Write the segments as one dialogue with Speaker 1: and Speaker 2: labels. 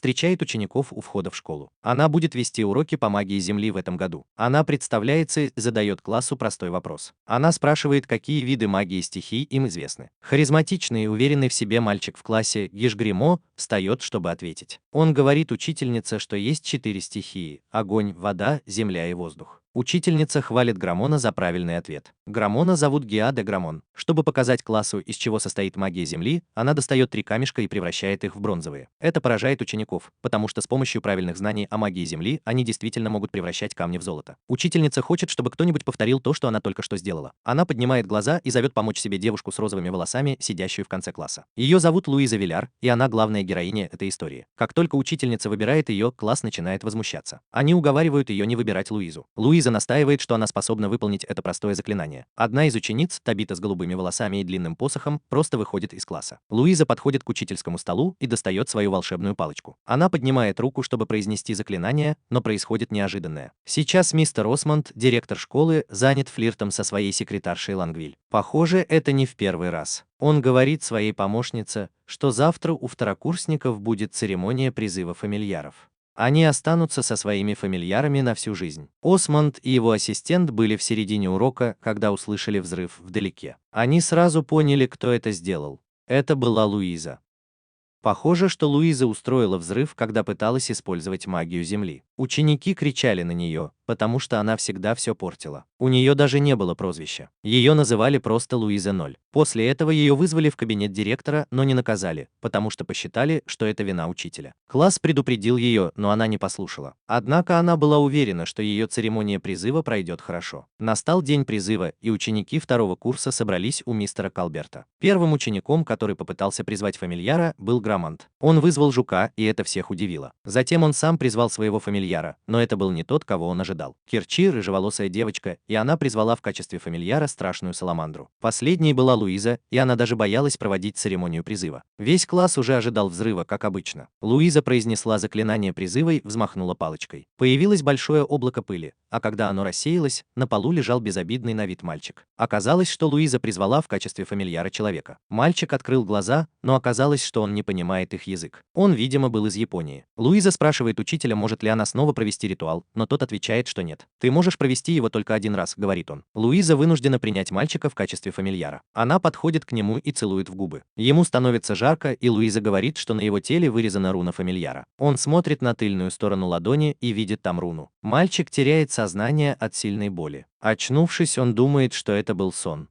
Speaker 1: встречает учеников у входа в школу. Она будет вести уроки по магии Земли в этом году. Она представляется и задает классу простой вопрос. Она спрашивает, какие виды магии стихий им известны. Харизматичный и уверенный в себе мальчик в классе Гишгримо встает, чтобы ответить. Он говорит учительнице, что есть 4 стихии: огонь, вода, земля и воздух. Учительница хвалит Грамона за правильный ответ. Грамона зовут Гиа де Грамон. Чтобы показать классу, из чего состоит магия Земли, она достает 3 камешка и превращает их в бронзовые. Это поражает учеников, потому что с помощью правильных знаний о магии Земли они действительно могут превращать камни в золото. Учительница хочет, чтобы кто-нибудь повторил то, что она только что сделала. Она поднимает глаза и зовет помочь себе девушку с розовыми волосами, сидящую в конце класса. Ее зовут Луиза Виляр, и она главная героиня этой истории. Как только учительница выбирает ее, класс начинает возмущаться. Они уговаривают ее не выбирать Луизу. Луиза настаивает, что она способна выполнить это простое заклинание. Одна из учениц, Табита с голубыми волосами и длинным посохом, просто выходит из класса. Луиза подходит к учительскому столу и достает свою волшебную палочку. Она поднимает руку, чтобы произнести заклинание, но происходит неожиданное. Сейчас мистер Осмонд, директор школы, занят флиртом со своей секретаршей Лангвиль. Похоже, это не в первый раз. Он говорит своей помощнице, что завтра у второкурсников будет церемония призыва фамильяров. Они останутся со своими фамильярами на всю жизнь. Осмонд и его ассистент были в середине урока, когда услышали взрыв вдалеке. Они сразу поняли, кто это сделал. Это была Луиза. Похоже, что Луиза устроила взрыв, когда пыталась использовать магию Земли. Ученики кричали на нее, потому что она всегда все портила. У нее даже не было прозвища. Ее называли просто Луиза 0. После этого ее вызвали в кабинет директора, но не наказали, потому что посчитали, что это вина учителя. Класс предупредил ее, но она не послушала. Однако она была уверена, что ее церемония призыва пройдет хорошо. Настал день призыва, и ученики 2-го курса собрались у мистера Колберта. Первым учеником, который попытался призвать фамильяра, был Грамонт. Он вызвал жука, и это всех удивило. Затем он сам призвал своего фамильяра, но это был не тот, кого он ожидал. Кирчи, рыжеволосая девочка, и она призвала в качестве фамильяра страшную саламандру. Последней была Луиза, и она даже боялась проводить церемонию призыва. Весь класс уже ожидал взрыва, как обычно. Луиза произнесла заклинание призыва и взмахнула палочкой. Появилось большое облако пыли, а когда оно рассеялось, на полу лежал безобидный на вид мальчик. Оказалось, что Луиза призвала в качестве фамильяра человека. Мальчик открыл глаза, но оказалось, что он не понимает их язык. Он, видимо, был из Японии. Луиза спрашивает учителя, может ли она снова провести ритуал, но тот отвечает, что нет. «Ты можешь провести его только 1 раз», — говорит он. Луиза вынуждена принять мальчика в качестве фамильяра. Она подходит к нему и целует в губы. Ему становится жарко, и Луиза говорит, что на его теле вырезана руна фамильяра. Он смотрит на тыльную сторону ладони и видит там руну. Мальчик теряет сознание от сильной боли. Очнувшись, он думает, что это был сон.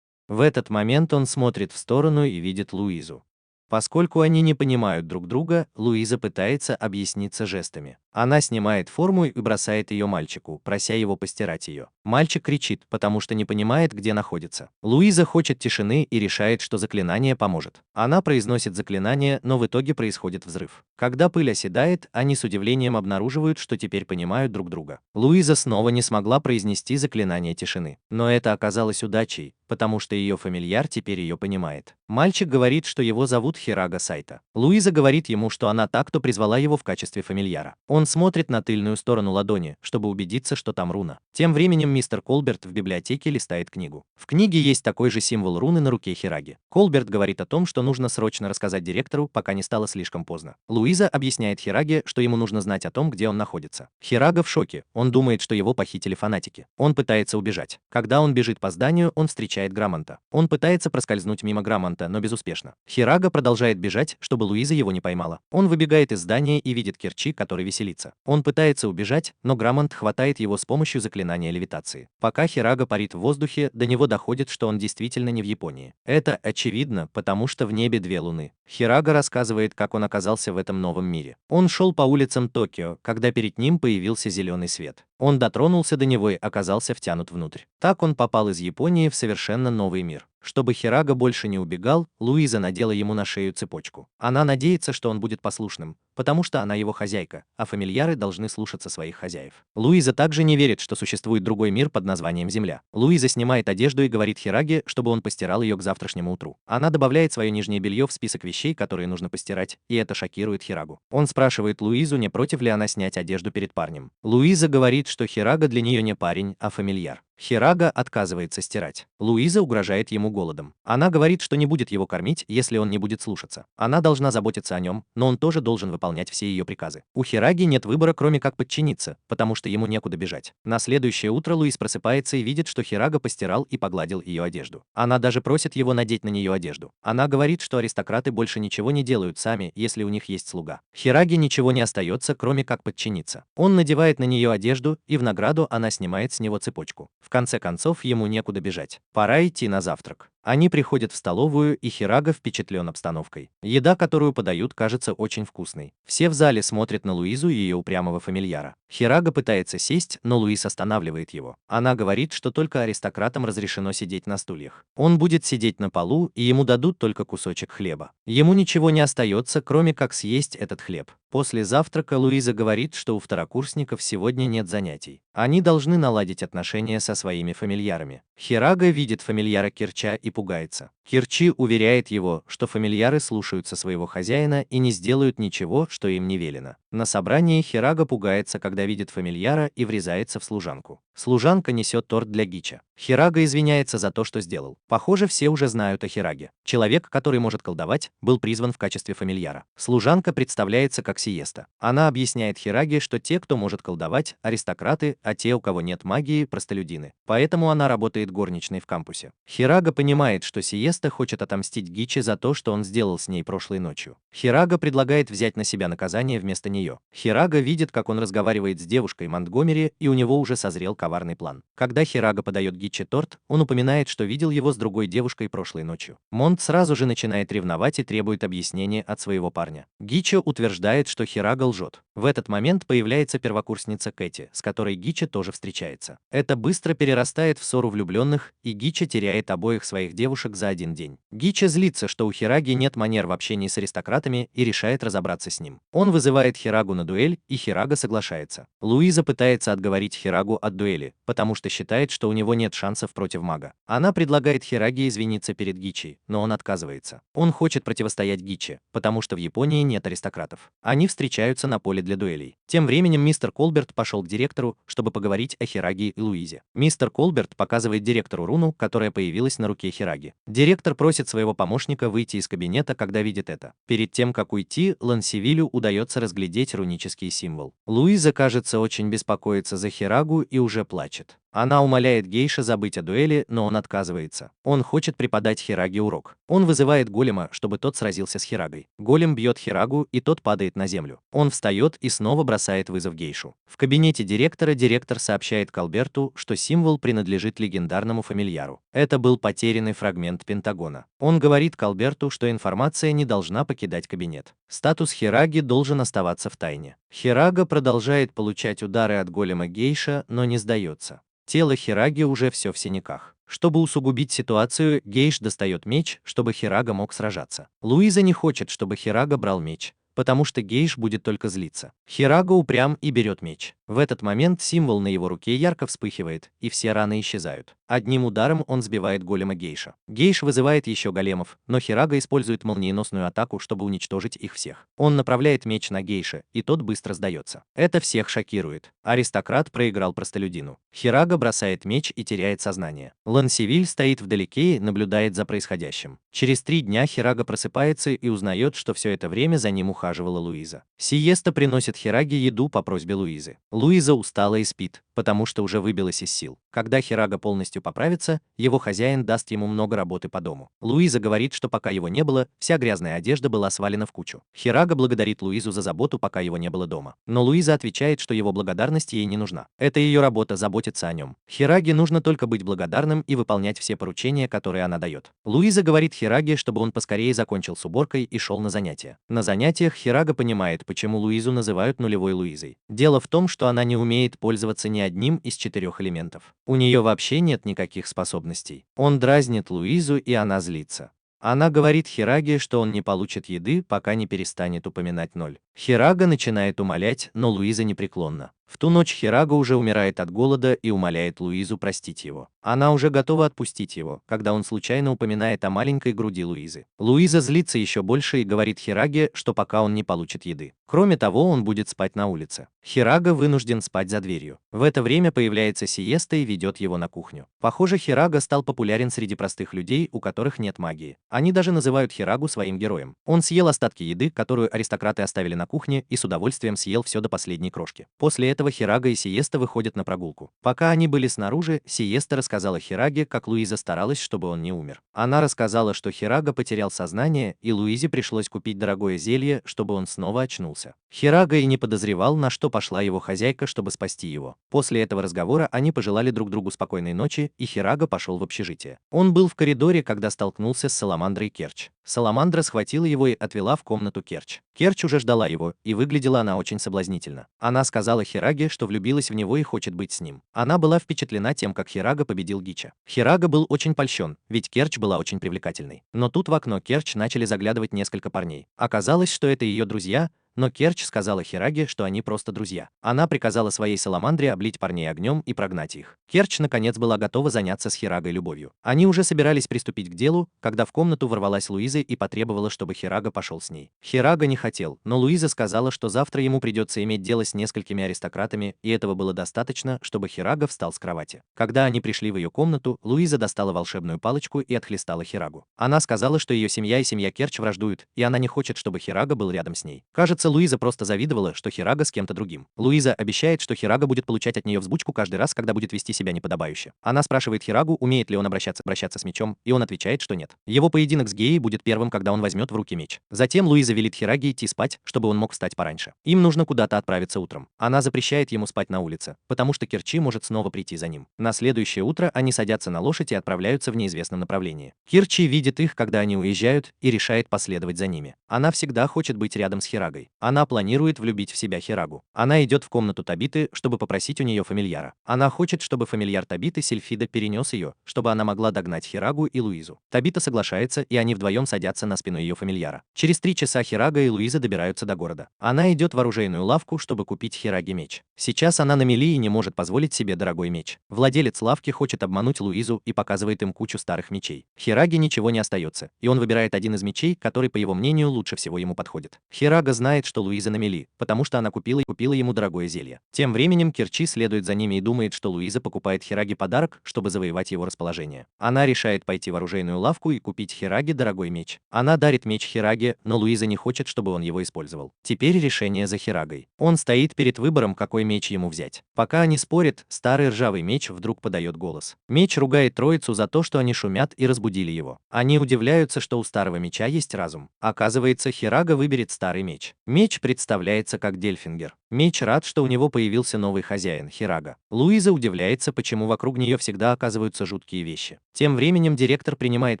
Speaker 1: В этот момент он смотрит в сторону и видит Луизу. Поскольку они не понимают друг друга, Луиза пытается объясниться жестами. Она снимает форму и бросает ее мальчику, прося его постирать ее. Мальчик кричит, потому что не понимает, где находится. Луиза хочет тишины и решает, что заклинание поможет. Она произносит заклинание, но в итоге происходит взрыв. Когда пыль оседает, они с удивлением обнаруживают, что теперь понимают друг друга. Луиза снова не смогла произнести заклинание тишины. Но это оказалось удачей, потому что ее фамильяр теперь ее понимает. Мальчик говорит, что его зовут Хирага Сайта. Луиза говорит ему, что она та, кто призвала его в качестве фамильяра. Он смотрит на тыльную сторону ладони, чтобы убедиться, что там руна. Тем временем мистер Колберт в библиотеке листает книгу. В книге есть такой же символ руны на руке Хираги. Колберт говорит о том, что нужно срочно рассказать директору, пока не стало слишком поздно. Луиза объясняет Хираге, что ему нужно знать о том, где он находится. Хирага в шоке. Он думает, что его похитили фанатики. Он пытается убежать. Когда он бежит по зданию, он встречает Грамонта. Он пытается проскользнуть мимо Грамонта, но безуспешно. Хирага продолжает бежать, чтобы Луиза его не поймала. Он выбегает из здания и видит Кирчи, который веселится. Он пытается убежать, но Грамонт хватает его с помощью заклинания левитации. Пока Хирага парит в воздухе, до него доходит, что он действительно не в Японии. Это очевидно, потому что в небе 2 луны. Хирага рассказывает, как он оказался в этом новом мире. Он шел по улицам Токио, когда перед ним появился зеленый свет. Он дотронулся до него и оказался втянут внутрь. Так он попал из Японии в совершенно новый мир. Чтобы Хирага больше не убегал, Луиза надела ему на шею цепочку. Она надеется, что он будет послушным, потому что она его хозяйка, а фамильяры должны слушаться своих хозяев. Луиза также не верит, что существует другой мир под названием Земля. Луиза снимает одежду и говорит Хираге, чтобы он постирал ее к завтрашнему утру. Она добавляет свое нижнее белье в список вещей, которые нужно постирать, и это шокирует Хирагу. Он спрашивает Луизу, не против ли она снять одежду перед парнем. Луиза говорит, что Хирага для нее не парень, а фамильяр. Хирага отказывается стирать. Луиза угрожает ему голодом. Она говорит, что не будет его кормить, если он не будет слушаться. Она должна заботиться о нем, но он тоже должен выполнять все ее приказы. У Хираги нет выбора, кроме как подчиниться, потому что ему некуда бежать. На следующее утро Луиз просыпается и видит, что Хирага постирал и погладил ее одежду. Она даже просит его надеть на нее одежду. Она говорит, что аристократы больше ничего не делают сами, если у них есть слуга. Хираге ничего не остается, кроме как подчиниться. Он надевает на нее одежду, и в награду она снимает с него цепочку. В конце концов, ему некуда бежать. Пора идти на завтрак. Они приходят в столовую, и Хирага впечатлен обстановкой. Еда, которую подают, кажется очень вкусной. Все в зале смотрят на Луизу и ее упрямого фамильяра. Хирага пытается сесть, но Луиз останавливает его. Она говорит, что только аристократам разрешено сидеть на стульях. Он будет сидеть на полу, и ему дадут только кусочек хлеба. Ему ничего не остается, кроме как съесть этот хлеб. После завтрака Луиза говорит, что у второкурсников сегодня нет занятий. Они должны наладить отношения со своими фамильярами. Хирага видит фамильяра Кирча и пугается. Кирчи уверяет его, что фамильяры слушаются своего хозяина и не сделают ничего, что им не велено. На собрании Хирага пугается, когда видит фамильяра и врезается в служанку. Служанка несет торт для Гича. Хирага извиняется за то, что сделал. Похоже, все уже знают о Хираге. Человек, который может колдовать, был призван в качестве фамильяра. Служанка представляется как Сиеста. Она объясняет Хираге, что те, кто может колдовать, аристократы, а те, у кого нет магии, простолюдины. Поэтому она работает горничной в кампусе. Хирага понимает, что Сиеста хочет отомстить Гичи за то, что он сделал с ней прошлой ночью. Хирага предлагает взять на себя наказание вместо нее. Хирага видит, как он разговаривает с девушкой Монтгомери, и у него уже созрел коварный план. Когда Хирага подает Гичи торт, он упоминает, что видел его с другой девушкой прошлой ночью. Монт сразу же начинает ревновать и требует объяснения от своего парня. Гичи утверждает, что Хирага лжет. В этот момент появляется первокурсница Кэти, с которой Гичи тоже встречается. Это быстро перерастает в ссору влюбленных, и Гичи теряет обоих своих девушек за один день. Гичи злится, что у Хираги нет манер в общении с аристократами, и решает разобраться с ним. Он вызывает Хирагу на дуэль, и Хирага соглашается. Луиза пытается отговорить Хирагу от дуэли, потому что считает, что у него нет шансов против мага. Она предлагает Хираге извиниться перед Гичи, но он отказывается. Он хочет противостоять Гичи, потому что в Японии нет аристократов. Они встречаются на поле для дуэлей. Тем временем мистер Колберт пошел к директору, чтобы поговорить о Хираге и Луизе. Мистер Колберт показывает директору руну, которая появилась на руке Хираги. Директор просит своего помощника выйти из кабинета, когда видит это. Перед тем, как уйти, Лансивилю удается разглядеть рунический символ. Луиза, кажется, очень беспокоится за Хирагу и уже плачет. Она умоляет Гейша забыть о дуэли, но он отказывается. Он хочет преподать Хираге урок. Он вызывает голема, чтобы тот сразился с Хирагой. Голем бьет Хирагу, и тот падает на землю. Он встает и снова бросает вызов Гейшу. В кабинете директора директор сообщает Колберту, что символ принадлежит легендарному фамильяру. Это был потерянный фрагмент Пентагона. Он говорит Колберту, что информация не должна покидать кабинет. Статус Хираги должен оставаться в тайне. Хирага продолжает получать удары от голема Гейша, но не сдается. Тело Хираги уже все в синяках. Чтобы усугубить ситуацию, Гейш достает меч, чтобы Хирага мог сражаться. Луиза не хочет, чтобы Хирага брал меч, потому что Гейш будет только злиться. Хирага упрям и берет меч. В этот момент символ на его руке ярко вспыхивает, и все раны исчезают. Одним ударом он сбивает голема Гейша. Гейш вызывает еще големов, но Хирага использует молниеносную атаку, чтобы уничтожить их всех. Он направляет меч на Гейша, и тот быстро сдается. Это всех шокирует. Аристократ проиграл простолюдину. Хирага бросает меч и теряет сознание. Лансивиль стоит вдалеке и наблюдает за происходящим. Через 3 дня Хирага просыпается и узнает, что все это время за ним ухаживала Луиза. Сиеста приносит Хираге еду по просьбе Луизы. Луиза устала и спит, потому что уже выбилась из сил. Когда Хирага полностью поправится, его хозяин даст ему много работы по дому. Луиза говорит, что пока его не было, вся грязная одежда была свалена в кучу. Хирага благодарит Луизу за заботу, пока его не было дома. Но Луиза отвечает, что его благодарность ей не нужна. Это ее работа заботиться о нем. Хираге нужно только быть благодарным и выполнять все поручения, которые она дает. Луиза говорит Хираге, чтобы он поскорее закончил с уборкой и шел на занятия. На занятиях Хирага понимает, почему Луизу называют нулевой Луизой. Дело в том, что она не умеет пользоваться ни одним из 4 элементов. У нее вообще нет никаких способностей. Он дразнит Луизу, и она злится. Она говорит Хираге, что он не получит еды, пока не перестанет упоминать 0. Хирага начинает умолять, но Луиза непреклонна. В ту ночь Хирага уже умирает от голода и умоляет Луизу простить его. Она уже готова отпустить его, когда он случайно упоминает о маленькой груди Луизы. Луиза злится еще больше и говорит Хираге, что пока он не получит еды. Кроме того, он будет спать на улице. Хирага вынужден спать за дверью. В это время появляется Сиеста и ведет его на кухню. Похоже, Хирага стал популярен среди простых людей, у которых нет магии. Они даже называют Хирагу своим героем. Он съел остатки еды, которую аристократы оставили на кухне, и с удовольствием съел все до последней крошки. После этого Хирага и Сиеста выходят на прогулку. Пока они были снаружи, Сиеста рассказала Хираге, как Луиза старалась, чтобы он не умер. Она рассказала, что Хирага потерял сознание, и Луизе пришлось купить дорогое зелье, чтобы он снова очнулся. Хирага и не подозревал, на что пошла его хозяйка, чтобы спасти его. После этого разговора они пожелали друг другу спокойной ночи, и Хирага пошел в общежитие. Он был в коридоре, когда столкнулся с Саламандрой Керч. Саламандра схватила его и отвела в комнату Керч. Керч уже ждала его, и выглядела она очень соблазнительно. Она сказала Хираге, что влюбилась в него и хочет быть с ним. Она была впечатлена тем, как Хирага победил Гича. Хирага был очень польщен, ведь Керч была очень привлекательной. Но тут в окно Керч начали заглядывать несколько парней. Оказалось, что это ее друзья, но Керч сказала Хираге, что они просто друзья. Она приказала своей Саламандре облить парней огнем и прогнать их. Керч наконец была готова заняться с Хирагой любовью. Они уже собирались приступить к делу, когда в комнату ворвалась Луиза и потребовала, чтобы Хирага пошел с ней. Хирага не хотел, но Луиза сказала, что завтра ему придется иметь дело с несколькими аристократами, и этого было достаточно, чтобы Хирага встал с кровати. Когда они пришли в ее комнату, Луиза достала волшебную палочку и отхлестала Хирагу. Она сказала, что ее семья и семья Керч враждуют, и она не хочет, чтобы Хирага был рядом с ней. Кажется, Луиза просто завидовала, что Хирага с кем-то другим. Луиза обещает, что Хирага будет получать от нее взбучку каждый раз, когда будет вести себя неподобающе. Она спрашивает Хирагу, умеет ли он обращаться с мечом, и он отвечает, что нет. Его поединок с Геей будет первым, когда он возьмет в руки меч. Затем Луиза велит Хираге идти спать, чтобы он мог встать пораньше. Им нужно куда-то отправиться утром. Она запрещает ему спать на улице, потому что Керчи может снова прийти за ним. На следующее утро они садятся на лошадь и отправляются в неизвестном направлении. Керчи видит их, когда они уезжают, и решает последовать за ними. Она всегда хочет быть рядом с Хирагой. Она планирует влюбить в себя Хирагу. Она идет в комнату Табиты, чтобы попросить у нее фамильяра. Она хочет, чтобы фамильяр Табиты Сильфида перенес ее, чтобы она могла догнать Хирагу и Луизу. Табита соглашается, и они вдвоем садятся на спину ее фамильяра. Через 3 часа Хирага и Луиза добираются до города. Она идет в оружейную лавку, чтобы купить Хираге меч. Сейчас она на мели и не может позволить себе дорогой меч. Владелец лавки хочет обмануть Луизу и показывает им кучу старых мечей. Хираге ничего не остается, и он выбирает один из мечей, который, по его мнению, лучше всего ему подходит. Хирага знает, что Луиза на мели, потому что она купила ему дорогое зелье. Тем временем Керчи следует за ними и думает, что Луиза покупает Хираге подарок, чтобы завоевать его расположение. Она решает пойти в оружейную лавку и купить Хираге дорогой меч. Она дарит меч Хираге, но Луиза не хочет, чтобы он его использовал. Теперь решение за Хирагой. Он стоит перед выбором, какой меч ему взять. Пока они спорят, старый ржавый меч вдруг подает голос. Меч ругает троицу за то, что они шумят и разбудили его. Они удивляются, что у старого меча есть разум. Оказывается, Хирага выберет старый меч. Меч представляется как Дельфингер. Меч рад, что у него появился новый хозяин, Хирага. Луиза удивляется, почему вокруг нее всегда оказываются жуткие вещи. Тем временем директор принимает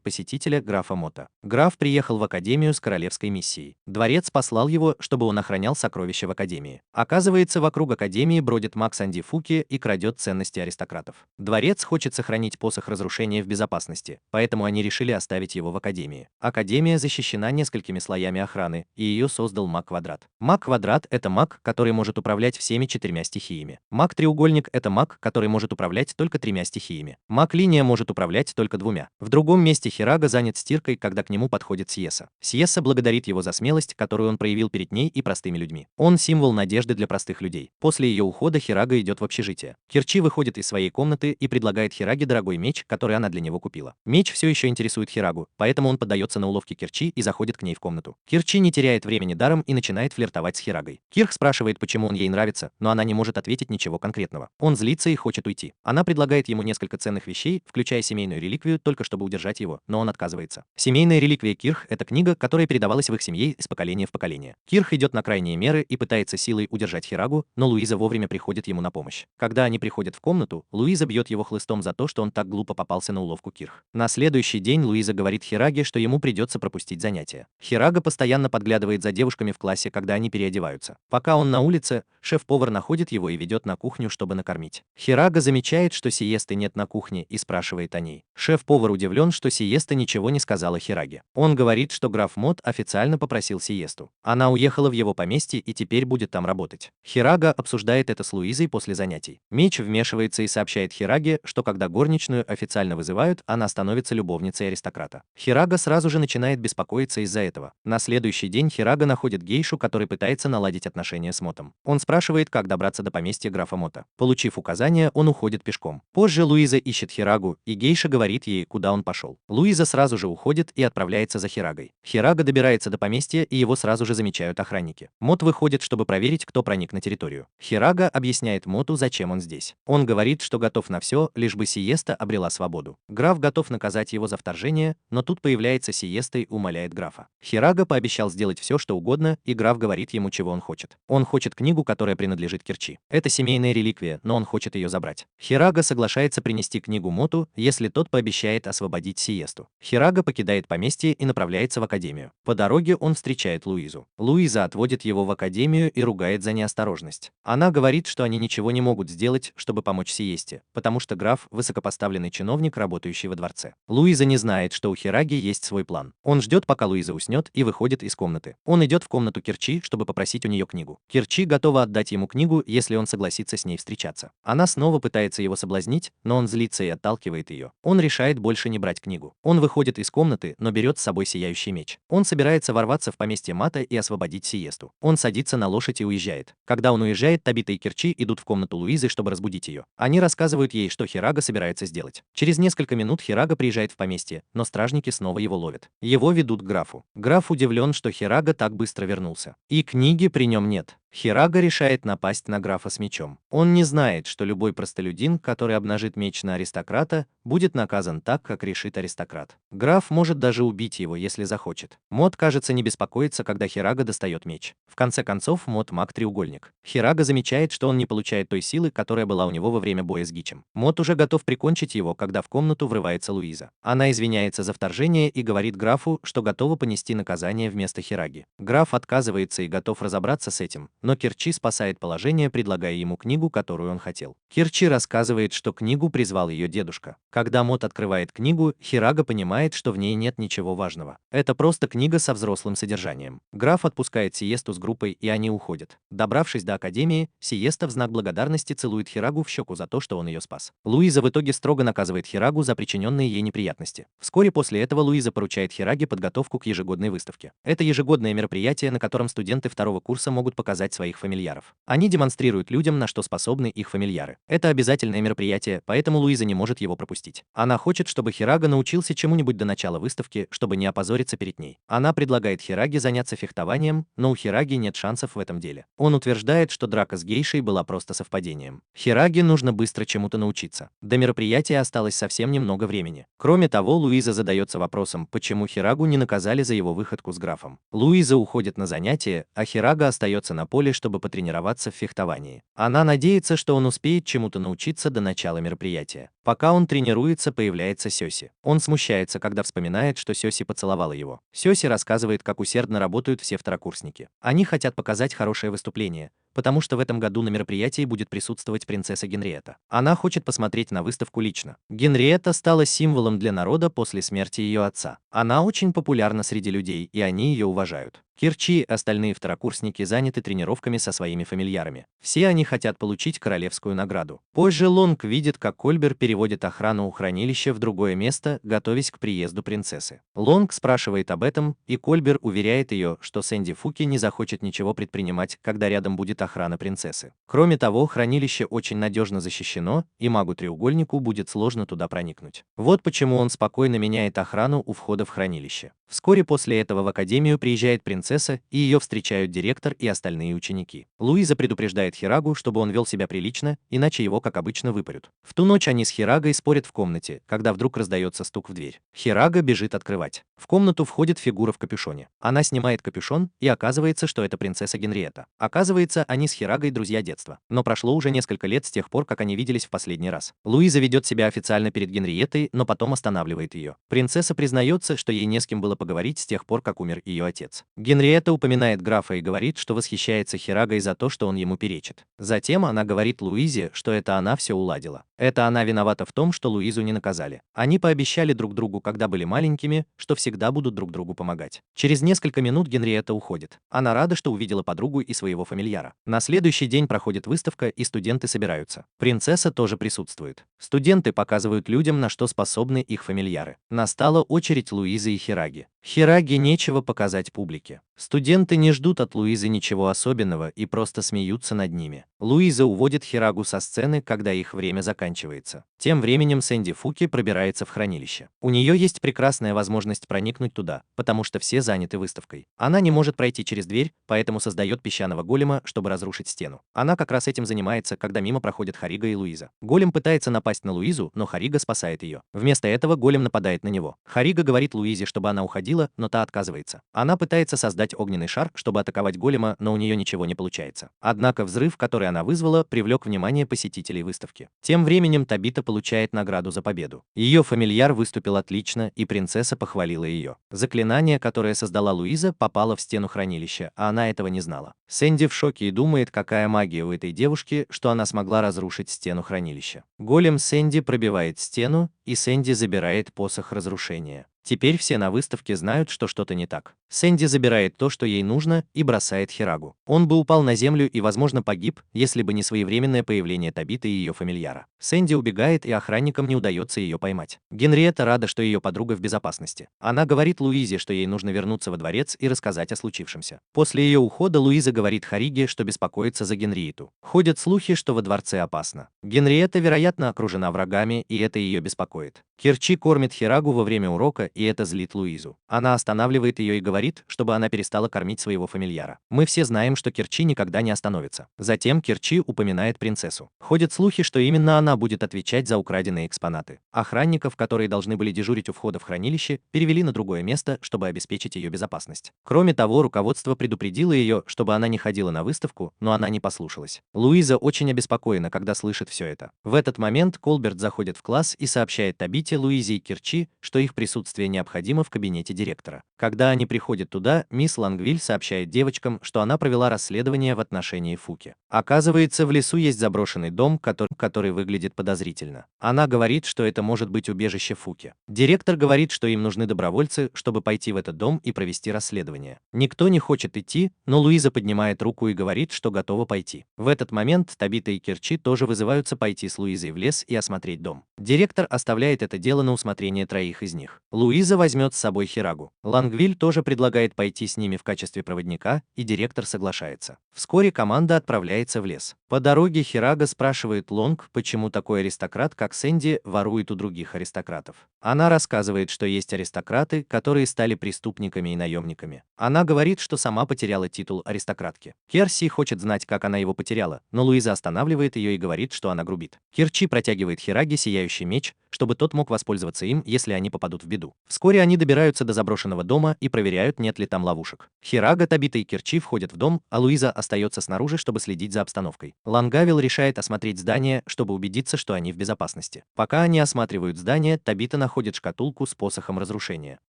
Speaker 1: посетителя, графа Мота. Граф приехал в академию с королевской миссией. Дворец послал его, чтобы он охранял сокровища в академии. Оказывается, вокруг академии бродит маг Санди Фуки и крадет ценности аристократов. Дворец хочет сохранить посох разрушения в безопасности, поэтому они решили оставить его в академии. Академия защищена несколькими слоями охраны, и ее создал маг Квадрат. Маг Квадрат — это маг, который может управлять всеми 4 стихиями. Маг Треугольник — это маг, который может управлять только 3 стихиями. Маг Линия может управлять только 2. В другом месте Хирага занят стиркой, когда к нему подходит Сиеса. Сиеса благодарит его за смелость, которую он проявил перед ней и простыми людьми. Он символ надежды для простых людей. После ее ухода Хирага идет в общежитие. Керчи выходит из своей комнаты и предлагает Хираге дорогой меч, который она для него купила. Меч все еще интересует Хирагу, поэтому он поддается на уловки Керчи и заходит к ней в комнату. Керчи не теряет времени даром и начинает флиртовать с Хирагой. Кирх спрашивает, почему он ей нравится, но она не может ответить ничего конкретного. Он злится и хочет уйти. Она предлагает ему несколько ценных вещей, включая семейную реликвию, только чтобы удержать его, но он отказывается. Семейная реликвия Кирх — это книга, которая передавалась в их семье из поколения в поколение. Кирх идет на крайние меры и пытается силой удержать Хирагу, но Луиза вовремя приходит ему на помощь. Когда они приходят в комнату, Луиза бьет его хлыстом за то, что он так глупо попался на уловку Кирх. На следующий день Луиза говорит Хираге, что ему придется пропустить занятия. Хирага постоянно подглядывает за девушками в классе классе, когда они переодеваются. Пока он на улице, шеф-повар находит его и ведет на кухню, чтобы накормить. Хирага замечает, что Сиесты нет на кухне, и спрашивает о ней. Шеф-повар удивлен, что Сиеста ничего не сказала Хираге. Он говорит, что граф Мот официально попросил Сиесту. Она уехала в его поместье и теперь будет там работать. Хирага обсуждает это с Луизой после занятий. Меч вмешивается и сообщает Хираге, что когда горничную официально вызывают, она становится любовницей аристократа. Хирага сразу же начинает беспокоиться из-за этого. На следующий день Хирага находит гейшу, который пытается наладить отношения с Мотом. Он спрашивает, как добраться до поместья графа Мота. Получив указания, он уходит пешком. Позже Луиза ищет Хирагу, и гейша говорит ей, куда он пошел. Луиза сразу же уходит и отправляется за Хирагой. Хирага добирается до поместья, и его сразу же замечают охранники. Мот выходит, чтобы проверить, кто проник на территорию. Хирага объясняет Моту, зачем он здесь. Он говорит, что готов на все, лишь бы Сиеста обрела свободу. Граф готов наказать его за вторжение, но тут появляется Сиеста и умоляет графа. Хирага пообещал сделать все, что угодно, и граф говорит ему, чего он хочет. Он хочет книгу, которая принадлежит Кирчи. Это семейная реликвия, но он хочет ее забрать. Хирага соглашается принести книгу Моту, если тот пообещает освободить Сиесту. Хирага покидает поместье и направляется в академию. По дороге он встречает Луизу. Луиза отводит его в академию и ругает за неосторожность. Она говорит, что они ничего не могут сделать, чтобы помочь Сиесте, потому что граф – высокопоставленный чиновник, работающий во дворце. Луиза не знает, что у Хираги есть свой план. Он ждет, пока Луиза уснет, и выходит из комнаты. Он идет в комнату Кирчи, чтобы попросить у нее книгу. Кирчи готова отдать ему книгу, если он согласится с ней встречаться. Она снова пытается его соблазнить, но он злится и отталкивает ее. Он решает больше не брать книгу. Он выходит из комнаты, но берет с собой сияющий меч. Он собирается ворваться в поместье Мата и освободить Сиесту. Он садится на лошадь и уезжает. Когда он уезжает, Табита и Кирчи идут в комнату Луизы, чтобы разбудить ее. Они рассказывают ей, что Хирага собирается сделать. Через несколько минут Хирага приезжает в поместье, но стражники снова его ловят. Его ведут к графу. Граф удивлен, что Хирага так быстро вернулся. И книги при нем нет. Хирага решает напасть на графа с мечом. Он не знает, что любой простолюдин, который обнажит меч на аристократа, будет наказан так, как решит аристократ. Граф может даже убить его, если захочет. Мот, кажется, не беспокоится, когда Хирага достает меч. В конце концов, Мот маг-треугольник. Хирага замечает, что он не получает той силы, которая была у него во время боя с Гичем. Мот уже готов прикончить его, когда в комнату врывается Луиза. Она извиняется за вторжение и говорит графу, что готова понести наказание вместо Хираги. Граф отказывается и готов разобраться с этим, но Кирчи спасает положение, предлагая ему книгу, которую он хотел. Кирчи рассказывает, что книгу призвал ее дедушка. Когда Мот открывает книгу, Хирага понимает, что в ней нет ничего важного. Это просто книга со взрослым содержанием. Граф отпускает Сиесту с группой, и они уходят. Добравшись до академии, Сиеста в знак благодарности целует Хирагу в щеку за то, что он ее спас. Луиза в итоге строго наказывает Хирагу за причиненные ей неприятности. Вскоре после этого Луиза поручает Хираге подготовку к ежегодной выставке. Это ежегодное мероприятие, на котором студенты второго курса могут показать своих фамильяров. Они демонстрируют людям, на что способны их фамильяры. Это обязательное мероприятие, поэтому Луиза не может его пропустить. Она хочет, чтобы Хирага научился чему-нибудь до начала выставки, чтобы не опозориться перед ней. Она предлагает Хираге заняться фехтованием, но у Хираги нет шансов в этом деле. Он утверждает, что драка с гейшей была просто совпадением. Хираге нужно быстро чему-то научиться. До мероприятия осталось совсем немного времени. Кроме того, Луиза задается вопросом, почему Хирагу не наказали за его выходку с графом. Луиза уходит на занятия, а Хирага остается на поле, чтобы потренироваться в фехтовании. Она надеется, что он успеет чему-то научиться до начала мероприятия. Пока он тренируется, появляется Сёси. Он смущается, когда вспоминает, что Сёси поцеловала его. Сёси рассказывает, как усердно работают все второкурсники. Они хотят показать хорошее выступление, потому что в этом году на мероприятии будет присутствовать принцесса Генриетта. Она хочет посмотреть на выставку лично. Генриетта стала символом для народа после смерти ее отца. Она очень популярна среди людей, и они ее уважают. Кирчи и остальные второкурсники заняты тренировками со своими фамильярами. Все они хотят получить королевскую награду. Позже Лонг видит, как Кольбер переводит охрану у хранилища в другое место, готовясь к приезду принцессы. Лонг спрашивает об этом, и Кольбер уверяет ее, что Сэнди Фуки не захочет ничего предпринимать, когда рядом будет охрана принцессы. Кроме того, хранилище очень надежно защищено, и магу-треугольнику будет сложно туда проникнуть. Вот почему он спокойно меняет охрану у входа в хранилище. Вскоре после этого в академию приезжает принцесса, и ее встречают директор и остальные ученики. Луиза предупреждает Хирагу, чтобы он вел себя прилично, иначе его, как обычно, выпарют. В ту ночь они с Хирагой спорят в комнате, когда вдруг раздается стук в дверь. Хирага бежит открывать. В комнату входит фигура в капюшоне. Она снимает капюшон, и оказывается, что это принцесса Генриетта. Оказывается, они с Хирагой друзья детства. Но прошло уже несколько лет с тех пор, как они виделись в последний раз. Луиза ведет себя официально перед Генриеттой, но потом останавливает ее. Принцесса признается, что ей не с кем было поговорить с тех пор, как умер ее отец. Генриетта упоминает графа и говорит, что восхищается Хирагой за то, что он ему перечит. Затем она говорит Луизе, что это она все уладила. Это она виновата в том, что Луизу не наказали. Они пообещали друг другу, когда были маленькими, что всегда будут друг другу помогать. Через несколько минут Генриетта уходит. Она рада, что увидела подругу и своего фамильяра. На следующий день проходит выставка, и студенты собираются. Принцесса тоже присутствует. Студенты показывают людям, на что способны их фамильяры. Настала очередь Луизы и Хираги. Хираге нечего показать публике. Студенты не ждут от Луизы ничего особенного и просто смеются над ними. Луиза уводит Хирагу со сцены, когда их время заканчивается. Тем временем Сэнди Фуки пробирается в хранилище. У нее есть прекрасная возможность проникнуть туда, потому что все заняты выставкой. Она не может пройти через дверь, поэтому создает песчаного голема, чтобы разрушить стену. Она как раз этим занимается, когда мимо проходят Харига и Луиза. Голем пытается напасть на Луизу, но Харига спасает ее. Вместо этого голем нападает на него. Харига говорит Луизе, чтобы она уходила, но та отказывается. Она пытается создать огненный шар, чтобы атаковать голема, но у нее ничего не получается. Однако взрыв, который она вызвала, привлек внимание посетителей выставки. Тем временем Табита получает награду за победу. Ее фамильяр выступил отлично, и принцесса похвалила ее. Заклинание, которое создала Луиза, попало в стену хранилища, а она этого не знала. Сэнди в шоке и думает, какая магия у этой девушки, что она смогла разрушить стену хранилища. Голем Сэнди пробивает стену, и Сэнди забирает посох разрушения. Теперь все на выставке знают, что что-то не так. Сэнди забирает то, что ей нужно, и бросает Хирагу. Он бы упал на землю и, возможно, погиб, если бы не своевременное появление Табиты и ее фамильяра. Сэнди убегает, и охранникам не удается ее поймать. Генриетта рада, что ее подруга в безопасности. Она говорит Луизе, что ей нужно вернуться во дворец и рассказать о случившемся. После ее ухода Луиза говорит Хариге, что беспокоится за Генриетту. Ходят слухи, что во дворце опасно. Генриетта, вероятно, окружена врагами, и это ее беспокоит. Кирчи кормит Хирагу во время урока, и это злит Луизу. Она останавливает ее и говорит, чтобы она перестала кормить своего фамильяра. Мы все знаем, что Кирчи никогда не остановится. Затем Кирчи упоминает принцессу. Ходят слухи, что именно она будет отвечать за украденные экспонаты. Охранников, которые должны были дежурить у входа в хранилище, перевели на другое место, чтобы обеспечить ее безопасность. Кроме того, руководство предупредило ее, чтобы она не ходила на выставку, но она не послушалась. Луиза очень обеспокоена, когда слышит все это. В этот момент Колберт заходит в класс и сообщает Табите, Луизе и Кирчи, что их присутствие необходимо в кабинете директора. Когда они приходят туда, мисс Лангвиль сообщает девочкам, что она провела расследование в отношении Фуки. Оказывается, в лесу есть заброшенный дом, который выглядит подозрительно. Она говорит, что это может быть убежище Фуки. Директор говорит, что им нужны добровольцы, чтобы пойти в этот дом и провести расследование. Никто не хочет идти, но Луиза поднимает руку и говорит, что готова пойти. В этот момент Табита и Кирчи тоже вызываются пойти с Луизой в лес и осмотреть дом. Директор оставляет это дело на усмотрение троих из них. Луиза возьмет с собой Хирагу. Лангвиль тоже предлагает пойти с ними в качестве проводника, и директор соглашается. Вскоре команда отправляется в лес. По дороге Хирага спрашивает Лонг, почему такой аристократ, как Сэнди, ворует у других аристократов. Она рассказывает, что есть аристократы, которые стали преступниками и наемниками. Она говорит, что сама потеряла титул аристократки. Керси хочет знать, как она его потеряла, но Луиза останавливает ее и говорит, что она грубит. Кирчи протягивает Хираге сияющий меч, чтобы тот мог воспользоваться им, если они попадут в беду. Вскоре они добираются до заброшенного дома и проверяют, нет ли там ловушек. Хирага, Табита и Кирчи входят в дом, а Луиза остается снаружи, чтобы следить за обстановкой. Лангавил решает осмотреть здание, чтобы убедиться, что они в безопасности. Пока они осматривают здание, Табита находит шкатулку с посохом разрушения.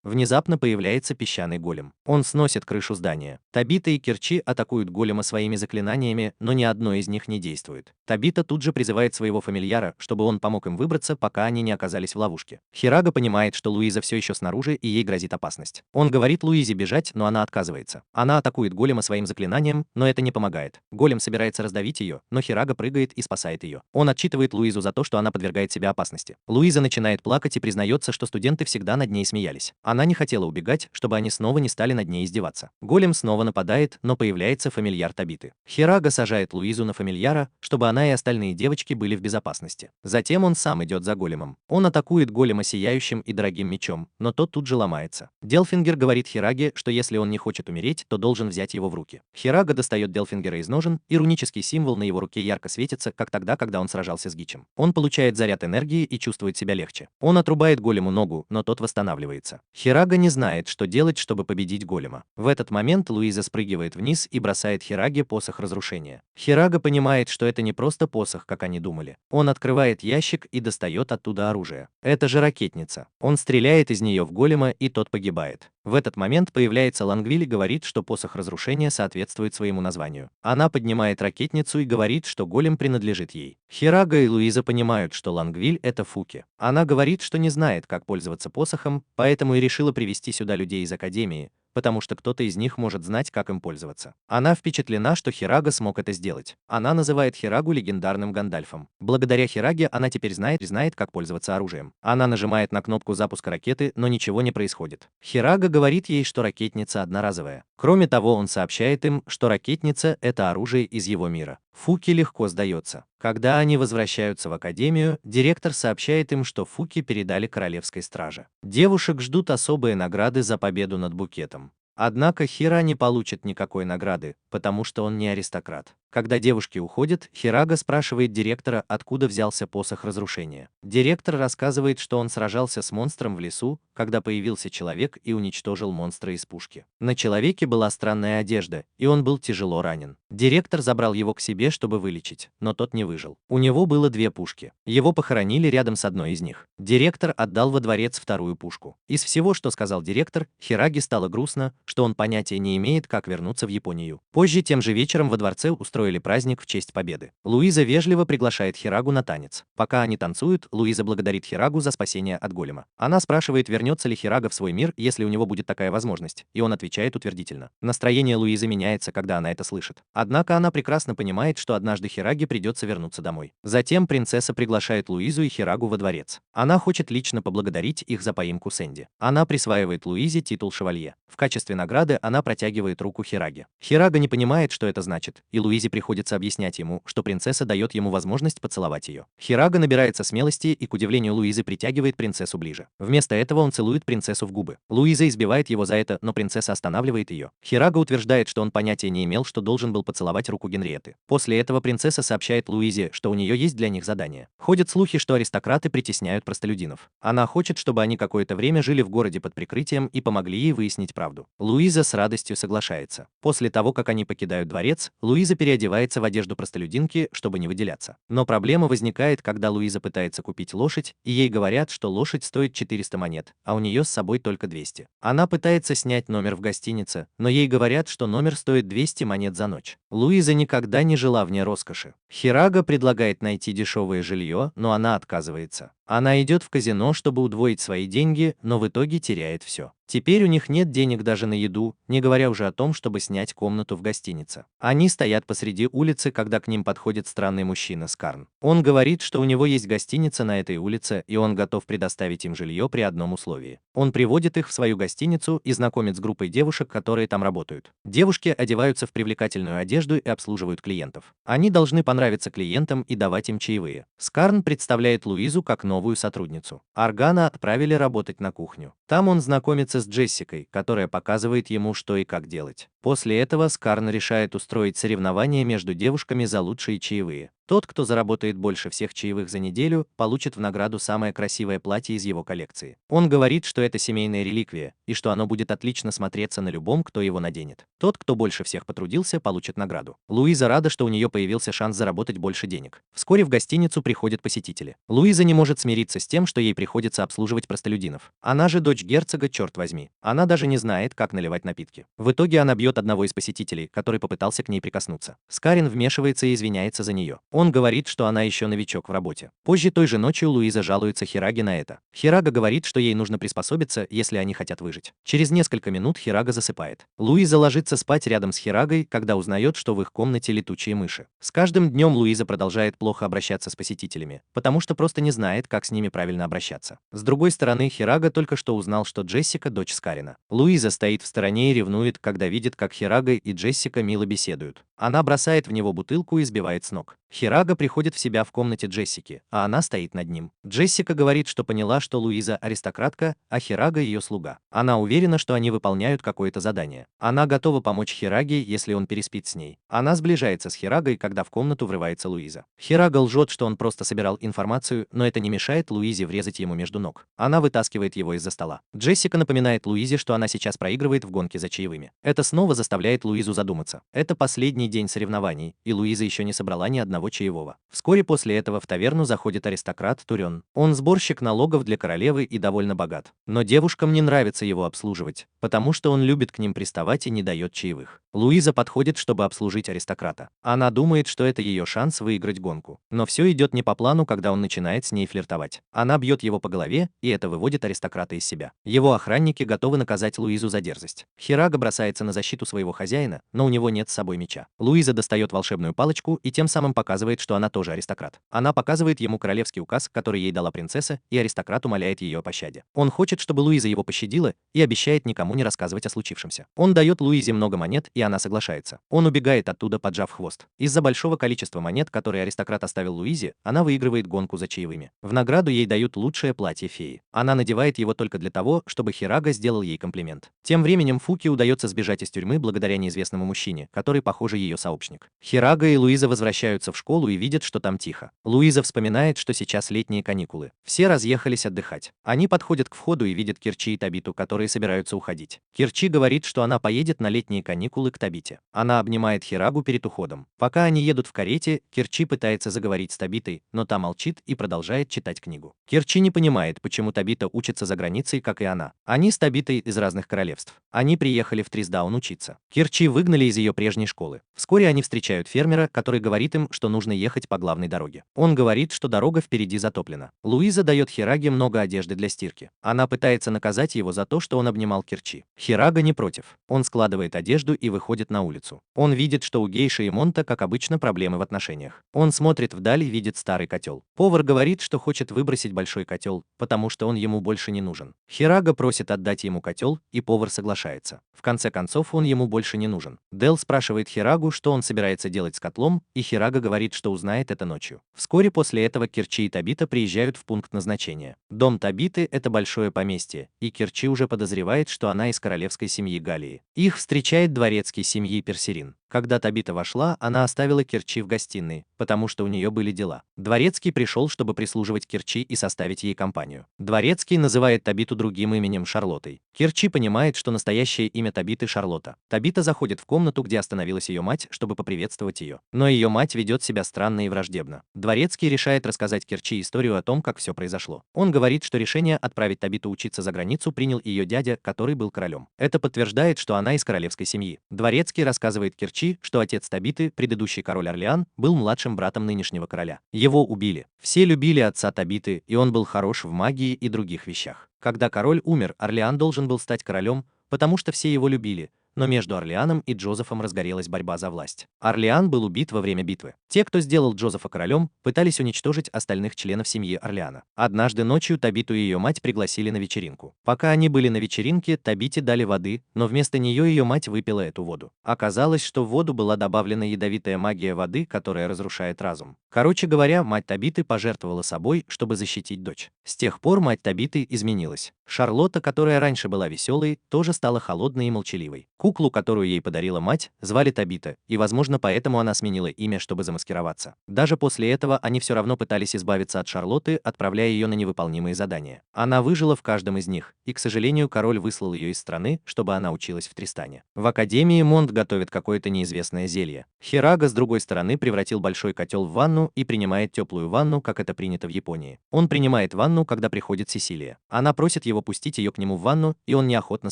Speaker 1: Внезапно появляется песчаный голем. Он сносит крышу здания. Табита и Кирчи атакуют голема своими заклинаниями, но ни одно из них не действует. Табита тут же призывает своего фамильяра, чтобы он помог им выбраться, пока они не оказались в ловушке. Хирага понимает, что Луиза все еще снаружи и ей грозит опасность. Он говорит Луизе бежать, но она отказывается. Она атакует голема своим заклинанием, но это не помогает. Голем собирается раздавить ее, но Хирага прыгает и спасает ее. Он отчитывает Луизу за то, что она подвергает себя опасности. Луиза начинает плакать и признается, что студенты всегда над ней смеялись. Она не хотела убегать, чтобы они снова не стали над ней издеваться. Голем снова нападает, но появляется фамильяр Табиты. Хирага сажает Луизу на фамильяра, чтобы она и остальные девочки были в безопасности. Затем он сам идет за големом. Он атакует голема сияющим и дорогим мечом, но тот тут же ломается. Делфингер говорит Хираге, что если он не хочет умереть, то должен взять его в руки. Хирага достает Делфингера из ножен, иронический символ на его руке ярко светится, как тогда, когда он сражался с Гичем. Он получает заряд энергии и чувствует себя легче. Он отрубает голему ногу, но тот восстанавливается. Хирага не знает, что делать, чтобы победить голема. В этот момент Луиза спрыгивает вниз и бросает Хираге посох разрушения. Хирага понимает, что это не просто посох, как они думали. Он открывает ящик и достает оттуда оружие. Это же ракетница. Он стреляет из нее в голема, и тот погибает. В этот момент появляется Лангвиль и говорит, что посох разрушения соответствует своему названию. Она поднимает ракетницу и говорит, что голем принадлежит ей. Хирага и Луиза понимают, что Лангвиль — это Фуки. Она говорит, что не знает, как пользоваться посохом, поэтому и решила привести сюда людей из Академии, потому что кто-то из них может знать, как им пользоваться. Она впечатлена, что Хирага смог это сделать. Она называет Хирагу легендарным Гандальфом. Благодаря Хираге она теперь знает, как пользоваться оружием. Она нажимает на кнопку запуска ракеты, но ничего не происходит. Хирага говорит ей, что ракетница одноразовая. Кроме того, он сообщает им, что ракетница — это оружие из его мира. Фуки легко сдается. Когда они возвращаются в Академию, директор сообщает им, что Фуки передали Королевской страже. Девушек ждут особые награды за победу над Букетом. Однако Хира не получит никакой награды, потому что он не аристократ. Когда девушки уходят, Хирага спрашивает директора, откуда взялся посох разрушения. Директор рассказывает, что он сражался с монстром в лесу, когда появился человек и уничтожил монстра из пушки. На человеке была странная одежда, и он был тяжело ранен. Директор забрал его к себе, чтобы вылечить, но тот не выжил. У него было 2 пушки. Его похоронили рядом с одной из них. Директор отдал во дворец 2-ю пушку. Из всего, что сказал директор, Хираге стало грустно, что он понятия не имеет, как вернуться в Японию. Позже тем же вечером во дворце устроили праздник в честь победы. Луиза вежливо приглашает Хирагу на танец. Пока они танцуют, Луиза благодарит Хирагу за спасение от голема. Она спрашивает, вернется ли Хирага в свой мир, если у него будет такая возможность, и он отвечает утвердительно. Настроение Луизы меняется, когда она это слышит. Однако она прекрасно понимает, что однажды Хираге придется вернуться домой. Затем принцесса приглашает Луизу и Хирагу во дворец. Она хочет лично поблагодарить их за поимку Сэнди. Она присваивает Луизе титул шевалье. В качестве награды она протягивает руку Хираге. Хирага не понимает, что это значит, и Луизе приходится объяснять ему, что принцесса дает ему возможность поцеловать ее. Хирага набирается смелости и, к удивлению Луизы, притягивает принцессу ближе. Вместо этого он целует принцессу в губы. Луиза избивает его за это, но принцесса останавливает ее. Хирага утверждает, что он понятия не имел, что должен был поцеловать руку Генриетты. После этого принцесса сообщает Луизе, что у нее есть для них задание. Ходят слухи, что аристократы притесняют простолюдинов. Она хочет, чтобы они какое-то время жили в городе под прикрытием и помогли ей выяснить правду. Луиза с радостью соглашается. После того, как они покидают дворец, Луиза переодевается в одежду простолюдинки, чтобы не выделяться. Но проблема возникает, когда Луиза пытается купить лошадь, и ей говорят, что лошадь стоит 400 монет, а у нее с собой только 200. Она пытается снять номер в гостинице, но ей говорят, что номер стоит 200 монет за ночь. Луиза никогда не жила вне роскоши. Хирага предлагает найти дешевое жилье, но она отказывается. Она идет в казино, чтобы удвоить свои деньги, но в итоге теряет все. Теперь у них нет денег даже на еду, не говоря уже о том, чтобы снять комнату в гостинице. Они стоят посреди улицы, когда к ним подходит странный мужчина Скарн. Он говорит, что у него есть гостиница на этой улице, и он готов предоставить им жилье при одном условии. Он приводит их в свою гостиницу и знакомит с группой девушек, которые там работают. Девушки одеваются в привлекательную одежду и обслуживают клиентов. Они должны понравиться клиентам и давать им чаевые. Скарн представляет Луизу как новую сотрудницу. Аргана отправили работать на кухню. Там он знакомится с Джессикой, которая показывает ему, что и как делать. После этого Скарн решает устроить соревнование между девушками за лучшие чаевые. Тот, кто заработает больше всех чаевых за неделю, получит в награду самое красивое платье из его коллекции. Он говорит, что это семейная реликвия, и что оно будет отлично смотреться на любом, кто его наденет. Тот, кто больше всех потрудился, получит награду. Луиза рада, что у нее появился шанс заработать больше денег. Вскоре в гостиницу приходят посетители. Луиза не может смириться с тем, что ей приходится обслуживать простолюдинов. Она же дочь герцога, черт возьми. Она даже не знает, как наливать напитки. В итоге она бьет одного из посетителей, который попытался к ней прикоснуться. Скарин вмешивается и извиняется за нее. Он говорит, что она еще новичок в работе. Позже той же ночью Луиза жалуется Хираге на это. Хирага говорит, что ей нужно приспособиться, если они хотят выжить. Через несколько минут Хирага засыпает. Луиза ложится спать рядом с Хирагой, когда узнает, что в их комнате летучие мыши. С каждым днем Луиза продолжает плохо обращаться с посетителями, потому что просто не знает, как с ними правильно обращаться. С другой стороны, Хирага только что узнал, что Джессика — дочь Скарина. Луиза стоит в стороне и ревнует, когда видит, как Хирага и Джессика мило беседуют. Она бросает в него бутылку и сбивает с ног. Хирага приходит в себя в комнате Джессики, а она стоит над ним. Джессика говорит, что поняла, что Луиза аристократка, а Хирага ее слуга. Она уверена, что они выполняют какое-то задание. Она готова помочь Хираге, если он переспит с ней. Она сближается с Хирагой, когда в комнату врывается Луиза. Хирага лжет, что он просто собирал информацию, но это не мешает Луизе врезать ему между ног. Она вытаскивает его из-за стола. Джессика напоминает Луизе, что она сейчас проигрывает в гонке за чаевыми. Это снова заставляет Луизу задуматься. Это последний день соревнований, и Луиза еще не собрала ни одного чаевого. Вскоре после этого в таверну заходит аристократ Турен. Он сборщик налогов для королевы и довольно богат. Но девушкам не нравится его обслуживать, потому что он любит к ним приставать и не дает чаевых. Луиза подходит, чтобы обслужить аристократа. Она думает, что это ее шанс выиграть гонку. Но все идет не по плану, когда он начинает с ней флиртовать. Она бьет его по голове, и это выводит аристократа из себя. Его охранники готовы наказать Луизу за дерзость. Хирага бросается на защиту своего хозяина, но у него нет с собой меча. Луиза достает волшебную палочку и тем самым показывает, что она тоже аристократ. Она показывает ему королевский указ, который ей дала принцесса, и аристократ умоляет ее о пощаде. Он хочет, чтобы Луиза его пощадила, и обещает никому не рассказывать о случившемся. Он дает Луизе много монет, и она соглашается. Он убегает оттуда, поджав хвост. Из-за большого количества монет, которые аристократ оставил Луизе, она выигрывает гонку за чаевыми. В награду ей дают лучшее платье феи. Она надевает его только для того, чтобы Хирага сделал ей комплимент. Тем временем Фуки удается сбежать из тюрьмы благодаря неизвестному мужчине, который, похоже, ее сообщник. Хирага и Луиза возвращаются в школу и видят, что там тихо. Луиза вспоминает, что сейчас летние каникулы. Все разъехались отдыхать. Они подходят к входу и видят Кирчи и Табиту, которые собираются уходить. Кирчи говорит, что она поедет на летние каникулы к Табите. Она обнимает Хирагу перед уходом. Пока они едут в карете, Кирчи пытается заговорить с Табитой, но та молчит и продолжает читать книгу. Кирчи не понимает, почему Табита учится за границей, как и она. Они с Табитой из разных королевств. Они приехали в Трисдаун учиться. Кирчи выгнали из ее прежней школы. Вскоре они встречают фермера, который говорит им, что нужно ехать по главной дороге. Он говорит, что дорога впереди затоплена. Луиза дает Хираге много одежды для стирки. Она пытается наказать его за то, что он обнимал Кирчи. Хирага не против. Он складывает одежду и выходит на улицу. Он видит, что у Гейши и Монта, как обычно, проблемы в отношениях. Он смотрит вдаль и видит старый котел. Повар говорит, что хочет выбросить большой котел, потому что он ему больше не нужен. Хирага просит отдать ему котел, и повар соглашается. В конце концов, он ему больше не нужен. Дел спрашивает Хирагу, что он собирается делать с котлом, и Хирага говорит, что узнает это ночью. Вскоре после этого Кирчи и Табита приезжают в пункт назначения. Дом Табиты – это большое поместье, и Кирчи уже подозревает, что она из королевской семьи Галии. Их встречает дворецкий семьи Персерин. Когда Табита вошла, она оставила Кирчи в гостиной, потому что у нее были дела. Дворецкий пришел, чтобы прислуживать Кирчи и составить ей компанию. Дворецкий называет Табиту другим именем Шарлоттой. Кирчи понимает, что настоящее имя Табиты Шарлотта. Табита заходит в комнату, где остановилась ее мать, чтобы поприветствовать ее. Но ее мать ведет себя странно и враждебно. Дворецкий решает рассказать Кирчи историю о том, как все произошло. Он говорит, что решение отправить Табиту учиться за границу принял ее дядя, который был королем. Это подтверждает, что она из королевской семьи. Дворецкий рассказывает Кирчи, что отец Табиты, предыдущий король Орлеан, был младшим братом нынешнего короля. Его убили. Все любили отца Табиты, и он был хорош в магии и других вещах. Когда король умер, Орлеан должен был стать королем, потому что все его любили, но между Орлеаном и Джозефом разгорелась борьба за власть. Орлеан был убит во время битвы. Те, кто сделал Джозефа королем, пытались уничтожить остальных членов семьи Орлеана. Однажды ночью Табиту и ее мать пригласили на вечеринку. Пока они были на вечеринке, Табите дали воды, но вместо нее ее мать выпила эту воду. Оказалось, что в воду была добавлена ядовитая магия воды, которая разрушает разум. Короче говоря, мать Табиты пожертвовала собой, чтобы защитить дочь. С тех пор мать Табиты изменилась. Шарлотта, которая раньше была веселой, тоже стала холодной и молчаливой. Куклу, которую ей подарила мать, звали Табита, и, возможно, поэтому она сменила имя, чтобы замаскироваться. Даже после этого они все равно пытались избавиться от Шарлотты, отправляя ее на невыполнимые задания. Она выжила в каждом из них, и, к сожалению, король выслал ее из страны, чтобы она училась в Тристане. В Академии Монт готовит какое-то неизвестное зелье. Хирага, с другой стороны, превратил большой котел в ванну и принимает теплую ванну, как это принято в Японии. Он принимает ванну, когда приходит Сесилия. Она просит его пустить ее к нему в ванну, и он неохотно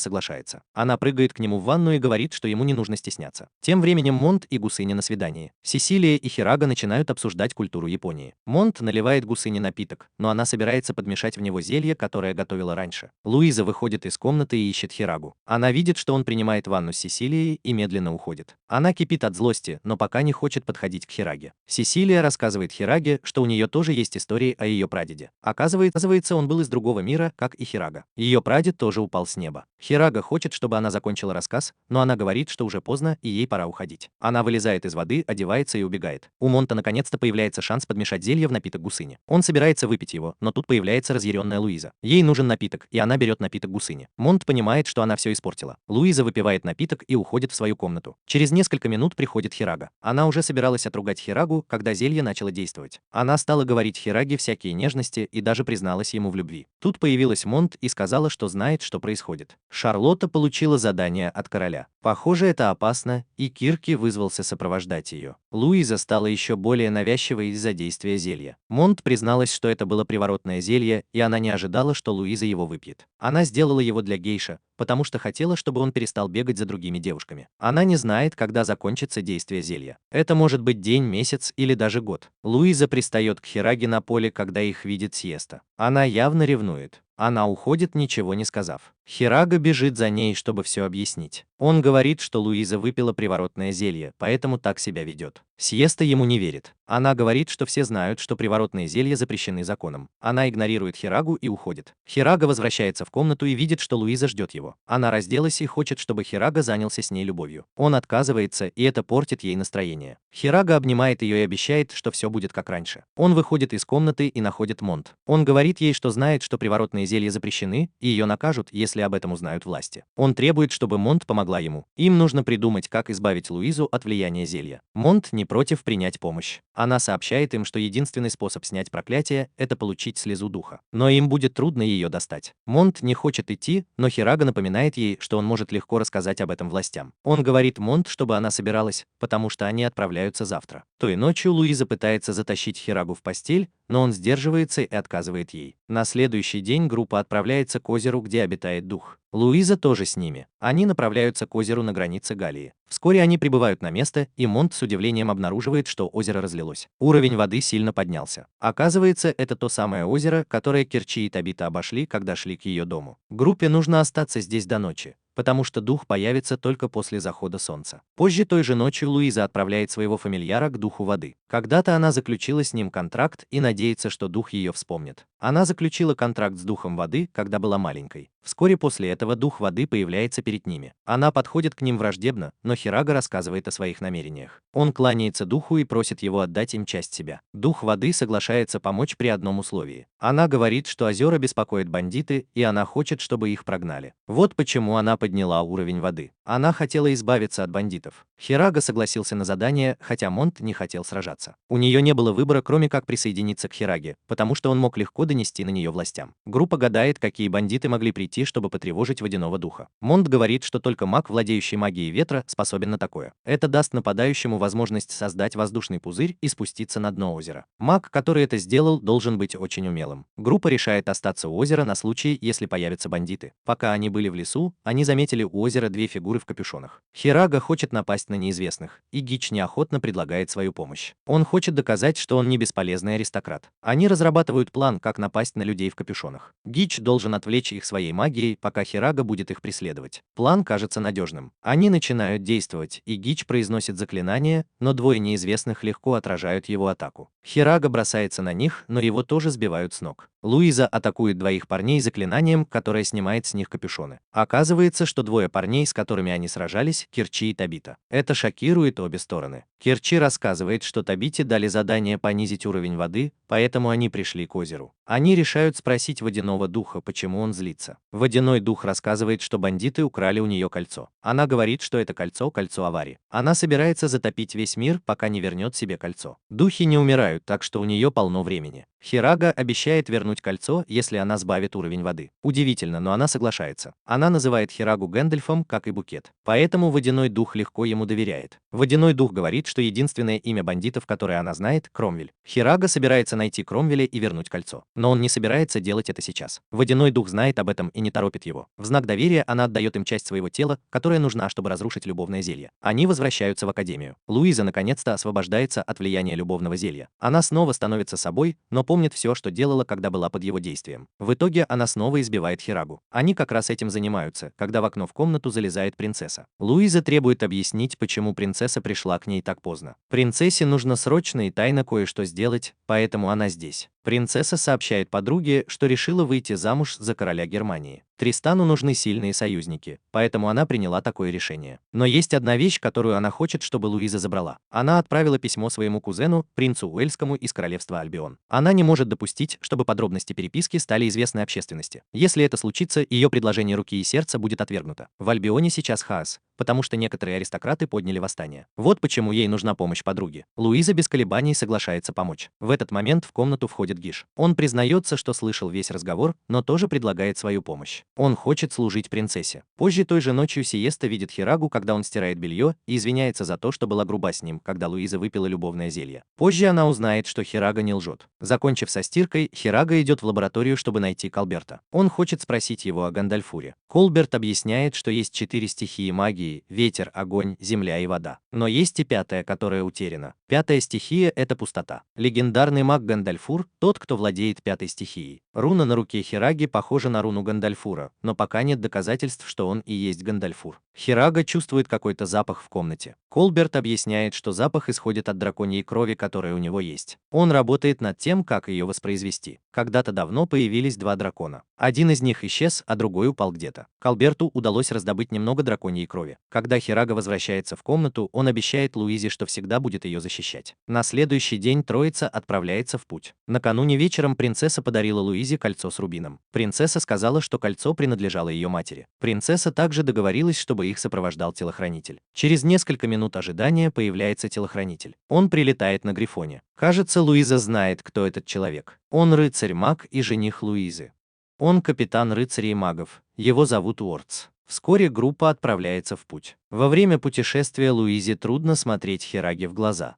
Speaker 1: соглашается. Она прыгает к нему в ванну и говорит, что ему не нужно стесняться. Тем временем Монт и Гусыня на свидании. Сесилия и Хирага начинают обсуждать культуру Японии. Монт наливает Гусыне напиток, но она собирается подмешать в него зелье, которое готовила раньше. Луиза выходит из комнаты и ищет Хирагу. Она видит, что он принимает ванну с Сесилией и медленно уходит. Она кипит от злости, но пока не хочет подходить к Хираге. Сесилия рассказывает Хираге, что у нее тоже есть истории о ее прадеде. Оказывается, он был из другого мира, как и Хирага. Хирага. Ее прадед тоже упал с неба. Хирага хочет, чтобы она закончила рассказ, но она говорит, что уже поздно и ей пора уходить. Она вылезает из воды, одевается и убегает. У Монта наконец-то появляется шанс подмешать зелье в напиток гусыни. Он собирается выпить его, но тут появляется разъяренная Луиза. Ей нужен напиток, и она берет напиток гусыни. Монт понимает, что она все испортила. Луиза выпивает напиток и уходит в свою комнату. Через несколько минут приходит Хирага. Она уже собиралась отругать Хирагу, когда зелье начало действовать. Она стала говорить Хираге всякие нежности и даже призналась ему в любви. Тут появилась Монт и сказала, что знает, что происходит. Шарлотта получила задание от короля. Похоже, это опасно, и Кирки вызвался сопровождать ее. Луиза стала еще более навязчивой из-за действия зелья. Монт призналась, что это было приворотное зелье, и она не ожидала, что Луиза его выпьет. Она сделала его для гейша, потому что хотела, чтобы он перестал бегать за другими девушками. Она не знает, когда закончится действие зелья. Это может быть день, месяц или даже год. Луиза пристает к Хираге на поле, когда их видит Сиеста. Она явно ревнует. Она уходит, ничего не сказав. Хирага бежит за ней, чтобы все объяснить. Он говорит, что Луиза выпила приворотное зелье, поэтому так себя ведет. Сиеста ему не верит. Она говорит, что все знают, что приворотные зелья запрещены законом. Она игнорирует Хирагу и уходит. Хирага возвращается в комнату и видит, что Луиза ждет его. Она разделась и хочет, чтобы Хирага занялся с ней любовью. Он отказывается, и это портит ей настроение. Хирага обнимает ее и обещает, что все будет как раньше. Он выходит из комнаты и находит Монт. Он говорит ей, что знает, что приворотные зелья запрещены, и ее накажут, если об этом узнают власти. Он требует, чтобы Монт помогла ему. Им нужно придумать, как избавить Луизу от влияния зелья. Монт не против принять помощь. Она сообщает им, что единственный способ снять проклятие – это получить слезу духа. Но им будет трудно ее достать. Монт не хочет идти, но Хирага напоминает ей, что он может легко рассказать об этом властям. Он говорит Монт, чтобы она собиралась, потому что они отправляются завтра. Той ночью Луиза пытается затащить Хирагу в постель, но он сдерживается и отказывает ей. На следующий день группа отправляется к озеру, где обитает дух. Луиза тоже с ними. Они направляются к озеру на границе Галлии. Вскоре они прибывают на место, и Монт с удивлением обнаруживает, что озеро разлилось. Уровень воды сильно поднялся. Оказывается, это то самое озеро, которое Кирчи и Табита обошли, когда шли к ее дому. Группе нужно остаться здесь до ночи, потому что дух появится только после захода солнца. Позже той же ночью Луиза отправляет своего фамильяра к духу воды. Когда-то она заключила с ним контракт и надеется, что дух ее вспомнит. Она заключила контракт с духом воды, когда была маленькой. Вскоре после этого дух воды появляется перед ними. Она подходит к ним враждебно, но Хирага рассказывает о своих намерениях. Он кланяется духу и просит его отдать им часть себя. Дух воды соглашается помочь при одном условии. Она говорит, что озера беспокоят бандиты, и она хочет, чтобы их прогнали. Вот почему она подняла уровень воды. Она хотела избавиться от бандитов. Хирага согласился на задание, хотя Монт не хотел сражаться. У нее не было выбора, кроме как присоединиться к Хираге, потому что он мог легко донести на нее властям. Группа гадает, какие бандиты могли прийти, чтобы потревожить водяного духа. Монт говорит, что только маг, владеющий магией ветра, способен на такое. Это даст нападающему возможность создать воздушный пузырь и спуститься на дно озера. Маг, который это сделал, должен быть очень умелым. Группа решает остаться у озера на случай, если появятся бандиты. Пока они были в лесу, они заметили у озера две фигуры в капюшонах. Хирага хочет напасть на неизвестных, и Гич неохотно предлагает свою помощь. Он хочет доказать, что он не бесполезный аристократ. Они разрабатывают план, как напасть на людей в капюшонах. Гич должен отвлечь их своей магией, пока Хирага будет их преследовать. План кажется надежным. Они начинают действовать, и Гич произносит заклинание, но двое неизвестных легко отражают его атаку. Хирага бросается на них, но его тоже сбивают с ног. Луиза атакует двоих парней заклинанием, которое снимает с них капюшоны. Оказывается, что двое парней, с которыми они сражались, Кирчи и Табита. Это шокирует обе стороны. Кирчи рассказывает, что Табите дали задание понизить уровень воды, поэтому они пришли к озеру. Они решают спросить водяного духа, почему он злится. Водяной дух рассказывает, что бандиты украли у нее кольцо. Она говорит, что это кольцо аварии. Она собирается затопить весь мир, пока не вернет себе кольцо. Духи не умирают, так что у нее полно времени. Хирага обещает вернуть кольцо, если она сбавит уровень воды. Удивительно, но она соглашается. Она называет Хирагу Гэндальфом, как и Букет. Поэтому водяной дух легко ему доверяет. Водяной дух говорит, что единственное имя бандитов, которое она знает, Кромвель. Хирага собирается найти Кромвеля и вернуть кольцо. Но он не собирается делать это сейчас. Водяной дух знает об этом и не торопит его. В знак доверия она отдает им часть своего тела, которая нужна, чтобы разрушить любовное зелье. Они возвращаются в академию. Луиза наконец-то освобождается от влияния любовного зелья. Она снова становится собой, но помнит все, что делала, когда была была под его действием. В итоге она снова избивает Хирагу. Они как раз этим занимаются, когда в окно в комнату залезает принцесса. Луиза требует объяснить, почему принцесса пришла к ней так поздно. Принцессе нужно срочно и тайно кое-что сделать, поэтому она здесь. Принцесса сообщает подруге, что решила выйти замуж за короля Германии. Тристану нужны сильные союзники, поэтому она приняла такое решение. Но есть одна вещь, которую она хочет, чтобы Луиза забрала. Она отправила письмо своему кузену, принцу Уэльскому из королевства Альбион. Она не может допустить, чтобы подробности переписки стали известны общественности. Если это случится, ее предложение руки и сердца будет отвергнуто. В Альбионе сейчас хаос, потому что некоторые аристократы подняли восстание. Вот почему ей нужна помощь подруги. Луиза без колебаний соглашается помочь. В этот момент в комнату входит Гиш. Он признается, что слышал весь разговор, но тоже предлагает свою помощь. Он хочет служить принцессе. Позже той же ночью Сиеста видит Хирагу, когда он стирает белье, и извиняется за то, что была груба с ним, когда Луиза выпила любовное зелье. Позже она узнает, что Хирага не лжет. Закончив со стиркой, Хирага идет в лабораторию, чтобы найти Колберта. Он хочет спросить его о Гандальфуре. Колберт объясняет, что есть 4 стихии магии: ветер, огонь, земля и вода. Но есть и пятая, которая утеряна. Пятая стихия – это пустота. Легендарный маг Гандальфур – тот, кто владеет пятой стихией. Руна на руке Хираги похожа на руну Гандальфура, но пока нет доказательств, что он и есть Гандальфур. Хирага чувствует какой-то запах в комнате. Колберт объясняет, что запах исходит от драконьей крови, которая у него есть. Он работает над тем, как ее воспроизвести. Когда-то давно появились 2 дракона. Один из них исчез, а другой упал где-то. Колберту удалось раздобыть немного драконьей крови. Когда Хирага возвращается в комнату, он обещает Луизе, что всегда будет ее защищать. На следующий день троица отправляется в путь. Накануне вечером принцесса подарила Луизе кольцо с рубином. Принцесса сказала, что кольцо принадлежало ее матери. Принцесса также договорилась, чтобы их сопровождал телохранитель. Через несколько минут ожидания появляется телохранитель. Он прилетает на Грифоне. Кажется, Луиза знает, кто этот человек. Он рыцарь-маг и жених Луизы. Он капитан рыцарей магов. Его зовут Уортс. Вскоре группа отправляется в путь. Во время путешествия Луизе трудно смотреть Хираге в глаза.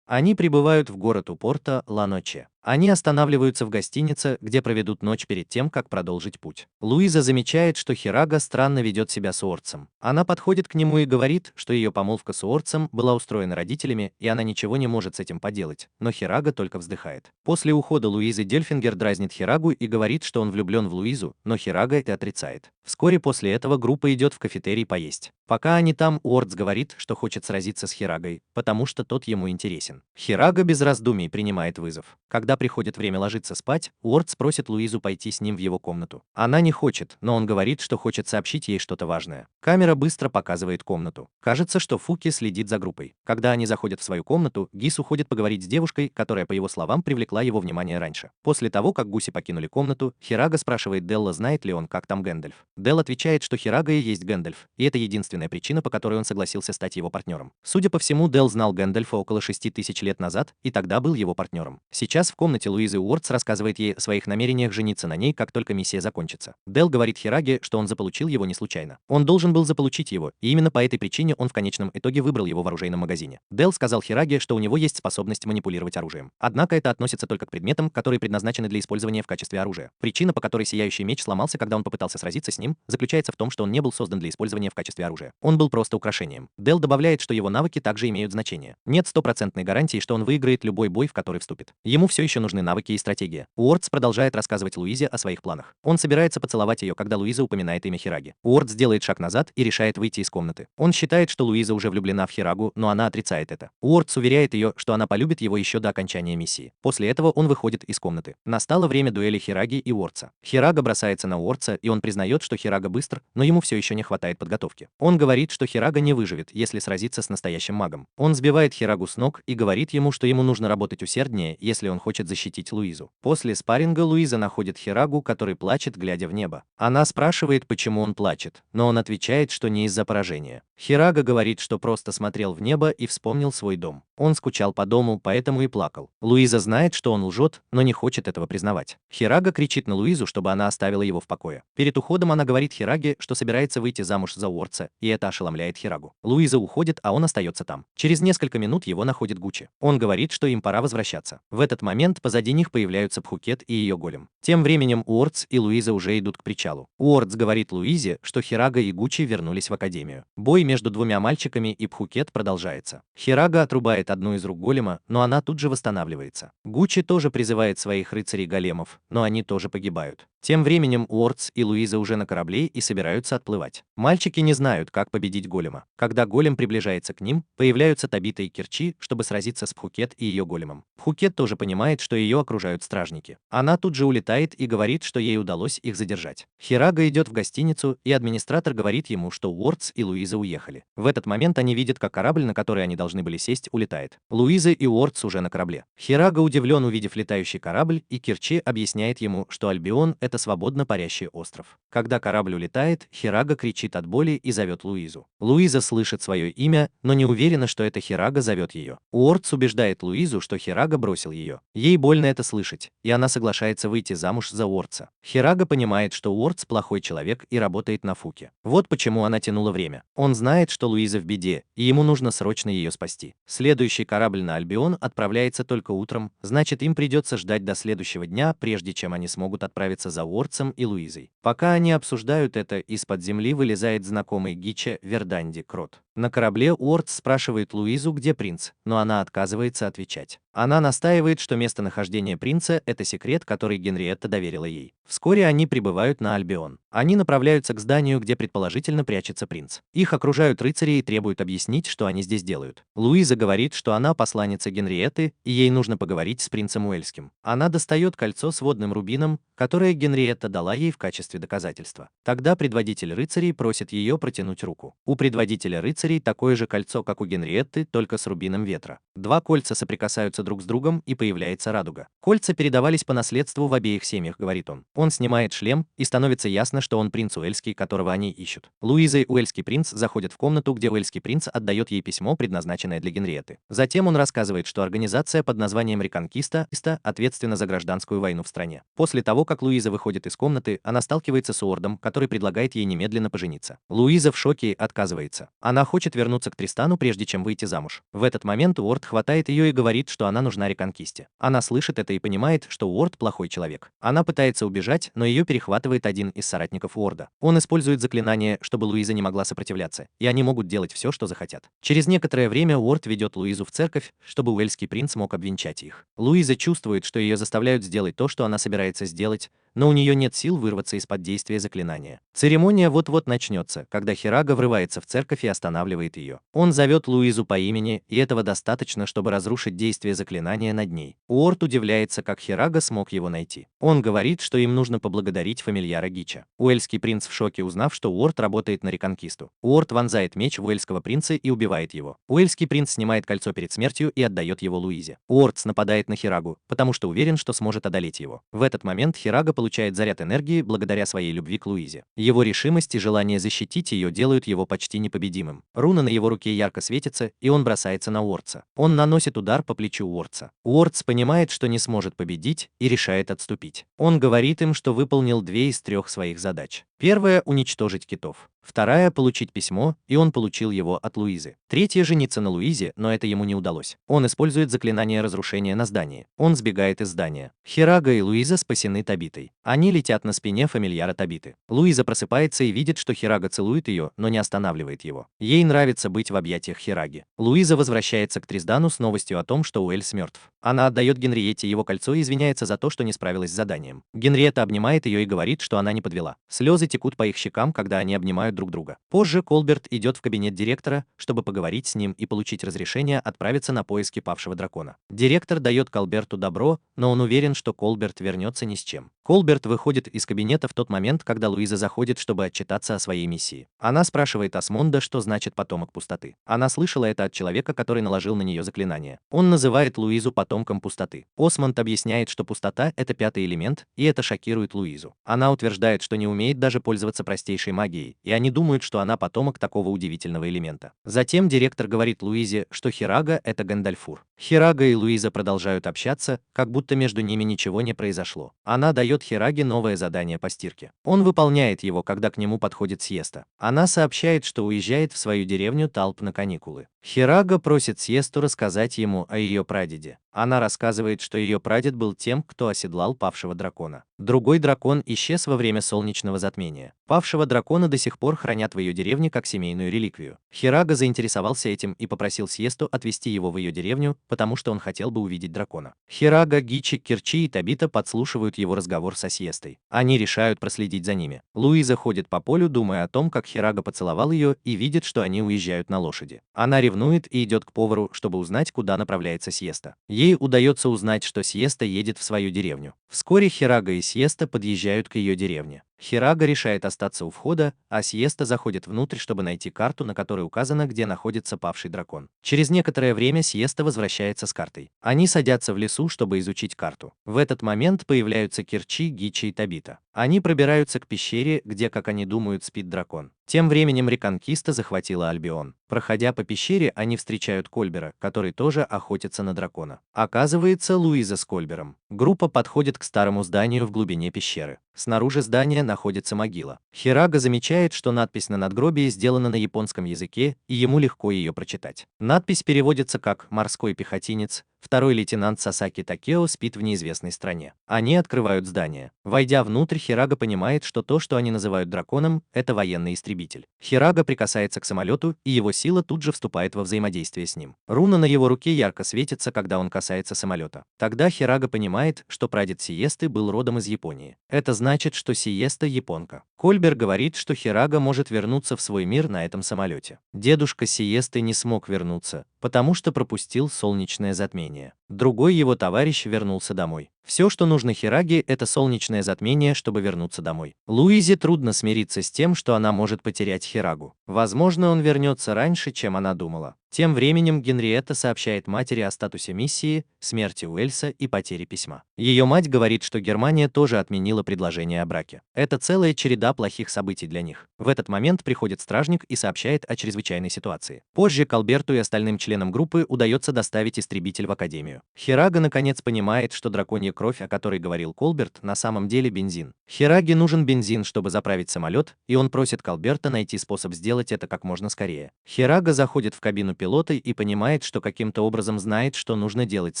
Speaker 1: Они прибывают в город у порта Ла-Ноче. Они останавливаются в гостинице, где проведут ночь перед тем, как продолжить путь. Луиза замечает, что Хирага странно ведет себя с Уортсом. Она подходит к нему и говорит, что ее помолвка с Уортсом была устроена родителями, и она ничего не может с этим поделать, но Хирага только вздыхает. После ухода Луизы Дельфингер дразнит Хирагу и говорит, что он влюблен в Луизу, но Хирага это отрицает. Вскоре после этого группа идет в кафетерий поесть. Пока они там, Уортс говорит, что хочет сразиться с Хирагой, потому что тот ему интересен. Хирага без раздумий принимает вызов. Когда приходит время ложиться спать, Уортс просит Луизу пойти с ним в его комнату. Она не хочет, но он говорит, что хочет сообщить ей что-то важное. Камера быстро показывает комнату. Кажется, что Фуки следит за группой. Когда они заходят в свою комнату, Гис уходит поговорить с девушкой, которая, по его словам, привлекла его внимание раньше. После того, как гуси покинули комнату, Хирага спрашивает Делла, знает ли он, как там Гэндальф. Делл отвечает, что Хирага и есть Гэндальф, и это единственная причина, по которой он согласился стать его партнером. Судя по всему, Делл знал Гэндальфа около 6000 лет назад, и тогда был его партнером. Сейчас в комнате Луизы Уортс рассказывает ей о своих намерениях жениться на ней, как только миссия закончится. Делл говорит Хираге, что он заполучил его не случайно. Он должен был заполучить его, и именно по этой причине он в конечном итоге выбрал его в оружейном магазине. Делл сказал Хираге, что у него есть способность манипулировать оружием. Однако это относится только к предметам, которые предназначены для использования в качестве оружия. Причина, по которой сияющий меч сломался, когда он попытался сразиться с ним, заключается в том, что он не был создан для использования в качестве оружия. Он был просто украшением. Делл добавляет, что его навыки также имеют значение. Нет стопроцентной гарантии, что он выиграет любой бой, в который вступит. Ему все еще нужны навыки и стратегия. Уортс продолжает рассказывать Луизе о своих планах. Он собирается поцеловать ее, когда Луиза упоминает имя Хираги. Уортс делает шаг назад и решает выйти из комнаты. Он считает, что Луиза уже влюблена в Хирагу, но она отрицает это. Уортс уверяет ее, что она полюбит его еще до окончания миссии. После этого он выходит из комнаты. Настало время дуэли Хираги и Уортса. Хирага бросается на Уортса, и он признает, что Хирага быстр, но ему все еще не хватает подготовки. Он говорит, что Хирага не выживет, если сразиться с настоящим магом. Он сбивает Хирагу с ног и говорит ему, что ему нужно работать усерднее, если он хочет защитить Луизу. После спарринга Луиза находит Хирагу, который плачет, глядя в небо. Она спрашивает, почему он плачет, но он отвечает, что не из-за поражения. Хирага говорит, что просто смотрел в небо и вспомнил свой дом. Он скучал по дому, поэтому и плакал. Луиза знает, что он лжет, но не хочет этого признавать. Хирага кричит на Луизу, чтобы она оставила его в покое. Перед уходом она говорит Хираге, что собирается выйти замуж за Уортса, и это ошеломляет Хирагу. Луиза уходит, а он остается там. Через несколько минут его находит Гуччи. Он говорит, что им пора возвращаться. В этот момент позади них появляются Пхукет и ее голем. Тем временем Уортс и Луиза уже идут к причалу. Уортс говорит Луизе, что Хирага и Гуччи вернулись в академию. Бой между двумя мальчиками и Пхукет продолжается. Хирага отрубает одну из рук голема, но она тут же восстанавливается. Гуччи тоже призывает своих рыцарей-големов, но они тоже погибают. Тем временем Уортс и Луиза уже на корабле и собираются отплывать. Мальчики не знают, как победить голема. Когда голем приближается к ним, появляются Табита и Кирчи, чтобы сразиться с Пхукет и ее големом. Пхукет тоже понимает, что ее окружают стражники. Она тут же улетает и говорит, что ей удалось их задержать. Хирага идет в гостиницу, и администратор говорит ему, что Уортс и Луиза уехали. В этот момент они видят, как корабль, на который они должны были сесть, улетает. Луиза и Уортс уже на корабле. Хирага удивлен, увидев летающий корабль, и Кирчи объясняет ему, что Альбион — это свободно парящий остров. Когда корабль улетает, Хирага кричит от боли и зовет Луизу. Луиза слышит свое имя, но не уверена, что это Хирага зовет ее. Уортс убеждает Луизу, что Хирага бросил ее. Ей больно это слышать, и она соглашается выйти замуж за Уортса. Хирага понимает, что Уортс плохой человек и работает на Фуке. Вот почему она тянула время. Он знает, что Луиза в беде, и ему нужно срочно ее спасти. Следующий корабль на Альбион отправляется только утром, значит, им придется ждать до следующего дня, прежде чем они смогут отправиться за Уортсом и Луизой. Пока они обсуждают это, из-под земли вылезает знакомый Гича Верданди Крот. На корабле Уортс спрашивает Луизу, где принц, но она отказывается отвечать. Она настаивает, что местонахождение принца – это секрет, который Генриетта доверила ей. Вскоре они прибывают на Альбион. Они направляются к зданию, где предположительно прячется принц. Их окружают рыцари и требуют объяснить, что они здесь делают. Луиза говорит, что она посланница Генриетты, и ей нужно поговорить с принцем Уэльским. Она достает кольцо с водным рубином, которое Генриетта дала ей в качестве доказательства. Тогда предводитель рыцарей просит ее протянуть руку. У предводителя рыцарей такое же кольцо, как у Генриетты, только с рубином ветра. Два кольца соприкасаются друг с другом, и появляется радуга. Кольца передавались по наследству в обеих семьях, говорит он. Он снимает шлем, и становится ясно, что он принц Уэльский, которого они ищут. Луиза и Уэльский принц заходят в комнату, где Уэльский принц отдает ей письмо, предназначенное для Генриетты. Затем он рассказывает, что организация под названием Реконкиста ответственна за гражданскую войну в стране. После того, как Луиза выходит из комнаты, она сталкивается с Уордом, который предлагает ей немедленно пожениться. Луиза в шоке и отказывается. Она хочет вернуться к Тристану, прежде чем выйти замуж. В этот момент Уорд хватает ее и говорит, что она нужна Реконкисте. Она слышит это и понимает, что Уорд плохой человек. Она пытается убежать, но ее перехватывает один из соратников Уорда. Он использует заклинание, чтобы Луиза не могла сопротивляться, и они могут делать все, что захотят. Через некоторое время Уорд ведет Луизу в церковь, чтобы Уэльский принц мог обвенчать их. Луиза чувствует, что ее заставляют сделать то, что она собирается сделать, но у нее нет сил вырваться из-под действия заклинания. Церемония вот-вот начнется, когда Хирага врывается в церковь и останавливает ее. Он зовет Луизу по имени, и этого достаточно, чтобы разрушить действие заклинания над ней. Уорд удивляется, как Хирага смог его найти. Он говорит, что им нужно поблагодарить фамильяра Гича. Уэльский принц в шоке, узнав, что Уорд работает на Реконкисту. Уорд вонзает меч в уэльского принца и убивает его. Уэльский принц снимает кольцо перед смертью и отдает его Луизе. Уорд нападает на Хирагу, потому что уверен, что сможет одолеть его. В этот момент Хирага получает заряд энергии благодаря своей любви к Луизе. Его решимость и желание защитить ее делают его почти непобедимым. Руна на его руке ярко светится, и он бросается на Уордса. Он наносит удар по плечу Уордса. Уордс понимает, что не сможет победить, и решает отступить. Он говорит им, что выполнил 2 из 3 своих задач. Первая — уничтожить китов. Вторая — получить письмо, и он получил его от Луизы. Третья — жениться на Луизе, но это ему не удалось. Он использует заклинание разрушения на здании. Он сбегает из здания. Хирага и Луиза спасены Табитой. Они летят на спине фамильяра Табиты. Луиза просыпается и видит, что Хирага целует ее, но не останавливает его. Ей нравится быть в объятиях Хираги. Луиза возвращается к Трисдану с новостью о том, что Уэльс мертв. Она отдает Генриетте его кольцо и извиняется за то, что не справилась с заданием. Генриетта обнимает ее и говорит, что она не подвела. Слезы текут по их щекам, когда они обнимают друг друга. Позже Колберт идет в кабинет директора, чтобы поговорить с ним и получить разрешение отправиться на поиски павшего дракона. Директор дает Колберту добро, но он уверен, что Колберт вернется ни с чем. Колберт выходит из кабинета в тот момент, когда Луиза заходит, чтобы отчитаться о своей миссии. Она спрашивает Асмунда, что значит потомок пустоты. Она слышала это от человека, который наложил на нее заклинание. Он называет Луизу потомком пустоты. Осмонд объясняет, что пустота — это 5-й элемент, и это шокирует Луизу. Она утверждает, что не умеет даже пользоваться простейшей магией, и они думают, что она потомок такого удивительного элемента. Затем директор говорит Луизе, что Хирага — это Гэндальфур. Хирага и Луиза продолжают общаться, как будто между ними ничего не произошло. Она дает Хираге новое задание по стирке. Он выполняет его, когда к нему подходит Сиеста. Она сообщает, что уезжает в свою деревню Талп на каникулы. Хирага просит Сиесту рассказать ему о ее прадеде. Она рассказывает, что ее прадед был тем, кто оседлал павшего дракона. Другой дракон исчез во время солнечного затмения. Павшего дракона до сих пор хранят в ее деревне как семейную реликвию. Хирага заинтересовался этим и попросил Сиесту отвезти его в ее деревню, потому что он хотел бы увидеть дракона. Хирага, Гичи, Кирчи и Табита подслушивают его разговор со Сиестой. Они решают проследить за ними. Луиза ходит по полю, думая о том, как Хирага поцеловал ее, и видит, что они уезжают на лошади. Она ревнует и идет к повару, чтобы узнать, куда направляется Сиеста. Ей удается узнать, что Сиеста едет в свою деревню. Вскоре Хирага и Сиеста подъезжают к ее деревне. Хирага решает остаться у входа, а Сиеста заходит внутрь, чтобы найти карту, на которой указано, где находится павший дракон. Через некоторое время Сиеста возвращается с картой. Они садятся в лесу, чтобы изучить карту. В этот момент появляются Кирчи, Гичи и Табита. Они пробираются к пещере, где, как они думают, спит дракон. Тем временем Реконкиста захватила Альбион. Проходя по пещере, они встречают Кольбера, который тоже охотится на дракона. Оказывается, Луиза с Кольбером. Группа подходит к старому зданию в глубине пещеры. Снаружи здания находится могила. Хирага замечает, что надпись на надгробии сделана на японском языке, и ему легко ее прочитать. Надпись переводится как «Морской пехотинец». Второй лейтенант Сасаки Такео спит в неизвестной стране. Они открывают здание. Войдя внутрь, Хирага понимает, что то, что они называют драконом, это военный истребитель. Хирага прикасается к самолету, и его сила тут же вступает во взаимодействие с ним. Руна на его руке ярко светится, когда он касается самолета. Тогда Хирага понимает, что прадед Сиесты был родом из Японии. Это значит, что Сиеста японка. Кольбер говорит, что Хирага может вернуться в свой мир на этом самолете. Дедушка Сиесты не смог вернуться, потому что пропустил солнечное затмение. Другой его товарищ вернулся домой. Все, что нужно Хираге, это солнечное затмение, чтобы вернуться домой. Луизе трудно смириться с тем, что она может потерять Хирагу. Возможно, он вернется раньше, чем она думала. Тем временем Генриетта сообщает матери о статусе миссии, смерти Уэльса и потере письма. Ее мать говорит, что Германия тоже отменила предложение о браке. Это целая череда плохих событий для них. В этот момент приходит стражник и сообщает о чрезвычайной ситуации. Позже Калберту и остальным членам группы удается доставить истребитель в академию. Хирага наконец понимает, что драконья кровь, о которой говорил Колберт, на самом деле бензин. Хираге нужен бензин, чтобы заправить самолет, и он просит Калберта найти способ сделать это как можно скорее. Хирага заходит в кабину пилота и понимает, что каким-то образом знает, что нужно делать с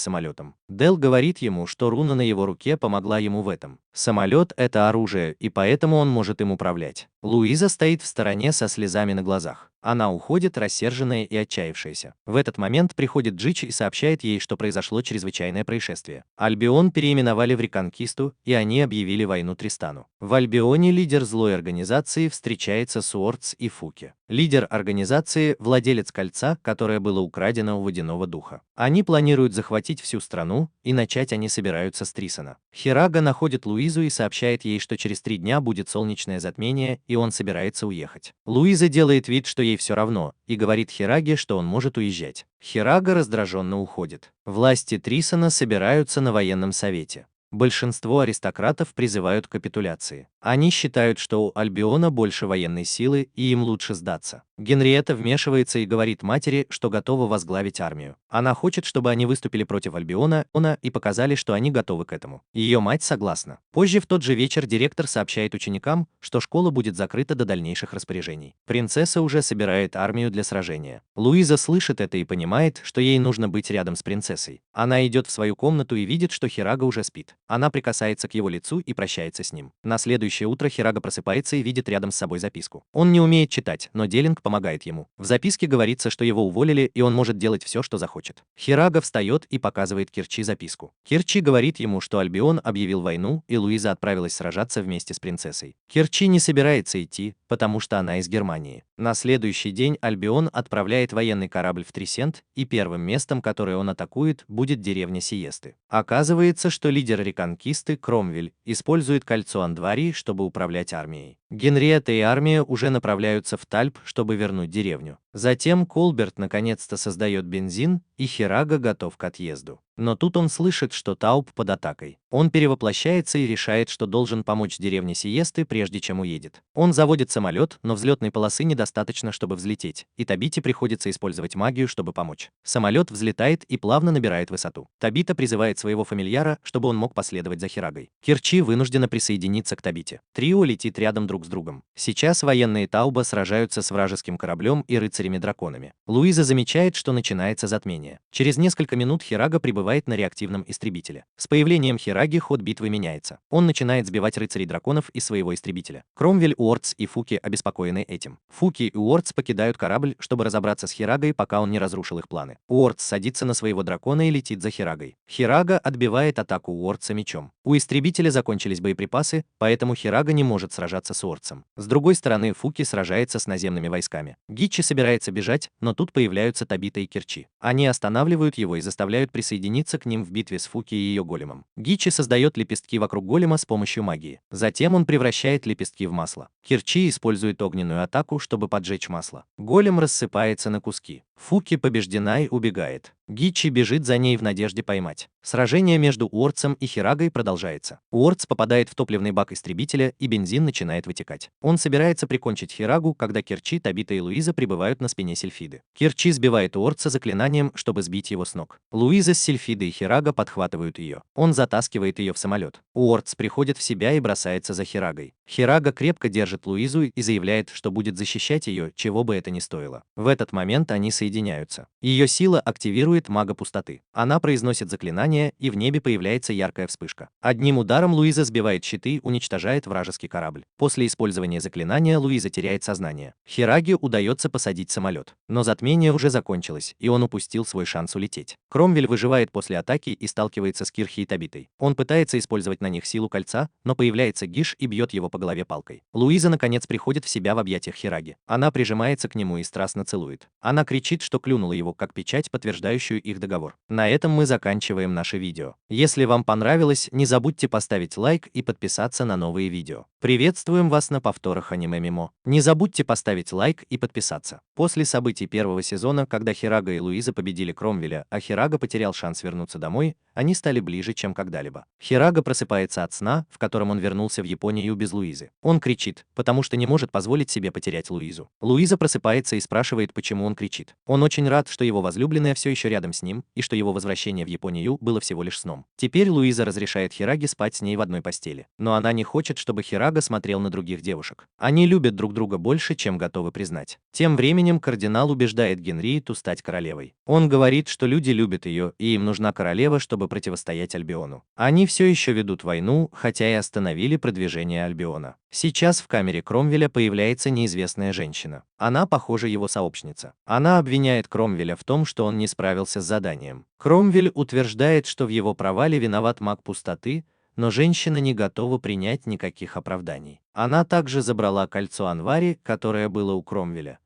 Speaker 1: самолетом. Дел говорит ему, что руна на его руке помогла ему в этом. Самолет — это оружие, и поэтому он может им управлять. Луиза стоит в стороне со слезами на глазах. Она уходит, рассерженная и отчаявшаяся. В этот момент приходит Джич и сообщает ей, что произошло чрезвычайное происшествие. Альбион переименовали в Реконкисту, и они объявили войну Тристану. В Альбионе лидер злой организации встречается с Уортс и Фуки. Лидер организации – владелец кольца, которое было украдено у водяного духа. Они планируют захватить всю страну, и начать они собираются с Трисона. Хирага находит Луизу и сообщает ей, что через 3 дня будет солнечное затмение, и он собирается уехать. Луиза делает вид, что ей все равно, и говорит Хираге, что он может уезжать. Хирага раздраженно уходит. Власти Трисона собираются на военном совете. Большинство аристократов призывают к капитуляции. Они считают, что у Альбиона больше военной силы и им лучше сдаться. Генриетта вмешивается и говорит матери, что готова возглавить армию. Она хочет, чтобы они выступили против Альбиона и показали, что они готовы к этому. Ее мать согласна. Позже в тот же вечер директор сообщает ученикам, что школа будет закрыта до дальнейших распоряжений. Принцесса уже собирает армию для сражения. Луиза слышит это и понимает, что ей нужно быть рядом с принцессой. Она идет в свою комнату и видит, что Хирага уже спит. Она прикасается к его лицу и прощается с ним. На следующее утро Хирага просыпается и видит рядом с собой записку. Он не умеет читать, но Делинг помогает ему. В записке говорится, что его уволили, и он может делать все, что захочет. Хирага встает и показывает Кирчи записку. Кирчи говорит ему, что Альбион объявил войну, и Луиза отправилась сражаться вместе с принцессой. Кирчи не собирается идти, потому что она из Германии. На следующий день Альбион отправляет военный корабль в Трисент, и первым местом, которое он атакует, будет деревня Сиесты. Оказывается, что лидер Реконкисты, Кромвель, использует кольцо Андварии, чтобы управлять армией. Генриетта и армия уже направляются в Тальп, чтобы вернуть деревню. Затем Колберт наконец-то создает бензин, и Хирага готов к отъезду. Но тут он слышит, что Тауп под атакой. Он перевоплощается и решает, что должен помочь деревне Сиесты, прежде чем уедет. Он заводит самолет, но взлетной полосы недостаточно, чтобы взлететь, и Табите приходится использовать магию, чтобы помочь. Самолет взлетает и плавно набирает высоту. Табита призывает своего фамильяра, чтобы он мог последовать за Хирагой. Кирчи вынуждена присоединиться к Табите. Трио летит рядом друг с другом. Сейчас военные Тауба сражаются с вражеским кораблем и рыцарями-драконами. Луиза замечает, что начинается затмение. Через несколько минут Хирага прибывает прибывает на реактивном истребителе. С появлением Хираги ход битвы меняется. Он начинает сбивать рыцарей-драконов из своего истребителя. Кромвель, Уортс и Фуки обеспокоены этим. Фуки и Уортс покидают корабль, чтобы разобраться с Хирагой, пока он не разрушил их планы. Уортс садится на своего дракона и летит за Хирагой. Хирага отбивает атаку Уортса мечом. У истребителя закончились боеприпасы, поэтому Хирага не может сражаться с Уортсом. С другой стороны, Фуки сражается с наземными войсками. Гичи собирается бежать, но тут появляются Табита и Кирчи. Они останавливают его и заставляют присоединиться к ним в битве с Фуки и ее големом. Гичи создает лепестки вокруг голема с помощью магии. Затем он превращает лепестки в масло. Кирчи использует огненную атаку, чтобы поджечь масло. Голем рассыпается на куски. Фуки побеждена и убегает. Гичи бежит за ней в надежде поймать. Сражение между Уортсом и Хирагой продолжается. Уортс попадает в топливный бак истребителя, и бензин начинает вытекать. Он собирается прикончить Хирагу, когда Кирчи, Табита и Луиза прибывают на спине Сильфиды. Кирчи сбивает Уортса заклинанием, чтобы сбить его с ног. Луиза с Сильфидой и Хирага подхватывают ее. Он затаскивает ее в самолет. Уортс приходит в себя и бросается за Хирагой. Хирага крепко держит Луизу и заявляет, что будет защищать ее, чего бы это ни стоило. В этот момент они соединяются. Ее сила активирует мага пустоты. Она произносит заклинание, и в небе появляется яркая вспышка. Одним ударом Луиза сбивает щиты, уничтожает вражеский корабль. После использования заклинания Луиза теряет сознание. Хираге удается посадить самолет. Но затмение уже закончилось, и он упустил свой шанс улететь. Кромвель выживает после атаки и сталкивается с Кирхи и Табитой. Он пытается использовать на них силу кольца, но появляется Гиш и бьет его по голове палкой. Луиза наконец приходит в себя в объятиях Хираги. Она прижимается к нему и страстно целует. Она кричит, что клюнула его как печать, подтверждающую их договор. На этом мы заканчиваем наше видео. Если вам понравилось, не забудьте поставить лайк и подписаться на новые видео. Приветствуем вас на повторах аниме Мимо. Не забудьте поставить лайк и подписаться. После событий первого сезона, когда Хирага и Луиза победили Кромвеля, а Хирага потерял шанс вернуться домой, они стали ближе, чем когда-либо. Хирага просыпается от сна, в котором он вернулся в Японию без Луизы. Он кричит, потому что не может позволить себе потерять Луизу. Луиза просыпается и спрашивает, почему он кричит. Он очень рад, что его возлюбленная все еще рядом с ним, и что его возвращение в Японию было всего лишь сном. Теперь Луиза разрешает Хираге спать с ней в одной постели. Но она не хочет, чтобы Хирага смотрел на других девушек. Они любят друг друга больше, чем готовы признать. Тем временем кардинал убеждает Генриетту стать королевой. Он говорит, что люди любят ее, и им нужна королева, чтобы противостоять Альбиону. Они все еще ведут войну, хотя и остановили продвижение Альбиона. Сейчас в камере Кромвеля появляется неизвестная женщина. Она, похоже, его сообщница. Она обвиняет Кромвеля в том, что он не справился с заданием. Кромвель утверждает, что в его провале виноват маг пустоты, но женщина не готова принять никаких оправданий. Она также забрала кольцо Анвари, которое было у Кромвеля.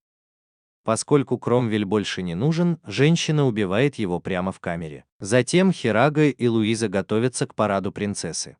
Speaker 1: Поскольку Кромвель больше не нужен, женщина убивает его прямо в камере. Затем Хирага и Луиза готовятся к параду принцессы.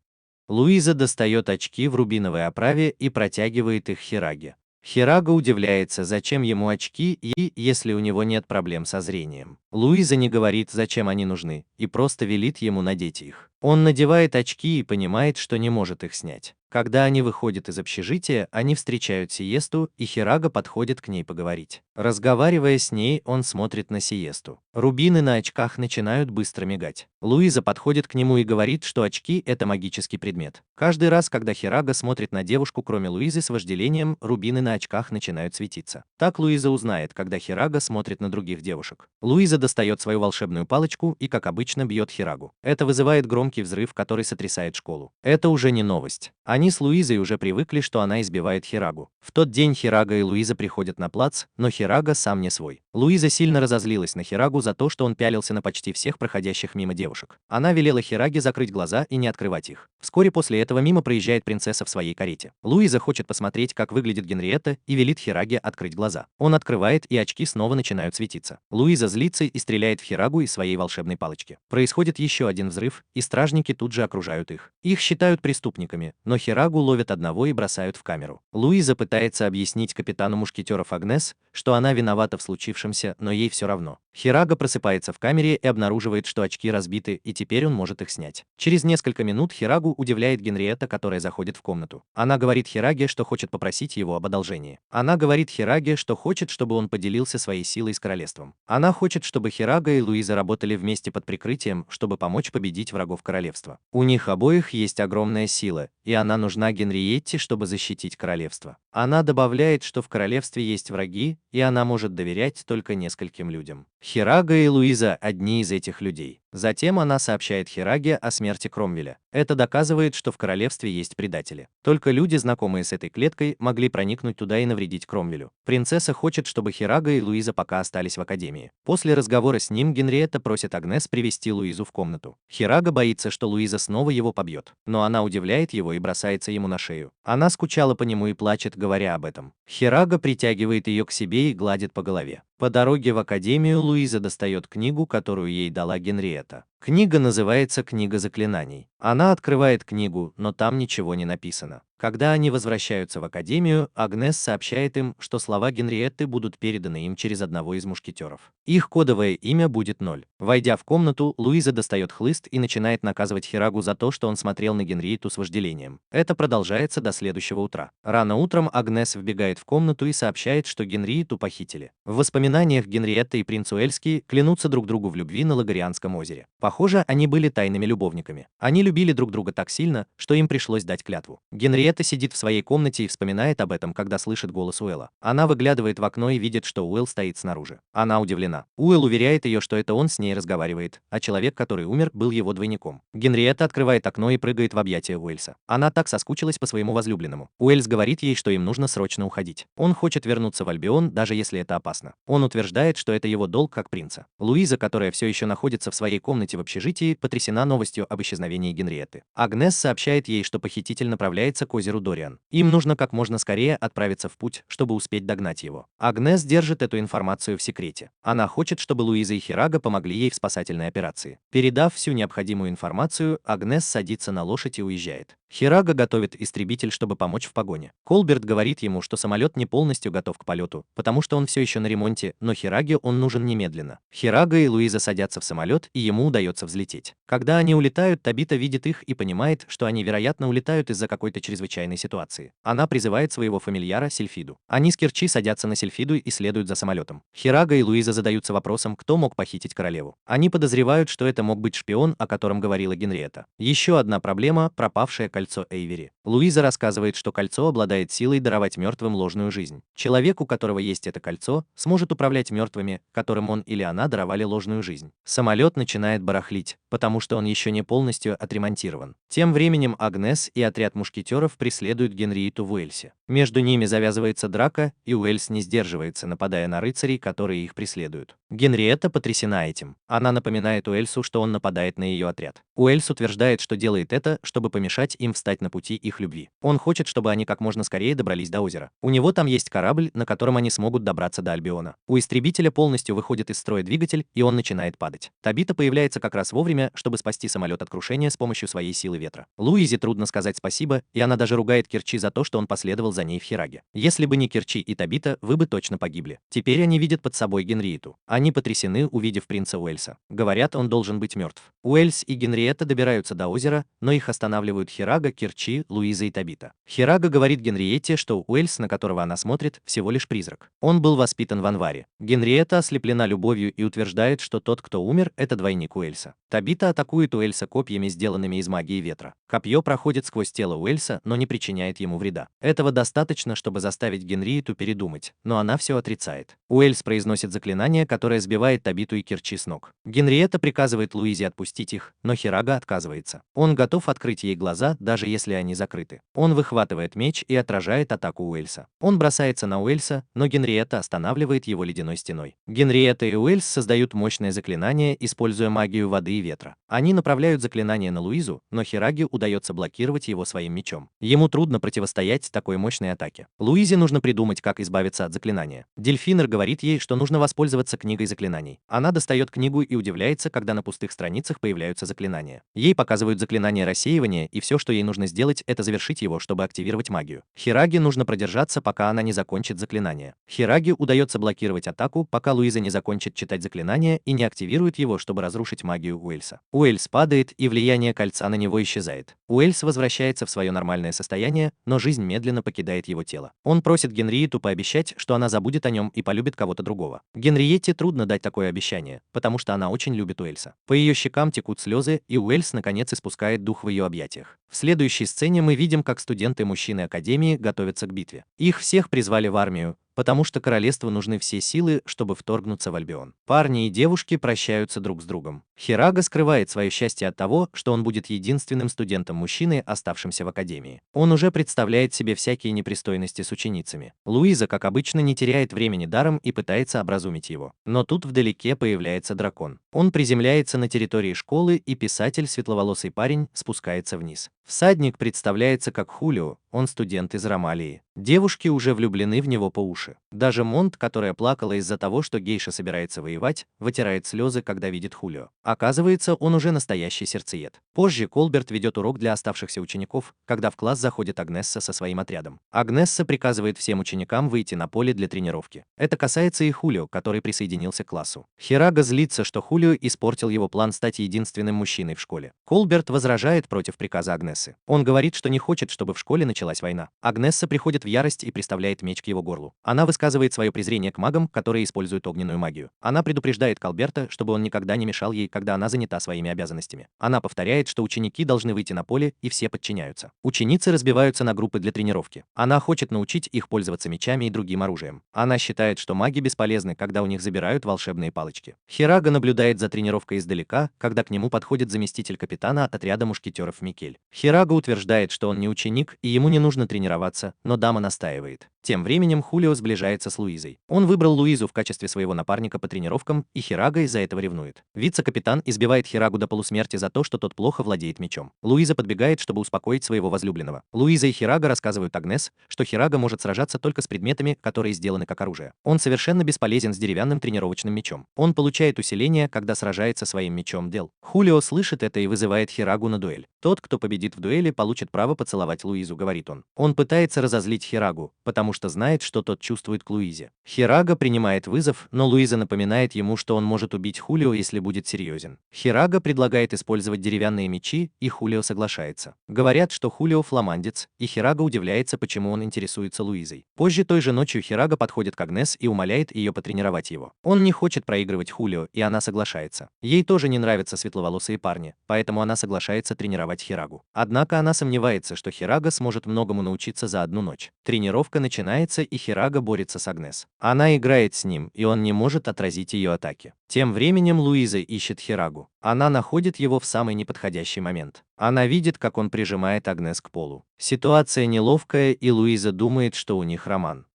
Speaker 1: Луиза достает очки в рубиновой оправе и протягивает их Хираге. Хирага удивляется, зачем ему очки, и если у него нет проблем со зрением. Луиза не говорит, зачем они нужны, и просто велит ему надеть их. Он надевает очки и понимает, что не может их снять. Когда они выходят из общежития, они встречают Сиесту, и Хирага подходит к ней поговорить. Разговаривая с ней, он смотрит на Сиесту. Рубины на очках начинают быстро мигать. Луиза подходит к нему и говорит, что очки – это магический предмет. Каждый раз, когда Хирага смотрит на девушку, кроме Луизы, с вожделением, рубины на очках начинают светиться. Так Луиза узнает, когда Хирага смотрит на других девушек. Луиза достает свою волшебную палочку и, как обычно, бьет Хирагу. Это вызывает громкий взрыв, который сотрясает школу. Это уже не новость. Они с Луизой уже привыкли, что она избивает Хирагу. В тот день Хирага и Луиза приходят на плац, но Хирага сам не свой. Луиза сильно разозлилась на Хирагу за то, что он пялился на почти всех проходящих мимо девушек. Она велела Хираге закрыть глаза и не открывать их. Вскоре после этого мимо проезжает принцесса в своей карете. Луиза хочет посмотреть, как выглядит Генриетта, и велит Хираге открыть глаза. Он открывает, и очки снова начинают светиться. Луиза злится и стреляет в Хирагу из своей волшебной палочки. Происходит еще один взрыв, и стражники тут же окружают их. Их считают преступниками, но Хирагу ловят одного и бросают в камеру. Луиза пытается объяснить капитану мушкетеров Агнес, что она виновата в случившемся, но ей все равно. Хирага просыпается в камере и обнаруживает, что очки разбиты, и теперь он может их снять. Через несколько минут Хирагу удивляет Генриетта, которая заходит в комнату. Она говорит Хираге, что хочет попросить его об одолжении. Она говорит Хираге, что хочет, чтобы он поделился своей силой с королевством. Она хочет, чтобы Хирага и Луиза работали вместе под прикрытием, чтобы помочь победить врагов королевства. У них обоих есть огромная сила, и она нужна Генриетте, чтобы защитить королевство. Она добавляет, что в королевстве есть враги, и она может доверять только нескольким людям. Хирага и Луиза – одни из этих людей. Затем она сообщает Хираге о смерти Кромвеля. Это доказывает, что в королевстве есть предатели. Только люди, знакомые с этой клеткой, могли проникнуть туда и навредить Кромвелю. Принцесса хочет, чтобы Хирага и Луиза пока остались в академии. После разговора с ним Генриетта просит Агнес привести Луизу в комнату. Хирага боится, что Луиза снова его побьет, но она удивляет его и бросается ему на шею. Она скучала по нему и плачет, говоря об этом. Хирага притягивает ее к себе и гладит по голове. По дороге в академию Луиза достает книгу, которую ей дала Генриетта. Книга называется «Книга заклинаний». Она открывает книгу, но там ничего не написано. Когда они возвращаются в академию, Агнес сообщает им, что слова Генриетты будут переданы им через одного из мушкетеров. Их кодовое имя будет 0. Войдя в комнату, Луиза достает хлыст и начинает наказывать Хирагу за то, что он смотрел на Генриетту с вожделением. Это продолжается до следующего утра. Рано утром Агнес вбегает в комнату и сообщает, что Генриетту похитили. В воспоминаниях Генриетта и принц Уэльский клянутся друг другу в любви на Лагорианском озере. Похоже, они были тайными любовниками. Они любили друг друга так сильно, что им пришлось дать клятву. Генриетта сидит в своей комнате и вспоминает об этом, когда слышит голос Уэлла. Она выглядывает в окно и видит, что Уэлл стоит снаружи. Она удивлена. Уэлл уверяет ее, что это он с ней разговаривает, а человек, который умер, был его двойником. Генриетта открывает окно и прыгает в объятия Уэльса. Она так соскучилась по своему возлюбленному. Уэльс говорит ей, что им нужно срочно уходить. Он хочет вернуться в Альбион, даже если это опасно. Он утверждает, что это его долг как принца. Луиза, которая все еще находится в своей комнате в общежитии, потрясена новостью об исчезновении Генриетты. Агнес сообщает ей, что похититель направляется к озеру Дориан. Им нужно как можно скорее отправиться в путь, чтобы успеть догнать его. Агнес держит эту информацию в секрете. Она хочет, чтобы Луиза и Хирага помогли ей в спасательной операции. Передав всю необходимую информацию, Агнес садится на лошадь и уезжает. Хирага готовит истребитель, чтобы помочь в погоне. Колберт говорит ему, что самолет не полностью готов к полету, потому что он все еще на ремонте, но Хираге он нужен немедленно. Хирага и Луиза садятся в самолет, и ему удается взлететь. Когда они улетают, Табита видит их и понимает, что они, вероятно, улетают из-за какой-то чрезвычайной ситуации. Она призывает своего фамильяра Сильфиду. Они с Кирчи садятся на Сильфиду и следуют за самолетом. Хирага и Луиза задаются вопросом, кто мог похитить королеву. Они подозревают, что это мог быть шпион, о котором говорила Генриетта. Еще одна проблема – пропавшее кольцо Эйвери. Луиза рассказывает, что кольцо обладает силой даровать мертвым ложную жизнь. Человек, у которого есть это кольцо, сможет управлять мертвыми, которым он или она даровали ложную жизнь. Самолет начинает барахлить, потому что он еще не полностью отремонтирован. Тем временем Агнес и отряд мушкетеров преследуют Генриетту в Уэльсе. Между ними завязывается драка, и Уэльс не сдерживается, нападая на рыцарей, которые их преследуют. Генриетта потрясена этим. Она напоминает Уэльсу, что он нападает на ее отряд. Уэльс утверждает, что делает это, чтобы помешать им встать на пути их любви. Он хочет, чтобы они как можно скорее добрались до озера. У него там есть корабль, на котором они смогут добраться до Альбиона. У истребителя полностью выходит из строя двигатель, и он начинает падать. Табита появляется как раз вовремя, чтобы спасти самолет от крушения с помощью своей силы ветра. Луизе трудно сказать спасибо, и она даже ругает Кирчи за то, что он последовал за ней в Хираге. Если бы не Кирчи и Табита, вы бы точно погибли. Теперь они видят под собой Генриетту. Они потрясены, увидев принца Уэльса. Говорят, он должен быть мертв. Уэльс и Генриетта добираются до озера, но их останавливают Хирага, Кирчи, Луиза и Табита. Хирага говорит Генриетте, что Уэльс, на которого она смотрит, всего лишь призрак. Он был воспитан в Анваре. Генриетта ослеплена любовью и утверждает, что тот, кто умер, это двойник Уэльса. Табита атакует Уэльса копьями, сделанными из магии ветра. Копье проходит сквозь тело Уэльса, но не причиняет ему вреда. Этого достаточно, чтобы заставить Генриетту передумать, но она все отрицает. Уэльс произносит заклинание, которое сбивает Табиту и Кирчи с ног. Генриетта приказывает Луизе отпустить их, но Хирага отказывается. Он готов открыть ей глаза, даже если они закрыты. Он выхватывает меч и отражает атаку Уэльса. Он бросается на Уэльса, но Генриетта останавливает его ледяной стеной. Генриетта и Уэльс создают мощное заклинание, используя магию воды и ветра. Они направляют заклинание на Луизу, но Хираге удается блокировать его своим мечом. Ему трудно противостоять такой мощной атаке. Луизе нужно придумать, как избавиться от заклинания. Дельфинер говорит ей, что нужно воспользоваться книгой заклинаний. Она достает книгу и удивляется, когда на пустых страницах появляются заклинания. Ей показывают заклинание рассеивания, и все, что ей нужно сделать, это завершить его, чтобы активировать магию. Хираге нужно продержаться, пока она не закончит заклинание. Хираге удается блокировать атаку, пока Луиза не закончит читать заклинание и не активирует его, чтобы разрушить магию Уэльса. Уэльс падает, и влияние кольца на него исчезает. Уэльс возвращается в свое нормальное состояние, но жизнь медленно покидает его тело. Он просит Генриетту пообещать, что она забудет о нем и полюбит кого-то другого. Генриетте трудно дать такое обещание, потому что она очень любит Уэльса. По ее щекам текут слезы, и Уэльс наконец испускает дух в ее объятиях. В следующей сцене мы видим, как студенты-мужчины Академии готовятся к битве. Их всех призвали в армию, потому что королевству нужны все силы, чтобы вторгнуться в Альбион. Парни и девушки прощаются друг с другом. Хирага скрывает свое счастье от того, что он будет единственным студентом-мужчиной, оставшимся в академии. Он уже представляет себе всякие непристойности с ученицами. Луиза, как обычно, не теряет времени даром и пытается образумить его. Но тут вдалеке появляется дракон. Он приземляется на территории школы, и писатель, светловолосый парень, спускается вниз. Всадник представляется как Хулио, он студент из Ромалии. Девушки уже влюблены в него по уши. Даже Монт, которая плакала из-за того, что гейша собирается воевать, вытирает слезы, когда видит Хулио. Оказывается, он уже настоящий сердцеед. Позже Колберт ведет урок для оставшихся учеников, когда в класс заходит Агнесса со своим отрядом. Агнесса приказывает всем ученикам выйти на поле для тренировки. Это касается и Хулио, который присоединился к классу. Хирага злится, что Хулио испортил его план стать единственным мужчиной в школе. Колберт возражает против приказа Агнессы. Он говорит, что не хочет, чтобы в школе началась война. Агнесса приходит в ярость и приставляет меч к его горлу. Она высказывает свое презрение к магам, которые используют огненную магию. Она предупреждает Колберта, чтобы он никогда не мешал ей, когда она занята своими обязанностями. Она повторяет, что ученики должны выйти на поле, и все подчиняются. Ученицы разбиваются на группы для тренировки. Она хочет научить их пользоваться мечами и другим оружием. Она считает, что маги бесполезны, когда у них забирают волшебные палочки. Хирага наблюдает за тренировкой издалека, когда к нему подходит заместитель капитана от отряда мушкетеров Микель. Хирага утверждает, что он не ученик и ему не нужно тренироваться, но дама настаивает. Тем временем Хулио сближается с Луизой. Он выбрал Луизу в качестве своего напарника по тренировкам, и Хирага из-за этого ревнует. Вице-капитан избивает Хирагу до полусмерти за то, что тот плохо владеет мечом. Луиза подбегает, чтобы успокоить своего возлюбленного. Луиза и Хирага рассказывают Агнес, что Хирага может сражаться только с предметами, которые сделаны как оружие. Он совершенно бесполезен с деревянным тренировочным мечом. Он получает усиление, когда сражается своим мечом Дел. Хулио слышит это и вызывает Хирагу на дуэль. Тот, кто победит в дуэли, получит право поцеловать Луизу, говорит он. Он пытается разозлить Хирагу, потому что знает, что тот чувствует к Луизе. Хирага принимает вызов, но Луиза напоминает ему, что он может убить Хулио, если будет серьезен. Хирага предлагает использовать деревянные мечи, и Хулио соглашается. Говорят, что Хулио фламандец, и Хирага удивляется, почему он интересуется Луизой. Позже той же ночью Хирага подходит к Агнес и умоляет ее потренировать его. Он не хочет проигрывать Хулио, и она соглашается. Ей тоже не нравятся светловолосые парни, поэтому она соглашается тренировать Хирагу. Однако она сомневается, что Хирага сможет многому научиться за одну ночь. Тренировка начинается, и Хирага борется с Агнес. Она играет с ним, и он не может отразить ее атаки. Тем временем Луиза ищет Хирагу. Она находит его в самый неподходящий момент. Она видит, как он прижимает Агнес к полу. Ситуация неловкая, и Луиза думает, что у них роман.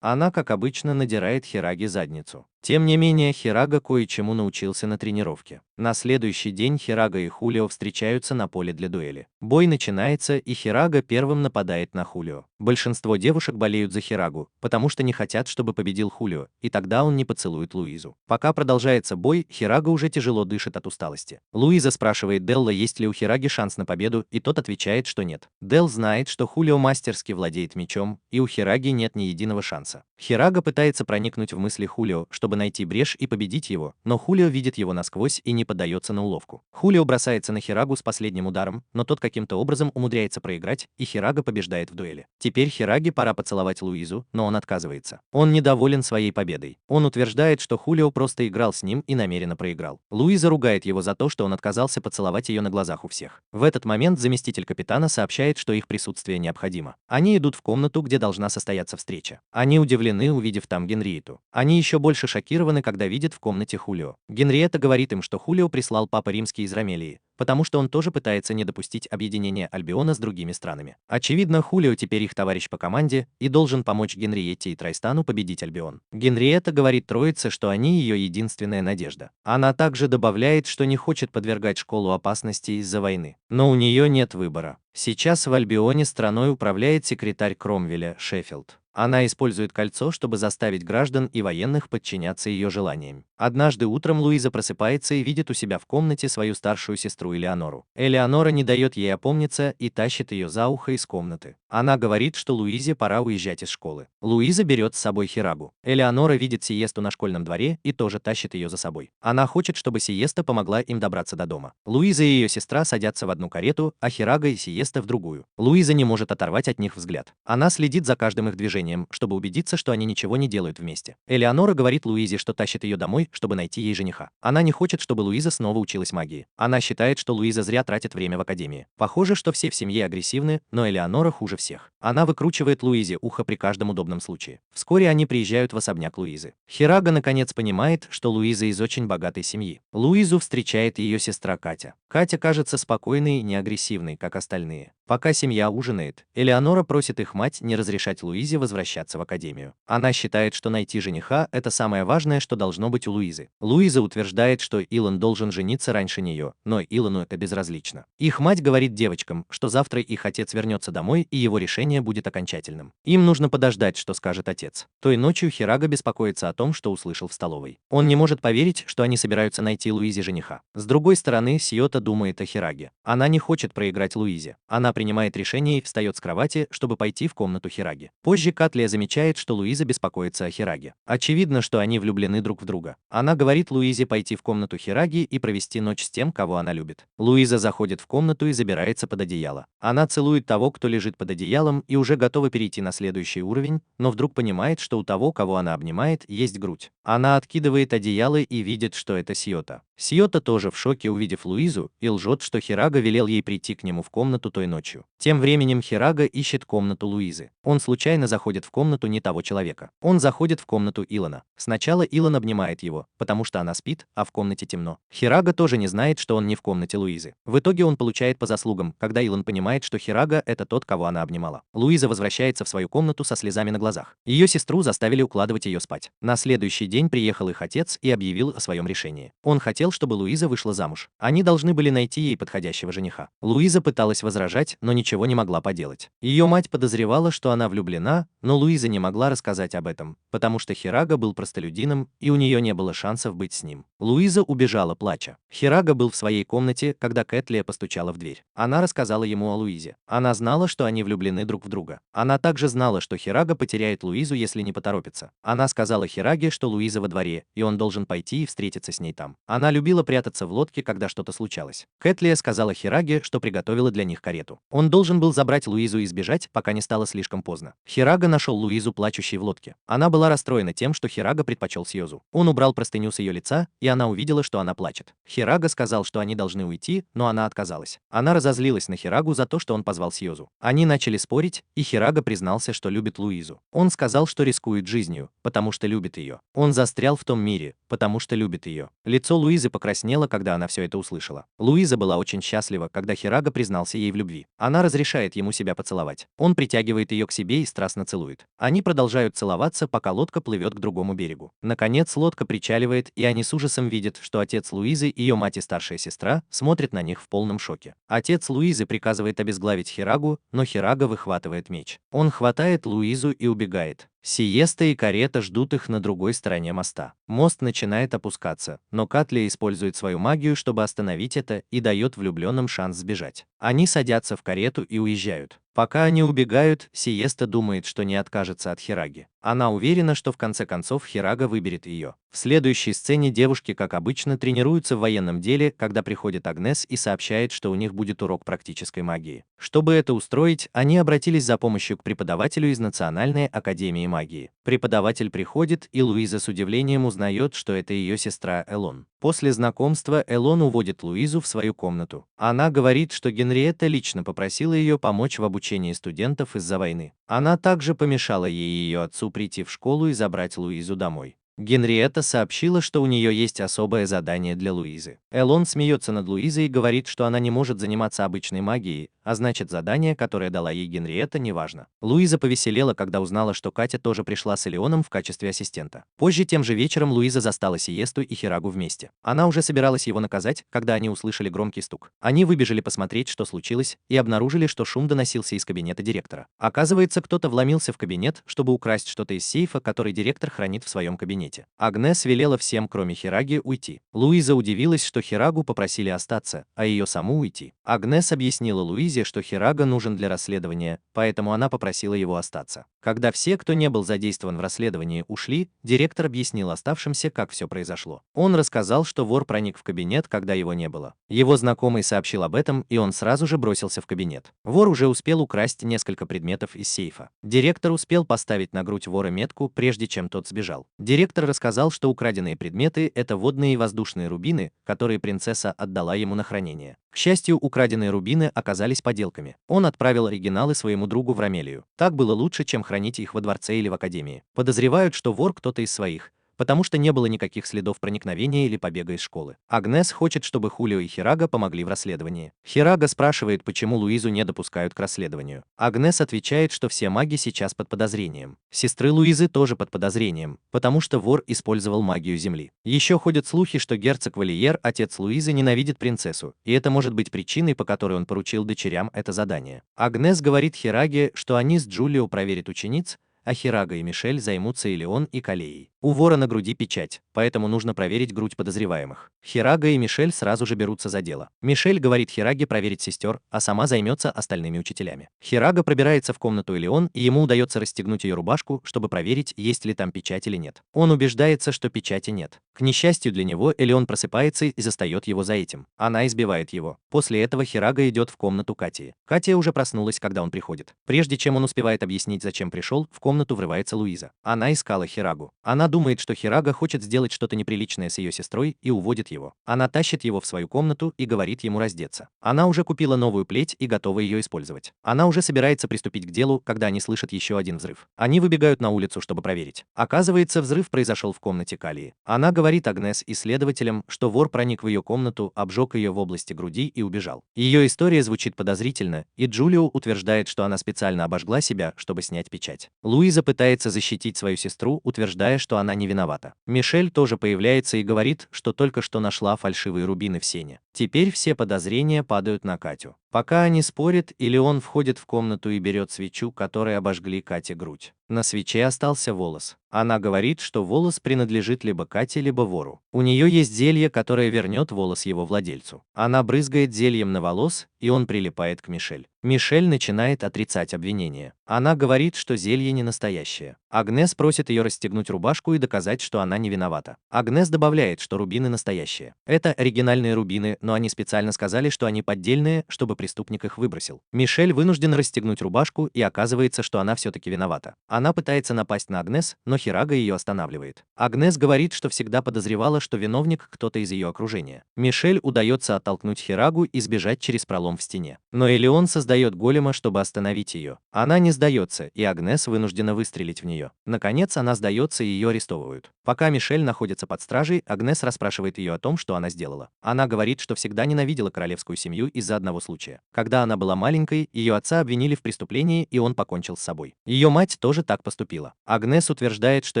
Speaker 1: Она, как обычно, надирает Хираге задницу. Тем не менее, Хирага кое-чему научился на тренировке. На следующий день Хирага и Хулио встречаются на поле для дуэли. Бой начинается, и Хирага первым нападает на Хулио. Большинство девушек болеют за Хирагу, потому что не хотят, чтобы победил Хулио, и тогда он не поцелует Луизу. Пока продолжается бой, Хирага уже тяжело дышит от усталости. Луиза спрашивает Делла, есть ли у Хираги шанс на победу, и тот отвечает, что нет. Дел знает, что Хулио мастерски владеет мечом, и у Хираги нет ни единого шанса. Хирага пытается проникнуть в мысли Хулио, чтобы найти брешь и победить его, но Хулио видит его насквозь и не поддается на уловку. Хулио бросается на Хирагу с последним ударом, но тот каким-то образом умудряется проиграть, и Хирага побеждает в дуэли. Теперь Хираге пора поцеловать Луизу, но он отказывается. Он недоволен своей победой. Он утверждает, что Хулио просто играл с ним и намеренно проиграл. Луиза ругает его за то, что он отказался поцеловать ее на глазах у всех. В этот момент заместитель капитана сообщает, что их присутствие необходимо. Они идут в комнату, где должна состояться встреча. Они удивлены, увидев там Генриету. Они еще больше шокированы, когда видят в комнате Хулио. Генриетта говорит им, что Хулио прислал Папа Римский из Ромелии, потому что он тоже пытается не допустить объединения Альбиона с другими странами. Очевидно, Хулио теперь их товарищ по команде и должен помочь Генриетте и Трайстану победить Альбион. Генриетта говорит троице, что они ее единственная надежда. Она также добавляет, что не хочет подвергать школу опасности из-за войны. Но у нее нет выбора. Сейчас в Альбионе страной управляет секретарь Кромвеля Шеффилд. Она использует кольцо, чтобы заставить граждан и военных подчиняться ее желаниям. Однажды утром Луиза просыпается и видит у себя в комнате свою старшую сестру Элеонору. Элеонора не дает ей опомниться и тащит ее за ухо из комнаты. Она говорит, что Луизе пора уезжать из школы. Луиза берет с собой Хирагу. Элеонора видит Сиесту на школьном дворе и тоже тащит ее за собой. Она хочет, чтобы Сиеста помогла им добраться до дома. Луиза и ее сестра садятся в одну карету, а Хирага и Сиеста в другую. Луиза не может оторвать от них взгляд. Она следит за каждым их движением, чтобы убедиться, что они ничего не делают вместе. Элеонора говорит Луизе, что тащит ее домой, чтобы найти ей жениха. Она не хочет, чтобы Луиза снова училась магии. Она считает, что Луиза зря тратит время в академии. Похоже, что все в семье агрессивны, но Элеонора хуже всех. Она выкручивает Луизе ухо при каждом удобном случае. Вскоре они приезжают в особняк Луизы. Хирага наконец понимает, что Луиза из очень богатой семьи. Луизу встречает ее сестра Катя. Катя кажется спокойной и не агрессивной, как остальные. Пока семья ужинает, Элеонора просит их мать не разрешать Луизе возвращаться в академию. Она считает, что найти жениха – это самое важное, что должно быть у Луизы. Луиза утверждает, что Илон должен жениться раньше нее, но Илону это безразлично. Их мать говорит девочкам, что завтра их отец вернется домой и его решение будет окончательным. Им нужно подождать, что скажет отец. Той ночью Хирага беспокоится о том, что услышал в столовой. Он не может поверить, что они собираются найти Луизе жениха. С другой стороны, Сиота думает о Хираге. Она не хочет проиграть Луизе. Она принимает решение и встает с кровати, чтобы пойти в комнату Хираги. Позже Катлия замечает, что Луиза беспокоится о Хираге. Очевидно, что они влюблены друг в друга. Она говорит Луизе пойти в комнату Хираги и провести ночь с тем, кого она любит. Луиза заходит в комнату и забирается под одеяло. Она целует того, кто лежит под одеялом, и уже готова перейти на следующий уровень, но вдруг понимает, что у того, кого она обнимает, есть грудь. Она откидывает одеяло и видит, что это Сиота. Сиота тоже в шоке, увидев Луизу, и лжет, что Хирага велел ей прийти к нему в комнату той ночью. Тем временем Хирага ищет комнату Луизы. Он случайно заходит в комнату не того человека. Он заходит в комнату Илона. Сначала Илон обнимает его, потому что она спит, а в комнате темно. Хирага тоже не знает, что он не в комнате Луизы. В итоге он получает по заслугам, когда Илон понимает, что Хирага – это тот, кого она обнимала. Луиза возвращается в свою комнату со слезами на глазах. Ее сестру заставили укладывать ее спать. На следующий день приехал их отец и объявил о своем решении. Он хотел, чтобы Луиза вышла замуж. Они должны были найти ей подходящего жениха. Луиза пыталась возражать, но ничего не могла поделать. Ее мать подозревала, что она влюблена, но Луиза не могла рассказать об этом, потому что Хирага был простолюдином, и у нее не было шансов быть с ним. Луиза убежала, плача. Хирага был в своей комнате, когда Кэтлия постучала в дверь. Она рассказала ему о Луизе. Она знала, что они влюблены друг в друга. Она также знала, что Хирага потеряет Луизу, если не поторопится. Она сказала Хираге, что Луиза во дворе, и он должен пойти и встретиться с ней там. Она любила прятаться в лодке, когда что-то случалось. Кэтлия сказала Хираге, что приготовила для них карету. Он должен был забрать Луизу и сбежать, пока не стало слишком поздно. Хирага нашел Луизу плачущей в лодке. Она была расстроена тем, что Хирага предпочел Сьюзу. Он убрал простыню с ее лица, и она увидела, что она плачет. Хирага сказал, что они должны уйти, но она отказалась. Она разозлилась на Хирагу за то, что он позвал Сьюзу. Они начали спорить, и Хирага признался, что любит Луизу. Он сказал, что рискует жизнью, потому что любит ее. Он застрял в том мире, потому что любит ее. Лицо Луизы покраснело, когда она все это услышала. Луиза была очень счастлива, когда Хирага признался ей в любви. Она разрешает ему себя поцеловать. Он притягивает ее к себе и страстно целует. Они продолжают целоваться, пока лодка плывет к другому берегу. Наконец лодка причаливает, и они с ужасом видят, что отец Луизы, ее мать и старшая сестра смотрят на них в полном шоке. Отец Луизы приказывает обезглавить Хирагу, но Хирага выхватывает меч. Он хватает Луизу и убегает. Сиеста и карета ждут их на другой стороне моста. Мост начинает опускаться, но Катлия использует свою магию, чтобы остановить это, и дает влюбленным шанс сбежать. Они садятся в карету и уезжают. Пока они убегают, Сиеста думает, что не откажется от Хираги. Она уверена, что в конце концов Хирага выберет ее. В следующей сцене девушки, как обычно, тренируются в военном деле, когда приходит Агнес и сообщает, что у них будет урок практической магии. Чтобы это устроить, они обратились за помощью к преподавателю из Национальной академии магии. Преподаватель приходит, и Луиза с удивлением узнает, что это ее сестра Элон. После знакомства Элон уводит Луизу в свою комнату. Она говорит, что Генриетта лично попросила ее помочь в обучении студентов из-за войны. Она также помешала ей и ее отцу прийти в школу и забрать Луизу домой. Генриетта сообщила, что у нее есть особое задание для Луизы. Элон смеется над Луизой и говорит, что она не может заниматься обычной магией, а значит задание, которое дала ей Генриетта, неважно. Луиза повеселела, когда узнала, что Катя тоже пришла с Элеоном в качестве ассистента. Позже тем же вечером Луиза застала Сиесту и Хирагу вместе. Она уже собиралась его наказать, когда они услышали громкий стук. Они выбежали посмотреть, что случилось, и обнаружили, что шум доносился из кабинета директора. Оказывается, кто-то вломился в кабинет, чтобы украсть что-то из сейфа, который директор хранит в своем кабинете. Агнес велела всем, кроме Хираги, уйти. Луиза удивилась, что Хирагу попросили остаться, а ее саму уйти. Агнес объяснила Луизе, что Хирага нужен для расследования, поэтому она попросила его остаться. Когда все, кто не был задействован в расследовании, ушли, директор объяснил оставшимся, как все произошло. Он рассказал, что вор проник в кабинет, когда его не было. Его знакомый сообщил об этом, и он сразу же бросился в кабинет. Вор уже успел украсть несколько предметов из сейфа. Директор успел поставить на грудь вора метку, прежде чем тот сбежал. Директор рассказал, что украденные предметы – это водные и воздушные рубины, которые принцесса отдала ему на хранение. К счастью, украденные рубины оказались подделками. Он отправил оригиналы своему другу в Ромелию. Так было лучше, чем хранить их во дворце или в академии. Подозревают, что вор кто-то из своих, потому что не было никаких следов проникновения или побега из школы. Агнес хочет, чтобы Хулио и Хирага помогли в расследовании. Хирага спрашивает, почему Луизу не допускают к расследованию. Агнес отвечает, что все маги сейчас под подозрением. Сестры Луизы тоже под подозрением, потому что вор использовал магию Земли. Еще ходят слухи, что герцог Валиер, отец Луизы, ненавидит принцессу, и это может быть причиной, по которой он поручил дочерям это задание. Агнес говорит Хираге, что они с Джулио проверят учениц, а Хирага и Мишель займутся Элеон и Калеей. У вора на груди печать, поэтому нужно проверить грудь подозреваемых. Хирага и Мишель сразу же берутся за дело. Мишель говорит Хираге проверить сестер, а сама займется остальными учителями. Хирага пробирается в комнату Элеон, и ему удается расстегнуть ее рубашку, чтобы проверить, есть ли там печать или нет. Он убеждается, что печати нет. К несчастью для него, Элеон просыпается и застает его за этим. Она избивает его. После этого Хирага идет в комнату Кати. Катя уже проснулась, когда он приходит. Прежде чем он успевает объяснить, зачем пришел, в комнату врывается Луиза. Она искала Хирагу. Она думает, что Хирага хочет сделать что-то неприличное с ее сестрой и уводит его. Она тащит его в свою комнату и говорит ему раздеться. Она уже купила новую плеть и готова ее использовать. Она уже собирается приступить к делу, когда они слышат еще один взрыв. Они выбегают на улицу, чтобы проверить. Оказывается, взрыв произошел в комнате Калии. Она говорит Агнес и следователям, что вор проник в ее комнату, обжег ее в области груди и убежал. Ее история звучит подозрительно, и Джулио утверждает, что она специально обожгла себя, чтобы снять печать. Луиза пытается защитить свою сестру, утверждая, что она не виновата. Мишель тоже появляется и говорит, что только что нашла фальшивые рубины в сене. Теперь все подозрения падают на Катю. Пока они спорят, Элеон входит в комнату и берет свечу, которой обожгли Кате грудь. На свече остался волос. Она говорит, что волос принадлежит либо Кате, либо вору. У нее есть зелье, которое вернет волос его владельцу. Она брызгает зельем на волос, и он прилипает к Мишель. Мишель начинает отрицать обвинение. Она говорит, что зелье не настоящее. Агнес просит ее расстегнуть рубашку и доказать, что она не виновата. Агнес добавляет, что рубины настоящие. Это оригинальные рубины, но они специально сказали, что они поддельные, чтобы преступник их выбросил. Мишель вынуждена расстегнуть рубашку, и оказывается, что она все-таки виновата. Она пытается напасть на Агнес, но Хирага ее останавливает. Агнес говорит, что всегда подозревала, что виновник кто-то из ее окружения. Мишель удается оттолкнуть Хирагу и сбежать через пролом в стене. Но Элеон создает голема, чтобы остановить ее. Она не сдается, и Агнес вынуждена выстрелить в нее. Наконец, она сдается, и ее арестовывают. Пока Мишель находится под стражей, Агнес расспрашивает ее о том, что она сделала. Она говорит, что всегда ненавидела королевскую семью из-за одного случая. Когда она была маленькой, ее отца обвинили в преступлении, и он покончил с собой. Ее мать тоже так поступила. Агнес утверждает, что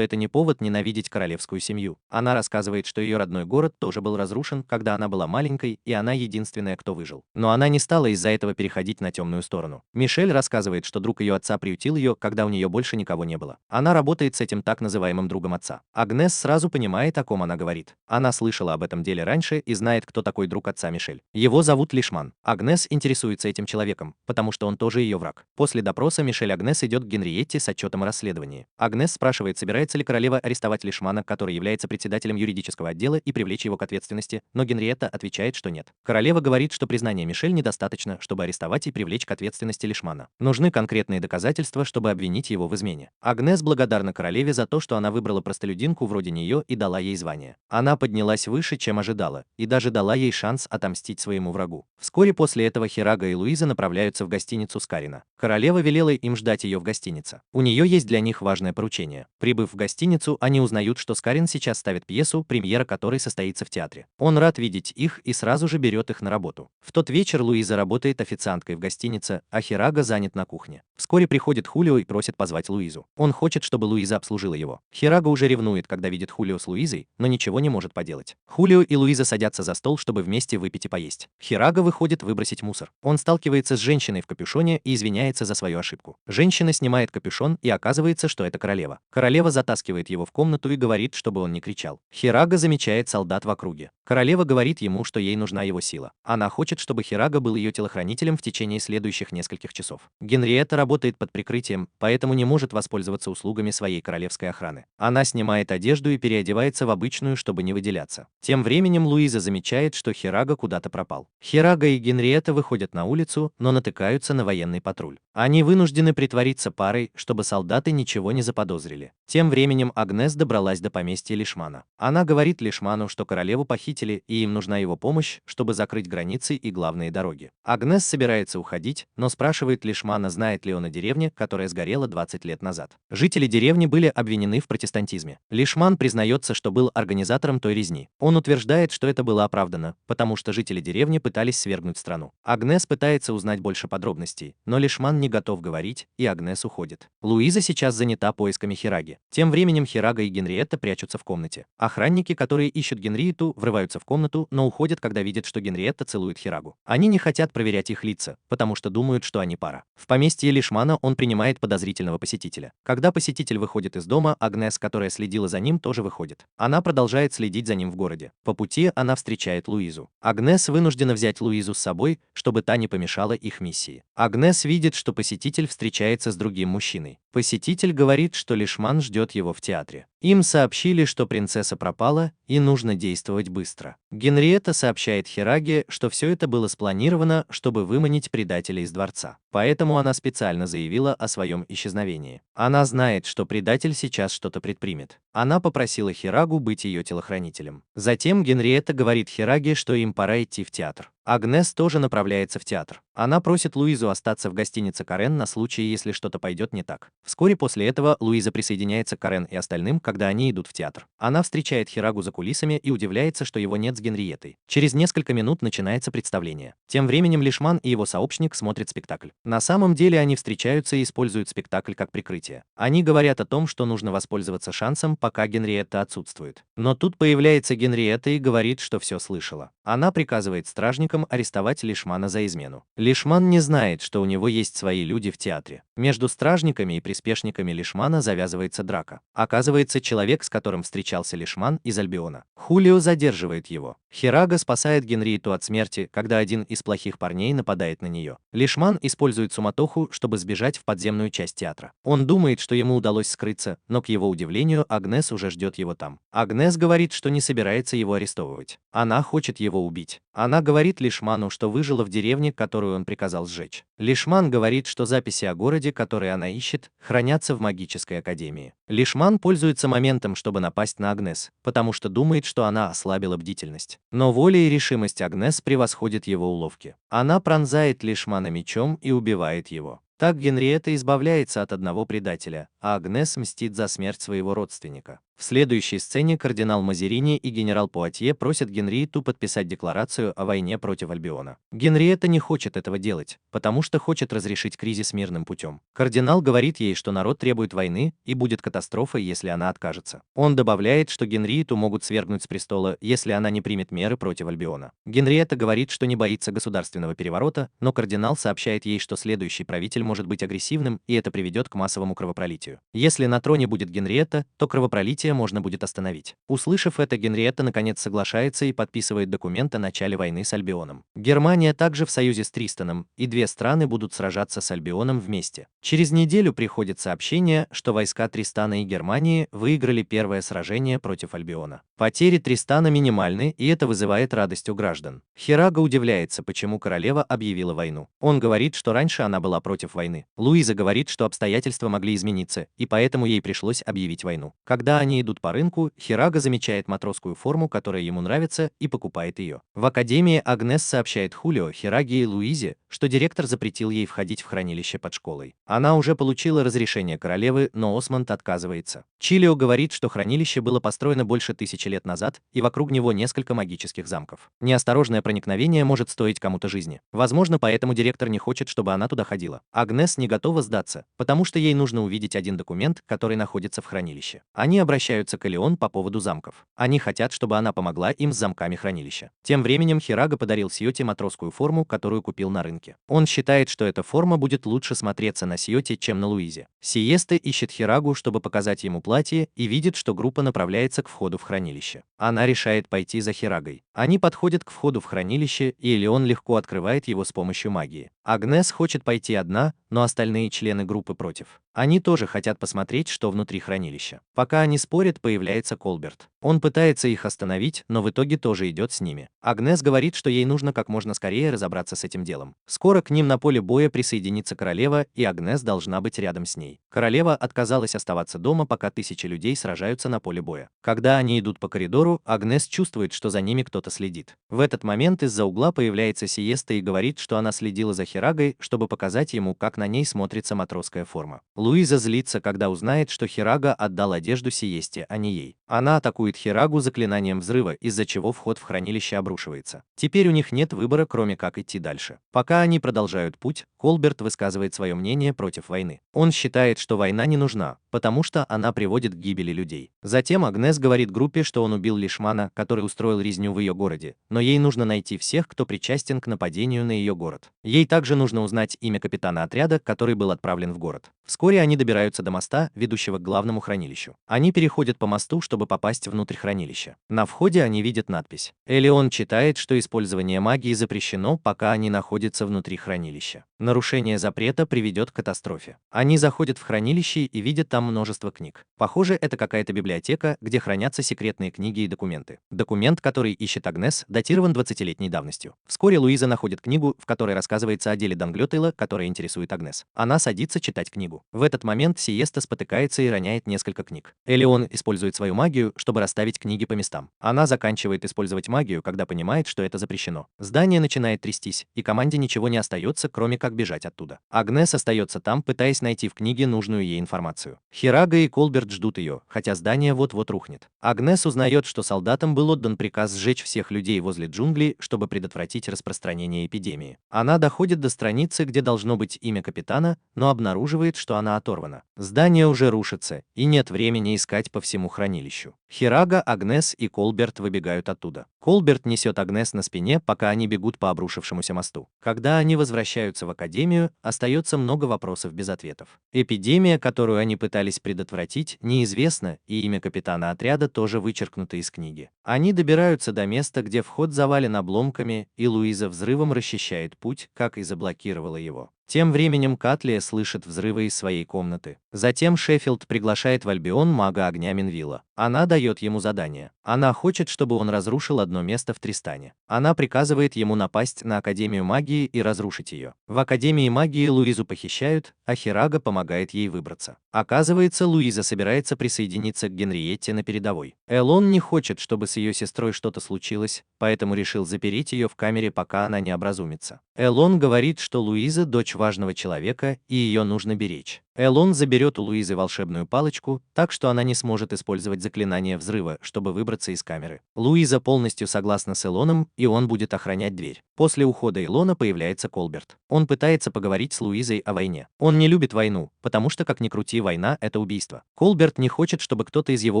Speaker 1: это не повод ненавидеть королевскую семью. Она рассказывает, что ее родной город тоже был разрушен, когда она была маленькой, и она единственная, кто выжил. Но она не стала из-за этого переходить на темную сторону. Мишель рассказывает, что друг ее отца приютил ее, когда у нее больше никого не было. Она работает с этим так называемым другом отца. Агнес сразу понимает, о ком она говорит. Она слышала об этом деле раньше и знает, кто такой друг отца Мишель. Его зовут Лишман. Агнес интересуется этим человеком, потому что он тоже ее враг. После допроса Мишель Агнес идет к Генриетте с отчетом о расследовании. Агнес спрашивает, собирается ли королева арестовать Лишмана, который является председателем юридического отдела, и привлечь его к ответственности, но Генриетта отвечает, что нет. Королева говорит, что признание Мишель недостаточно, чтобы арестовать и привлечь к ответственности Лишмана. Нужны конкретные доказательства, чтобы обвинить его в измене. Агнес благодарна королеве за то, что она выбрала простолюдинку вроде нее и дала ей звание. Она поднялась выше, чем ожидала, и даже дала ей шанс отомстить своему врагу. Вскоре после этого Хирага и Луиза направляются в гостиницу Скарина. Королева велела им ждать ее в гостинице. У нее есть для них важное поручение. Прибыв в гостиницу, они узнают, что Скарин сейчас ставит пьесу, премьера которой состоится в театре. Он рад видеть их и сразу же берет их на работу. В тот вечер Луиза работает официанткой в гостинице, а Хирага занят на кухне. Вскоре приходит Хулио и просит позвать Луизу. Он хочет, чтобы Луиза обслужила его. Хирага уже ревнует, когда видит Хулио с Луизой, но ничего не может поделать. Хулио и Луиза садятся за стол, чтобы вместе выпить и поесть. Хирага выходит выбросить мусор. Он сталкивается с женщиной в капюшоне и извиняется за свою ошибку. Женщина снимает капюшон, и оказывается, что это королева. Королева затаскивает его в комнату и говорит, чтобы он не кричал. Хирага замечает солдат в округе. Королева говорит ему, что ей нужна его сила. Она хочет, чтобы Хирага был ее телохранителем в течение следующих нескольких часов. Генриетта работает под прикрытием, поэтому не может воспользоваться услугами своей королевской охраны. Она снимает одежду и переодевается в обычную, чтобы не выделяться. Тем временем Луиза замечает, что Хирага куда-то пропал. Хирага и Генриетта выходят выходят на улицу, но натыкаются на военный патруль. Они вынуждены притвориться парой, чтобы солдаты ничего не заподозрили. Тем временем Агнес добралась до поместья Лишмана. Она говорит Лишману, что королеву похитили и им нужна его помощь, чтобы закрыть границы и главные дороги. Агнес собирается уходить, но спрашивает Лишмана, знает ли он о деревне, которая сгорела 20 лет назад. Жители деревни были обвинены в протестантизме. Лишман признается, что был организатором той резни. Он утверждает, что это было оправдано, потому что жители деревни пытались свергнуть страну. Агнес пытается узнать больше подробностей, но Лишман не готов говорить, и Агнес уходит. Луиза сейчас занята поисками Хираги. Тем временем Хирага и Генриетта прячутся в комнате. Охранники, которые ищут Генриетту, врываются в комнату, но уходят, когда видят, что Генриетта целует Хирагу. Они не хотят проверять их лица, потому что думают, что они пара. В поместье Лишмана он принимает подозрительного посетителя. Когда посетитель выходит из дома, Агнес, которая следила за ним, тоже выходит. Она продолжает следить за ним в городе. По пути она встречает Луизу. Агнес вынуждена взять Луизу с собой, чтобы та не помешала их миссии. Агнес видит, что посетитель встречается с другим мужчиной. Посетитель говорит, что Лишман ждет его в театре. Им сообщили, что принцесса пропала, и нужно действовать быстро. Генриетта сообщает Хираге, что все это было спланировано, чтобы выманить предателя из дворца. Поэтому она специально заявила о своем исчезновении. Она знает, что предатель сейчас что-то предпримет. Она попросила Хирагу быть ее телохранителем. Затем Генриетта говорит Хираге, что им пора идти в театр. Агнес тоже направляется в театр. Она просит Луизу остаться в гостинице Карен на случай, если что-то пойдет не так. Вскоре после этого Луиза присоединяется к Карен и остальным, когда они идут в театр. Она встречает Хирагу за кулисами и удивляется, что его нет с Генриеттой. Через несколько минут начинается представление. Тем временем Лишман и его сообщник смотрят спектакль. На самом деле они встречаются и используют спектакль как прикрытие. Они говорят о том, что нужно воспользоваться шансом, пока Генриетта отсутствует. Но тут появляется Генриетта и говорит, что все слышала. Она приказывает стражникам арестовать Лишмана за измену. Лишман не знает, что у него есть свои люди в театре. Между стражниками и приспешниками Лишмана завязывается драка. Оказывается, человек, с которым встречался Лишман, из Альбиона. Хулио задерживает его. Хирага спасает Генриетту от смерти, когда один из плохих парней нападает на нее. Лишман использует суматоху, чтобы сбежать в подземную часть театра. Он думает, что ему удалось скрыться, но, к его удивлению, Агнес уже ждет его там. Агнес говорит, что не собирается его арестовывать. Она хочет его убить. Она говорит Лишману, что выжила в деревне, которую он приказал сжечь. Лишман говорит, что записи о городе, который она ищет, хранятся в магической академии. Лишман пользуется моментом, чтобы напасть на Агнес, потому что думает, что она ослабила бдительность. Но воля и решимость Агнес превосходят его уловки. Она пронзает Лишмана мечом и убивает его. Так Генриетта избавляется от одного предателя, а Агнес мстит за смерть своего родственника. В следующей сцене кардинал Мазерини и генерал Пуатье просят Генриетту подписать декларацию о войне против Альбиона. Генриетта не хочет этого делать, потому что хочет разрешить кризис мирным путем. Кардинал говорит ей, что народ требует войны и будет катастрофой, если она откажется. Он добавляет, что Генриетту могут свергнуть с престола, если она не примет меры против Альбиона. Генриетта говорит, что не боится государственного переворота, но кардинал сообщает ей, что следующий правитель может быть агрессивным, и это приведет к массовому кровопролитию. Если на троне будет Генриетта, то кровопролитие можно будет остановить. Услышав это, Генриетта наконец соглашается и подписывает документ о начале войны с Альбионом. Германия также в союзе с Тристаном, и две страны будут сражаться с Альбионом вместе. Через неделю приходит сообщение, что войска Тристана и Германии выиграли первое сражение против Альбиона. Потери Тристана минимальны, и это вызывает радость у граждан. Хирага удивляется, почему королева объявила войну. Он говорит, что раньше она была против войны. Луиза говорит, что обстоятельства могли измениться, и поэтому ей пришлось объявить войну. Когда они идут по рынку, Хирага замечает матросскую форму, которая ему нравится, и покупает ее. В академии Агнес сообщает Хулио, Хираге и Луизе, что директор запретил ей входить в хранилище под школой. Она уже получила разрешение королевы, но Осмонд отказывается. Чилио говорит, что хранилище было построено больше 1000 лет назад, и вокруг него несколько магических замков. Неосторожное проникновение может стоить кому-то жизни. Возможно, поэтому директор не хочет, чтобы она туда ходила. Агнес не готова сдаться, потому что ей нужно увидеть один документ, который находится в хранилище. Они обращаются к Элеон по поводу замков. Они хотят, чтобы она помогла им с замками хранилища. Тем временем Хирага подарил Сиоте матросскую форму, которую купил на рынке. Он считает, что эта форма будет лучше смотреться на Сиоте, чем на Луизе. Сиеста ищет Хирагу, чтобы показать ему платье, и видит, что группа направляется к входу в хранилище. Она решает пойти за Хирагой. Они подходят к входу в хранилище, и Элеон легко открывает его с помощью магии. Агнес хочет пойти одна, но остальные члены группы против. Они тоже хотят посмотреть, что внутри хранилища. Пока они спорят, появляется Колберт. Он пытается их остановить, но в итоге тоже идет с ними. Агнес говорит, что ей нужно как можно скорее разобраться с этим делом. Скоро к ним на поле боя присоединится королева, и Агнес должна быть рядом с ней. Королева отказалась оставаться дома, пока тысячи людей сражаются на поле боя. Когда они идут по коридору, Агнес чувствует, что за ними кто-то следит. В этот момент из-за угла появляется Сиеста и говорит, что она следила за Хирагой, чтобы показать ему, как на ней смотрится матросская форма. Луиза злится, когда узнает, что Хирага отдал одежду Сиесте, а не ей. Она атакует Хирагу заклинанием взрыва, из-за чего вход в хранилище обрушивается. Теперь у них нет выбора, кроме как идти дальше. Пока они продолжают путь, Колберт высказывает свое мнение против войны. Он считает, что война не нужна, потому что она приводит к гибели людей. Затем Агнес говорит группе, что он убил Лишмана, который устроил резню в ее городе, но ей нужно найти всех, кто причастен к нападению на ее город. Ей также нужно узнать имя капитана отряда, который был отправлен в город. Вскоре они добираются до моста, ведущего к главному хранилищу. Они переходят по мосту, чтобы попасть внутрь хранилища. На входе они видят надпись. Элеон читает, что использование магии запрещено, пока они находятся внутри хранилища. Нарушение запрета приведет к катастрофе. Они заходят в хранилище и видят там множество книг. Похоже, это какая-то библиотека, где хранятся секретные книги и документы. Документ, который ищет Агнес, датирован 20-летней давностью. Вскоре Луиза находит книгу, в которой рассказывается о деле Данглётейла, которая интересует Агнес. Она садится читать книгу. В этот момент Сиеста спотыкается и роняет несколько книг. Элеон использует свою магию, чтобы расставить книги по местам. Она заканчивает использовать магию, когда понимает, что это запрещено. Здание начинает трястись, и команде ничего не остается, кроме как бежать оттуда. Агнес остается там, пытаясь найти в книге нужную ей информацию. Хирага и Колберт ждут ее, хотя здание вот-вот рухнет. Агнес узнает, что солдатам был отдан приказ сжечь всех людей возле джунглей, чтобы предотвратить распространение эпидемии. Она доходит до страницы, где должно быть имя капитана, но обнаруживает, что она оторвана. Здание уже рушится, и нет времени искать по всему хранилищу. Хирага, Агнес и Колберт выбегают оттуда. Колберт несет Агнес на спине, пока они бегут по обрушившемуся мосту. Когда они возвращаются в академию, остается много вопросов без ответов. Эпидемия, которую они пытались предотвратить, неизвестна, и имя капитана отряда тоже вычеркнуто из книги. Они добираются до места, где вход завален обломками, и Луиза взрывом расчищает путь, как и заблокировала его. Тем временем Катлия слышит взрывы из своей комнаты. Затем Шеффилд приглашает в Альбион мага огня Минвилла. Она дает ему задание. Она хочет, чтобы он разрушил одно место в Тристане. Она приказывает ему напасть на Академию магии и разрушить ее. В Академии магии Луизу похищают, а Хирага помогает ей выбраться. Оказывается, Луиза собирается присоединиться к Генриетте на передовой. Элон не хочет, чтобы с ее сестрой что-то случилось, поэтому решил запереть ее в камере, пока она не образумится. Элон говорит, что Луиза – дочь важного человека, и ее нужно беречь. Элон заберет у Луизы волшебную палочку, так что она не сможет использовать заклинание взрыва, чтобы выбраться из камеры. Луиза полностью согласна с Элоном, и он будет охранять дверь. После ухода Элона появляется Колберт. Он пытается поговорить с Луизой о войне. Он не любит войну, потому что, как ни крути, война – это убийство. Колберт не хочет, чтобы кто-то из его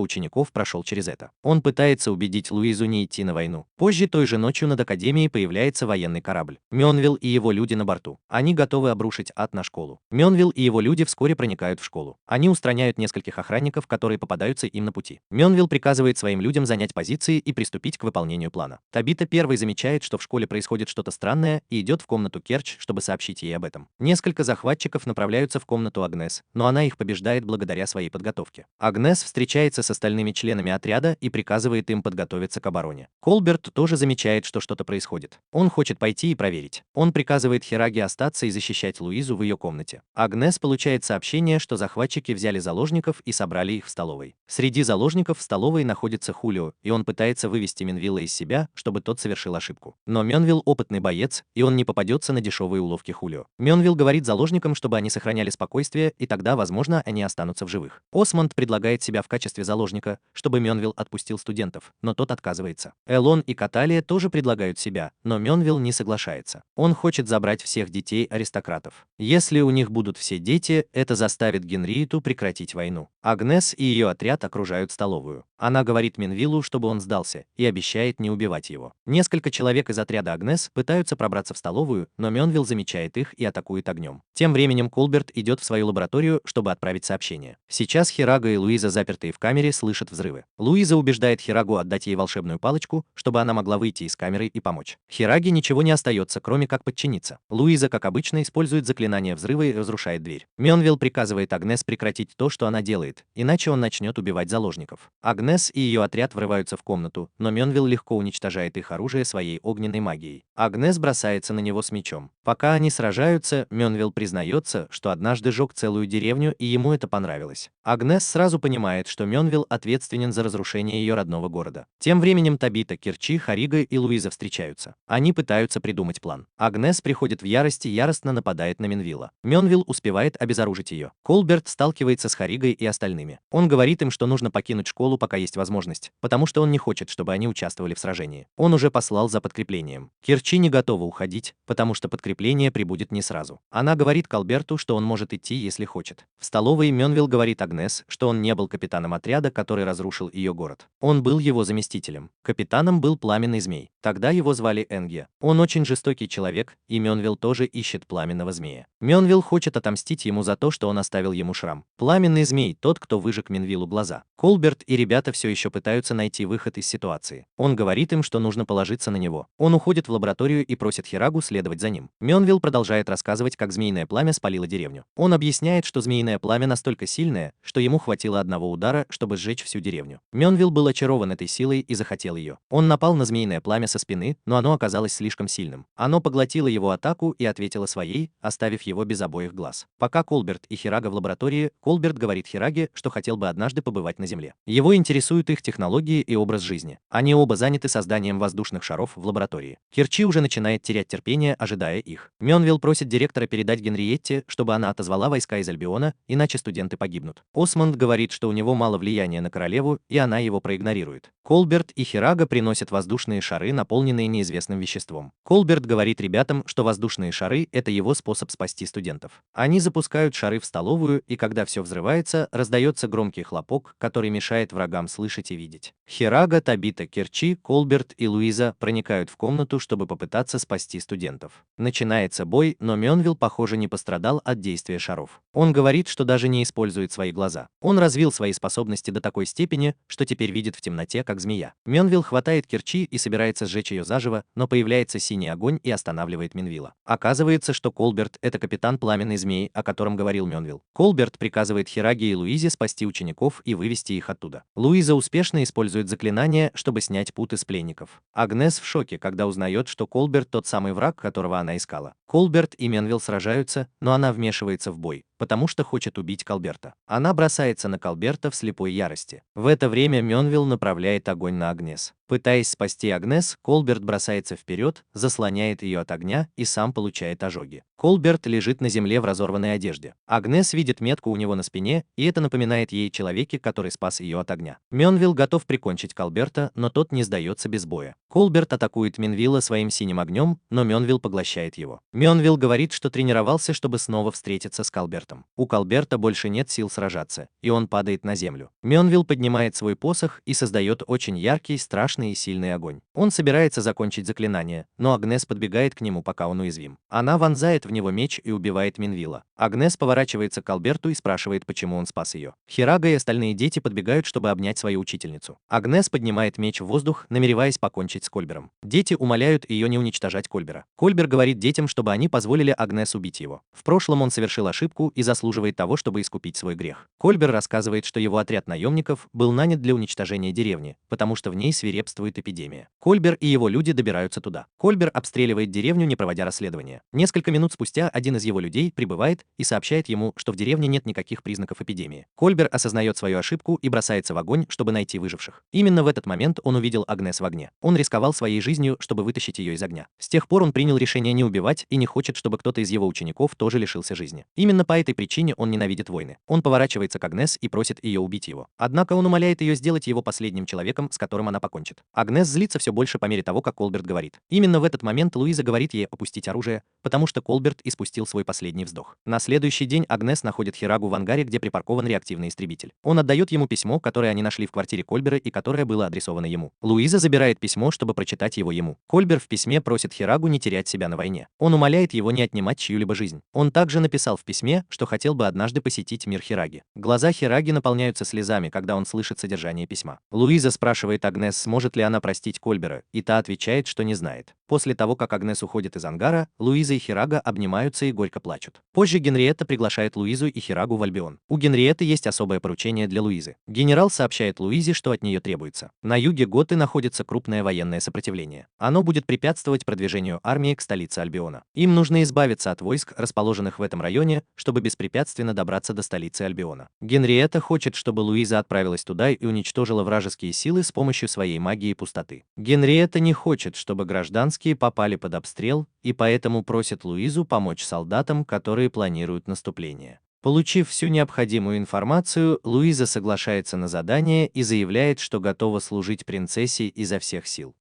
Speaker 1: учеников прошел через это. Он пытается убедить Луизу не идти на войну. Позже той же ночью над Академией появляется военный корабль. Мёнвилл и его люди на борту. Они готовы обрушить ад на школу. Мёнвилл и его люди вскоре проникают в школу. Они устраняют нескольких охранников, которые попадаются им на пути. Мёнвилл приказывает своим людям занять позиции и приступить к выполнению плана. Табита первой замечает, что в школе происходит что-то странное, и идет в комнату Керч, чтобы сообщить ей об этом. Несколько захватчиков направляются в комнату Агнес, но она их побеждает благодаря своей подготовке. Агнес встречается с остальными членами отряда и приказывает им подготовиться к обороне. Колберт тоже замечает, что что-то происходит. Он хочет пойти и проверить. Он приказывает Хираге остаться и защищать Луизу в ее комнате. Агнес получает сообщение, что захватчики взяли заложников и собрали их в столовой. Среди заложников в столовой находится Хулио, и он пытается вывести Минвилла из себя, чтобы тот совершил ошибку. Но Мёнвилл опытный боец, и он не попадется на дешевые уловки Хулио. Мёнвилл говорит заложникам, чтобы они сохраняли спокойствие, и тогда, возможно, они останутся в живых. Осмонд предлагает себя в качестве заложника, чтобы Мёнвилл отпустил студентов, но тот отказывается. Элон и Каталия тоже предлагают себя, но Мёнвилл не соглашается. Он хочет забрать всех детей аристократов. Если у них будут все дети, это заставит Генриетту прекратить войну. Агнес и ее отряд окружают столовую. Она говорит Менвиллу, чтобы он сдался, и обещает не убивать его. Несколько человек из отряда Агнес пытаются пробраться в столовую, но Менвилл замечает их и атакует огнем. Тем временем Колберт идет в свою лабораторию, чтобы отправить сообщение. Сейчас Хирага и Луиза, запертые в камере, слышат взрывы. Луиза убеждает Хирагу отдать ей волшебную палочку, чтобы она могла выйти из камеры и помочь. Хираге ничего не остается, кроме как подчиниться. Луиза, как обычно, использует заклинание взрыва и разрушает дверь. Менвилл приказывает Агнес прекратить то, что она делает, иначе он начнет убивать заложников. Агнес и ее отряд врываются в комнату, но Менвилл легко уничтожает их оружие своей огненной магией. Агнес бросается на него с мечом. Пока они сражаются, Менвилл признается, что однажды жег целую деревню, и ему это понравилось. Агнес сразу понимает, что Менвилл ответственен за разрушение ее родного города. Тем временем Табита, Кирчи, Харига и Луиза встречаются. Они пытаются придумать план. Агнес приходит в ярость и яростно нападает на Менвилла. Менвилл успевает обезоружить ее. Колберт сталкивается с Харигой и остальными. Он говорит им, что нужно покинуть школу, пока есть возможность, потому что он не хочет, чтобы они участвовали в сражении. Он уже послал за подкреплением. Кирчи не готова уходить, потому что подкрепление прибудет не сразу. Она говорит Колберту, что он может идти, если хочет. В столовой Менвилл говорит Агнес, что он не был капитаном отряда, который разрушил ее город. Он был его заместителем. Капитаном был Пламенный Змей. Тогда его звали Энге. Он очень жестокий человек, и Менвилл тоже ищет Пламенного Змея. Менвилл хочет отомстить ему за то, что он оставил ему шрам. Пламенный Змей – тот, кто выжег Менвиллу глаза. Колберт и ребята все еще пытаются найти выход из ситуации. Он говорит им, что нужно положиться на него. Он уходит в лабораторию и просит Хирагу следовать за ним. Менвилл продолжает рассказывать, как змеиное пламя спалило деревню. Он объясняет, что змеиное пламя настолько сильное, что ему хватило одного удара, чтобы сжечь всю деревню. Менвилл был очарован этой силой и захотел ее. Он напал на змеиное пламя со спины, но оно оказалось слишком сильным. Оно поглотило его атаку и ответило своей, оставив его без обоих глаз. Пока Колберт и Хирага в лаборатории, Колберт говорит Хираге, что хотел бы однажды побывать на Земле. Его интересуют их технологии и образ жизни. Они оба заняты созданием воздушных шаров в лаборатории. Кирчи уже начинает терять терпение, ожидая их. Менвилл просит директора передать Генриетте, чтобы она отозвала войска из Альбиона, иначе студенты погибнут. Осмонд говорит, что у него мало влияния на королеву, и она его проигнорирует. Колберт и Хирага приносят воздушные шары, наполненные неизвестным веществом. Колберт говорит ребятам, что воздушные шары – это его способ спасти студентов. Они запускают шары в столовую, и когда все взрывается, раздается громкий хлопок, который мешает врагам слышать и видеть. Хирага, Табита, Кирчи, Колберт и Луиза проникают в комнату, чтобы попытаться спасти студентов. Начинается бой, но Менвилл, похоже, не пострадал от действия шаров. Он говорит, что даже не использует свои глаза. Он развил свои способности до такой степени, что теперь видит в темноте, как змея. Менвилл хватает Кирчи и собирается сжечь ее заживо, но появляется синий огонь и останавливает Менвилла. Оказывается, что Колберт – это капитан Пламенный Змей, о котором говорил Менвилл. Колберт приказывает Хираге и Луизе спасти учеников и вывести их оттуда. Луиза успешно использует заклинание, чтобы снять путы с пленников. Агнес в шоке, когда узнает, что Колберт тот самый враг, которого она искала. Колберт и Менвилл сражаются, но она вмешивается в бой, потому что хочет убить Колберта. Она бросается на Колберта в слепой ярости. В это время Менвилл направляет огонь на Агнес. Пытаясь спасти Агнес, Колберт бросается вперед, заслоняет ее от огня и сам получает ожоги. Колберт лежит на земле в разорванной одежде. Агнес видит метку у него на спине, и это напоминает ей о человеке, который спас ее от огня. Менвилл готов прикончить Колберта, но тот не сдается без боя. Колберт атакует Менвилла своим синим огнем, но Менвилл поглощает его. Менвилл говорит, что тренировался, чтобы снова встретиться с Колбертом. У Колберта больше нет сил сражаться, и он падает на землю. Менвилл поднимает свой посох и создает очень яркий, страшный и сильный огонь. Он собирается закончить заклинание, но Агнес подбегает к нему, пока он уязвим. Она вонзает в него меч и убивает Менвилла. Агнес поворачивается к Колберту и спрашивает, почему он спас ее. Хирага и остальные дети подбегают, чтобы обнять свою учительницу. Агнес поднимает меч в воздух, намереваясь покончить с Кольбером. Дети умоляют ее не уничтожать Кольбера. Кольбер говорит детям, чтобы они позволили Агнес убить его. В прошлом он совершил ошибку и заслуживает того, чтобы искупить свой грех. Кольбер рассказывает, что его отряд наемников был нанят для уничтожения деревни, потому что в ней свирепствует эпидемия. Кольбер и его люди добираются туда. Кольбер обстреливает деревню, не проводя расследования. Несколько минут спустя один из его людей прибывает и сообщает ему, что в деревне нет никаких признаков эпидемии. Кольбер осознает свою ошибку и бросается в огонь, чтобы найти выживших. Именно в этот момент он увидел Агнес в огне. Он рисковал своей жизнью, чтобы вытащить ее из огня. С тех пор он принял решение не убивать и не хочет, чтобы кто-то из его учеников тоже лишился жизни. Именно поэтому этой причине он ненавидит войны. Он поворачивается к Агнес и просит ее убить его. Однако он умоляет ее сделать его последним человеком, с которым она покончит. Агнес злится все больше по мере того, как Колберт говорит. Именно в этот момент Луиза говорит ей опустить оружие, потому что Колберт испустил свой последний вздох. На следующий день Агнес находит Хирагу в ангаре, где припаркован реактивный истребитель. Он отдает ему письмо, которое они нашли в квартире Кольбера и которое было адресовано ему. Луиза забирает письмо, чтобы прочитать его ему. Кольбер в письме просит Хирагу не терять себя на войне. Он умоляет его не отнимать чью-либо жизнь. Он также написал в письме, что хотел бы однажды посетить мир Хираги. Глаза Хираги наполняются слезами, когда он слышит содержание письма. Луиза спрашивает Агнес, сможет ли она простить Кольбера, и та отвечает, что не знает. После того, как Агнес уходит из ангара, Луиза и Хирага обнимаются и горько плачут. Позже Генриетта приглашает Луизу и Хирагу в Альбион. У Генриетты есть особое поручение для Луизы. Генерал сообщает Луизе, что от нее требуется. На юге Готы находится крупное военное сопротивление. Оно будет препятствовать продвижению армии к столице Альбиона. Им нужно избавиться от войск, расположенных в этом районе, чтобы беспрепятственно добраться до столицы Альбиона. Генриетта хочет, чтобы Луиза отправилась туда и уничтожила вражеские силы с помощью своей магии пустоты. Генриетта не хочет, чтобы гражданские попали под обстрел, и поэтому просит Луизу помочь солдатам, которые планируют наступление. Получив всю необходимую информацию, Луиза соглашается на задание и заявляет, что готова служить принцессе изо всех сил.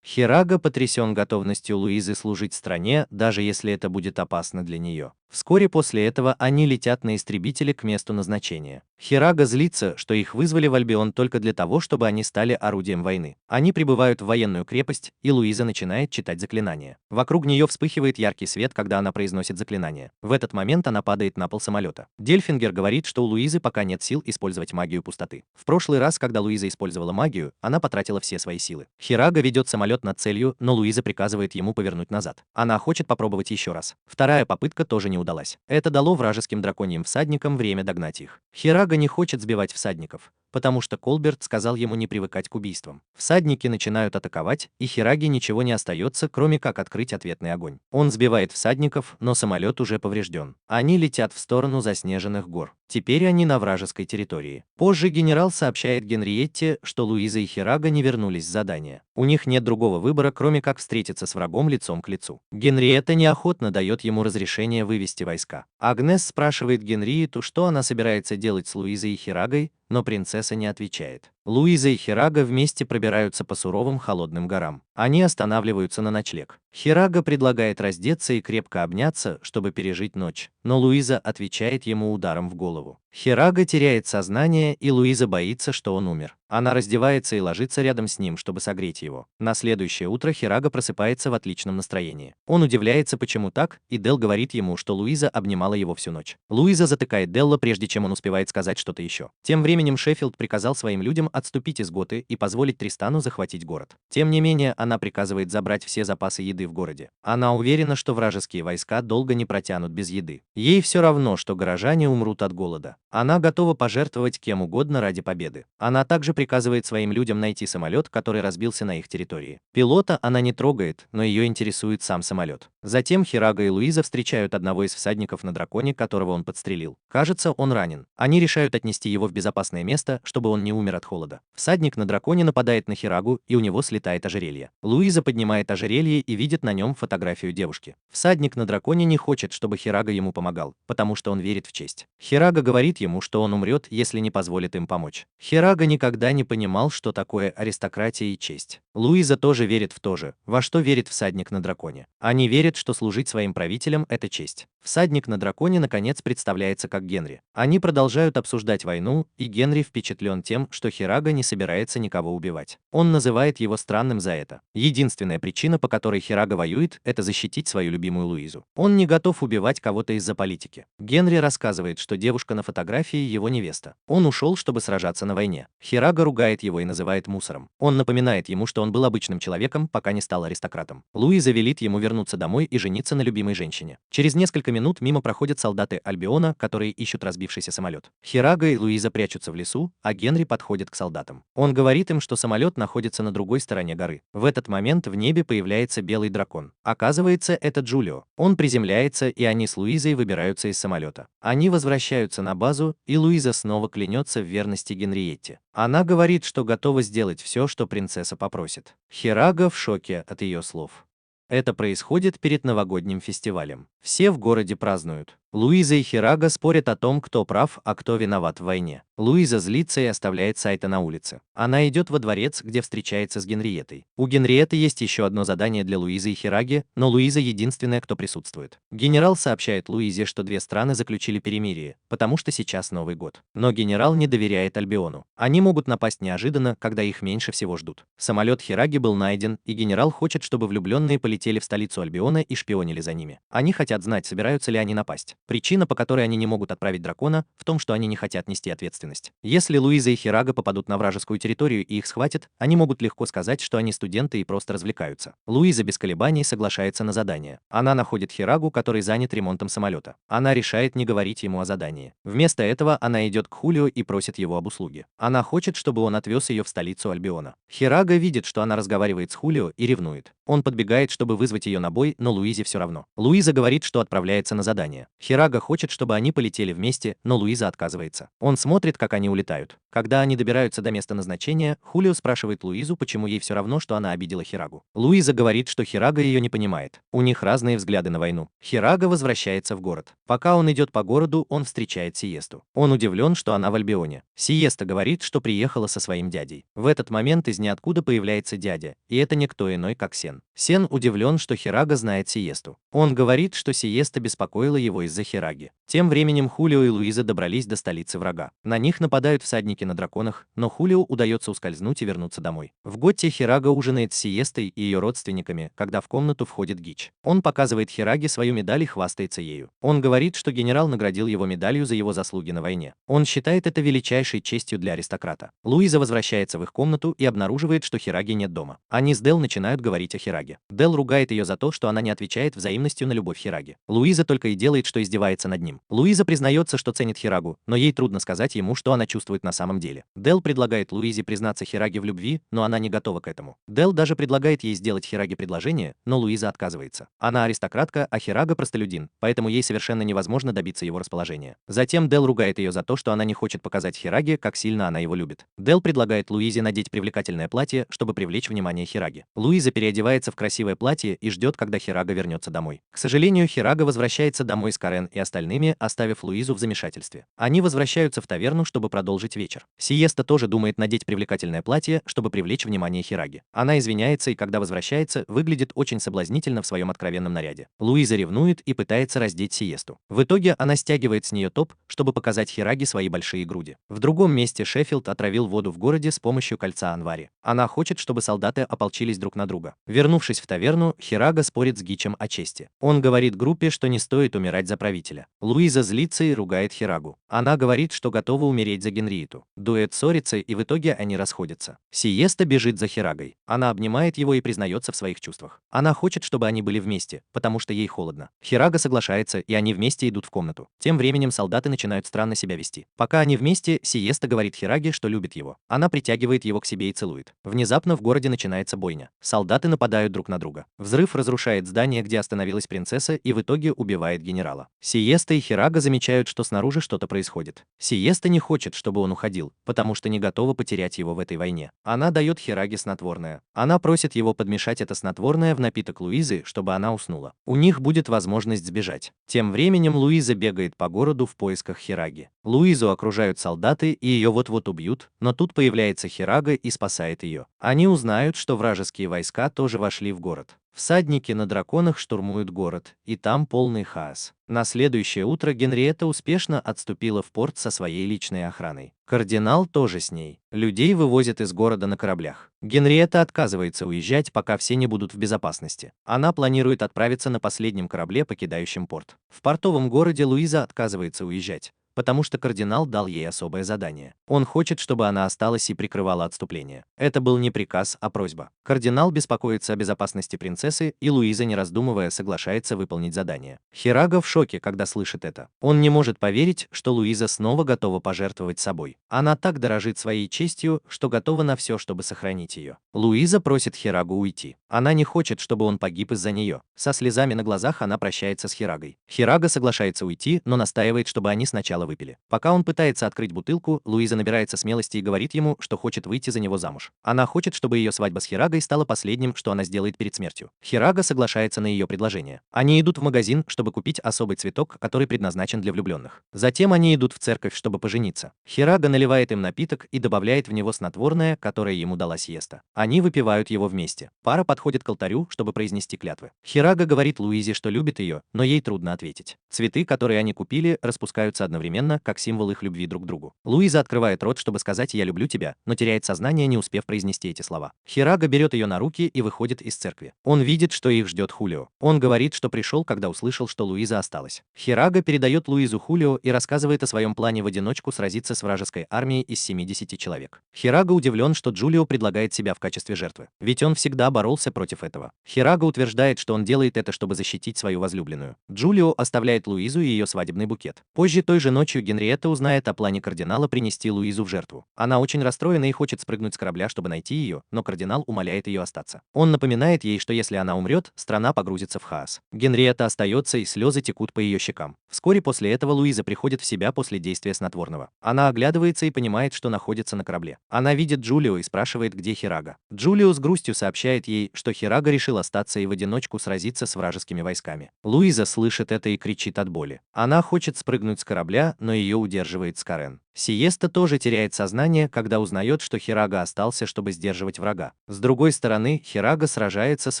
Speaker 1: Хирага потрясен готовностью Луизы служить стране, даже если это будет опасно для нее. Вскоре после этого они летят на истребителе к месту назначения. Хирага злится, что их вызвали в Альбион только для того, чтобы они стали орудием войны. Они прибывают в военную крепость, и Луиза начинает читать заклинания. Вокруг нее вспыхивает яркий свет, когда она произносит заклинание. В этот момент она падает на пол самолета. Дельфингер говорит, что у Луизы пока нет сил использовать магию пустоты. В прошлый раз, когда Луиза использовала магию, она потратила все свои силы. Хирага ведет самолет над целью, но Луиза приказывает ему повернуть назад. Она хочет попробовать еще раз. Вторая попытка тоже не удалась. Это дало вражеским драконьим всадникам время догнать их. Хирага не хочет сбивать всадников, потому что Колберт сказал ему не привыкать к убийствам. Всадники начинают атаковать, и Хираге ничего не остается, кроме как открыть ответный огонь. Он сбивает всадников, но самолет уже поврежден. Они летят в сторону заснеженных гор. Теперь они на вражеской территории. Позже генерал сообщает Генриетте, что Луиза и Хирага не вернулись с задания. У них нет другого выбора, кроме как встретиться с врагом лицом к лицу. Генриетта неохотно дает ему разрешение вывести войска. Агнес спрашивает Генриетту, что она собирается делать с Луизой и Хирагой, но принцесса не отвечает. Луиза и Хирага вместе пробираются по суровым холодным горам. Они останавливаются на ночлег. Хирага предлагает раздеться и крепко обняться, чтобы пережить ночь, но Луиза отвечает ему ударом в голову. Хирага теряет сознание, и Луиза боится, что он умер. Она раздевается и ложится рядом с ним, чтобы согреть его. На следующее утро Хирага просыпается в отличном настроении. Он удивляется, почему так, и Дел говорит ему, что Луиза обнимала его всю ночь. Луиза затыкает Делла, прежде чем он успевает сказать что-то еще. Тем временем Шеффилд приказал своим людям отступить из Готы и позволить Тристану захватить город. Тем не менее, она приказывает забрать все запасы еды в городе. Она уверена, что вражеские войска долго не протянут без еды. Ей все равно, что горожане умрут от голода. Она готова пожертвовать кем угодно ради победы. Она также приказывает своим людям найти самолет, который разбился на их территории. Пилота она не трогает, но ее интересует сам самолет. Затем Хирага и Луиза встречают одного из всадников на драконе, которого он подстрелил. Кажется, он ранен. Они решают отнести его в безопасное место, чтобы он не умер от холода. Всадник на драконе нападает на Хирагу, и у него слетает ожерелье. Луиза поднимает ожерелье и видит на нем фотографию девушки. Всадник на драконе не хочет, чтобы Хирага ему помогал, потому что он верит в честь. Хирага говорит ему, что он умрет, если не позволит им помочь. Хирага никогда не понимал, что такое аристократия и честь. Луиза тоже верит в то же, во что верит всадник на драконе. Они верят, что служить своим правителям – это честь. Всадник на драконе наконец представляется как Генри. Они продолжают обсуждать войну, и Генри впечатлен тем, что Хирага не собирается никого убивать. Он называет его странным за это. Единственная причина, по которой Хирага воюет, это защитить свою любимую Луизу. Он не готов убивать кого-то из-за политики. Генри рассказывает, что девушка на фотографии его невеста. Он ушел, чтобы сражаться на войне. Хирага ругает его и называет мусором. Он напоминает ему, что он был обычным человеком, пока не стал аристократом. Луиза велит ему вернуться домой и жениться на любимой женщине. Через несколько минут мимо проходят солдаты Альбиона, которые ищут разбившийся самолет. Хирага и Луиза прячутся в лесу, а Генри подходит к солдатам. Он говорит им, что самолет находится на другой стороне горы. В этот момент в небе появляется белый дракон. Оказывается, это Джулио. Он приземляется, и они с Луизой выбираются из самолета. Они возвращаются на базу, и Луиза снова клянется в верности Генриетте. Она говорит, что готова сделать все, что принцесса попросит. Хирага в шоке от ее слов. Это происходит перед новогодним фестивалем. Все в городе празднуют. Луиза и Хирага спорят о том, кто прав, а кто виноват в войне. Луиза злится и оставляет Сайта на улице. Она идет во дворец, где встречается с Генриеттой. У Генриетты есть еще одно задание для Луизы и Хираги, но Луиза единственная, кто присутствует. Генерал сообщает Луизе, что две страны заключили перемирие, потому что сейчас Новый год. Но генерал не доверяет Альбиону. Они могут напасть неожиданно, когда их меньше всего ждут. Самолет Хираги был найден, и генерал хочет, чтобы влюбленные полетели в столицу Альбиона и шпионили за ними. Они хотят знать, собираются ли они напасть. Причина, по которой они не могут отправить дракона, в том, что они не хотят нести ответственность. Если Луиза и Хирага попадут на вражескую территорию и их схватят, они могут легко сказать, что они студенты и просто развлекаются. Луиза без колебаний соглашается на задание. Она находит Хирагу, который занят ремонтом самолета. Она решает не говорить ему о задании. Вместо этого она идет к Хулио и просит его об услуге. Она хочет, чтобы он отвез ее в столицу Альбиона. Хирага видит, что она разговаривает с Хулио и ревнует. Он подбегает, чтобы вызвать ее на бой, но Луизе все равно. Луиза говорит, что отправляется на задание. Хирага хочет, чтобы они полетели вместе, но Луиза отказывается. Он смотрит, как они улетают. Когда они добираются до места назначения, Хулио спрашивает Луизу, почему ей все равно, что она обидела Хирагу. Луиза говорит, что Хирага ее не понимает. У них разные взгляды на войну. Хирага возвращается в город. Пока он идет по городу, он встречает Сиесту. Он удивлен, что она в Альбионе. Сиеста говорит, что приехала со своим дядей. В этот момент из ниоткуда появляется дядя, и это никто иной, как Сен. Сен удивлен, что Хирага знает Сиесту. Он говорит, что Сиеста беспокоила его из-за Хираги. Тем временем Хулио и Луиза добрались до столицы врага. На них нападают всадники на драконах, но Хулио удается ускользнуть и вернуться домой. В Готте Хирага ужинает с Сиестой и ее родственниками, когда в комнату входит Гич. Он показывает Хираге свою медаль и хвастается ею. Он говорит, что генерал наградил его медалью за его заслуги на войне. Он считает это величайшей честью для аристократа. Луиза возвращается в их комнату и обнаруживает, что Хираги нет дома. Они с Дел начинают говорить о Хираге. Дел ругает ее за то, что она не отвечает взаимностью на любовь Хираги. Луиза только и делает, что издевается над ним. Луиза признается, что ценит Хирагу, но ей трудно сказать ему, что она чувствует на самом деле. Дел предлагает Луизе признаться Хираге в любви, но она не готова к этому. Дел даже предлагает ей сделать Хираге предложение, но Луиза отказывается. Она аристократка, а Хирага простолюдин, поэтому ей совершенно невозможно добиться его расположения. Затем Дел ругает ее за то, что она не хочет показать Хираге, как сильно она его любит. Дел предлагает Луизе надеть привлекательное платье, чтобы привлечь внимание Хираги. Луиза переодевается в красивое платье и ждет, когда Хирага вернется домой. К сожалению, Хирага возвращается домой с Карен и остальными, оставив Луизу в замешательстве. Они возвращаются в таверну, чтобы продолжить вечер. Сиеста тоже думает надеть привлекательное платье, чтобы привлечь внимание Хираги. Она извиняется и, когда возвращается, выглядит очень соблазнительно в своем откровенном наряде. Луиза ревнует и пытается раздеть Сиесту. В итоге она стягивает с нее топ, чтобы показать Хираге свои большие груди. В другом месте Шеффилд отравил воду в городе с помощью кольца Анвари. Она хочет, чтобы солдаты ополчились друг на друга. Вернувшись в таверну, Хирага спорит с Гичем о чести. Он говорит группе, что не стоит умирать за правителя. Луиза злится и ругает Хирагу. Она говорит, что готова умереть за Генриету. Дуэт ссорится, и в итоге они расходятся. Сиеста бежит за Хирагой. Она обнимает его и признается в своих чувствах. Она хочет, чтобы они были вместе, потому что ей холодно. Хирага соглашается, и они вместе идут в комнату. Тем временем солдаты начинают странно себя вести. Пока они вместе, Сиеста говорит Хираге, что любит его. Она притягивает его к себе и целует. Внезапно в городе начинается бойня. Солдаты нападают друг на друга. Взрыв разрушает здание, где остановилась принцесса, и в итоге убивает генерала. Сиеста и Хирага замечают, что снаружи что-то происходит. Сиеста не хочет, чтобы он уходил, потому что не готова потерять его в этой войне. Она дает Хираге снотворное. Она просит его подмешать это снотворное в напиток Луизы, чтобы она уснула. У них будет возможность сбежать. Тем временем Луиза бегает по городу в поисках Хираги. Луизу окружают солдаты, и ее вот-вот убьют, но тут появляется Хирага и спасает ее. Они узнают, что вражеские войска тоже вошли в город. Всадники на драконах штурмуют город, и там полный хаос. На следующее утро Генриетта успешно отступила в порт со своей личной охраной. Кардинал тоже с ней. Людей вывозят из города на кораблях. Генриетта отказывается уезжать, пока все не будут в безопасности. Она планирует отправиться на последнем корабле, покидающем порт. В портовом городе Луиза отказывается уезжать, потому что кардинал дал ей особое задание. Он хочет, чтобы она осталась и прикрывала отступление. Это был не приказ, а просьба. Кардинал беспокоится о безопасности принцессы, и Луиза, не раздумывая, соглашается выполнить задание. Хирага в шоке, когда слышит это. Он не может поверить, что Луиза снова готова пожертвовать собой. Она так дорожит своей честью, что готова на все, чтобы сохранить ее. Луиза просит Хирагу уйти. Она не хочет, чтобы он погиб из-за нее. Со слезами на глазах она прощается с Хирагой. Хирага соглашается уйти, но настаивает, чтобы они сначала сначала выпили. Пока он пытается открыть бутылку, Луиза набирается смелости и говорит ему, что хочет выйти за него замуж. Она хочет, чтобы ее свадьба с Хирагой стала последним, что она сделает перед смертью. Хирага соглашается на ее предложение. Они идут в магазин, чтобы купить особый цветок, который предназначен для влюбленных. Затем они идут в церковь, чтобы пожениться. Хирага наливает им напиток и добавляет в него снотворное, которое ему дала сиеста. Они выпивают его вместе. Пара подходит к алтарю, чтобы произнести клятвы. Хирага говорит Луизе, что любит ее, но ей трудно ответить. Цветы, которые они купили, распускаются одновременно, как символ их любви друг к другу. Луиза открывает рот, чтобы сказать «я люблю тебя», но теряет сознание, не успев произнести эти слова. Хирага берет ее на руки и выходит из церкви. Он видит, что их ждет Хулио. Он говорит, что пришел, когда услышал, что Луиза осталась. Хирага передает Луизу Хулио и рассказывает о своем плане в одиночку сразиться с вражеской армией из 70 человек. Хирага удивлен, что Джулио предлагает себя в качестве жертвы. Ведь он всегда боролся против этого. Хирага утверждает, что он делает это, чтобы защитить свою возлюбленную. Джулио оставляет Луизу и ее свадебный букет. Позже той же ночью Генриетта узнает о плане кардинала принести Луизу в жертву. Она очень расстроена и хочет спрыгнуть с корабля, чтобы найти ее, но кардинал умоляет ее остаться. Он напоминает ей, что если она умрет, страна погрузится в хаос. Генриетта остается, и слезы текут по ее щекам. Вскоре после этого Луиза приходит в себя после действия снотворного. Она оглядывается и понимает, что находится на корабле. Она видит Джулио и спрашивает, где Хирага. Джулио с грустью сообщает ей, что Хирага решил остаться и в одиночку сразиться с вражескими войсками. Луиза слышит это и кричит от боли. Она хочет спрыгнуть с корабля, но ее удерживает Скарен. Сиеста тоже теряет сознание, когда узнает, что Хирага остался, чтобы сдерживать врага. С другой стороны, Хирага сражается с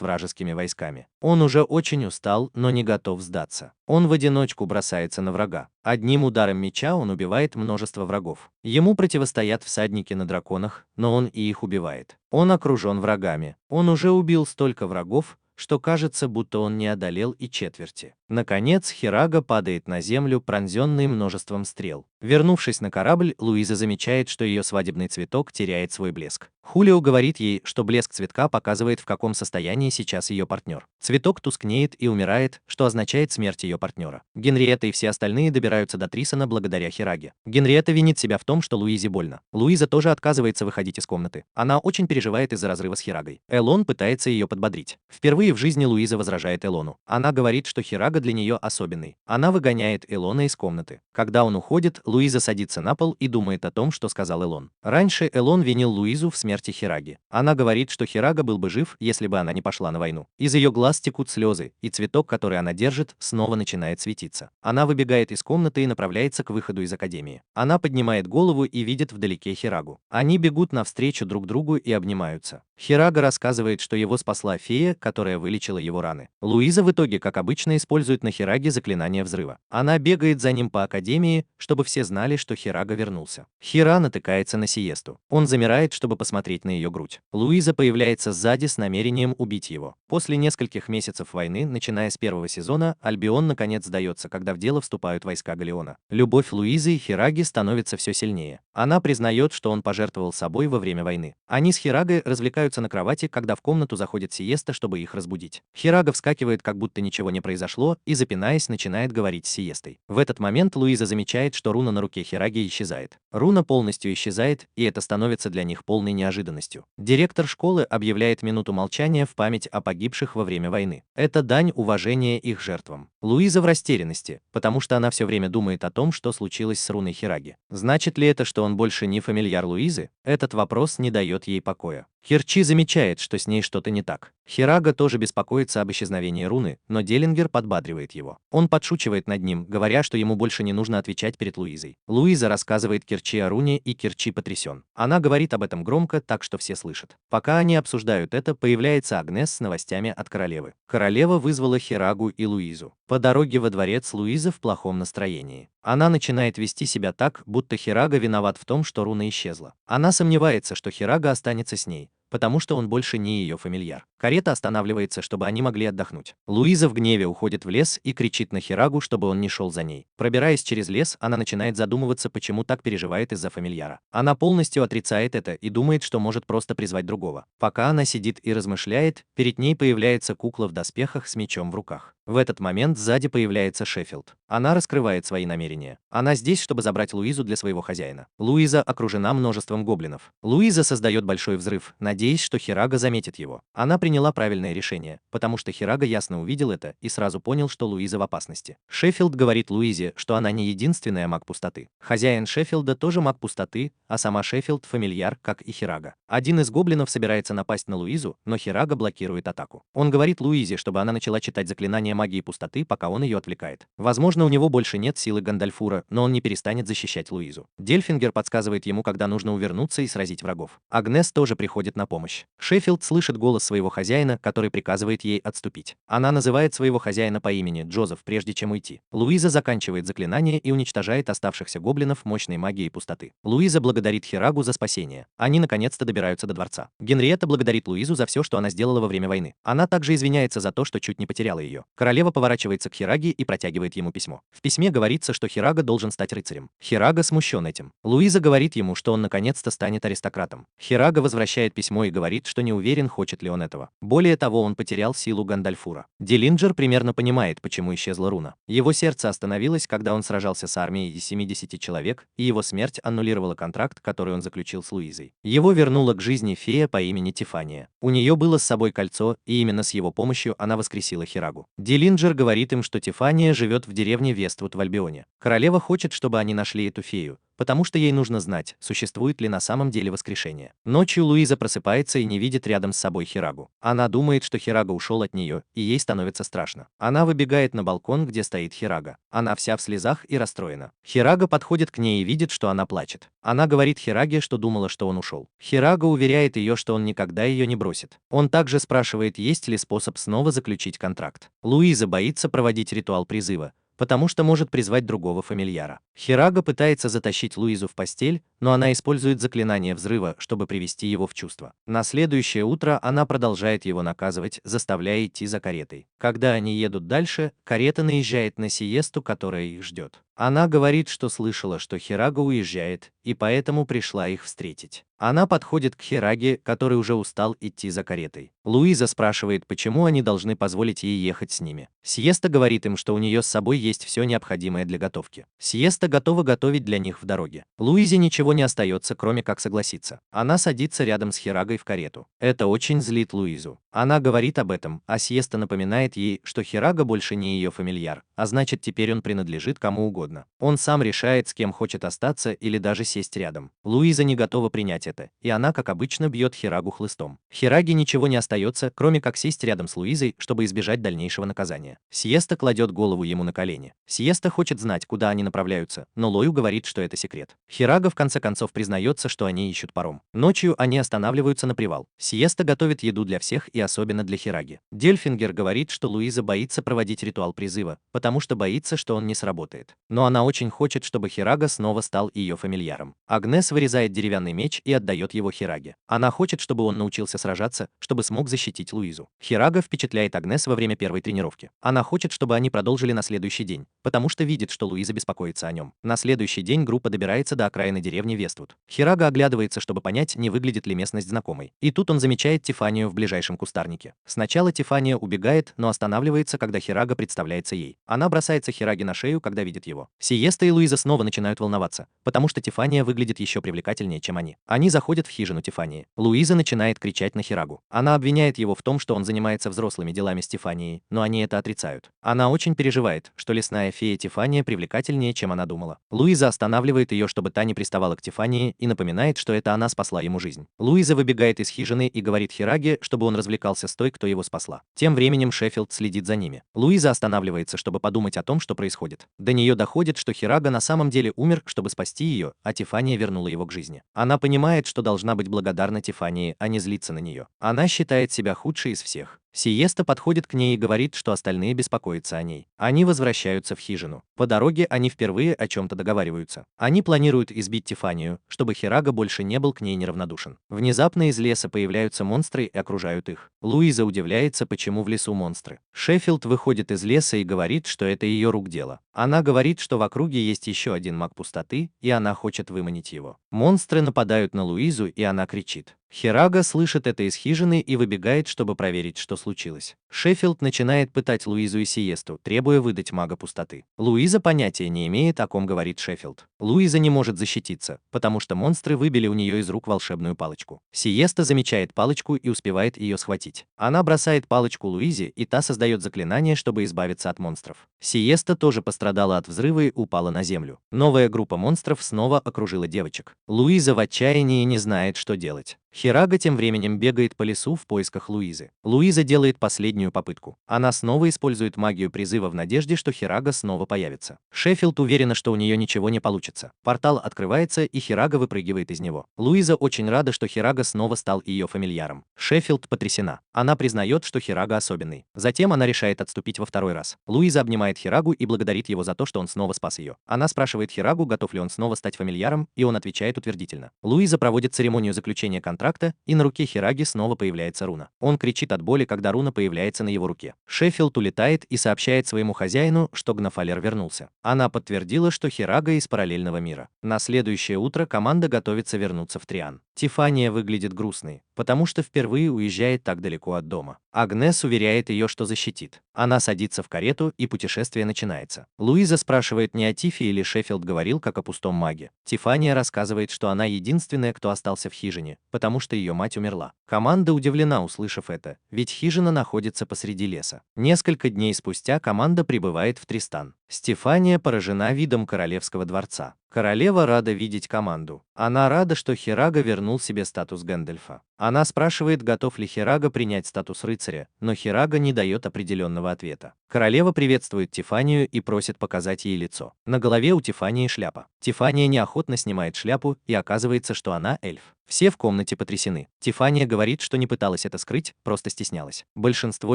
Speaker 1: вражескими войсками. Он уже очень устал, но не готов сдаться. Он в одиночку бросается на врага. Одним ударом меча он убивает множество врагов. Ему противостоят всадники на драконах, но он и их убивает. Он окружен врагами. Он уже убил столько врагов, что кажется, будто он не одолел и четверти. Наконец, Хирага падает на землю, пронзенный множеством стрел. Вернувшись на корабль, Луиза замечает, что ее свадебный цветок теряет свой блеск. Хулио говорит ей, что блеск цветка показывает, в каком состоянии сейчас ее партнер. Цветок тускнеет и умирает, что означает смерть ее партнера. Генриетта и все остальные добираются до Трисона благодаря Хираге. Генриетта винит себя в том, что Луизе больно. Луиза тоже отказывается выходить из комнаты. Она очень переживает из-за разрыва с Хирагой. Элон пытается ее подбодрить. Впервые в жизни Луиза возражает Элону. Она говорит, что Хирага для нее особенный. Она выгоняет Элона из комнаты. Когда он уходит, Луиза садится на пол и думает о том, что сказал Элон. Раньше Элон винил Луизу в смерти Хираги. Она говорит, что Хирага был бы жив, если бы она не пошла на войну. Из ее глаз текут слезы, и цветок, который она держит, снова начинает светиться. Она выбегает из комнаты и направляется к выходу из академии. Она поднимает голову и видит вдалеке Хирагу. Они бегут навстречу друг другу и обнимаются. Хирага рассказывает, что его спасла фея, которая вылечила его раны. Луиза в итоге, как обычно, использует на Хираге заклинание взрыва. Она бегает за ним по академии, чтобы все знали, что Хирага вернулся. Хира натыкается на Сиесту. Он замирает, чтобы посмотреть на ее грудь. Луиза появляется сзади с намерением убить его. После нескольких месяцев войны, начиная с первого сезона, Альбион наконец сдается, когда в дело вступают войска Галеона. Любовь Луизы и Хираги становится все сильнее. Она признает, что он пожертвовал собой во время войны. Они с Хирагой развлекаются на кровати, когда в комнату заходит Сиеста, чтобы их разбудить. Хирага вскакивает, как будто ничего не произошло, и, запинаясь, начинает говорить с Сиестой. В этот момент Луиза замечает, что руна на руке Хираги исчезает. Руна полностью исчезает, и это становится для них полной неожиданностью. Директор школы объявляет минуту молчания в память о погибших во время войны. Это дань уважения их жертвам. Луиза в растерянности, потому что она все время думает о том, что случилось с руной Хираги. Значит ли это, что он больше не фамильяр Луизы? Этот вопрос не дает ей покоя. Кирчи замечает, что с ней что-то не так. Хирага тоже беспокоится об исчезновении руны, но Делингер подбадривает его. Он подшучивает над ним, говоря, что ему больше не нужно отвечать перед Луизой. Луиза рассказывает Кирчи о руне, и Кирчи потрясен. Она говорит об этом громко, так что все слышат. Пока они обсуждают это, появляется Агнес с новостями от королевы. Королева вызвала Хирагу и Луизу. По дороге во дворец Луиза в плохом настроении. Она начинает вести себя так, будто Хирага виноват в том, что руна исчезла. Она сомневается, что Хирага останется с ней, потому что он больше не ее фамильяр. Карета останавливается, чтобы они могли отдохнуть. Луиза в гневе уходит в лес и кричит на Хирагу, чтобы он не шел за ней. Пробираясь через лес, она начинает задумываться, почему так переживает из-за фамильяра. Она полностью отрицает это и думает, что может просто призвать другого. Пока она сидит и размышляет, перед ней появляется кукла в доспехах с мечом в руках. В этот момент сзади появляется Шеффилд. Она раскрывает свои намерения. Она здесь, чтобы забрать Луизу для своего хозяина. Луиза окружена множеством гоблинов. Луиза создает большой взрыв, надеясь, что Хирага заметит его. Она приняла правильное решение, потому что Хирага ясно увидел это и сразу понял, что Луиза в опасности. Шеффилд говорит Луизе, что она не единственная маг пустоты. Хозяин Шеффилда тоже маг пустоты, а сама Шеффилд фамильяр, как и Хирага. Один из гоблинов собирается напасть на Луизу, но Хирага блокирует атаку. Он говорит Луизе, чтобы она начала читать заклинание магии пустоты, пока он ее отвлекает. Возможно, у него больше нет силы Гандальфура, но он не перестанет защищать Луизу. Дельфингер подсказывает ему, когда нужно увернуться и сразить врагов. Агнес тоже приходит на помощь. Шеффилд слышит голос своего хозяина, который приказывает ей отступить. Она называет своего хозяина по имени Джозеф, прежде чем уйти. Луиза заканчивает заклинание и уничтожает оставшихся гоблинов мощной магией пустоты. Луиза благодарит Хирагу за спасение. Они наконец-то добираются до дворца. Генриетта благодарит Луизу за все, что она сделала во время войны. Она также извиняется за то, что чуть не потеряла ее. Королева поворачивается к Хираге и протягивает ему письмо. В письме говорится, что Хирага должен стать рыцарем. Хирага смущен этим. Луиза говорит ему, что он наконец-то станет аристократом. Хирага возвращает письмо и говорит, что не уверен, хочет ли он этого. Более того, он потерял силу Гандальфура. Диллинджер примерно понимает, почему исчезла руна. Его сердце остановилось, когда он сражался с армией из 70 человек, и его смерть аннулировала контракт, который он заключил с Луизой. Его вернула к жизни фея по имени Тифания. У нее было с собой кольцо, и именно с его помощью она воскресила Хирагу. Диллинджер говорит им, что Тифания живет в деревне Вествуд в Альбионе. Королева хочет, чтобы они нашли эту фею, потому что ей нужно знать, существует ли на самом деле воскрешение. Ночью Луиза просыпается и не видит рядом с собой Хирагу. Она думает, что Хирага ушел от нее, и ей становится страшно. Она выбегает на балкон, где стоит Хирага. Она вся в слезах и расстроена. Хирага подходит к ней и видит, что она плачет. Она говорит Хираге, что думала, что он ушел. Хирага уверяет ее, что он никогда ее не бросит. Он также спрашивает, есть ли способ снова заключить контракт. Луиза боится проводить ритуал призыва, потому что может призвать другого фамильяра. Хирага пытается затащить Луизу в постель, но она использует заклинание взрыва, чтобы привести его в чувство. На следующее утро она продолжает его наказывать, заставляя идти за каретой. Когда они едут дальше, карета наезжает на Сиесту, которая их ждет. Она говорит, что слышала, что Хирага уезжает, и поэтому пришла их встретить. Она подходит к Хираге, который уже устал идти за каретой. Луиза спрашивает, почему они должны позволить ей ехать с ними. Сиеста говорит им, что у нее с собой есть все необходимое для готовки. Сиеста готова готовить для них в дороге. Луизе ничего не остается, кроме как согласиться. Она садится рядом с Хирагой в карету. Это очень злит Луизу. Она говорит об этом, а Сиеста напоминает ей, что Хирага больше не ее фамильяр, а значит, теперь он принадлежит кому угодно. Он сам решает, с кем хочет остаться или даже сесть рядом. Луиза не готова принять это, и она, как обычно, бьет Хирагу хлыстом. Хираге ничего не остается, кроме как сесть рядом с Луизой, чтобы избежать дальнейшего наказания. Сиеста кладет голову ему на колени. Сиеста хочет знать, куда они направляются, но Лою говорит, что это секрет. Хирага в конце концов признается, что они ищут паром. Ночью они останавливаются на привал. Сиеста готовит еду для всех и особенно для Хираги. Дельфингер говорит, что Луиза боится проводить ритуал призыва, потому что боится, что он не сработает. Но она очень хочет, чтобы Хирага снова стал ее фамильяром. Агнес вырезает деревянный меч и отдает его Хираге. Она хочет, чтобы он научился сражаться, чтобы смог защитить Луизу. Хирага впечатляет Агнес во время первой тренировки. Она хочет, чтобы они продолжили на следующий день, потому что видит, что Луиза беспокоится о нем. На следующий день группа добирается до окраины деревни Вествуд. Хирага оглядывается, чтобы понять, не выглядит ли местность знакомой. И тут он замечает Тифанию в ближайшем кустарнике. Сначала Тифания убегает, но останавливается, когда Хирага представляется ей. Она бросается Хираге на шею, когда видит его. Сиеста и Луиза снова начинают волноваться, потому что Тифания выглядит еще привлекательнее, чем они. Они заходят в хижину Тифании. Луиза начинает кричать на Хирагу. Она обвиняет его в том, что он занимается взрослыми делами с Тифанией, но они это отрицают. Она очень переживает, что лесная фея Тифания привлекательнее, чем она думала. Луиза останавливает ее, чтобы та не приставала к Тифании, и напоминает, что это она спасла ему жизнь. Луиза выбегает из хижины и говорит Хираге, чтобы он развлекался с той, кто его спасла. Тем временем Шеффилд следит за ними. Луиза останавливается, чтобы подумать о том, что происходит. До нее доходит, что Хирага на самом деле умер, чтобы спасти ее, а Тифания вернула его к жизни. Она понимает, что должна быть благодарна Тифании, а не злиться на нее. Она считает себя худшей из всех. Сиеста подходит к ней и говорит, что остальные беспокоятся о ней. Они возвращаются в хижину. По дороге они впервые о чем-то договариваются. Они планируют избить Тифанию, чтобы Хирага больше не был к ней неравнодушен. Внезапно из леса появляются монстры и окружают их. Луиза удивляется, почему в лесу монстры. Шеффилд выходит из леса и говорит, что это ее рук дело. Она говорит, что в округе есть еще один маг пустоты, и она хочет выманить его. Монстры нападают на Луизу, и она кричит. Хирага слышит это из хижины и выбегает, чтобы проверить, что случилось. Шеффилд начинает пытать Луизу и Сиесту, требуя выдать мага пустоты. Луиза понятия не имеет, о ком говорит Шеффилд. Луиза не может защититься, потому что монстры выбили у нее из рук волшебную палочку. Сиеста замечает палочку и успевает ее схватить. Она бросает палочку Луизе, и та создает заклинание, чтобы избавиться от монстров. Сиеста тоже пострадала от взрыва и упала на землю. Новая группа монстров снова окружила девочек. Луиза в отчаянии не знает, что делать. Хирага тем временем бегает по лесу в поисках Луизы. Луиза делает последнюю попытку. Она снова использует магию призыва в надежде, что Хирага снова появится. Шеффилд уверена, что у нее ничего не получится. Портал открывается, и Хирага выпрыгивает из него. Луиза очень рада, что Хирага снова стал ее фамильяром. Шеффилд потрясена. Она признает, что Хирага особенный. Затем она решает отступить во второй раз. Луиза обнимает Хирагу и благодарит его за то, что он снова спас ее. Она спрашивает Хирагу, готов ли он снова стать фамильяром, и он отвечает утвердительно. Луиза проводит церемонию заключения контракта, и на руке Хираги снова появляется руна. Он кричит от боли, когда руна появляется на его руке. Шеффилд улетает и сообщает своему хозяину, что Гнафалер вернулся. Она подтвердила, что Хирага из параллельного мира. На следующее утро команда готовится вернуться в Триан. Тифания выглядит грустной, потому что впервые уезжает так далеко от дома. Агнес уверяет ее, что защитит. Она садится в карету, и путешествие начинается. Луиза спрашивает, не о Тифе или Шеффилд говорил как о пустом маге. Тифания рассказывает, что она единственная, кто остался в хижине, потому что ее мать умерла. Команда удивлена, услышав это, ведь хижина находится посреди леса. Несколько дней спустя команда прибывает в Тристан. Стефания поражена видом королевского дворца. Королева рада видеть команду. Она рада, что Хирага вернул себе статус Гэндальфа. Она спрашивает, готов ли Хирага принять статус рыцаря, но Хирага не дает определенного ответа. Королева приветствует Тифанию и просит показать ей лицо. На голове у Тифании шляпа. Тифания неохотно снимает шляпу, и оказывается, что она эльф. Все в комнате потрясены. Тифания говорит, что не пыталась это скрыть, просто стеснялась. Большинство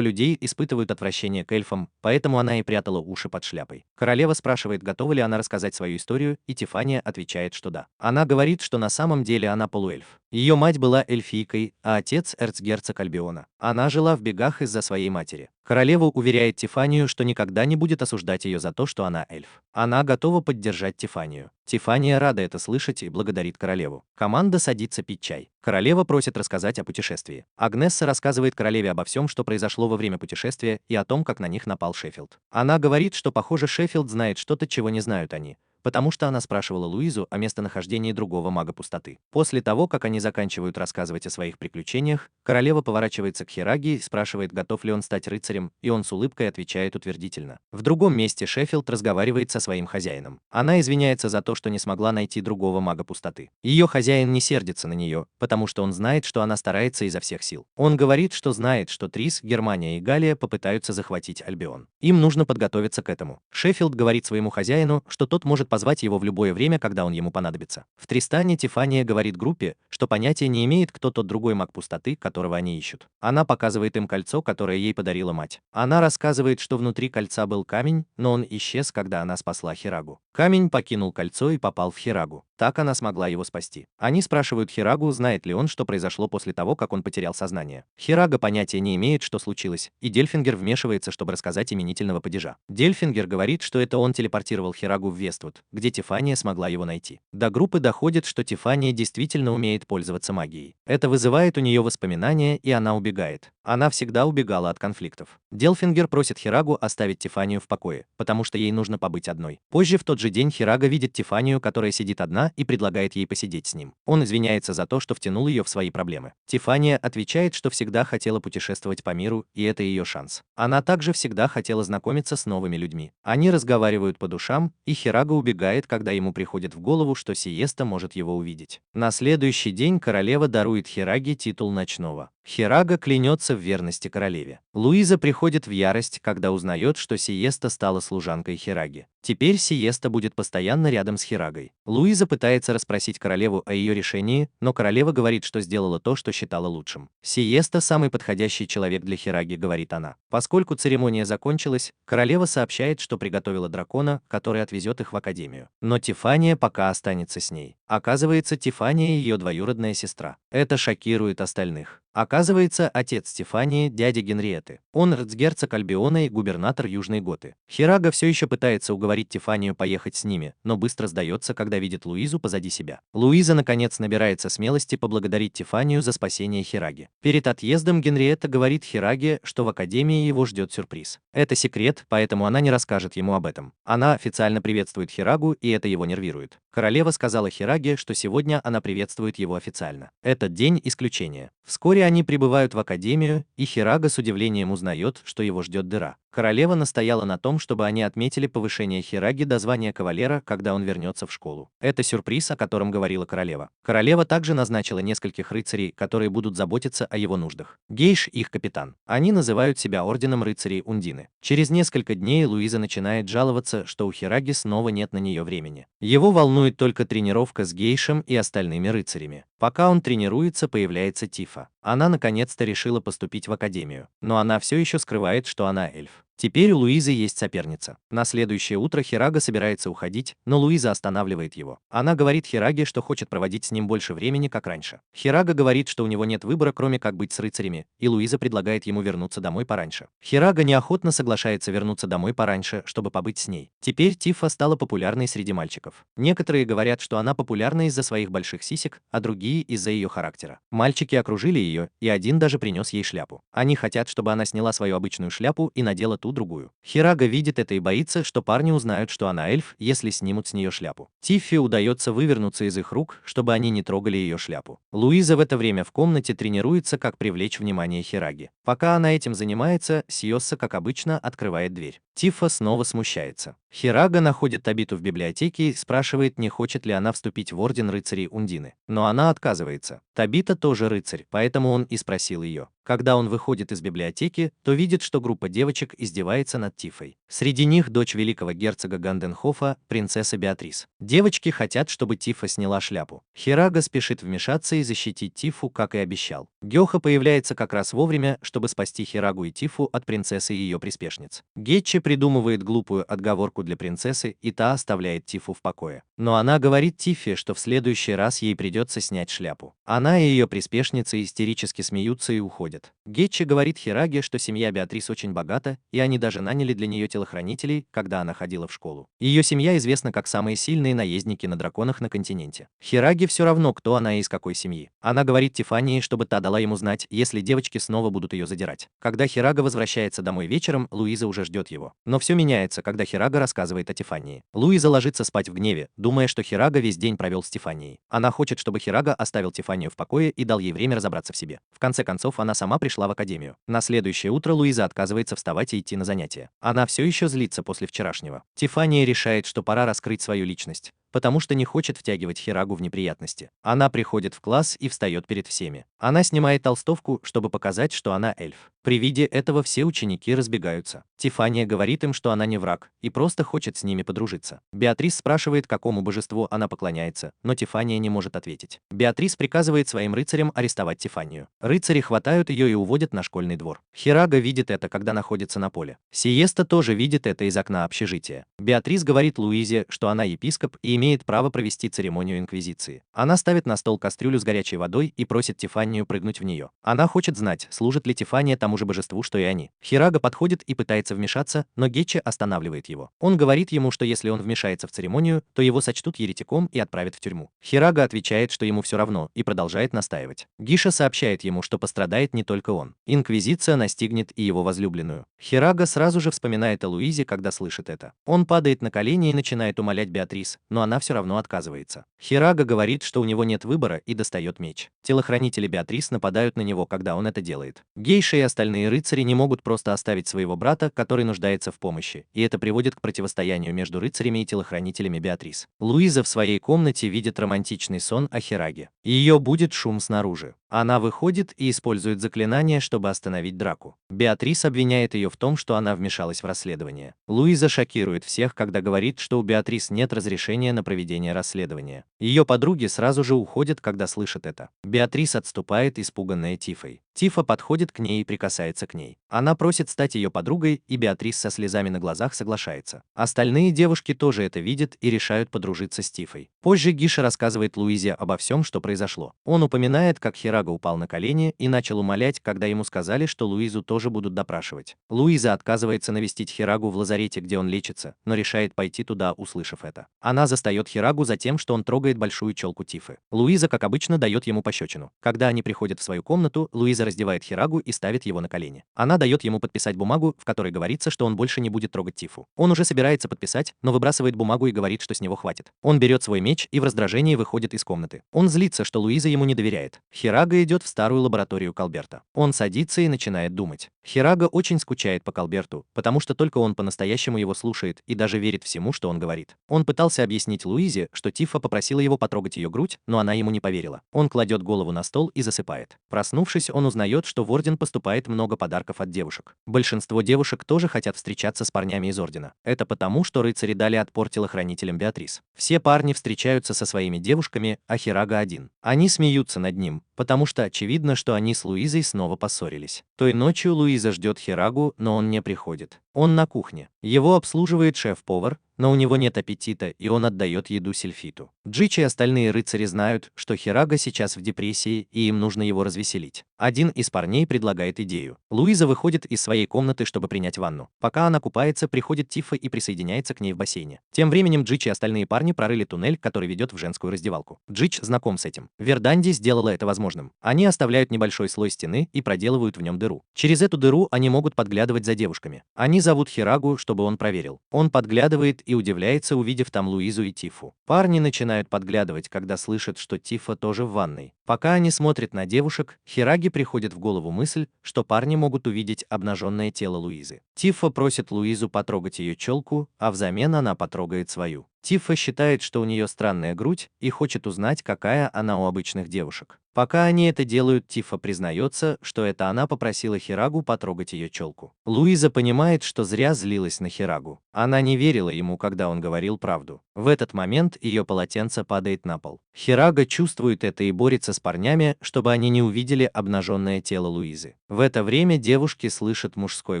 Speaker 1: людей испытывают отвращение к эльфам, поэтому она и прятала уши под шляпой. Королева спрашивает, готова ли она рассказать свою историю, и Тифания отвечает, что да. Она говорит, что на самом деле она полуэльф. Ее мать была эльфийкой, а отец эрцгерцог Альбиона. Она жила в бегах из-за своей матери. Королева уверяет Тифанию, что никогда не будет осуждать ее за то, что она эльф. Она готова поддержать Тифанию. Тифания рада это слышать и благодарит королеву. Команда садится пить чай. Королева просит рассказать о путешествии. Агнесса рассказывает королеве обо всем, что произошло во время путешествия, и о том, как на них напал Шеффилд. Она говорит, что, похоже, Шеффилд знает что-то, чего не знают они, потому что она спрашивала Луизу о местонахождении другого мага пустоты. После того, как они заканчивают рассказывать о своих приключениях, королева поворачивается к Хираги и спрашивает, готов ли он стать рыцарем, и он с улыбкой отвечает утвердительно. В другом месте Шеффилд разговаривает со своим хозяином. Она извиняется за то, что не смогла найти другого мага пустоты. Ее хозяин не сердится на нее, потому что он знает, что она старается изо всех сил. Он говорит, что знает, что Трис, Германия и Галлия попытаются захватить Альбион. Им нужно подготовиться к этому. Шеффилд говорит своему хозяину, что тот может позвать его в любое время, когда он ему понадобится. В Тристане Тифания говорит группе, что понятия не имеет, кто тот другой маг пустоты, которого они ищут. Она показывает им кольцо, которое ей подарила мать. Она рассказывает, что внутри кольца был камень, но он исчез, когда она спасла Хирагу. Камень покинул кольцо и попал в Хирагу. Так она смогла его спасти. Они спрашивают Хирагу, знает ли он, что произошло после того, как он потерял сознание. Хирага понятия не имеет, что случилось, и Дельфингер вмешивается, чтобы рассказать именительного падежа. Дельфингер говорит, что это он телепортировал Хирагу в Вествуд, где Тифания смогла его найти. До группы доходит, что Тифания действительно умеет пользоваться магией. Это вызывает у нее воспоминания, и она убегает. Она всегда убегала от конфликтов. Дельфингер просит Хирагу оставить Тифанию в покое, потому что ей нужно побыть одной. Позже в тот же день Хирага видит Тифанию, которая сидит одна, и предлагает ей посидеть с ним. Он извиняется за то, что втянул ее в свои проблемы. Тифания отвечает, что всегда хотела путешествовать по миру, и это ее шанс. Она также всегда хотела знакомиться с новыми людьми. Они разговаривают по душам, и Хирага убегает, когда ему приходит в голову, что Сиеста может его увидеть. На следующий день королева дарует Хираге титул ночного. Хирага клянется в верности королеве. Луиза приходит в ярость, когда узнает, что Сиеста стала служанкой Хираги. Теперь Сиеста будет постоянно рядом с Хирагой. Луиза пытается расспросить королеву о ее решении, но королева говорит, что сделала то, что считала лучшим. Сиеста самый подходящий человек для Хираги, говорит она. Поскольку церемония закончилась, королева сообщает, что приготовила дракона, который отвезет их в академию. Но Тифания пока останется с ней. Оказывается, Тифания ее двоюродная сестра. Это шокирует остальных. Оказывается, отец Стефании – дядя Генриетты. Он эрцгерцог Альбиона и губернатор Южной Готы. Хирага все еще пытается уговорить Стефанию поехать с ними, но быстро сдается, когда видит Луизу позади себя. Луиза наконец набирается смелости поблагодарить Стефанию за спасение Хираги. Перед отъездом Генриетта говорит Хираге, что в академии его ждет сюрприз. Это секрет, поэтому она не расскажет ему об этом. Она официально приветствует Хирагу, и это его нервирует. Королева сказала Хираге, что сегодня она приветствует его официально. Этот день – исключение. Вскоре они прибывают в академию, и Хирага с удивлением узнает, что его ждет дыра. Королева настояла на том, чтобы они отметили повышение Хираги до звания кавалера, когда он вернется в школу. Это сюрприз, о котором говорила королева. Королева также назначила нескольких рыцарей, которые будут заботиться о его нуждах. Гейш – их капитан. Они называют себя орденом рыцарей Ундины. Через несколько дней Луиза начинает жаловаться, что у Хираги снова нет на нее времени. Его волнует только тренировка с Гейшем и остальными рыцарями. Пока он тренируется, появляется Тифа. Она наконец-то решила поступить в академию, но она все еще скрывает, что она эльф. Теперь у Луизы есть соперница. На следующее утро Хирага собирается уходить, но Луиза останавливает его. Она говорит Хираге, что хочет проводить с ним больше времени, как раньше. Хирага говорит, что у него нет выбора, кроме как быть с рыцарями, и Луиза предлагает ему вернуться домой пораньше. Хирага неохотно соглашается вернуться домой пораньше, чтобы побыть с ней. Теперь Тифа стала популярной среди мальчиков. Некоторые говорят, что она популярна из-за своих больших сисек, а другие из-за ее характера. Мальчики окружили ее, и один даже принес ей шляпу. Они хотят, чтобы она сняла свою обычную шляпу и надела ту другую. Хирага видит это и боится, что парни узнают, что она эльф, если снимут с нее шляпу. Тиффи удается вывернуться из их рук, чтобы они не трогали ее шляпу. Луиза в это время в комнате тренируется, как привлечь внимание Хираги. Пока она этим занимается, Сиосса, как обычно, открывает дверь. Тиффа снова смущается. Хирага находит Табиту в библиотеке и спрашивает, не хочет ли она вступить в орден рыцарей Ундины. Но она отказывается. Табита тоже рыцарь, поэтому он и спросил ее. Когда он выходит из библиотеки, то видит, что группа девочек издевается над Тифой. Среди них дочь великого герцога Ганденхофа, принцесса Беатрис. Девочки хотят, чтобы Тифа сняла шляпу. Хирага спешит вмешаться и защитить Тифу, как и обещал. Гёха появляется как раз вовремя, чтобы спасти Хирагу и Тифу от принцессы и ее приспешниц. Гетчи придумывает глупую отговорку для принцессы, и та оставляет Тифу в покое. Но она говорит Тифе, что в следующий раз ей придется снять шляпу. Она и ее приспешницы истерически смеются и уходят. Гетчи говорит Хираге, что семья Беатрис очень богата, и они даже наняли для нее телохранителей, когда она ходила в школу. Ее семья известна как самые сильные наездники на драконах на континенте. Хираге все равно, кто она и из какой семьи. Она говорит Тифании, чтобы та дала ему знать, если девочки снова будут ее задирать. Когда Хирага возвращается домой вечером, Луиза уже ждет его. Но все меняется, когда Хирага рассказывает о Тифании. Луиза ложится спать в гневе, думая, что Хирага весь день провел с Тифанией. Она хочет, чтобы Хирага оставил Тифанию в покое и дал ей время разобраться в себе. В конце концов, она сама пришла в академию. На следующее утро Луиза отказывается вставать и идти на занятия. Она все еще злится после вчерашнего. Тифания решает, что пора раскрыть свою личность, потому что не хочет втягивать Хирагу в неприятности. Она приходит в класс и встает перед всеми. Она снимает толстовку, чтобы показать, что она эльф. При виде этого все ученики разбегаются. Тифания говорит им, что она не враг, и просто хочет с ними подружиться. Беатрис спрашивает, какому божеству она поклоняется, но Тифания не может ответить. Беатрис приказывает своим рыцарям арестовать Тифанию. Рыцари хватают ее и уводят на школьный двор. Хирага видит это, когда находится на поле. Сиеста тоже видит это из окна общежития. Беатрис говорит Луизе, что она епископ и имеет право провести церемонию инквизиции. Она ставит на стол кастрюлю с горячей водой и просит Тифанию прыгнуть в нее. Она хочет знать, служит ли Тифания тому же божеству, что и они. Хирага подходит и пытается вмешаться, но Гетчи останавливает его. Он говорит ему, что если он вмешается в церемонию, то его сочтут еретиком и отправят в тюрьму. Хирага отвечает, что ему все равно, и продолжает настаивать. Гиша сообщает ему, что пострадает не только он. Инквизиция настигнет и его возлюбленную. Хирага сразу же вспоминает о Луизе, когда слышит это. Он падает на колени и начинает умолять Беатрис, но она все равно отказывается. Хирага говорит, что у него нет выбора, и достает меч. Телохранители Беатрис нападают на него, когда он это делает. Гейша и остальные рыцари не могут просто оставить своего брата, который нуждается в помощи, и это приводит к противостоянию между рыцарями и телохранителями Беатрис. Луиза в своей комнате видит романтичный сон о Хираге. Ее будет шум снаружи. Она выходит и использует заклинание, чтобы остановить драку. Беатрис обвиняет ее в том, что она вмешалась в расследование. Луиза шокирует всех, когда говорит, что у Беатрис нет разрешения на проведение расследования. Ее подруги сразу же уходят, когда слышат это. Беатрис отступает, испуганная Тифой. Тифа подходит к ней и прикасается к ней. Она просит стать ее подругой, и Беатрис со слезами на глазах соглашается. Остальные девушки тоже это видят и решают подружиться с Тифой. Позже Гиша рассказывает Луизе обо всем, что произошло. Он упоминает, как Хирага Хирага упал на колени и начал умолять, когда ему сказали, что Луизу тоже будут допрашивать. Луиза отказывается навестить Хирагу в лазарете, где он лечится, но решает пойти туда, услышав это. Она застает Хирагу за тем, что он трогает большую челку Тифы. Луиза, как обычно, дает ему пощечину. Когда они приходят в свою комнату, Луиза раздевает Хирагу и ставит его на колени. Она дает ему подписать бумагу, в которой говорится, что он больше не будет трогать Тифу. Он уже собирается подписать, но выбрасывает бумагу и говорит, что с него хватит. Он берет свой меч и в раздражении выходит из комнаты. Он злится, что Луиза ему не доверяет. Хирага идет в старую лабораторию Калберта. Он садится и начинает думать. Хирага очень скучает по Калберту, потому что только он по-настоящему его слушает и даже верит всему, что он говорит. Он пытался объяснить Луизе, что Тифа попросила его потрогать ее грудь, но она ему не поверила. Он кладет голову на стол и засыпает. Проснувшись, он узнает, что в орден поступает много подарков от девушек. Большинство девушек тоже хотят встречаться с парнями из ордена. Это потому, что рыцари дали отпор телохранителям Беатрис. Все парни встречаются со своими девушками, а Хирага один. Они смеются над ним, потому что очевидно, что они с Луизой снова поссорились. Той ночью Луиза ждет Хирагу, но он не приходит. Он на кухне. Его обслуживает шеф-повар, но у него нет аппетита, и он отдает еду Сильфиту. Джичи и остальные рыцари знают, что Хирага сейчас в депрессии, и им нужно его развеселить. Один из парней предлагает идею. Луиза выходит из своей комнаты, чтобы принять ванну. Пока она купается, приходит Тифа и присоединяется к ней в бассейне. Тем временем Джичи и остальные парни прорыли туннель, который ведет в женскую раздевалку. Джич знаком с этим. Верданди сделала это возможным. Они оставляют небольшой слой стены и проделывают в нем дыру. Через эту дыру они могут подглядывать за девушками. Они зовут Хирагу, чтобы он проверил. Он подглядывает и удивляется, увидев там Луизу и Тифу. Парни начинают подглядывать, когда слышат, что Тифа тоже в ванной. Пока они смотрят на девушек, Хираге приходит в голову мысль, что парни могут увидеть обнаженное тело Луизы. Тифа просит Луизу потрогать ее челку, а взамен она потрогает свою. Тифа считает, что у нее странная грудь и хочет узнать, какая она у обычных девушек. Пока они это делают, Тифа признается, что это она попросила Хирагу потрогать ее челку. Луиза понимает, что зря злилась на Хирагу. Она не верила ему, когда он говорил правду. В этот момент ее полотенце падает на пол. Хирага чувствует это и борется с парнями, чтобы они не увидели обнаженное тело Луизы. В это время девушки слышат мужской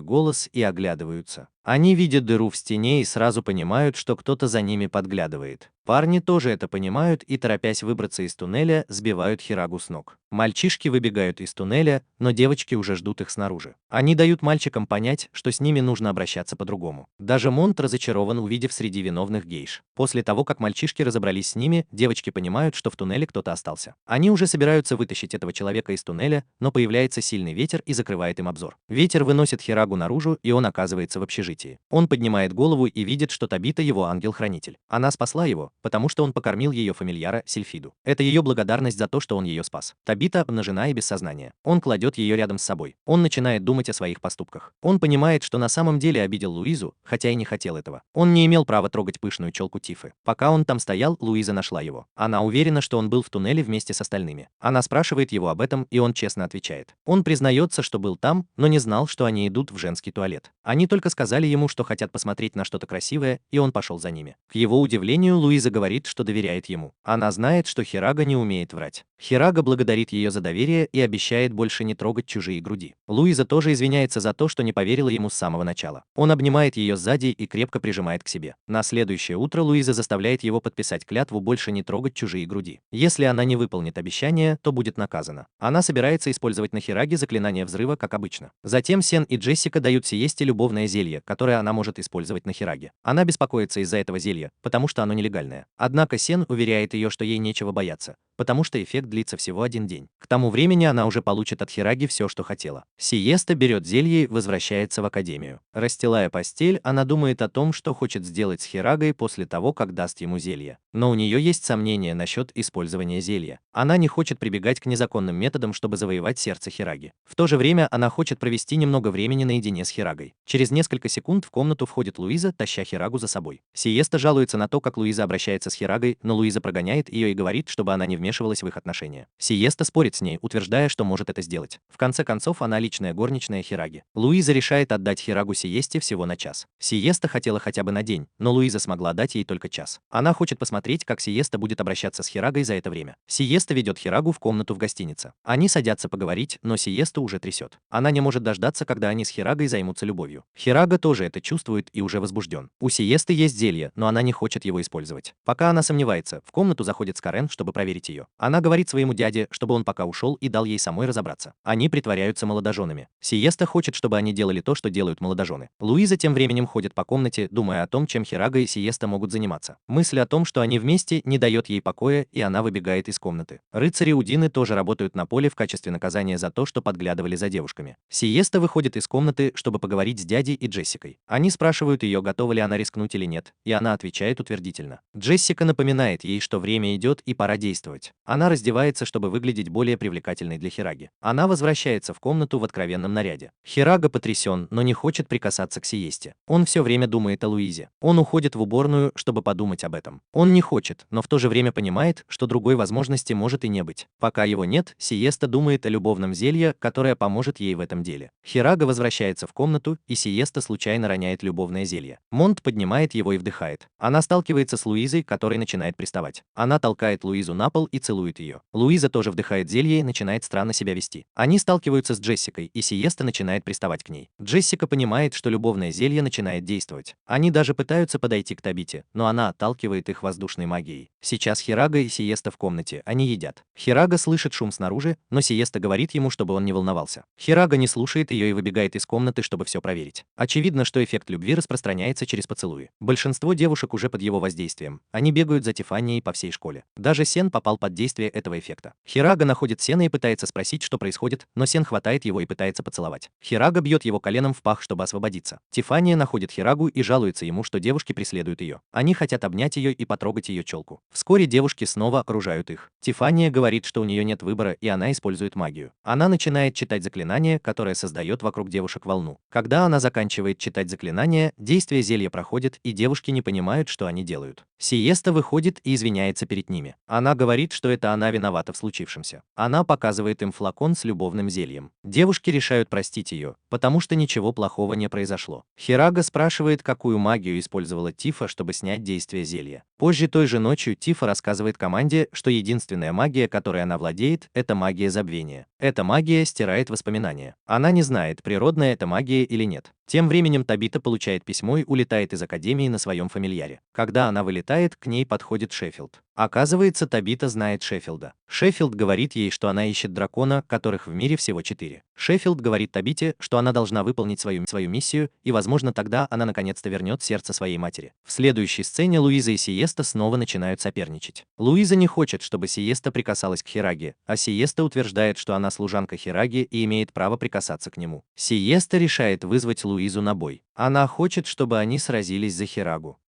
Speaker 1: голос и оглядываются. Они видят дыру в стене и сразу понимают, что кто-то за ними подглядывает. Парни тоже это понимают и, торопясь выбраться из туннеля, сбивают Хирагу с ног. Мальчишки выбегают из туннеля, но девочки уже ждут их снаружи. Они дают мальчикам понять, что с ними нужно обращаться по-другому. Даже Монт разочарован, увидев среди виновных гейш. После того, как мальчишки разобрались с ними, девочки понимают, что в туннеле кто-то остался. Они уже собираются вытащить этого человека из туннеля, но появляется сильный ветер и закрывает им обзор. Ветер выносит Хирагу наружу, и он оказывается в общежитии. Он поднимает голову и видит, что Табита его ангел-хранитель. Она спасла его, потому что он покормил ее фамильяра Сильфиду. Это ее благодарность за то, что он ее спас. Табита обнажена и без сознания. Он кладет ее рядом с собой. Он начинает думать о своих поступках. Он понимает, что на самом деле обидел Луизу, хотя и не хотел этого. Он не имел права трогать пышную челку Тифы. Пока он там стоял, Луиза нашла его. Она уверена, что он был в туннеле вместе с остальными. Она спрашивает его об этом, и он честно отвечает. Он признается, что был там, но не знал, что они идут в женский туалет. Они только сказали ему, что хотят посмотреть на что-то красивое, и он пошел за ними. К его удивлению, Луиза говорит, что доверяет ему. Она знает, что Хирага не умеет врать. Хирага благодарит ее за доверие и обещает больше не трогать чужие груди. Луиза тоже извиняется за то, что не поверила ему с самого начала. Он обнимает ее сзади и крепко прижимает к себе. На следующее утро Луиза заставляет его подписать клятву больше не трогать чужие груди. Если она не выполнит обещание, то будет наказана. Она собирается использовать на Хираге заклинание взрыва, как обычно. Затем Сен и Джессика дают Сиесте любовное зелье, которое она может использовать на Хираге. Она беспокоится из-за этого зелья, потому что оно нелегальное. Однако Сен уверяет ее, что ей нечего бояться, потому что эффект длится всего один день. К тому времени она уже получит от Хираги все, что хотела. Сиеста берет зелье и возвращается в академию. Расстилая постель, она думает о том, что хочет сделать с Хирагой после того, как даст ему зелье. Но у нее есть сомнения насчет использования зелья. Она не хочет прибегать к незаконным методам, чтобы завоевать сердце Хираги. В то же время она хочет провести немного времени наедине с Хирагой. Через несколько секунд в комнату входит Луиза, таща Хирагу за собой. Сиеста жалуется на то, как Луиза обращается с Хирагой, но Луиза прогоняет ее и говорит, чтобы она не вмешивалась в их отношения. Сиеста спорит с ней, утверждая, что может это сделать. В конце концов, она личная горничная Хираги. Луиза решает отдать Хирагу Сиесте всего на час. Сиеста хотела хотя бы на день, но Луиза смогла дать ей только час. Она хочет посмотреть, как Сиеста будет обращаться с Хирагой за это время. Сиеста ведет Хирагу в комнату в гостинице. Они садятся поговорить, но Сиеста уже трясет. Она не может дождаться, когда они с Хирагой займутся любовью. Хирага тоже это чувствует и уже возбужден. У Сиесты есть зелье, но она не хочет его использовать. Пока она сомневается, в комнату заходит Скарен, чтобы проверить ее. ее. Она говорит своему дяде, чтобы он пока ушел и дал ей самой разобраться. Они притворяются молодоженами. Сиеста хочет, чтобы они делали то, что делают молодожены. Луиза тем временем ходит по комнате, думая о том, чем Хирага и Сиеста могут заниматься. Мысль о том, что они вместе, не дает ей покоя, и она выбегает из комнаты. Рыцари Удины тоже работают на поле в качестве наказания за то, что подглядывали за девушками. Сиеста выходит из комнаты, чтобы поговорить с дядей и Джессикой. Они спрашивают ее, готова ли она рискнуть или нет, и она отвечает утвердительно. Джессика напоминает ей, что время идет и пора действовать. Она раздевается, чтобы выглядеть более привлекательной для Хираги. Она возвращается в комнату в откровенном наряде. Хирага потрясен, но не хочет прикасаться к Сиесте. Он все время думает о Луизе. Он уходит в уборную, чтобы подумать об этом. Он не хочет, но в то же время понимает, что другой возможности может и не быть. Пока его нет, Сиеста думает о любовном зелье, которое поможет ей в этом деле. Хирага возвращается в комнату, и Сиеста случайно роняет любовное зелье. Монт поднимает его и вдыхает. Она сталкивается с Луизой, которая начинает приставать. Она толкает Луизу на пол и целует ее. Луиза тоже вдыхает зелье и начинает странно себя вести. Они сталкиваются с Джессикой, и Сиеста начинает приставать к ней. Джессика понимает, что любовное зелье начинает действовать. Они даже пытаются подойти к Табите, но она отталкивает их воздушной магией. Сейчас Хирага и Сиеста в комнате, они едят. Хирага слышит шум снаружи, но Сиеста говорит ему, чтобы он не волновался. Хирага не слушает ее и выбегает из комнаты, чтобы все проверить. Очевидно, что эффект любви распространяется через поцелуи. Большинство девушек уже под его воздействием. Они бегают за Тиффанией по всей школе. Даже Сен попал под действие этого эффекта. Хирага находит Сена и пытается спросить, что происходит, но Сен хватает его и пытается поцеловать. Хирага бьет его коленом в пах, чтобы освободиться. Тиффания находит Хирагу и жалуется ему, что девушки преследуют ее. Они хотят обнять ее и потрогать ее челку. Вскоре девушки снова окружают их. Тиффания говорит, что у нее нет выбора, и она использует магию. Она начинает читать заклинание, которое создает вокруг девушек волну. Когда она заканчивает читать заклинание, действие зелья проходит, и девушки не понимают, что они делают. Сиеста выходит и извиняется перед ними. Она говорит, что это она виновата в случившемся. Она показывает им флакон с любовным зельем. Девушки решают простить ее, потому что ничего плохого не произошло. Хирага спрашивает, какую магию использовала Тифа, чтобы снять действие зелья. Позже той же ночью Тифа рассказывает команде, что единственная магия, которой она владеет, это магия забвения. Эта магия стирает воспоминания. Она не знает, природная это магия или нет. Тем временем Табита получает письмо и улетает из академии на своем фамильяре. Когда она вылетает, к ней подходит Шеффилд. Оказывается, Табита знает Шеффилда. Шеффилд говорит ей, что она ищет дракона, которых в мире всего 4. Шеффилд говорит Табите, что она должна выполнить свою миссию, и, возможно, тогда она наконец-то вернет сердце своей матери. В следующей сцене Луиза и Сиеста снова начинают соперничать. Луиза не хочет, чтобы Сиеста прикасалась к Хираге, а Сиеста утверждает, что она служанка Хираги и имеет право прикасаться к нему. Сиеста решает вызвать Луизу на бой. Она хочет, чтобы они сразились за Хирагу.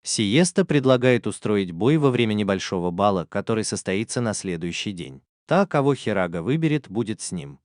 Speaker 1: Сиеста предлагает устроить бой во время небольшого бала, который состоится на следующий день. Та, кого Хирага выберет, будет с ним.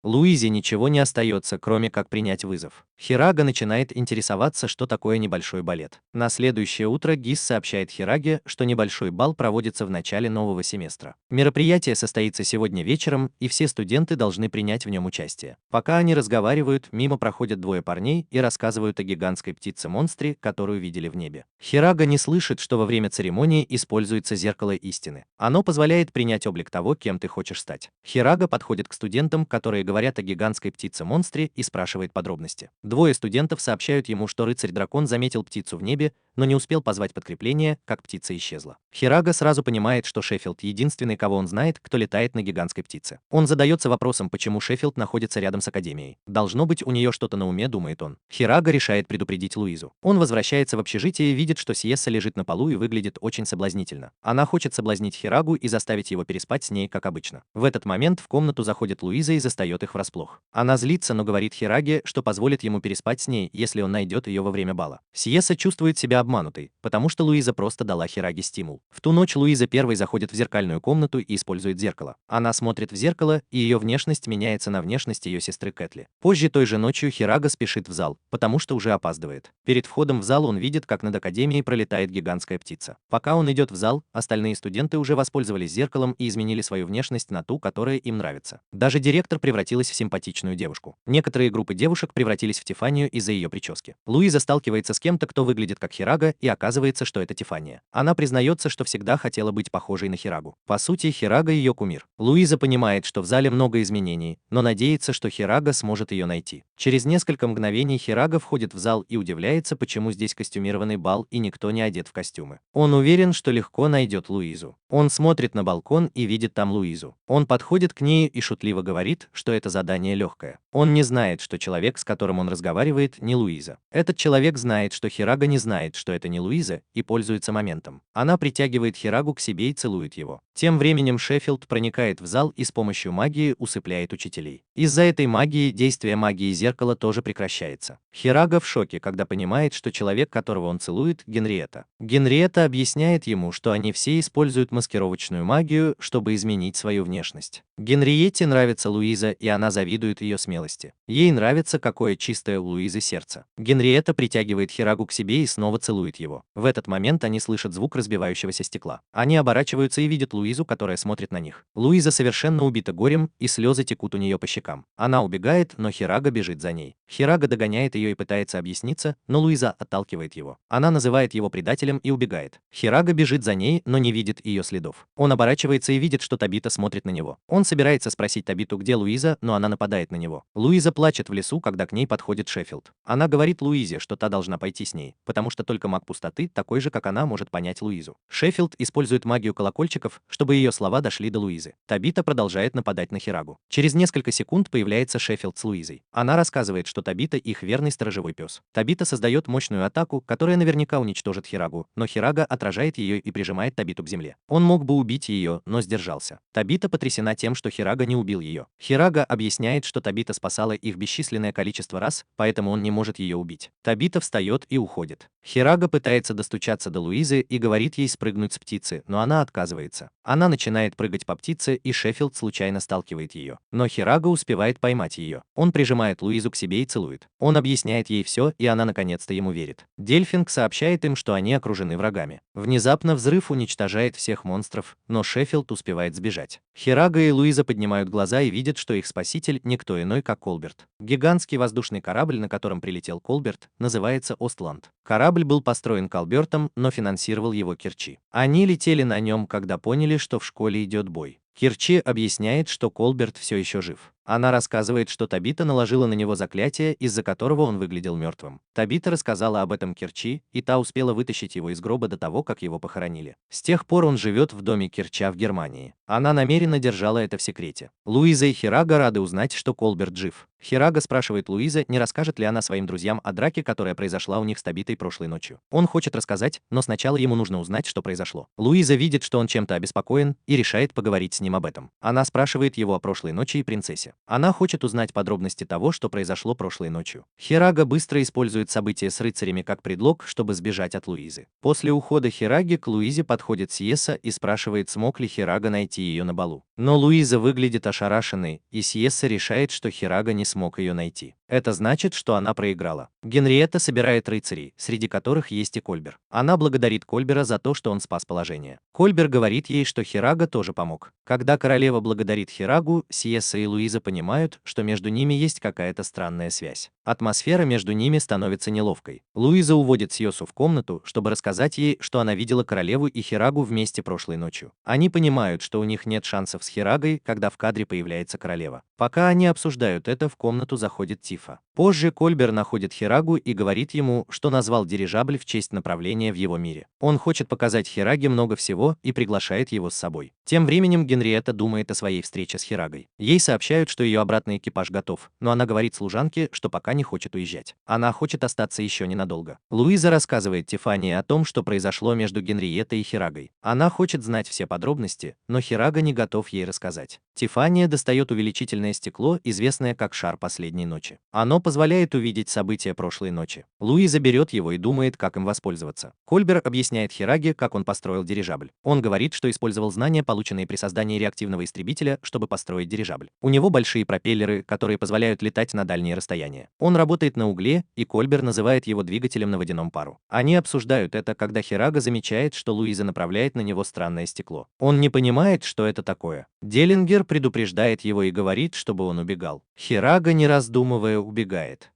Speaker 1: Луизе ничего не остается, кроме как принять вызов. Хирага начинает интересоваться, что такое небольшой балет. На следующее утро Гис сообщает Хираге, что небольшой бал проводится в начале нового семестра. Мероприятие состоится сегодня вечером, и все студенты должны принять в нем участие. Пока они разговаривают, мимо проходят двое парней и рассказывают о гигантской птице-монстре, которую видели в небе. Хирага не слышит, что во время церемонии используется зеркало истины. Оно позволяет принять облик того, кем ты хочешь стать. Хирага подходит к студентам, которые говорят о гигантской птице-монстре, и спрашивает подробности. Двое студентов сообщают ему, что рыцарь-дракон заметил птицу в небе, но не успел позвать подкрепление, как птица исчезла. Хирага сразу понимает, что Шеффилд единственный, кого он знает, кто летает на гигантской птице. Он задается вопросом, почему Шеффилд находится рядом с академией. Должно быть, у нее что-то на уме, думает он. Хирага решает предупредить Луизу. Он возвращается в общежитие и видит, что Сиесса лежит на полу и выглядит очень соблазнительно. Она хочет соблазнить Хирагу и заставить его переспать с ней, как обычно. В этот момент в комнату заходит Луиза и застает их врасплох. Она злится, но говорит Хираге, что позволит ему переспать с ней, если он найдет ее во время бала. Сиесса чувствует себя обманутой, потому что Луиза просто дала Хираге стимул. В ту ночь Луиза первой заходит в зеркальную комнату и использует зеркало. Она смотрит в зеркало, и ее внешность меняется на внешность ее сестры Кэтли. Позже той же ночью Хирага спешит в зал, потому что уже опаздывает. Перед входом в зал он видит, как над академией пролетает гигантская птица. Пока он идет в зал, остальные студенты уже воспользовались зеркалом и изменили свою внешность на ту, которая им нравится. Даже директор превратился превратилась в симпатичную девушку. Некоторые группы девушек превратились в Тифанию из-за ее прически. Луиза сталкивается с кем-то, кто выглядит как Хирага, и оказывается, что это Тифания. Она признается, что всегда хотела быть похожей на Хирагу. По сути, Хирага ее кумир. Луиза понимает, что в зале много изменений, но надеется, что Хирага сможет ее найти. Через несколько мгновений Хирага входит в зал и удивляется, почему здесь костюмированный бал и никто не одет в костюмы. Он уверен, что легко найдет Луизу. Он смотрит на балкон и видит там Луизу. Он подходит к ней и шутливо говорит, что это задание легкое. Он не знает, что человек, с которым он разговаривает, не Луиза. Этот человек знает, что Хирага не знает, что это не Луиза, и пользуется моментом. Она притягивает Хирагу к себе и целует его. Тем временем Шеффилд проникает в зал и с помощью магии усыпляет учителей. Из-за этой магии действие магии зеркала тоже прекращается. Хирага в шоке, когда понимает, что человек, которого он целует, Генриетта. Генриетта объясняет ему, что они все используют маскировочную магию, чтобы изменить свою внешность. Генриетте нравится Луиза, и она завидует ее смелости. Ей нравится, какое чистое у Луизы сердце. Генриетта притягивает Хирагу к себе и снова целует его. В этот момент они слышат звук разбивающегося стекла. Они оборачиваются и видят Луизу, которая смотрит на них. Луиза совершенно убита горем, и слезы текут у нее по щекам. Она убегает, но Хирага бежит за ней. Хирага догоняет ее и пытается объясниться, но Луиза отталкивает его. Она называет его предателем и убегает. Хирага бежит за ней, но не видит ее следов. Он оборачивается и видит, что Табита смотрит на него. Он собирается спросить Табиту, где Луиза, но она нападает на него. Луиза плачет в лесу, когда к ней подходит Шеффилд. Она говорит Луизе, что та должна пойти с ней, потому что только маг пустоты, такой же, как она, может понять Луизу. Шеффилд использует магию колокольчиков, чтобы ее слова дошли до Луизы. Табита продолжает нападать на Хирагу. Через несколько секунд появляется Шеффилд с Луизой. Она рассказывает, что Табита их верный сторожевой пес. Табита создает мощную атаку, которая наверняка уничтожит Хирагу, но Хирага отражает ее и прижимает Табиту к земле. Он мог бы убить ее, но сдержался. Табита потрясена тем, что Хирага не убил ее. Хирага объясняет, что Табита спасала их бесчисленное количество раз, поэтому он не может ее убить. Табита встает и уходит. Хирага пытается достучаться до Луизы и говорит ей спрыгнуть с птицы, но она отказывается. Она начинает прыгать по птице, и Шеффилд случайно сталкивает ее. Но Хирага успевает поймать ее. Он прижимает Луизу к себе и целует. Он объясняет ей все, и она наконец-то ему верит. Дельфинг сообщает им, что они окружены врагами. Внезапно взрыв уничтожает всех монстров, но Шеффилд успевает сбежать. Хирага и Луиза поднимают глаза и видят, что их спаситель никто иной, как Колберт. Гигантский воздушный корабль, на котором прилетел Колберт, называется Остланд. Корабль был построен Колбертом, но финансировал его Кирчи. Они летели на нем, когда поняли, что в школе идет бой. Кирчи объясняет, что Колберт все еще жив. Она рассказывает, что Табита наложила на него заклятие, из-за которого он выглядел мертвым. Табита рассказала об этом Кирчи, и та успела вытащить его из гроба до того, как его похоронили. С тех пор он живет в доме Кирча в Германии. Она намеренно держала это в секрете. Луиза и Хирага рады узнать, что Колберт жив. Хирага спрашивает Луиза, не расскажет ли она своим друзьям о драке, которая произошла у них с Табитой прошлой ночью. Он хочет рассказать, но сначала ему нужно узнать, что произошло. Луиза видит, что он чем-то обеспокоен, и решает поговорить с ним об этом. Она спрашивает его о прошлой ночи и принцессе. Она хочет узнать подробности того, что произошло прошлой ночью. Хирага быстро использует события с рыцарями как предлог, чтобы сбежать от Луизы. После ухода Хираги к Луизе подходит Сиеса и спрашивает, смог ли Хирага найти ее на балу. Но Луиза выглядит ошарашенной, и Сиеса решает, что Хирага не смог ее найти. Это значит, что она проиграла. Генриетта собирает рыцарей, среди которых есть и Кольбер. Она благодарит Кольбера за то, что он спас положение. Кольбер говорит ей, что Хирага тоже помог. Когда королева благодарит Хирагу, Сиеса и Луиза понимают, что между ними есть какая-то странная связь. Атмосфера между ними становится неловкой. Луиза уводит Сиесу в комнату, чтобы рассказать ей, что она видела королеву и Хирагу вместе прошлой ночью. Они понимают, что у них нет шансов с Хирагой, когда в кадре появляется королева. Пока они обсуждают это, в комнату заходит Тифа. Позже Кольбер находит Хирагу и говорит ему, что назвал дирижабль в честь направления в его мире. Он хочет показать Хираге много всего и приглашает его с собой. Тем временем Генриетта думает о своей встрече с Хирагой. Ей сообщают, что ее обратный экипаж готов, но она говорит служанке, что пока не хочет уезжать. Она хочет остаться еще ненадолго. Луиза рассказывает Тиффани о том, что произошло между Генриеттой и Хирагой. Она хочет знать все подробности, но Хирага не готов ей рассказать. Тиффания достает увеличительное стекло, известное как шар последней ночи. Оно позволяет увидеть события прошлой ночи. Луиза берет его и думает, как им воспользоваться. Кольбер объясняет Хираге, как он построил дирижабль. Он говорит, что использовал знания, полученные при создании реактивного истребителя, чтобы построить дирижабль. У него большие пропеллеры, которые позволяют летать на дальние расстояния. Он работает на угле, и Кольбер называет его двигателем на водяном пару. Они обсуждают это, когда Хирага замечает, что Луиза направляет на него странное стекло. Он не понимает, что это такое. Делингер предупреждает его и говорит, чтобы он убегал. Хирага, не раздумывая, убегает.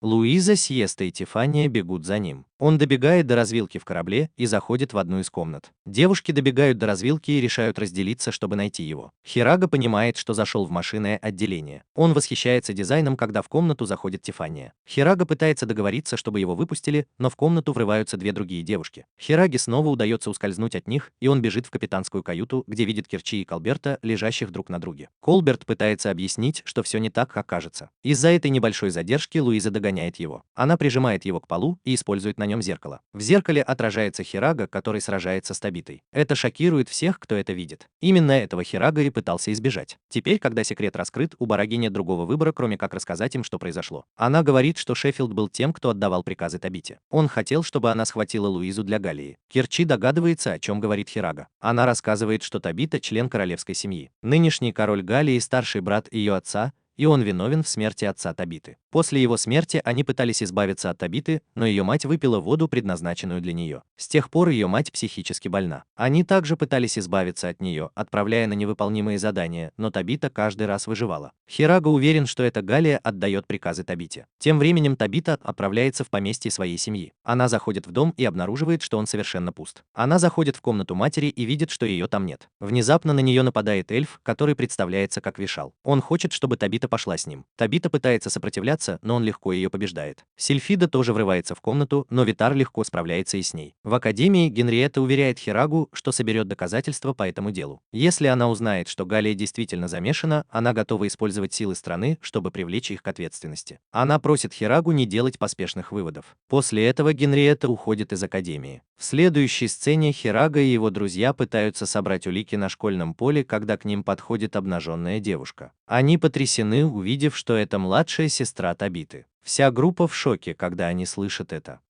Speaker 1: Луиза, Сиеста и Тифания бегут за ним. Он добегает до развилки в корабле и заходит в одну из комнат. Девушки добегают до развилки и решают разделиться, чтобы найти его. Хирага понимает, что зашел в машинное отделение. Он восхищается дизайном, когда в комнату заходит Тифания. Хирага пытается договориться, чтобы его выпустили, но в комнату врываются две другие девушки. Хираге снова удается ускользнуть от них, и он бежит в капитанскую каюту, где видит Кирчи и Колберта, лежащих друг на друге. Колберт пытается объяснить, что все не так, как кажется. Из-за этой небольшой задержки Луиза догоняет его. Она прижимает его к полу и использует на нем зеркало. В зеркале отражается Хирага, который сражается с Табитой. Это шокирует всех, кто это видит. Именно этого Хирага и пытался избежать. Теперь, когда секрет раскрыт, у Бараги нет другого выбора, кроме как рассказать им, что произошло. Она говорит, что Шеффилд был тем, кто отдавал приказы Табите. Он хотел, чтобы она схватила Луизу для Галлии. Кирчи догадывается, о чем говорит Хирага. Она рассказывает, что Табита – член королевской семьи. Нынешний король Галлии – старший брат ее отца, и он виновен в смерти отца Табиты. После его смерти они пытались избавиться от Табиты, но ее мать выпила воду, предназначенную для нее. С тех пор ее мать психически больна. Они также пытались избавиться от нее, отправляя на невыполнимые задания, но Табита каждый раз выживала. Хирага уверен, что эта Галлия отдает приказы Табите. Тем временем Табита отправляется в поместье своей семьи. Она заходит в дом и обнаруживает, что он совершенно пуст. Она заходит в комнату матери и видит, что ее там нет. Внезапно на нее нападает эльф, который представляется как Вишал. Он хочет, чтобы Табита пошла с ним. Табита пытается сопротивляться, но он легко ее побеждает. Сильфида тоже врывается в комнату, но Витар легко справляется и с ней. В академии Генриетта уверяет Хирагу, что соберет доказательства по этому делу. Если она узнает, что Галлия действительно замешана, она готова использовать силы страны, чтобы привлечь их к ответственности. Она просит Хирагу не делать поспешных выводов. После этого Генриетта уходит из академии. В следующей сцене Хирага и его друзья пытаются собрать улики на школьном поле, когда к ним подходит обнаженная девушка. Они потрясены, увидев, что это младшая сестра Табиты. Вся группа в шоке, когда они слышат это.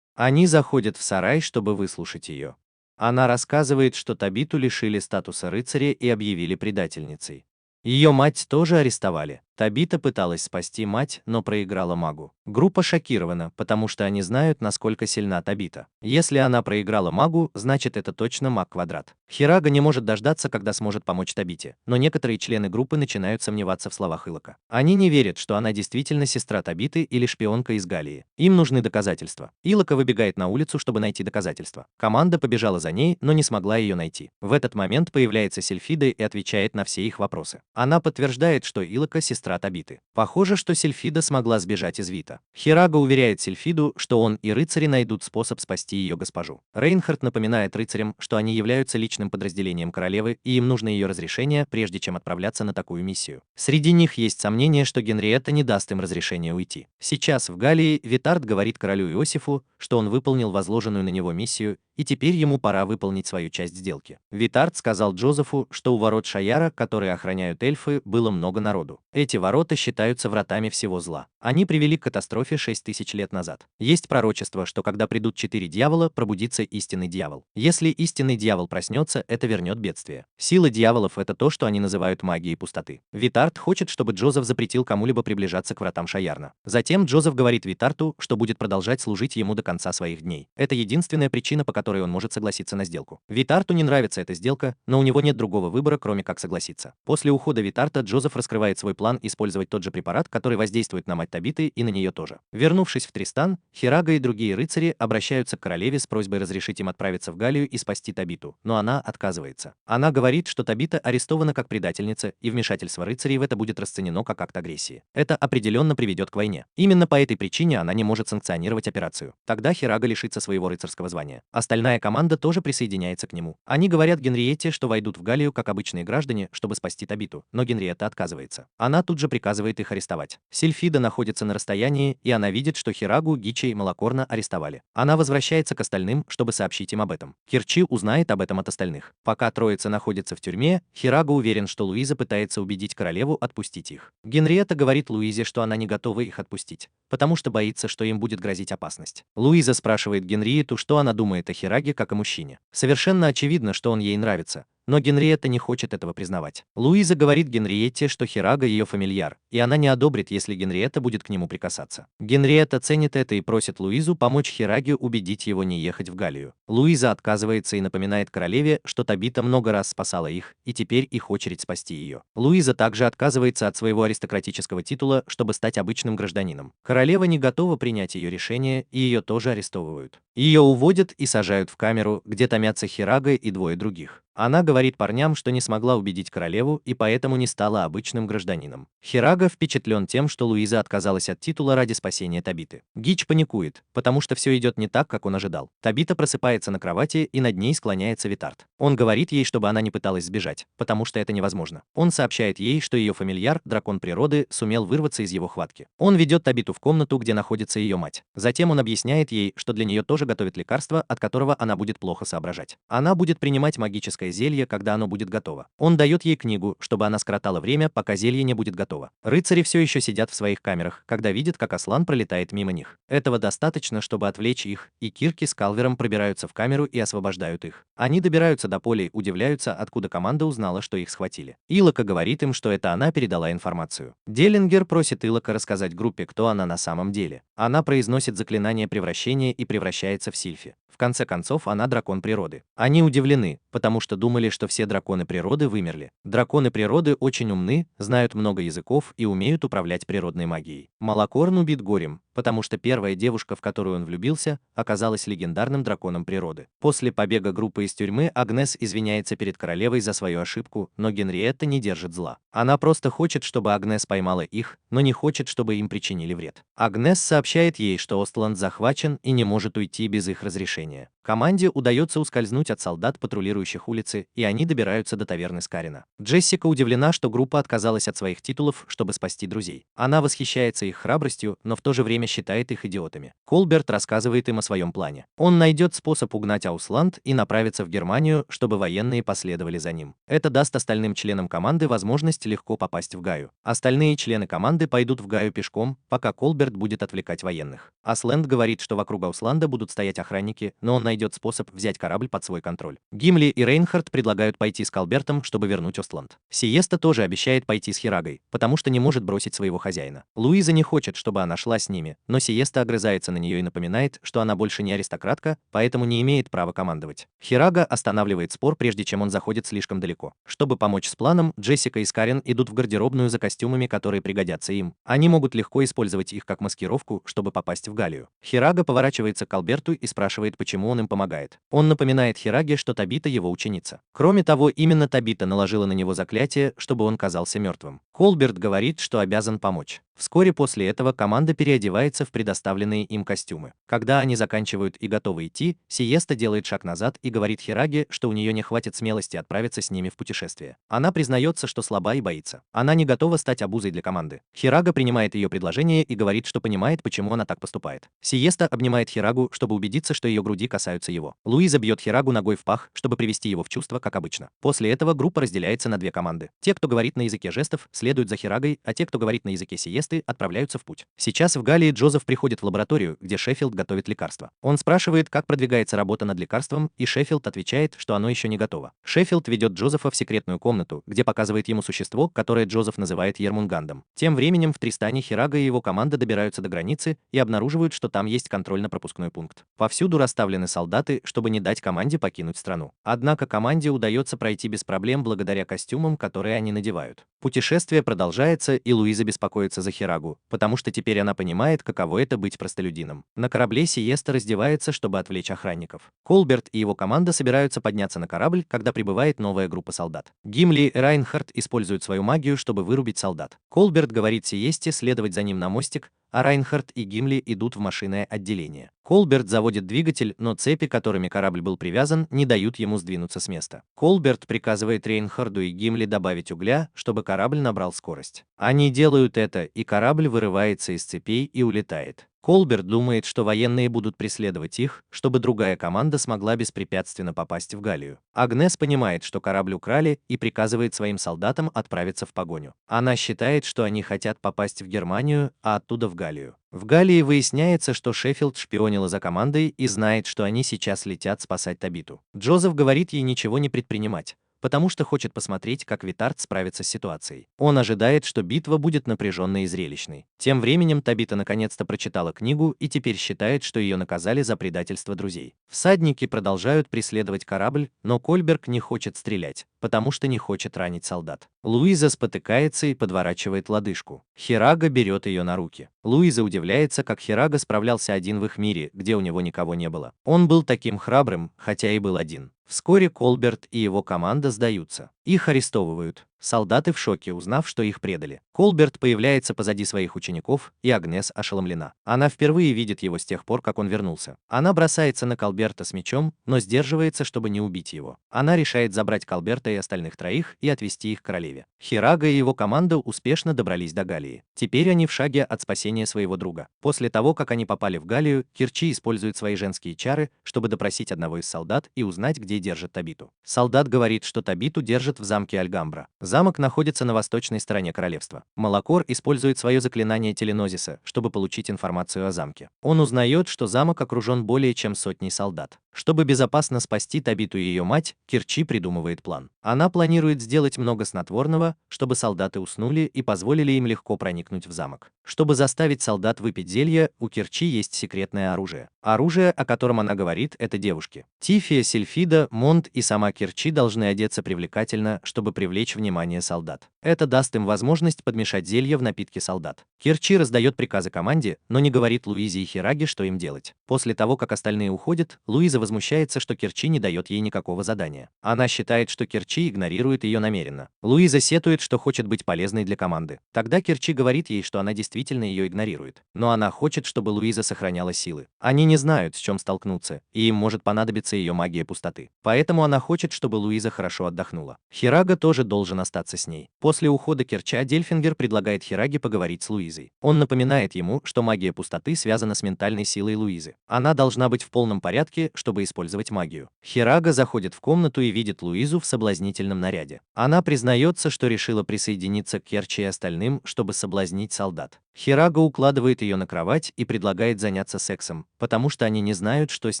Speaker 1: Они заходят в сарай, чтобы выслушать ее. Она рассказывает, что Табиту лишили статуса рыцаря и объявили предательницей. Ее мать тоже арестовали. Табита пыталась спасти мать, но проиграла магу. Группа шокирована, потому что они знают, насколько сильна Табита. Если она проиграла магу, значит это точно маг-квадрат. Хирага не может дождаться, когда сможет помочь Табите, но некоторые члены группы начинают сомневаться в словах Илока. Они не верят, что она действительно сестра Табиты или шпионка из Галлии. Им нужны доказательства. Илока выбегает на улицу, чтобы найти доказательства. Команда побежала за ней, но не смогла ее найти. В этот момент появляется Сильфида и отвечает на все их вопросы. Она подтверждает, что Илока сестра Табиты. Похоже, что Сильфида смогла сбежать из Вита. Хирага уверяет Сильфиду, что он и рыцари найдут способ спасти ее госпожу. Рейнхард напоминает рыцарям, что они являются личным подразделением королевы, и им нужно ее разрешение, прежде чем отправляться на такую миссию. Среди них есть сомнение, что Генриетта не даст им разрешения уйти. Сейчас в Галлии Витард говорит королю Иосифу, что он выполнил возложенную на него миссию, и теперь ему пора выполнить свою часть сделки. Витард сказал Джозефу, что у ворот Шаяра, которые охраняют эльфы, было много народу. Эти ворота считаются вратами всего зла. Они привели к катастрофе 6000 лет назад. Есть пророчество, что когда придут 4 дьявола, пробудится истинный дьявол. Если истинный дьявол проснется, это вернет бедствие. Сила дьяволов – это то, что они называют магией пустоты. Витард хочет, чтобы Джозеф запретил кому-либо приближаться к вратам Шаярна. Затем Джозеф говорит Витарту, что будет продолжать служить ему до конца своих дней. Это единственная причина, по которой он может согласиться на сделку. Витарту не нравится эта сделка, но у него нет другого выбора, кроме как согласиться. После ухода Витарта Джозеф раскрывает свой план использовать тот же препарат, который воздействует на мать Табиты и на нее тоже. Вернувшись в Тристан, Хирага и другие рыцари обращаются к королеве с просьбой разрешить им отправиться в Галлию и спасти Табиту, но она отказывается. Она говорит, что Табита арестована как предательница, и вмешательство рыцарей в это будет расценено как акт агрессии. Это определенно приведет к войне. Именно по этой причине она не может санкционировать операцию. Тогда тогда Хирага лишится своего рыцарского звания. Остальная команда тоже присоединяется к нему. Они говорят Генриетте, что войдут в Галлию как обычные граждане, чтобы спасти Табиту, но Генриетта отказывается. Она тут же приказывает их арестовать. Сильфида находится на расстоянии, и она видит, что Хирагу, Гича и Малакорна арестовали. Она возвращается к остальным, чтобы сообщить им об этом. Кирчи узнает об этом от остальных. Пока троица находится в тюрьме, Хирага уверен, что Луиза пытается убедить королеву отпустить их. Генриетта говорит Луизе, что она не готова их отпустить, потому что боится, что им будет грозить опасность. Луиза спрашивает Генриетту, что она думает о Хираге как о мужчине. Совершенно очевидно, что он ей нравится, но Генриетта не хочет этого признавать. Луиза говорит Генриетте, что Хирага ее фамильяр, и она не одобрит, если Генриетта будет к нему прикасаться. Генриетта ценит это и просит Луизу помочь Хираге убедить его не ехать в Галлию. Луиза отказывается и напоминает королеве, что Табита много раз спасала их, и теперь их очередь спасти ее. Луиза также отказывается от своего аристократического титула, чтобы стать обычным гражданином. Королева не готова принять ее решение, и ее тоже арестовывают. Ее уводят и сажают в камеру, где томятся Хирага и двое других. Она говорит парням, что не смогла убедить королеву и поэтому не стала обычным гражданином. Хирага впечатлен тем, что Луиза отказалась от титула ради спасения Табиты. Гич паникует, потому что все идет не так, как он ожидал. Табита просыпается на кровати, и над ней склоняется Витард. Он говорит ей, чтобы она не пыталась сбежать, потому что это невозможно. Он сообщает ей, что ее фамильяр, дракон природы, сумел вырваться из его хватки. Он ведет Табиту в комнату, где находится ее мать. Затем он объясняет ей, что для нее тоже готовят лекарство, от которого она будет плохо соображать. Она будет принимать магическое зелье, когда оно будет готово. Он дает ей книгу, чтобы она скоротала время, пока зелье не будет готово. Рыцари все еще сидят в своих камерах, когда видят, как Аслан пролетает мимо них. Этого достаточно, чтобы отвлечь их, и Кирки с Калвером пробираются в камеру и освобождают их. Они добираются до поля и удивляются, откуда команда узнала, что их схватили. Илока говорит им, что это она передала информацию. Делингер просит Илока рассказать группе, кто она на самом деле. Она произносит заклинание превращения и превращается в Сильфи. В конце концов, она дракон природы. Они удивлены, потому что думали, что все драконы природы вымерли. Драконы природы очень умны, знают много языков и умеют управлять природной магией. Малакорн убит горем, потому что первая девушка, в которую он влюбился, оказалась легендарным драконом природы. После побега группы из тюрьмы Агнес извиняется перед королевой за свою ошибку, но Генриетта не держит зла. Она просто хочет, чтобы Агнес поймала их, но не хочет, чтобы им причинили вред. Агнес сообщает ей, что Остланд захвачен и не может уйти без их разрешения. Команде удается ускользнуть от солдат, патрулирующих улицы, и они добираются до таверны Скарина. Джессика удивлена, что группа отказалась от своих титулов, чтобы спасти друзей. Она восхищается их храбростью, но в то же время считает их идиотами. Колберт рассказывает им о своем плане. Он найдет способ угнать Аусланд и направиться в Германию, чтобы военные последовали за ним. Это даст остальным членам команды возможность легко попасть в Гаю. Остальные члены команды пойдут в Гаю пешком, пока Колберт будет отвлекать военных. Асленд говорит, что вокруг Аусланда будут стоять охранники, но он найдет способ взять корабль под свой контроль. Гимли и Рейнхард предлагают пойти с Колбертом, чтобы вернуть Остланд. Сиеста тоже обещает пойти с Хирагой, потому что не может бросить своего хозяина. Луиза не хочет, чтобы она шла с ними, но Сиеста огрызается на нее и напоминает, что она больше не аристократка, поэтому не имеет права командовать. Хирага останавливает спор, прежде чем он заходит слишком далеко. Чтобы помочь с планом, Джессика и Скарин идут в гардеробную за костюмами, которые пригодятся им. Они могут легко использовать их как маскировку, чтобы попасть в Галлию. Хирага поворачивается к Колберту и спрашивает, почему он им помогает. Он напоминает Хираге, что Табита его ученица. Кроме того, именно Табита наложила на него заклятие, чтобы он казался мертвым. Колберт говорит, что обязан помочь. Вскоре после этого команда переодевается в предоставленные им костюмы. Когда они заканчивают и готовы идти, Сиеста делает шаг назад и говорит Хираге, что у нее не хватит смелости отправиться с ними в путешествие. Она признается, что слаба и боится. Она не готова стать обузой для команды. Хирага принимает ее предложение и говорит, что понимает, почему она так поступает. Сиеста обнимает Хирагу, чтобы убедиться, что ее груди касаются его. Луиза бьет Хирагу ногой в пах, чтобы привести его в чувство, как обычно. После этого группа разделяется на две команды. Те, кто говорит на языке жестов, следуют за Хирагой, а те, кто говорит на языке Сиесты, отправляются в путь. Сейчас в Галлии Джозеф приходит в лабораторию, где Шеффилд готовит лекарство. Он спрашивает, как продвигается работа над лекарством, и Шеффилд отвечает, что оно еще не готово. Шеффилд ведет Джозефа в секретную комнату, где показывает ему существо, которое Джозеф называет Ермунгандом. Тем временем в Тристане Хирага и его команда добираются до границы и обнаруживают, что там есть контрольно-пропускной пункт. Повсюду расставлены солдаты, чтобы не дать команде покинуть страну. Однако команде удается пройти без проблем благодаря костюмам, которые они надевают. Путешествие продолжается, и Луиза беспокоится за Хирагу, потому что теперь она понимает, каково это быть простолюдином. На корабле Сиеста раздевается, чтобы отвлечь охранников. Колберт и его команда собираются подняться на корабль, когда прибывает новая группа солдат. Гимли и Райнхард используют свою магию, чтобы вырубить солдат. Колберт говорит Сиесте следовать за ним на мостик, а Райнхард и Гимли идут в машинное отделение. Колберт заводит двигатель, но цепи, которыми корабль был привязан, не дают ему сдвинуться с места. Колберт приказывает Рейнхарду и Гимли добавить угля, чтобы корабль набрал скорость. Они делают это, и корабль вырывается из цепей и улетает. Колберт думает, что военные будут преследовать их, чтобы другая команда смогла беспрепятственно попасть в Галлию. Агнес понимает, что корабль украли, и приказывает своим солдатам отправиться в погоню. Она считает, что они хотят попасть в Германию, а оттуда в Галлию. В Галлии выясняется, что Шеффилд шпионила за командой и знает, что они сейчас летят спасать Табиту. Джозеф говорит ей ничего не предпринимать, потому что хочет посмотреть, как Витард справится с ситуацией. Он ожидает, что битва будет напряженной и зрелищной. Тем временем Табита наконец-то прочитала книгу и теперь считает, что ее наказали за предательство друзей. Всадники продолжают преследовать корабль, но Кольберг не хочет стрелять, потому что не хочет ранить солдат. Луиза спотыкается и подворачивает лодыжку. Хирага берет ее на руки. Луиза удивляется, как Хирага справлялся один в их мире, где у него никого не было. Он был таким храбрым, хотя и был один. Вскоре Колберт и его команда сдаются. Их арестовывают. Солдаты в шоке, узнав, что их предали. Колберт появляется позади своих учеников, и Агнес ошеломлена. Она впервые видит его с тех пор, как он вернулся. Она бросается на Колберта с мечом, но сдерживается, чтобы не убить его. Она решает забрать Колберта и остальных троих и отвезти их к королеве. Хирага и его команда успешно добрались до Галлии. Теперь они в шаге от спасения своего друга. После того, как они попали в Галлию, Кирчи использует свои женские чары, чтобы допросить одного из солдат и узнать, где держит Табиту. Солдат говорит, что Табиту держат в замке Альгамбра. Замок находится на восточной стороне королевства. Малакор использует свое заклинание теленозиса, чтобы получить информацию о замке. Он узнает, что замок окружен более чем сотней солдат. Чтобы безопасно спасти Табиту и ее мать, Кирчи придумывает план. Она планирует сделать много снотворного, чтобы солдаты уснули и позволили им легко проникнуть в замок. Чтобы заставить солдат выпить зелье, у Кирчи есть секретное оружие. Оружие, о котором она говорит, это девушки. Тифия, Сильфида, Монт и сама Кирчи должны одеться привлекательно, чтобы привлечь внимание солдат. Это даст им возможность подмешать зелье в напитки солдат. Кирчи раздает приказы команде, но не говорит Луизе и Хираге, что им делать. После того, как остальные уходят, Луиза возмущается, что Кирчи не дает ей никакого задания. Она считает, что Кирчи игнорирует ее намеренно. Луиза сетует, что хочет быть полезной для команды. Тогда Кирчи говорит ей, что она действительно ее игнорирует. Но она хочет, чтобы Луиза сохраняла силы. Они не знают, с чем столкнуться, и им может понадобиться ее магия пустоты. Поэтому она хочет, чтобы Луиза хорошо отдохнула. Хирага тоже должен остаться с ней. После ухода Кирча Дельфингер предлагает Хираге поговорить с Луизой. Он напоминает ему, что магия пустоты связана с ментальной силой Луизы. Она должна быть в полном порядке, чтобы использовать магию. Хирага заходит в комнату и видит Луизу в соблазнительном наряде. Она признается, что решила присоединиться к Кирчи и остальным, чтобы соблазнить солдат. Хирага укладывает ее на кровать и предлагает заняться сексом, потому что они не знают, что с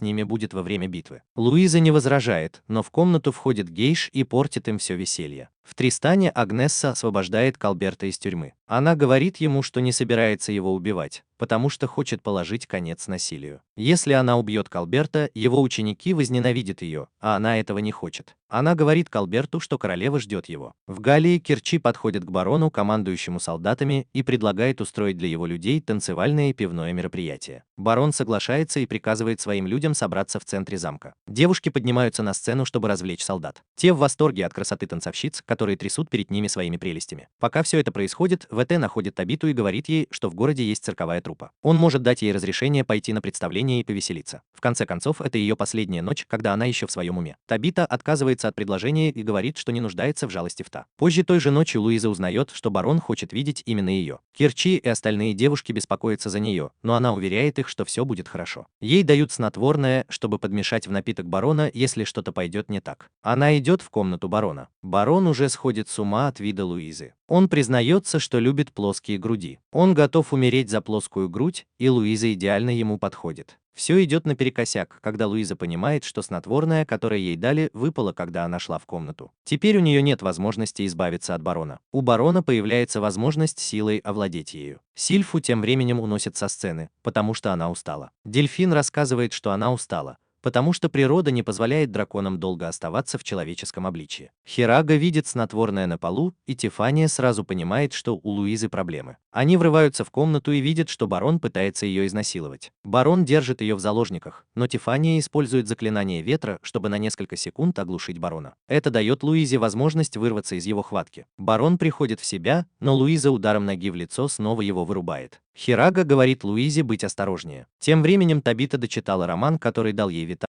Speaker 1: ними будет во время битвы. Луиза не возражает, но в комнату входит гейш и портит им все веселье. В Тристане Агнесса освобождает Колберта из тюрьмы. Она говорит ему, что не собирается его убивать, потому что хочет положить конец насилию. Если она убьет Колберта, его ученики возненавидят ее, а она этого не хочет. Она говорит Колберту, что королева ждет его. В Галлии Кирчи подходит к барону, командующему солдатами, и предлагает устроить для его людей танцевальное и пивное мероприятие. Барон соглашается и приказывает своим людям собраться в центре замка. Девушки поднимаются на сцену, чтобы развлечь солдат. Те в восторге от красоты танцовщиц, которые трясут перед ними своими прелестями. Пока все это происходит, ВТ находит Табиту и говорит ей, что в городе есть цирковая труппа. Он может дать ей разрешение пойти на представление и повеселиться. В конце концов, это ее последняя ночь, когда она еще в своем уме. Табита отказывается от предложения и говорит, что не нуждается в жалости Вта. Позже той же ночью Луиза узнает, что барон хочет видеть именно ее. Кирчи и остальные девушки беспокоятся за нее, но она уверяет их, что все будет хорошо. Ей дают снотворное, чтобы подмешать в напиток барона, если что-то пойдет не так. Она идет в комнату барона. Барон уже сходит с ума от вида Луизы. Он признается, что любит плоские груди. Он готов умереть за плоскую грудь, и Луиза идеально ему подходит. Все идет наперекосяк, когда Луиза понимает, что снотворное, которое ей дали, выпало, когда она шла в комнату. Теперь у нее нет возможности избавиться от барона. У барона появляется возможность силой овладеть ею. Сильфу тем временем уносят со сцены, потому что она устала. Дельфин рассказывает, что она устала, потому что природа не позволяет драконам долго оставаться в человеческом обличье. Хирага видит снотворное на полу, и Тифания сразу понимает, что у Луизы проблемы. Они врываются в комнату и видят, что барон пытается ее изнасиловать. Барон держит ее в заложниках, но Тифания использует заклинание ветра, чтобы на несколько секунд оглушить барона. Это дает Луизе возможность вырваться из его хватки. Барон приходит в себя, но Луиза ударом ноги в лицо снова его вырубает. Хирага говорит Луизе быть осторожнее. Тем временем Табита дочитала роман, который дал ей Витар.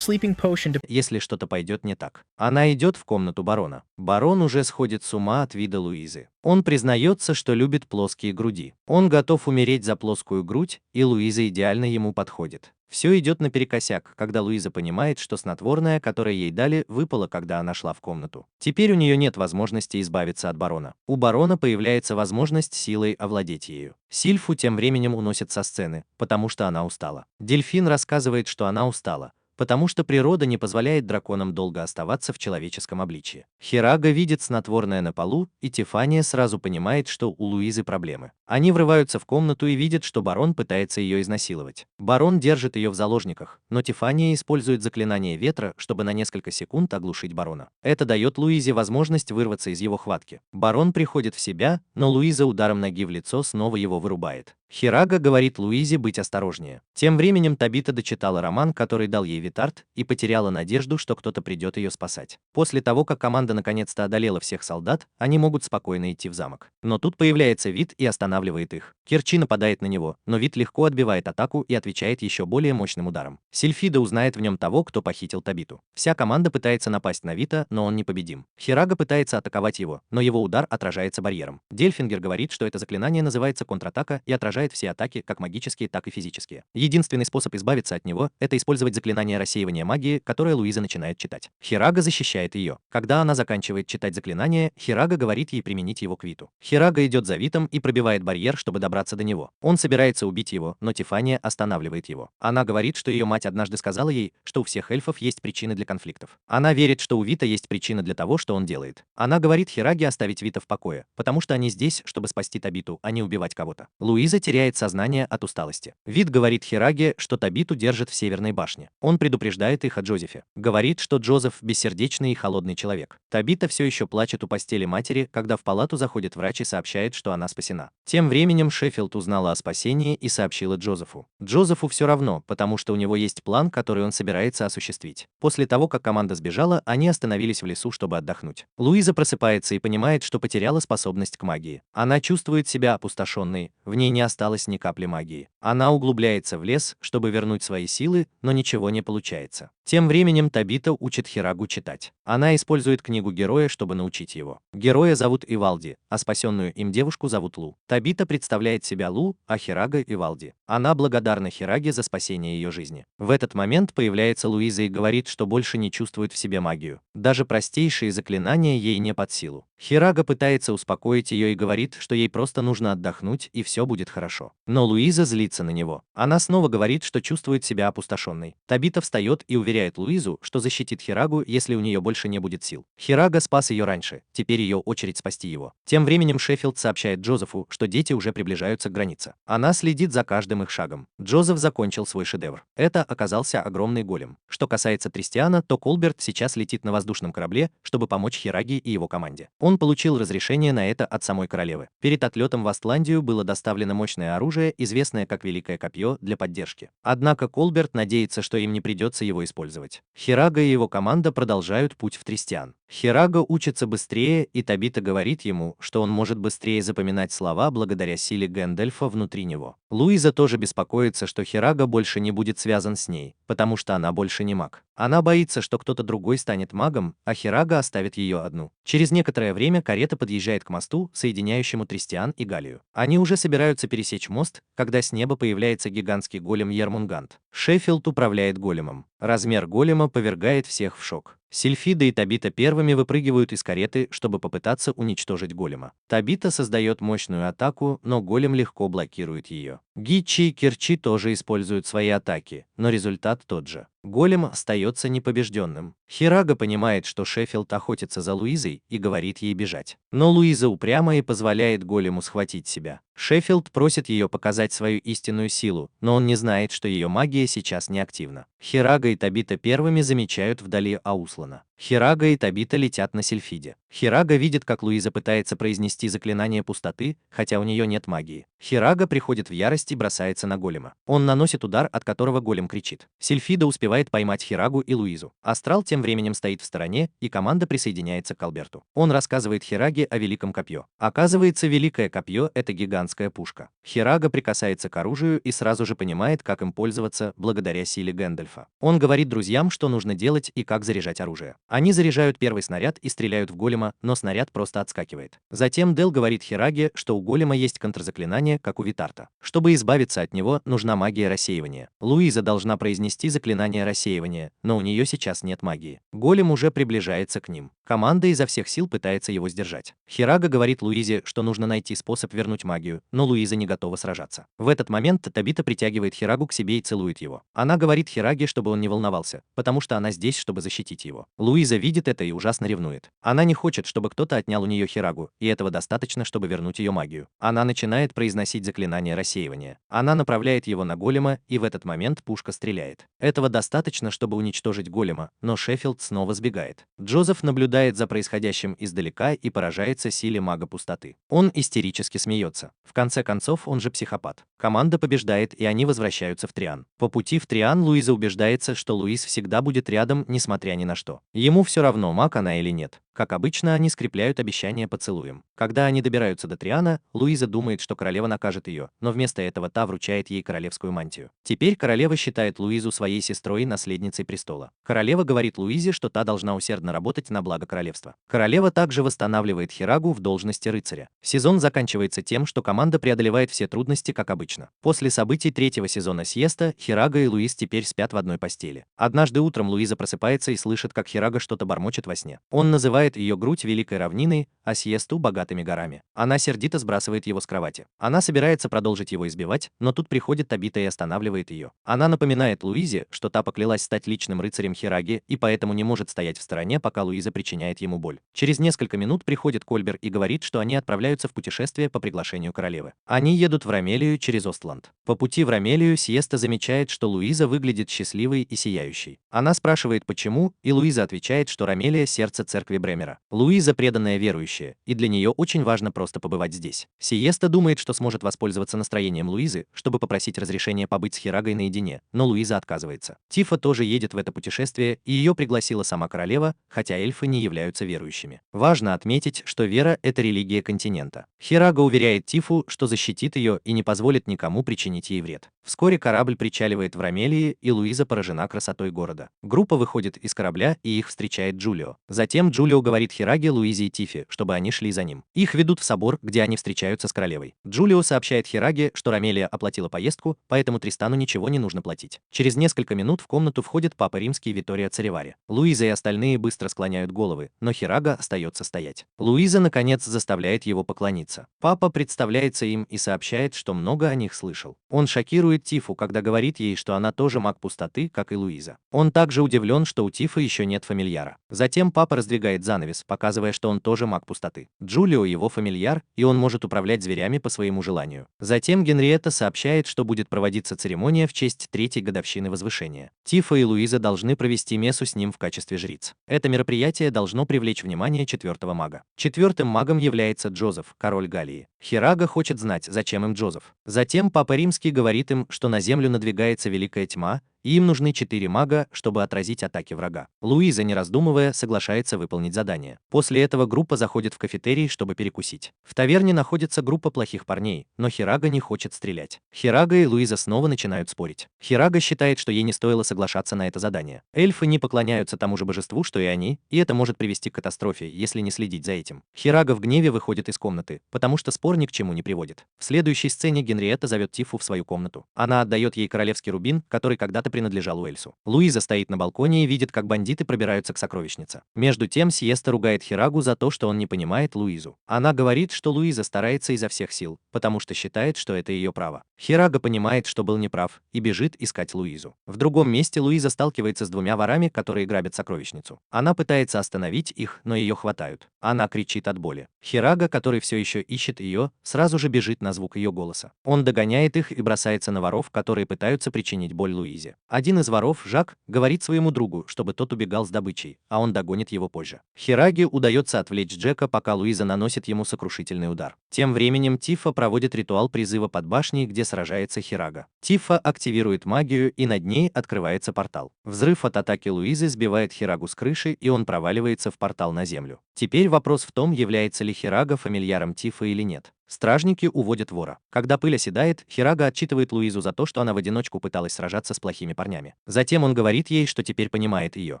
Speaker 2: Sleeping potion to
Speaker 1: Если что-то пойдет не так. Она идет в комнату барона. Барон уже сходит с ума от вида Луизы. Он признается, что любит плоские груди. Он готов умереть за плоскую грудь, и Луиза идеально ему подходит. Все идет наперекосяк, когда Луиза понимает, что снотворное, которое ей дали, выпало, когда она шла в комнату. Теперь у нее нет возможности избавиться от барона. У барона появляется возможность силой овладеть ею. Сильфу тем временем уносят со сцены, потому что она устала. Дельфин рассказывает, что она устала, потому что природа не позволяет драконам долго оставаться в человеческом обличье. Хирага видит снотворное на полу, и Тифания сразу понимает, что у Луизы проблемы. Они врываются в комнату и видят, что барон пытается ее изнасиловать. Барон держит ее в заложниках, но Тифания использует заклинание ветра, чтобы на несколько секунд оглушить барона. Это дает Луизе возможность вырваться из его хватки. Барон приходит в себя, но Луиза ударом ноги в лицо снова его вырубает. Хирага говорит Луизе быть осторожнее. Тем временем Табита дочитала роман, который дал ей Витард, и потеряла надежду, что кто-то придет ее спасать. После того, как команда наконец-то одолела всех солдат, они могут спокойно идти в замок. Но тут появляется Вит и останавливает их. Кирчи нападает на него, но Вит легко отбивает атаку и отвечает еще более мощным ударом. Сильфида узнает в нем того, кто похитил Табиту. Вся команда пытается напасть на Вита, но он непобедим. Хирага пытается атаковать его, но его удар отражается барьером. Дельфингер говорит, что это заклинание называется контратака и отражает все атаки, как магические, так и физические. Единственный способ избавиться от него – это использовать заклинание рассеивания магии, которое Луиза начинает читать. Хирага защищает ее. Когда она заканчивает читать заклинание, Хирага говорит ей применить его к Виту. Хирага идет за Витом и пробивает барьер, чтобы добраться до него. Он собирается убить его, но Тифания останавливает его. Она говорит, что ее мать однажды сказала ей, что у всех эльфов есть причины для конфликтов. Она верит, что у Вита есть причина для того, что он делает. Она говорит Хираге оставить Вита в покое, потому что они здесь, чтобы спасти Табиту, а не убивать кого-то. Луиза теряет сознание от усталости. Вит говорит Хираге, что Табиту держат в Северной башне. Он предупреждает их о Джозефе. Говорит, что Джозеф бессердечный и холодный человек. Табита все еще плачет у постели матери, когда в палату заходит врач и сообщает, что она спасена. Тем временем Шеффилд узнала о спасении и сообщила Джозефу. Джозефу все равно, потому что у него есть план, который он собирается осуществить. После того, как команда сбежала, они остановились в лесу, чтобы отдохнуть. Луиза просыпается и понимает, что потеряла способность к магии. Она чувствует себя опустошенной, в ней не осталось ни капли магии. Она углубляется в лес, чтобы вернуть свои силы, но ничего не получается. Тем временем Табита учит Хирагу читать. Она использует книгу героя, чтобы научить его. Героя зовут Ивалди, а спасенную им девушку зовут Лу. Табита представляет себя Лу, а Хирага Ивалди. Она благодарна Хираге за спасение ее жизни. В этот момент появляется Луиза и говорит, что больше не чувствует в себе магию. Даже простейшие заклинания ей не под силу. Хирага пытается успокоить ее и говорит, что ей просто нужно отдохнуть и все будет хорошо. Но Луиза злится на него. Она снова говорит, что чувствует себя опустошенной. Табита встает и уверяет Луизу, что защитит Хирагу, если у нее больше не будет сил. Хирага спас ее раньше, теперь ее очередь спасти его. Тем временем Шеффилд сообщает Джозефу, что дети уже приближаются к границе. Она следит за каждым их шагом. Джозеф закончил свой шедевр. Это оказался огромный голем. Что касается Тристиана, то Колберт сейчас летит на воздушном корабле, чтобы помочь Хираге и его команде. Он получил разрешение на это от самой королевы. Перед отлетом в Астландию было доставлено мощное оружие, известное как Великое Копье, для поддержки. Однако Колберт надеется, что им не придется его использовать. Хирага и его команда продолжают путь в Тристиан. Хирага учится быстрее, и Табита говорит ему, что он может быстрее запоминать слова благодаря силе Гэндальфа внутри него. Луиза тоже беспокоится, что Хирага больше не будет связан с ней, потому что она больше не маг. Она боится, что кто-то другой станет магом, а Хирага оставит ее одну. Через некоторое время карета подъезжает к мосту, соединяющему Тристиан и Галлию. Они уже собираются пересечь мост, когда с неба появляется гигантский голем Ермунгант. Шеффилд управляет големом. Размер голема повергает всех в шок. Сильфида и Табита первыми выпрыгивают из кареты, чтобы попытаться уничтожить голема. Табита создает мощную атаку, но голем легко блокирует ее. Гичи и Кирчи тоже используют свои атаки, но результат тот же. Голем остается непобежденным. Хирага понимает, что Шеффилд охотится за Луизой и говорит ей бежать. Но Луиза упряма и позволяет голему схватить себя. Шеффилд просит ее показать свою истинную силу, но он не знает, что ее магия сейчас не активна. Хирага и Табита первыми замечают вдали Ауслана. Хирага и Табита летят на Сильфиде. Хирага видит, как Луиза пытается произнести заклинание пустоты, хотя у нее нет магии. Хирага приходит в ярость и бросается на голема. Он наносит удар, от которого голем кричит. Сильфида успевает поймать Хирагу и Луизу. Астрал тем временем стоит в стороне, и команда присоединяется к Алберту. Он рассказывает Хираге о Великом Копье. Оказывается, Великое Копье – это гигантское гигантская пушка. Хирага прикасается к оружию и сразу же понимает, как им пользоваться благодаря силе Гэндальфа. Он говорит друзьям, что нужно делать и как заряжать оружие. Они заряжают первый снаряд и стреляют в голема, но снаряд просто отскакивает. Затем Дел говорит Хираге, что у голема есть контрзаклинание, как у Витарта. Чтобы избавиться от него, нужна магия рассеивания. Луиза должна произнести заклинание рассеивания, но у нее сейчас нет магии. Голем уже приближается к ним. Команда изо всех сил пытается его сдержать. Хирага говорит Луизе, что нужно найти способ вернуть магию, но Луиза не готова сражаться. В этот момент Табита притягивает Хирагу к себе и целует его. Она говорит Хираге, чтобы он не волновался, потому что она здесь, чтобы защитить его. Луиза видит это и ужасно ревнует. Она не хочет, чтобы кто-то отнял у нее Хирагу, и этого достаточно, чтобы вернуть ее магию. Она начинает произносить заклинание рассеивания. Она направляет его на голема, и в этот момент пушка стреляет. Этого достаточно, чтобы уничтожить голема, но Шеффилд снова сбегает. Джозеф наблюдает за происходящим издалека и поражается силе мага пустоты. Он истерически смеется. В конце концов, он же психопат. Команда побеждает, и они возвращаются в Триан. По пути в Триан Луиза убеждается, что Луис всегда будет рядом, несмотря ни на что. Ему все равно, маг она или нет. Как обычно, они скрепляют обещание поцелуем. Когда они добираются до Триана, Луиза думает, что королева накажет ее, но вместо этого та вручает ей королевскую мантию. Теперь королева считает Луизу своей сестрой и наследницей престола. Королева говорит Луизе, что та должна усердно работать на благо королевства. Королева также восстанавливает Хирагу в должности рыцаря. Сезон заканчивается тем, что команда преодолевает все трудности, как обычно. После событий третьего сезона Сиеста, Хирага и Луиз теперь спят в одной постели. Однажды утром Луиза просыпается и слышит, как Хирага что-то бормочет во сне. Он называет ее грудь великой равниной, а Сиесту богатыми горами. Она сердито сбрасывает его с кровати. Она собирается продолжить его избивать, но тут приходит Табита и останавливает ее. Она напоминает Луизе, что та поклялась стать личным рыцарем Хираги и поэтому не может стоять в стороне, пока Луиза причиняет ему боль. Через несколько минут приходит Кольбер и говорит, что они отправляются в путешествие по приглашению королевы. Они едут в Ромелию через Остланд. По пути в Ромелию Сиеста замечает, что Луиза выглядит счастливой и сияющей. Она спрашивает, почему, и Луиза отвечает, что Ромелия – сердце церкви Бремера. Луиза преданная верующая, и для нее очень важно просто побывать здесь. Сиеста думает, что сможет воспользоваться настроением Луизы, чтобы попросить разрешения побыть с Хирагой наедине, но Луиза отказывается. Тифа тоже едет в это путешествие, и ее пригласила сама королева, хотя эльфы не являются верующими. Важно отметить, что вера – это религия континента. Хирага уверяет Тифу, что защитит ее и не позволит никому причинить ей вред. Вскоре корабль причаливает в Ромелии, и Луиза поражена красотой города. Группа выходит из корабля, и их встречает Джулио. Затем Джулио говорит Хираге, Луизе и Тифе, чтобы они шли за ним. Их ведут в собор, где они встречаются с королевой. Джулио сообщает Хираге, что Ромелия оплатила поездку, поэтому Тристану ничего не нужно платить. Через несколько минут в комнату входит папа римский Витория Царевари. Луиза и остальные быстро склоняют головы, но Хирага остается стоять. Луиза, наконец, заставляет его поклониться. Папа представляется им и сообщает, что много о них слышал. Он шокирует Тифу, когда говорит ей, что она тоже маг пустоты, как и Луиза. Он также удивлен, что у Тифы еще нет фамильяра. Затем папа раздвигает занавес, показывая, что он тоже маг пустоты. Джулио его фамильяр, и он может управлять зверями по своему желанию. Затем Генриетта сообщает, что будет проводиться церемония в честь третьей годовщины возвышения. Тифа и Луиза должны провести мессу с ним в качестве жриц. Это мероприятие должно привлечь внимание четвертого мага. Четвертым магом является Джозеф, король Галлии. Хирага хочет знать, зачем им Джозеф. Затем папа римский говорит им, что на землю надвигается великая тьма, и им нужны 4 мага, чтобы отразить атаки врага. Луиза, не раздумывая, соглашается выполнить задание. После этого группа заходит в кафетерий, чтобы перекусить. В таверне находится группа плохих парней, но Хирага не хочет стрелять. Хирага и Луиза снова начинают спорить. Хирага считает, что ей не стоило соглашаться на это задание. Эльфы не поклоняются тому же божеству, что и они, и это может привести к катастрофе, если не следить за этим. Хирага в гневе выходит из комнаты, потому что спор ни к чему не приводит. В следующей сцене Генриетта зовет Тифу в свою комнату. Она отдает ей королевский рубин, который когда-то принадлежал Уэльсу. Луиза стоит на балконе и видит, как бандиты пробираются к сокровищнице. Между тем Сиеста ругает Хирагу за то, что он не понимает Луизу. Она говорит, что Луиза старается изо всех сил, потому что считает, что это ее право. Хирага понимает, что был неправ, и бежит искать Луизу. В другом месте Луиза сталкивается с 2 ворами, которые грабят сокровищницу. Она пытается остановить их, но ее хватают. Она кричит от боли. Хирага, который все еще ищет ее, сразу же бежит на звук ее голоса. Он догоняет их и бросается на воров, которые пытаются причинить боль Луизе. Один из воров, Жак, говорит своему другу, чтобы тот убегал с добычей, а он догонит его позже. Хираге удается отвлечь Джека, пока Луиза наносит ему сокрушительный удар. Тем временем Тифа проводит ритуал призыва под башней, где сражается Хирага. Тифа активирует магию, и над ней открывается портал. Взрыв от атаки Луизы сбивает Хирагу с крыши, и он проваливается в портал на землю. Теперь вопрос в том, является ли Хирага фамильяром Тифа или нет. Стражники уводят вора. Когда пыль оседает, Хирага отчитывает Луизу за то, что она в одиночку пыталась сражаться с плохими парнями. Затем он говорит ей, что теперь понимает ее.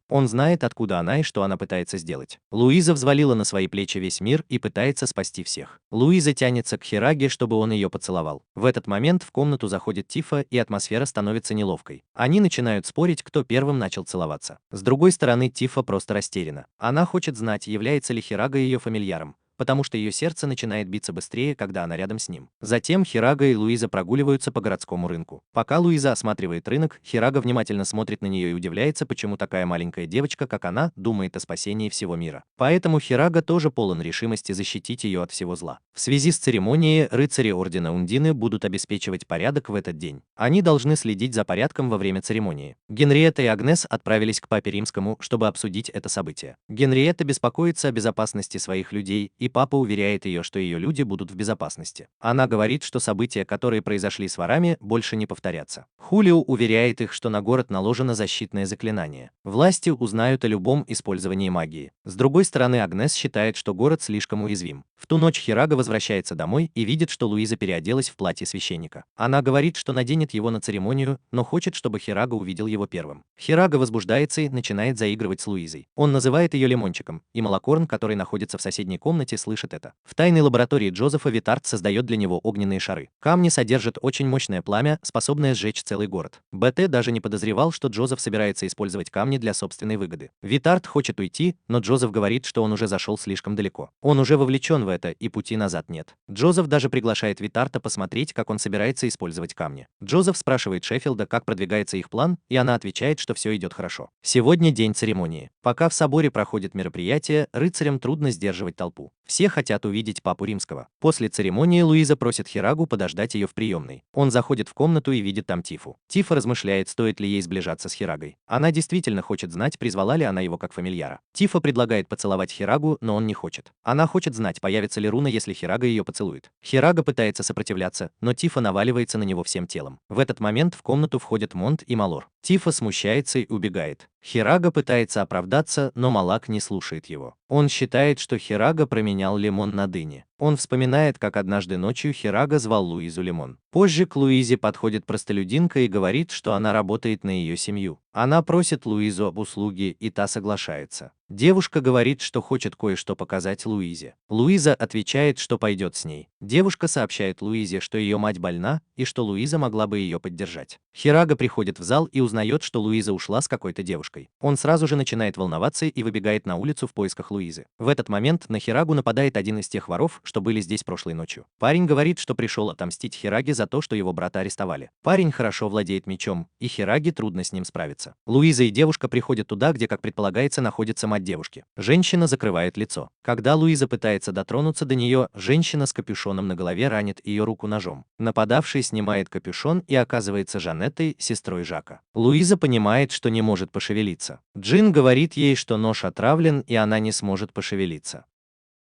Speaker 1: Он знает, откуда она и что она пытается сделать. Луиза взвалила на свои плечи весь мир и пытается спасти всех. Луиза тянется к Хираге, чтобы он ее поцеловал. В этот момент в комнату заходит Тифа, и атмосфера становится неловкой. Они начинают спорить, кто первым начал целоваться. С другой стороны, Тифа просто растеряна. Она хочет знать, является ли Хирага ее фамильяром, потому что ее сердце начинает биться быстрее, когда она рядом с ним. Затем Хирага и Луиза прогуливаются по городскому рынку. Пока Луиза осматривает рынок, Хирага внимательно смотрит на нее и удивляется, почему такая маленькая девочка, как она, думает о спасении всего мира. Поэтому Хирага тоже полон решимости защитить ее от всего зла. В связи с церемонией рыцари Ордена Ундины будут обеспечивать порядок в этот день. Они должны следить за порядком во время церемонии. Генриетта и Агнес отправились к папе римскому, чтобы обсудить это событие. Генриетта беспокоится о безопасности своих людей, и папа уверяет ее, что ее люди будут в безопасности. Она говорит, что события, которые произошли с ворами, больше не повторятся. Хулио уверяет их, что на город наложено защитное заклинание. Власти узнают о любом использовании магии. С другой стороны, Агнес считает, что город слишком уязвим. В ту ночь Хирага возвращается домой и видит, что Луиза переоделась в платье священника. Она говорит, что наденет его на церемонию, но хочет, чтобы Хирага увидел его первым. Хирага возбуждается и начинает заигрывать с Луизой. Он называет ее лимончиком, и Малакорн, который находится в соседней комнате, слышит это. В тайной лаборатории Джозефа Витард создает для него огненные шары. Камни содержат очень мощное пламя, способное сжечь целый город. БТ даже не подозревал, что Джозеф собирается использовать камни для собственной выгоды. Витард хочет уйти, но Джозеф говорит, что он уже зашел слишком далеко. Он уже вовлечен в это, и пути назад нет. Джозеф даже приглашает Витарда посмотреть, как он собирается использовать камни. Джозеф спрашивает Шеффилда, как продвигается их план, и она отвечает, что все идет хорошо. Сегодня день церемонии. Пока в соборе проходит мероприятие, рыцарям трудно сдерживать толпу. Все хотят увидеть папу римского. После церемонии Луиза просит Хирагу подождать ее в приемной. Он заходит в комнату и видит там Тифу. Тифа размышляет, стоит ли ей сближаться с Хирагой. Она действительно хочет знать, призвала ли она его как фамильяра. Тифа предлагает поцеловать Хирагу, но он не хочет. Она хочет знать, появится ли руна, если Хирага ее поцелует. Хирага пытается сопротивляться, но Тифа наваливается на него всем телом. В этот момент в комнату входят Монт и Малор. Тифа смущается и убегает. Хирага пытается оправдаться, но Малак не слушает его. Он считает, что Хирага променял лимон на дыни. Он вспоминает, как однажды ночью Хирага звал Луизу Лимон. Позже к Луизе подходит простолюдинка и говорит, что она работает на ее семью. Она просит Луизу об услуге, и та соглашается. Девушка говорит, что хочет кое-что показать Луизе. Луиза отвечает, что пойдет с ней. Девушка сообщает Луизе, что ее мать больна, и что Луиза могла бы ее поддержать. Хирага приходит в зал и узнает, что Луиза ушла с какой-то девушкой. Он сразу же начинает волноваться и выбегает на улицу в поисках Луизы. В этот момент на Хирагу нападает один из тех воров, что были здесь прошлой ночью. Парень говорит, что пришел отомстить Хираге за то, что его брата арестовали. Парень хорошо владеет мечом, и Хираге трудно с ним справиться. Луиза и девушка приходят туда, где, как предполагается, находится мать девушки. Женщина закрывает лицо. Когда Луиза пытается дотронуться до нее, женщина с капюшоном на голове ранит ее руку ножом. Нападавший снимает капюшон и оказывается Жанеттой, сестрой Жака. Луиза понимает, что не может пошевелиться. Джин говорит ей, что нож отравлен, и она не сможет пошевелиться.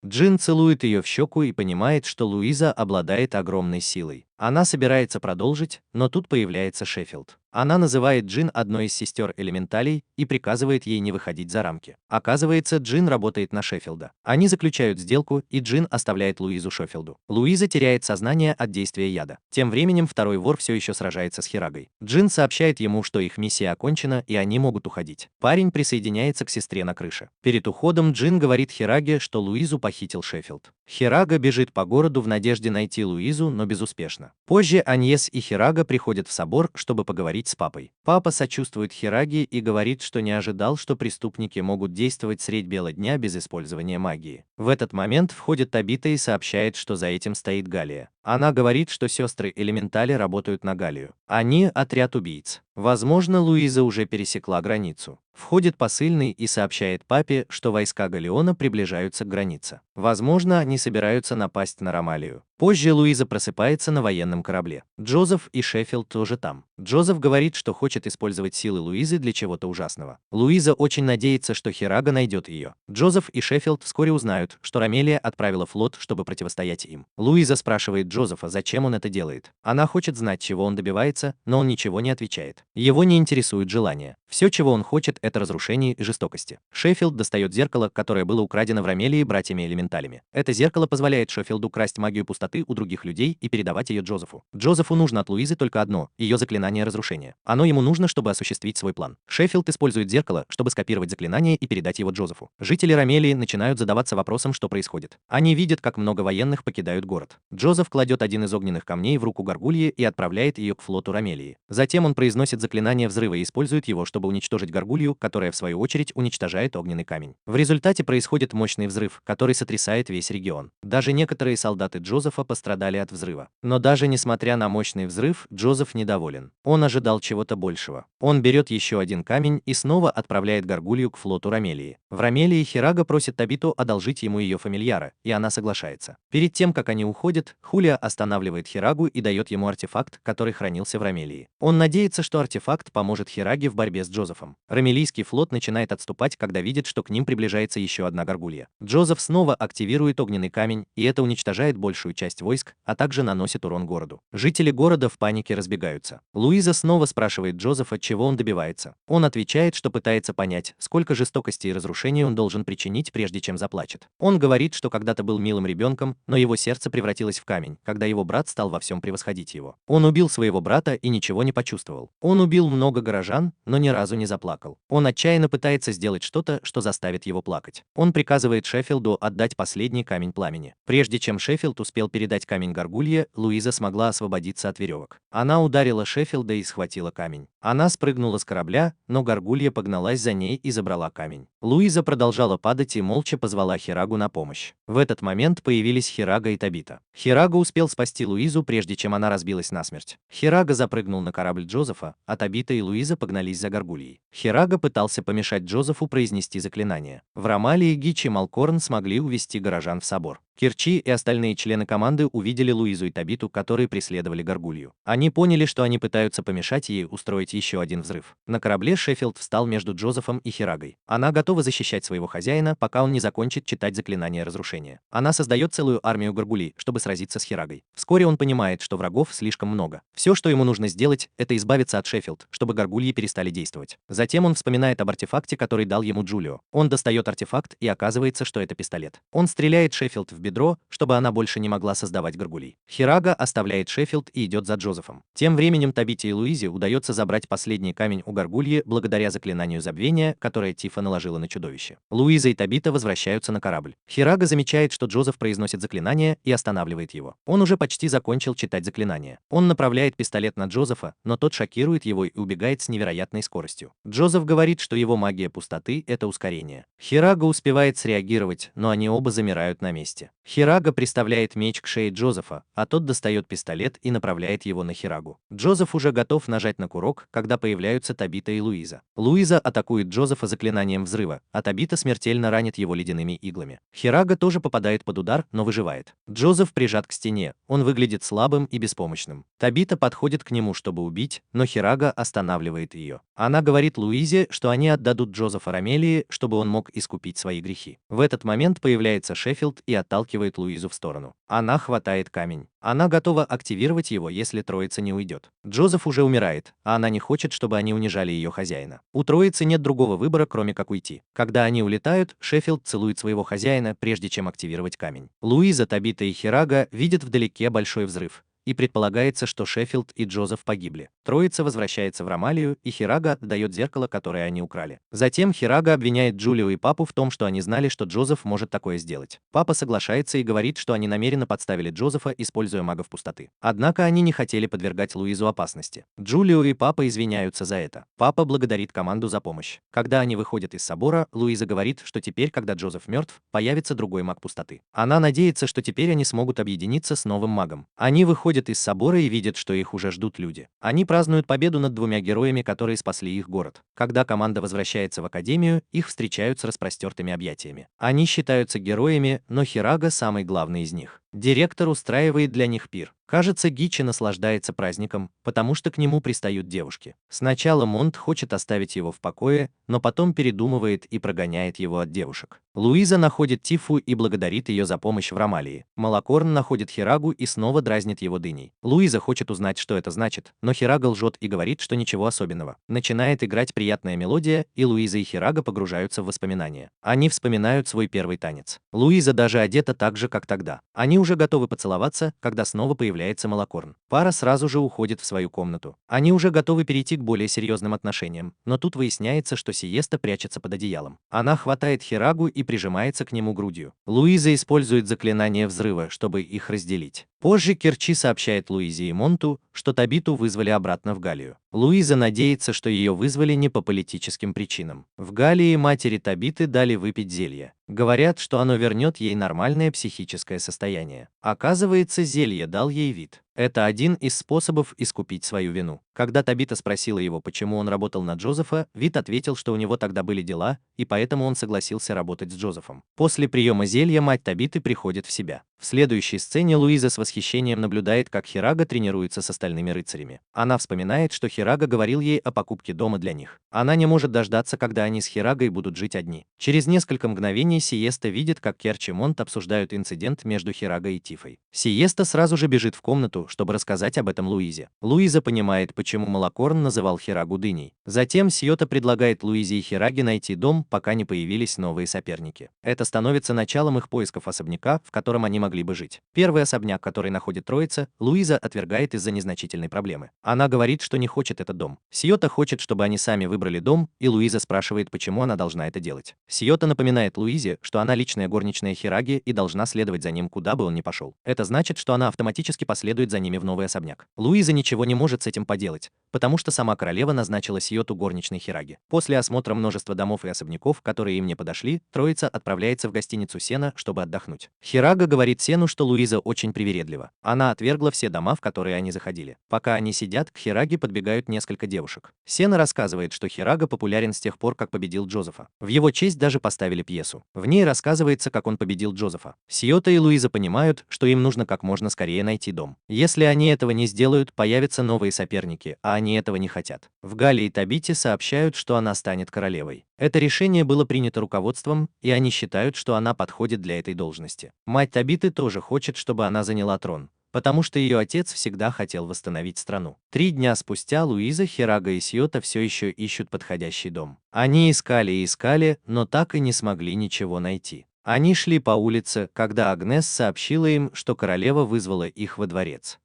Speaker 1: Джин целует ее в щеку и понимает, что Луиза обладает огромной силой. Она собирается продолжить, но тут появляется Шеффилд. Она называет Джин одной из сестер элементалей и приказывает ей не выходить за рамки. Оказывается, Джин работает на Шеффилда. Они заключают сделку, и Джин оставляет Луизу Шеффилду. Луиза теряет сознание от действия яда. Тем временем второй вор все еще сражается с Хирагой. Джин сообщает ему, что их миссия окончена, и они могут уходить. Парень присоединяется к сестре на крыше. Перед уходом Джин говорит Хираге, что Луизу похитил Шеффилд. Хирага бежит по городу в надежде найти Луизу, но безуспешно. Позже Аньес и Хирага приходят в собор, чтобы поговорить с папой. Папа сочувствует Хираге и говорит, что не ожидал, что преступники могут действовать средь бела дня без использования магии. В этот момент входит Табита и сообщает, что за этим стоит Галия. Она говорит, что сестры Элементали работают на Галию. Они отряд убийц. Возможно, Луиза уже пересекла границу. Входит посыльный и сообщает папе, что войска Галеона приближаются к границе. Возможно, они собираются напасть на Ромалию. Позже Луиза просыпается на военном корабле. Джозеф и Шеффилд тоже там. Джозеф говорит, что хочет использовать силы Луизы для чего-то ужасного. Луиза очень надеется, что Хирага найдет ее. Джозеф и Шеффилд вскоре узнают, что Ромелия отправила флот, чтобы противостоять им. Луиза спрашивает Джозефа, зачем он это делает. Она хочет знать, чего он добивается, но он ничего не отвечает. Его не интересует желание. Все, чего он хочет, это разрушение и жестокости. Шеффилд достает зеркало, которое было украдено в Ромелии братьями-элементалями. Это зеркало позволяет Шеффилду красть магию пустоты у других людей и передавать ее Джозефу. Джозефу нужно от Луизы только одно – ее заклинание разрушения. Оно ему нужно, чтобы осуществить свой план. Шеффилд использует зеркало, чтобы скопировать заклинание и передать его Джозефу. Жители Ромелии начинают задаваться вопросом, что происходит. Они видят, как много военных покидают город. Джозеф кладет один из огненных камней в руку Гаргульи и отправляет ее к флоту Ромелии. Затем он произносит заклинание взрыва и использует его, чтобы уничтожить Гаргулью, которая в свою очередь уничтожает огненный камень. В результате происходит мощный взрыв, который сотрясает весь регион. Даже некоторые солдаты Джозефа пострадали от взрыва. Но даже несмотря на мощный взрыв, Джозеф недоволен. Он ожидал чего-то большего. Он берет еще один камень и снова отправляет Гаргулью к флоту Ромелии. В Ромелии Хирага просит Табиту одолжить ему ее фамильяра, и она соглашается. Перед тем, как они уходят, Хулия останавливает Хирагу и дает ему артефакт, который хранился в Ромелии. Он надеется, что артефакт поможет Хираге в борьбе с Джозефом. Ромелийский флот начинает отступать, когда видит, что к ним приближается еще одна Гаргулья. Джозеф снова активирует огненный камень, и это уничтожает большую часть войск, а также наносит урон городу. Жители города в панике разбегаются. Луиза снова спрашивает Джозефа, чего он добивается. Он отвечает, что пытается понять, сколько жестокости и разрушений он должен причинить, прежде чем заплачет. Он говорит, что когда-то был милым ребенком, но его сердце превратилось в камень, когда его брат стал во всем превосходить его. Он убил своего брата и ничего не почувствовал. Он убил много горожан, но ни разу не заплакал. Он отчаянно пытается сделать что-то, что заставит его плакать. Он приказывает Шеффилду отдать последний камень пламени. Прежде чем Шеффилд успел передать камень Гаргулье, Луиза смогла освободиться от веревок. Она ударила Шеффилда и схватила камень. Она спрыгнула с корабля, но Гаргулья погналась за ней и забрала камень. Луиза продолжала падать и молча позвала Хирагу на помощь. В этот момент появились Хирага и Табита. Хирага успел спасти Луизу, прежде чем она разбилась насмерть. Хирага запрыгнул на корабль Джозефа, а Табита и Луиза погнались за Гаргульей. Хирага пытался помешать Джозефу произнести заклинание. В Ромалии Гич и Малкорн смогли увести горожан в собор. Кирчи и остальные члены команды увидели Луизу и Табиту, которые преследовали Гаргулью. Они поняли, что они пытаются помешать ей устроить еще один взрыв. На корабле Шеффилд встал между Джозефом и Хирагой. Она готова защищать своего хозяина, пока он не закончит читать заклинание разрушения. Она создает целую армию Гаргулей, чтобы сразиться с Хирагой. Вскоре он понимает, что врагов слишком много. Все, что ему нужно сделать, это избавиться от Шеффилд, чтобы Гаргульи перестали действовать. Затем он вспоминает об артефакте, который дал ему Джулио. Он достает артефакт, и оказывается, что это пистолет. Он стреляет Шеффилд в бедро, чтобы она больше не могла создавать Гаргулей. Хирага оставляет Шеффилд и идет за Джозефом. Тем временем Табите и Луизе удается забрать последний камень у Гаргульи благодаря заклинанию забвения, которое Тифа наложила на чудовище. Луиза и Табита возвращаются на корабль. Хирага замечает, что Джозеф произносит заклинание и останавливает его. Он уже почти закончил читать заклинание. Он направляет пистолет на Джозефа, но тот шокирует его и убегает с невероятной скоростью. Джозеф говорит, что его магия пустоты – это ускорение. Хирага успевает среагировать, но они оба замирают на месте. Хирага приставляет меч к шее Джозефа, а тот достает пистолет и направляет его на Хирагу. Джозеф уже готов нажать на курок, когда появляются Табита и Луиза. Луиза атакует Джозефа заклинанием взрыва, а Табита смертельно ранит его ледяными иглами. Хирага тоже попадает под удар, но выживает. Джозеф прижат к стене, он выглядит слабым и беспомощным. Табита подходит к нему, чтобы убить, но Хирага останавливает ее. Она говорит Луизе, что они отдадут Джозефа Ромелии, чтобы он мог искупить свои грехи. В этот момент появляется Шеффилд и отталкивает Луизу в сторону. Она хватает камень. Она готова активировать его, если троица не уйдет. Джозеф уже умирает, а она не хочет, чтобы они унижали ее хозяина. У троицы нет другого выбора, кроме как уйти. Когда они улетают, Шеффилд целует своего хозяина, прежде чем активировать камень. Луиза, Табита и Хирага видят вдалеке большой взрыв. И предполагается, что Шеффилд и Джозеф погибли. Троица возвращается в Ромалию, и Хирага отдает зеркало, которое они украли. Затем Хирага обвиняет Джулио и папу в том, что они знали, что Джозеф может такое сделать. Папа соглашается и говорит, что они намеренно подставили Джозефа, используя магов пустоты. Однако они не хотели подвергать Луизу опасности. Джулио и папа извиняются за это. Папа благодарит команду за помощь. Когда они выходят из собора, Луиза говорит, что теперь, когда Джозеф мертв, появится другой маг пустоты. Она надеется, что теперь они смогут объединиться с новым магом. Они выходят выходят из собора и видят, что их уже ждут люди. Они празднуют победу над двумя героями, которые спасли их город. Когда команда возвращается в академию, их встречают с распростертыми объятиями. Они считаются героями, но Хирага самый главный из них. Директор устраивает для них пир. Кажется, Гичи наслаждается праздником, потому что к нему пристают девушки. Сначала Монт хочет оставить его в покое, но потом передумывает и прогоняет его от девушек. Луиза находит Тифу и благодарит ее за помощь в Ромалии. Малакорн находит Хирагу и снова дразнит его дыней. Луиза хочет узнать, что это значит, но Хирага лжет и говорит, что ничего особенного. Начинает играть приятная мелодия, и Луиза и Хирага погружаются в воспоминания. Они вспоминают свой первый танец. Луиза даже одета так же, как тогда. Они уже готовы поцеловаться, когда снова появляется Малакорн. Пара сразу же уходит в свою комнату. Они уже готовы перейти к более серьезным отношениям, но тут выясняется, что Сиеста прячется под одеялом. Она хватает Хирагу и прижимается к нему грудью. Луиза использует заклинание взрыва, чтобы их разделить. Позже Керчи сообщает Луизе и Монту, что Табиту вызвали обратно в Галлию. Луиза надеется, что ее вызвали не по политическим причинам. В Галлии матери Табиты дали выпить зелье. Говорят, что оно вернет ей нормальное психическое состояние. Оказывается, зелье дал ей вид. Это один из способов искупить свою вину. Когда Табита спросила его, почему он работал на Джозефа, Вит ответил, что у него тогда были дела, и поэтому он согласился работать с Джозефом. После приема зелья мать Табиты приходит в себя. В следующей сцене Луиза с восхищением наблюдает, как Хирага тренируется с остальными рыцарями. Она вспоминает, что Хирага говорил ей о покупке дома для них. Она не может дождаться, когда они с Хирагой будут жить одни. Через несколько мгновений Сиеста видит, как Керчи и Монт обсуждают инцидент между Хирагой и Тифой. Сиеста сразу же бежит в комнату, чтобы рассказать об этом Луизе. Луиза понимает, почему Малакорн называл Хирагу дыней. Затем Сиота предлагает Луизе и Хираге найти дом, пока не появились новые соперники. Это становится началом их поисков особняка, в котором они могли бы жить. Первый особняк, который находит троица, Луиза отвергает из-за незначительной проблемы. Она говорит, что не хочет этот дом. Сиота хочет, чтобы они сами выбрали дом, и Луиза спрашивает, почему она должна это делать. Сиота напоминает Луизе, что она личная горничная Хираги и должна следовать за ним, куда бы он ни пошел. Это значит, что она автоматически последует за ними в новый особняк. Луиза ничего не может с этим поделать, потому что сама королева назначила Сиоту горничной Хираги. После осмотра множества домов и особняков, которые им не подошли, троица отправляется в гостиницу Сена, чтобы отдохнуть. Хирага говорит Сену, что Луиза очень привередлива. Она отвергла все дома, в которые они заходили. Пока они сидят, к Хираге подбегают несколько девушек. Сена рассказывает, что Хирага популярен с тех пор, как победил Джозефа. В его честь даже поставили пьесу. В ней рассказывается, как он победил Джозефа. Сиота и Луиза понимают, что им нужно как можно скорее найти дом. Если они этого не сделают, появятся новые соперники, а они этого не хотят. В Галлии Табите сообщают, что она станет королевой. Это решение было принято руководством, и они считают, что она подходит для этой должности. Мать Табиты тоже хочет, чтобы она заняла трон, потому что ее отец всегда хотел восстановить страну. 3 дня спустя Луиза, Хирага и Сиота все еще ищут подходящий дом. Они искали и искали, но так и не смогли ничего найти. Они шли по улице, когда Агнес сообщила им, что королева вызвала их во дворец.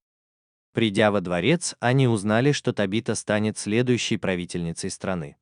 Speaker 1: Придя во дворец, они узнали, что Табита станет следующей правительницей страны.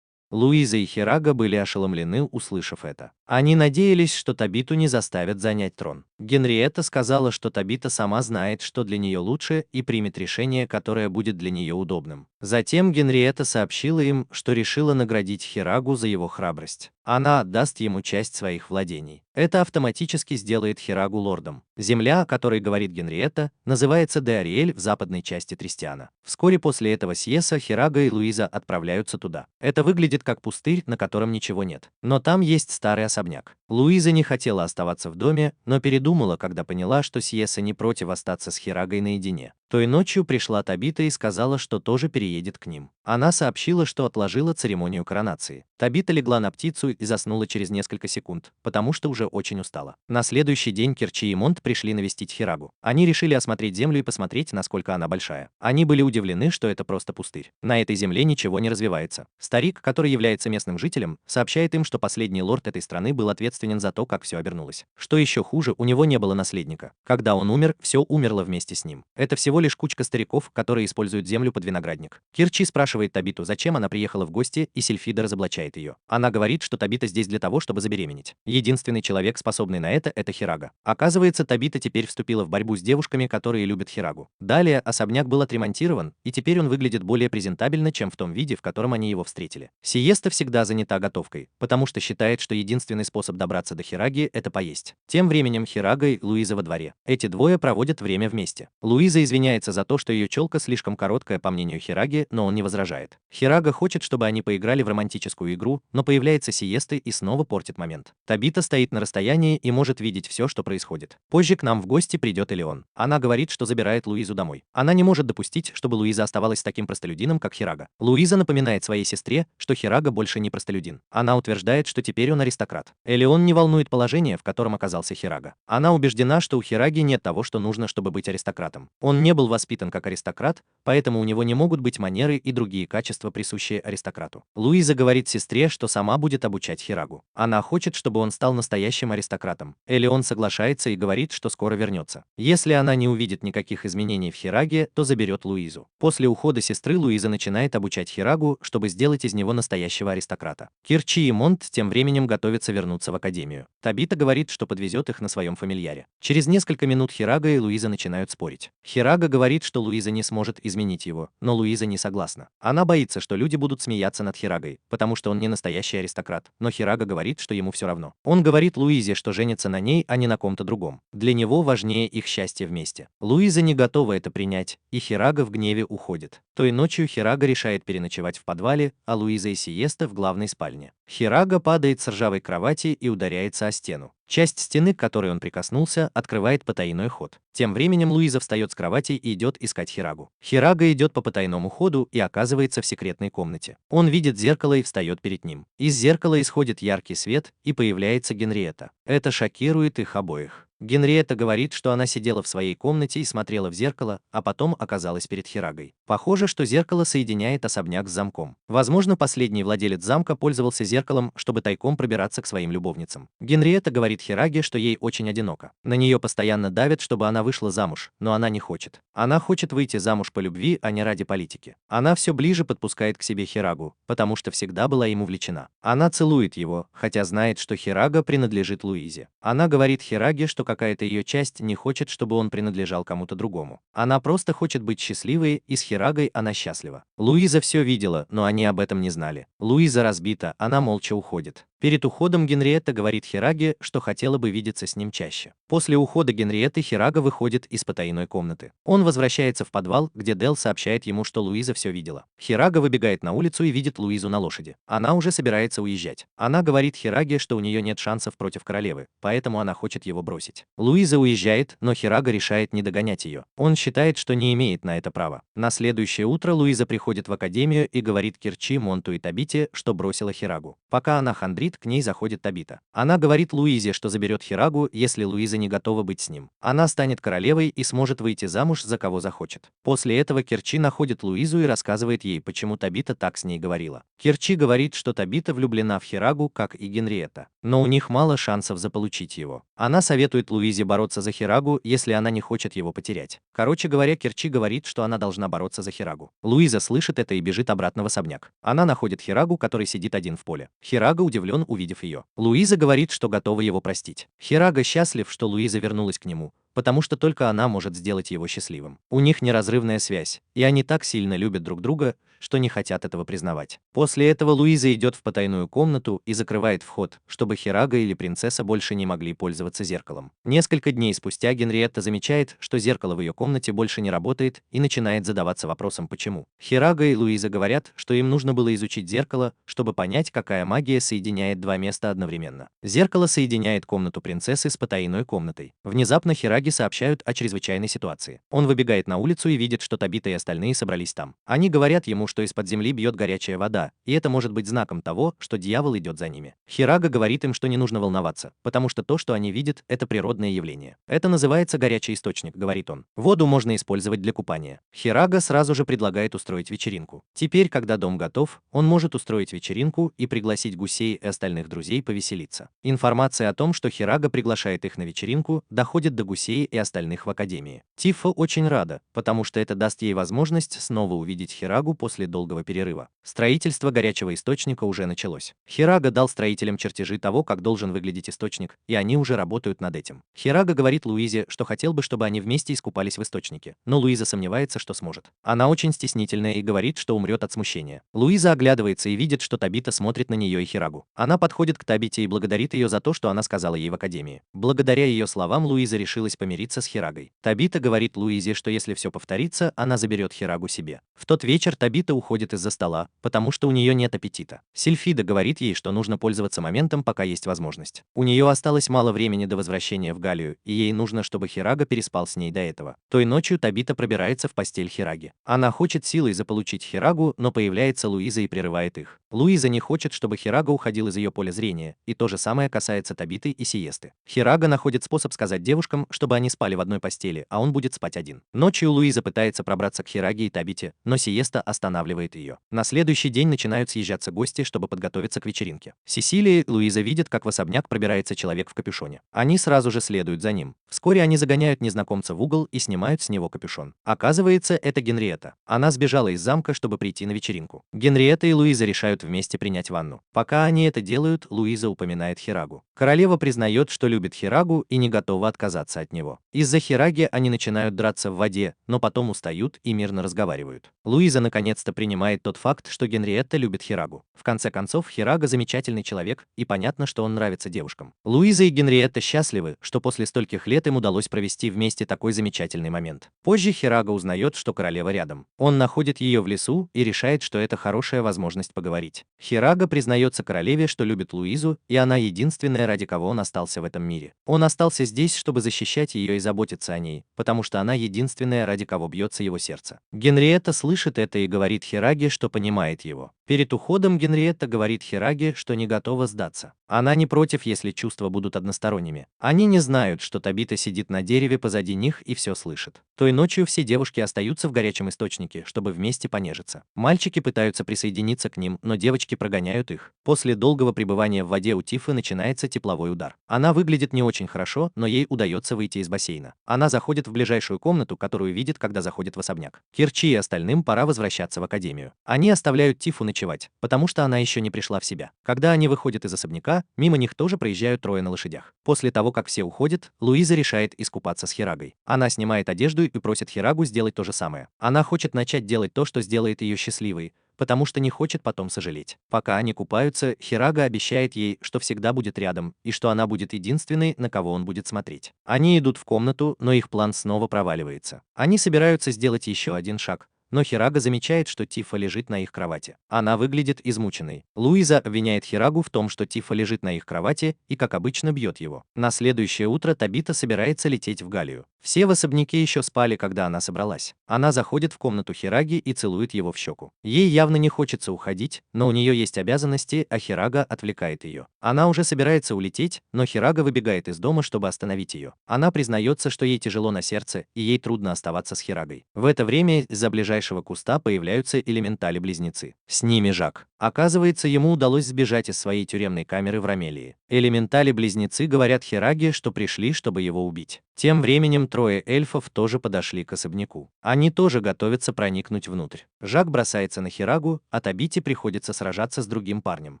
Speaker 1: Луиза и Хирага были ошеломлены, услышав это. Они надеялись, что Табиту не заставят занять трон. Генриетта сказала, что Табита сама знает, что для нее лучше, и примет решение, которое будет для нее удобным. Затем Генриетта сообщила им, что решила наградить Хирагу за его храбрость. Она отдаст ему часть своих владений. Это автоматически сделает Хирагу лордом. Земля, о которой говорит Генриетта, называется Де-Ариэль в западной части Тристиана. Вскоре после этого съезда Хирага и Луиза отправляются туда. Это выглядит как пустырь, на котором ничего нет. Но там есть старый особняк. Луиза не хотела оставаться в доме, но передумала, когда поняла, что Сиеса не против остаться с Хирагой наедине. Той ночью пришла Табита и сказала, что тоже переедет к ним. Она сообщила, что отложила церемонию коронации. Табита легла на птицу и заснула через несколько секунд, потому что уже очень устала. На следующий день Керчи и Монт пришли навестить Хирагу. Они решили осмотреть землю и посмотреть, насколько она большая. Они были удивлены, что это просто пустырь. На этой земле ничего не развивается. Старик, который является местным жителем, сообщает им, что последний лорд этой страны был ответственен за то, как все обернулось. Что еще хуже, у него не было наследника. Когда он умер, все умерло вместе с ним. Это всего лишь кучка стариков, которые используют землю под виноградник. Керчи спрашивает Табиту, зачем она приехала в гости, и Сильфида разоблачает ее. Она говорит, что Табита здесь для того, чтобы забеременеть. Единственный человек, способный на это Хирага. Оказывается, Табита теперь вступила в борьбу с девушками, которые любят Хирагу. Далее особняк был отремонтирован, и теперь он выглядит более презентабельно, чем в том виде, в котором они его встретили. Сиеста всегда занята готовкой, потому что считает, что единственный способ добавить добраться до Хираги – это поесть. Тем временем Хирага и Луиза во дворе. Эти двое проводят время вместе. Луиза извиняется за то, что ее челка слишком короткая, по мнению Хираги, но он не возражает. Хирага хочет, чтобы они поиграли в романтическую игру, но появляется Сиеста и снова портит момент. Табита стоит на расстоянии и может видеть все, что происходит. Позже к нам в гости придет Элеон. Она говорит, что забирает Луизу домой. Она не может допустить, чтобы Луиза оставалась с таким простолюдином, как Хирага. Луиза напоминает своей сестре, что Хирага больше не простолюдин. Она утверждает, что теперь он аристократ. Элеон не волнует положение, в котором оказался Хирага. Она убеждена, что у Хираги нет того, что нужно, чтобы быть аристократом. Он не был воспитан как аристократ, поэтому у него не могут быть манеры и другие качества, присущие аристократу. Луиза говорит сестре, что сама будет обучать Хирагу. Она хочет, чтобы он стал настоящим аристократом. Элеон соглашается и говорит, что скоро вернется. Если она не увидит никаких изменений в Хираге, то заберет Луизу. После ухода сестры Луиза начинает обучать Хирагу, чтобы сделать из него настоящего аристократа. Кирчи и Монт тем временем готовятся вернуться в академию. Табита говорит, что подвезет их на своем фамильяре. Через несколько минут Хирага и Луиза начинают спорить. Хирага говорит, что Луиза не сможет изменить его, но Луиза не согласна. Она боится, что люди будут смеяться над Хирагой, потому что он не настоящий аристократ, но Хирага говорит, что ему все равно. Он говорит Луизе, что женится на ней, а не на ком-то другом. Для него важнее их счастье вместе. Луиза не готова это принять, и Хирага в гневе уходит. Той ночью Хирага решает переночевать в подвале, а Луиза и Сиеста в главной спальне. Хирага падает с ржавой кровати и ударяется о стену. Часть стены, к которой он прикоснулся, открывает потайной ход. Тем временем Луиза встает с кровати и идет искать Хирагу. Хирага идет по потайному ходу и оказывается в секретной комнате. Он видит зеркало и встает перед ним. Из зеркала исходит яркий свет и появляется Генриетта. Это шокирует их обоих. Генриетта говорит, что она сидела в своей комнате и смотрела в зеркало, а потом оказалась перед Хирагой. Похоже, что зеркало соединяет особняк с замком. Возможно, последний владелец замка пользовался зеркалом, чтобы тайком пробираться к своим любовницам. Генриетта говорит Хираге, что ей очень одиноко. На нее постоянно давят, чтобы она вышла замуж, но она не хочет. Она хочет выйти замуж по любви, а не ради политики. Она все ближе подпускает к себе Хирагу, потому что всегда была ему влечена. Она целует его, хотя знает, что Хирага принадлежит Луизе. Она говорит Хираге, что какая-то ее часть не хочет, чтобы он принадлежал кому-то другому. Она просто хочет быть счастливой, и с Хирагой она счастлива. Луиза все видела, но они об этом не знали. Луиза разбита, она молча уходит. Перед уходом Генриетта говорит Хираге, что хотела бы видеться с ним чаще. После ухода Генриетты Хирага выходит из потайной комнаты. Он возвращается в подвал, где Дел сообщает ему, что Луиза все видела. Хирага выбегает на улицу и видит Луизу на лошади. Она уже собирается уезжать. Она говорит Хираге, что у нее нет шансов против королевы, поэтому она хочет его бросить. Луиза уезжает, но Хирага решает не догонять ее. Он считает, что не имеет на это права. На следующее утро Луиза приходит в академию и говорит Кирчи, Монту и Табите, что бросила Хирагу. Пока она хандрит, к ней заходит Табита. Она говорит Луизе, что заберет Хирагу, если Луиза не готова быть с ним. Она станет королевой и сможет выйти замуж за кого захочет. После этого Кирчи находит Луизу и рассказывает ей, почему Табита так с ней говорила. Кирчи говорит, что Табита влюблена в Хирагу, как и Генриетта, но у них мало шансов заполучить его. Она советует Луизе бороться за Хирагу, если она не хочет его потерять. Короче говоря, Кирчи говорит, что она должна бороться за Хирагу. Луиза слышит это и бежит обратно в особняк. Она находит Хирагу, который сидит один в поле. Хирага удивлен, увидев ее. Луиза говорит, что готова его простить. Хирага счастлив, что Луиза вернулась к нему, потому что только она может сделать его счастливым. У них неразрывная связь, и они так сильно любят друг друга, что не хотят этого признавать. После этого Луиза идет в потайную комнату и закрывает вход, чтобы Хирага или принцесса больше не могли пользоваться зеркалом. Несколько дней спустя Генриетта замечает, что зеркало в ее комнате больше не работает, и начинает задаваться вопросом, почему. Хирага и Луиза говорят, что им нужно было изучить зеркало, чтобы понять, какая магия соединяет два места одновременно. Зеркало соединяет комнату принцессы с потайной комнатой. Внезапно Хираге сообщают о чрезвычайной ситуации. Он выбегает на улицу и видит, что Табита и остальные собрались там. Они говорят ему, что из-под земли бьет горячая вода, и это может быть знаком того, что дьявол идет за ними. Хирага говорит им, что не нужно волноваться, потому что то, что они видят, это природное явление. Это называется горячий источник, говорит он. Воду можно использовать для купания. Хирага сразу же предлагает устроить вечеринку. Теперь, когда дом готов, он может устроить вечеринку и пригласить гусей и остальных друзей повеселиться. Информация о том, что Хирага приглашает их на вечеринку, доходит до гусей и остальных в академии. Тиффа очень рада, потому что это даст ей возможность снова увидеть Хирагу после после долгого перерыва. Строительство горячего источника уже началось. Хирага дал строителям чертежи того, как должен выглядеть источник, и они уже работают над этим. Хирага говорит Луизе, что хотел бы, чтобы они вместе искупались в источнике, но Луиза сомневается, что сможет. Она очень стеснительная и говорит, что умрет от смущения. Луиза оглядывается и видит, что Табита смотрит на нее и Хирагу. Она подходит к Табите и благодарит ее за то, что она сказала ей в академии. Благодаря ее словам Луиза решилась помириться с Хирагой. Табита говорит Луизе, что если все повторится, она заберет Хирагу себе. В тот вечер Табита уходит из-за стола, потому что у нее нет аппетита. Сильфида говорит ей, что нужно пользоваться моментом, пока есть возможность. У нее осталось мало времени до возвращения в Галлию, и ей нужно, чтобы Хирага переспал с ней до этого. Той ночью Табита пробирается в постель Хираги. Она хочет силой заполучить Хирагу, но появляется Луиза и прерывает их. Луиза не хочет, чтобы Хирага уходил из ее поля зрения, и то же самое касается Табиты и Сиесты. Хирага находит способ сказать девушкам, чтобы они спали в одной постели, а он будет спать один. Ночью Луиза пытается пробраться к Хираге и Табите, но Сиеста останавливает ее. На следующий день начинают съезжаться гости, чтобы подготовиться к вечеринке. Сесилия и Луиза видят, как в особняк пробирается человек в капюшоне. Они сразу же следуют за ним. Вскоре они загоняют незнакомца в угол и снимают с него капюшон. Оказывается, это Генриетта. Она сбежала из замка, чтобы прийти на вечеринку. Генриетта и Луиза решают вместе принять ванну. Пока они это делают, Луиза упоминает Хирагу. Королева признает, что любит Хирагу и не готова отказаться от него. Из-за Хираги они начинают драться в воде, но потом устают и мирно разговаривают. Луиза наконец-то принимает тот факт, что Генриетта любит Хирагу. В конце концов, Хирага замечательный человек, и понятно, что он нравится девушкам. Луиза и Генриетта счастливы, что после стольких лет им удалось провести вместе такой замечательный момент. Позже Хирага узнает, что королева рядом. Он находит ее в лесу и решает, что это хорошая возможность поговорить. Хирага признается королеве, что любит Луизу, и она единственная, ради кого он остался в этом мире. Он остался здесь, чтобы защищать ее и заботиться о ней, потому что она единственная, ради кого бьется его сердце. Генриетта слышит это и говорит Хираге, что понимает его. Перед уходом Генриетта говорит Хираге, что не готова сдаться. Она не против, если чувства будут односторонними. Они не знают, что Табита сидит на дереве позади них и все слышит. Той ночью все девушки остаются в горячем источнике, чтобы вместе понежиться. Мальчики пытаются присоединиться к ним, но девочки прогоняют их. После долгого пребывания в воде у Тифы начинается тепловой удар. Она выглядит не очень хорошо, но ей удается выйти из бассейна. Она заходит в ближайшую комнату, которую видит, когда заходит в особняк. Кирчи и остальным пора возвращаться в академию. Они оставляют Тифу ночевать, потому что она еще не пришла в себя. Когда они выходят из особняка, мимо них тоже проезжают трое на лошадях. После того, как все уходят, Луиза решает искупаться с Хирагой. Она снимает одежду и просит Хирагу сделать то же самое. Она хочет начать делать то, что сделает ее счастливой, потому что не хочет потом сожалеть. Пока они купаются, Хирага обещает ей, что всегда будет рядом, и что она будет единственной, на кого он будет смотреть. Они идут в комнату, но их план снова проваливается. Они собираются сделать еще один шаг, но Хирага замечает, что Тифа лежит на их кровати. Она выглядит измученной. Луиза обвиняет Хирагу в том, что Тифа лежит на их кровати и, как обычно, бьет его. На следующее утро Табита собирается лететь в Галлию. Все в особняке еще спали, когда она собралась. Она заходит в комнату Хираги и целует его в щеку. Ей явно не хочется уходить, но у нее есть обязанности, а Хирага отвлекает ее. Она уже собирается улететь, но Хирага выбегает из дома, чтобы остановить ее. Она признается, что ей тяжело на сердце, и ей трудно оставаться с Хирагой. В это время из-за ближайшего куста появляются элементали-близнецы. С ними Жак. Оказывается, ему удалось сбежать из своей тюремной камеры в Ромелии. Элементали-близнецы говорят Хираге, что пришли, чтобы его убить. Тем временем трое эльфов тоже подошли к особняку. Они тоже готовятся проникнуть внутрь. Жак бросается на Хирагу, а Табите приходится сражаться с другим парнем.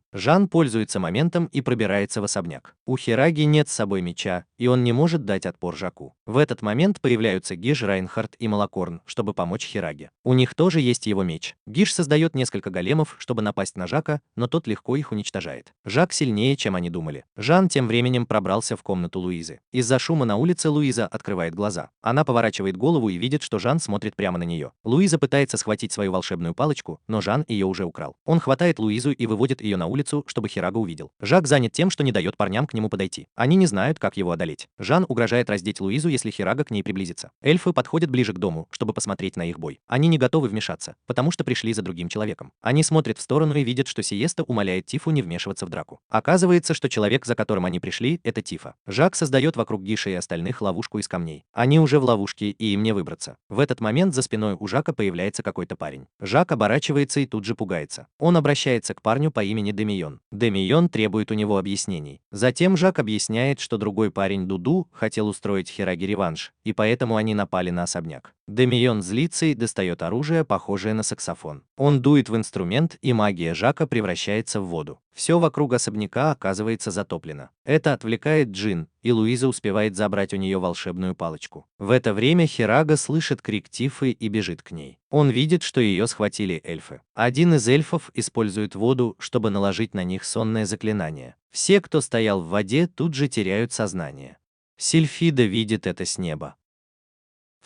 Speaker 1: Жан пользуется моментом и пробирается в особняк. У Хираги нет с собой меча, и он не может дать отпор Жаку. В этот момент появляются Гиш, Райнхард и Малакорн, чтобы помочь Хираге. У них тоже есть его меч. Гиш создает несколько големов, чтобы напасть на Жака, но тот легко их уничтожает. Жак сильнее, чем они думали. Жан тем временем пробрался в комнату Луизы. Из-за шума на улице Луиза открывает глаза. Она поворачивает голову и видит, что Жан смотрит прямо на нее. Луиза пытается схватить свою волшебную палочку, но Жан ее уже украл. Он хватает Луизу и выводит ее на улицу, чтобы Хирага увидел. Жак занят тем, что не дает парням к нему подойти. Они не знают, как его одолеть. Жан угрожает раздеть Луизу, если Хирага к ней приблизится. Эльфы подходят ближе к дому, чтобы посмотреть на их бой. Они не готовы вмешаться, потому что пришли за другим человеком. Они смотрят в сторону и видят, что Сиеста умоляет Тифу не вмешиваться в драку. Оказывается, что человек, за которым они пришли, это Тифа. Жак создает вокруг Гиша и остальных ловушку из камней. Они уже в ловушке, и им не выбраться. В этот момент за спиной у Жака появляется какой-то парень. Жак оборачивается и тут же пугается. Он обращается к парню по имени Демион. Демион требует у него объяснений. Затем Жак объясняет, что другой парень Дуду хотел устроить Хираге реванш, и поэтому они напали на особняк. Демион злится и достает оружие, похожее на саксофон. Он дует в инструмент, и магия Жака превращается в воду. Все вокруг особняка оказывается затоплено. Это отвлекает Джин, и Луиза успевает забрать у нее волшебную палочку. В это время Хирага слышит крик Тифы и бежит к ней. Он видит, что ее схватили эльфы. Один из эльфов использует воду, чтобы наложить на них сонное заклинание. Все, кто стоял в воде, тут же теряют сознание. Сильфида видит это с неба.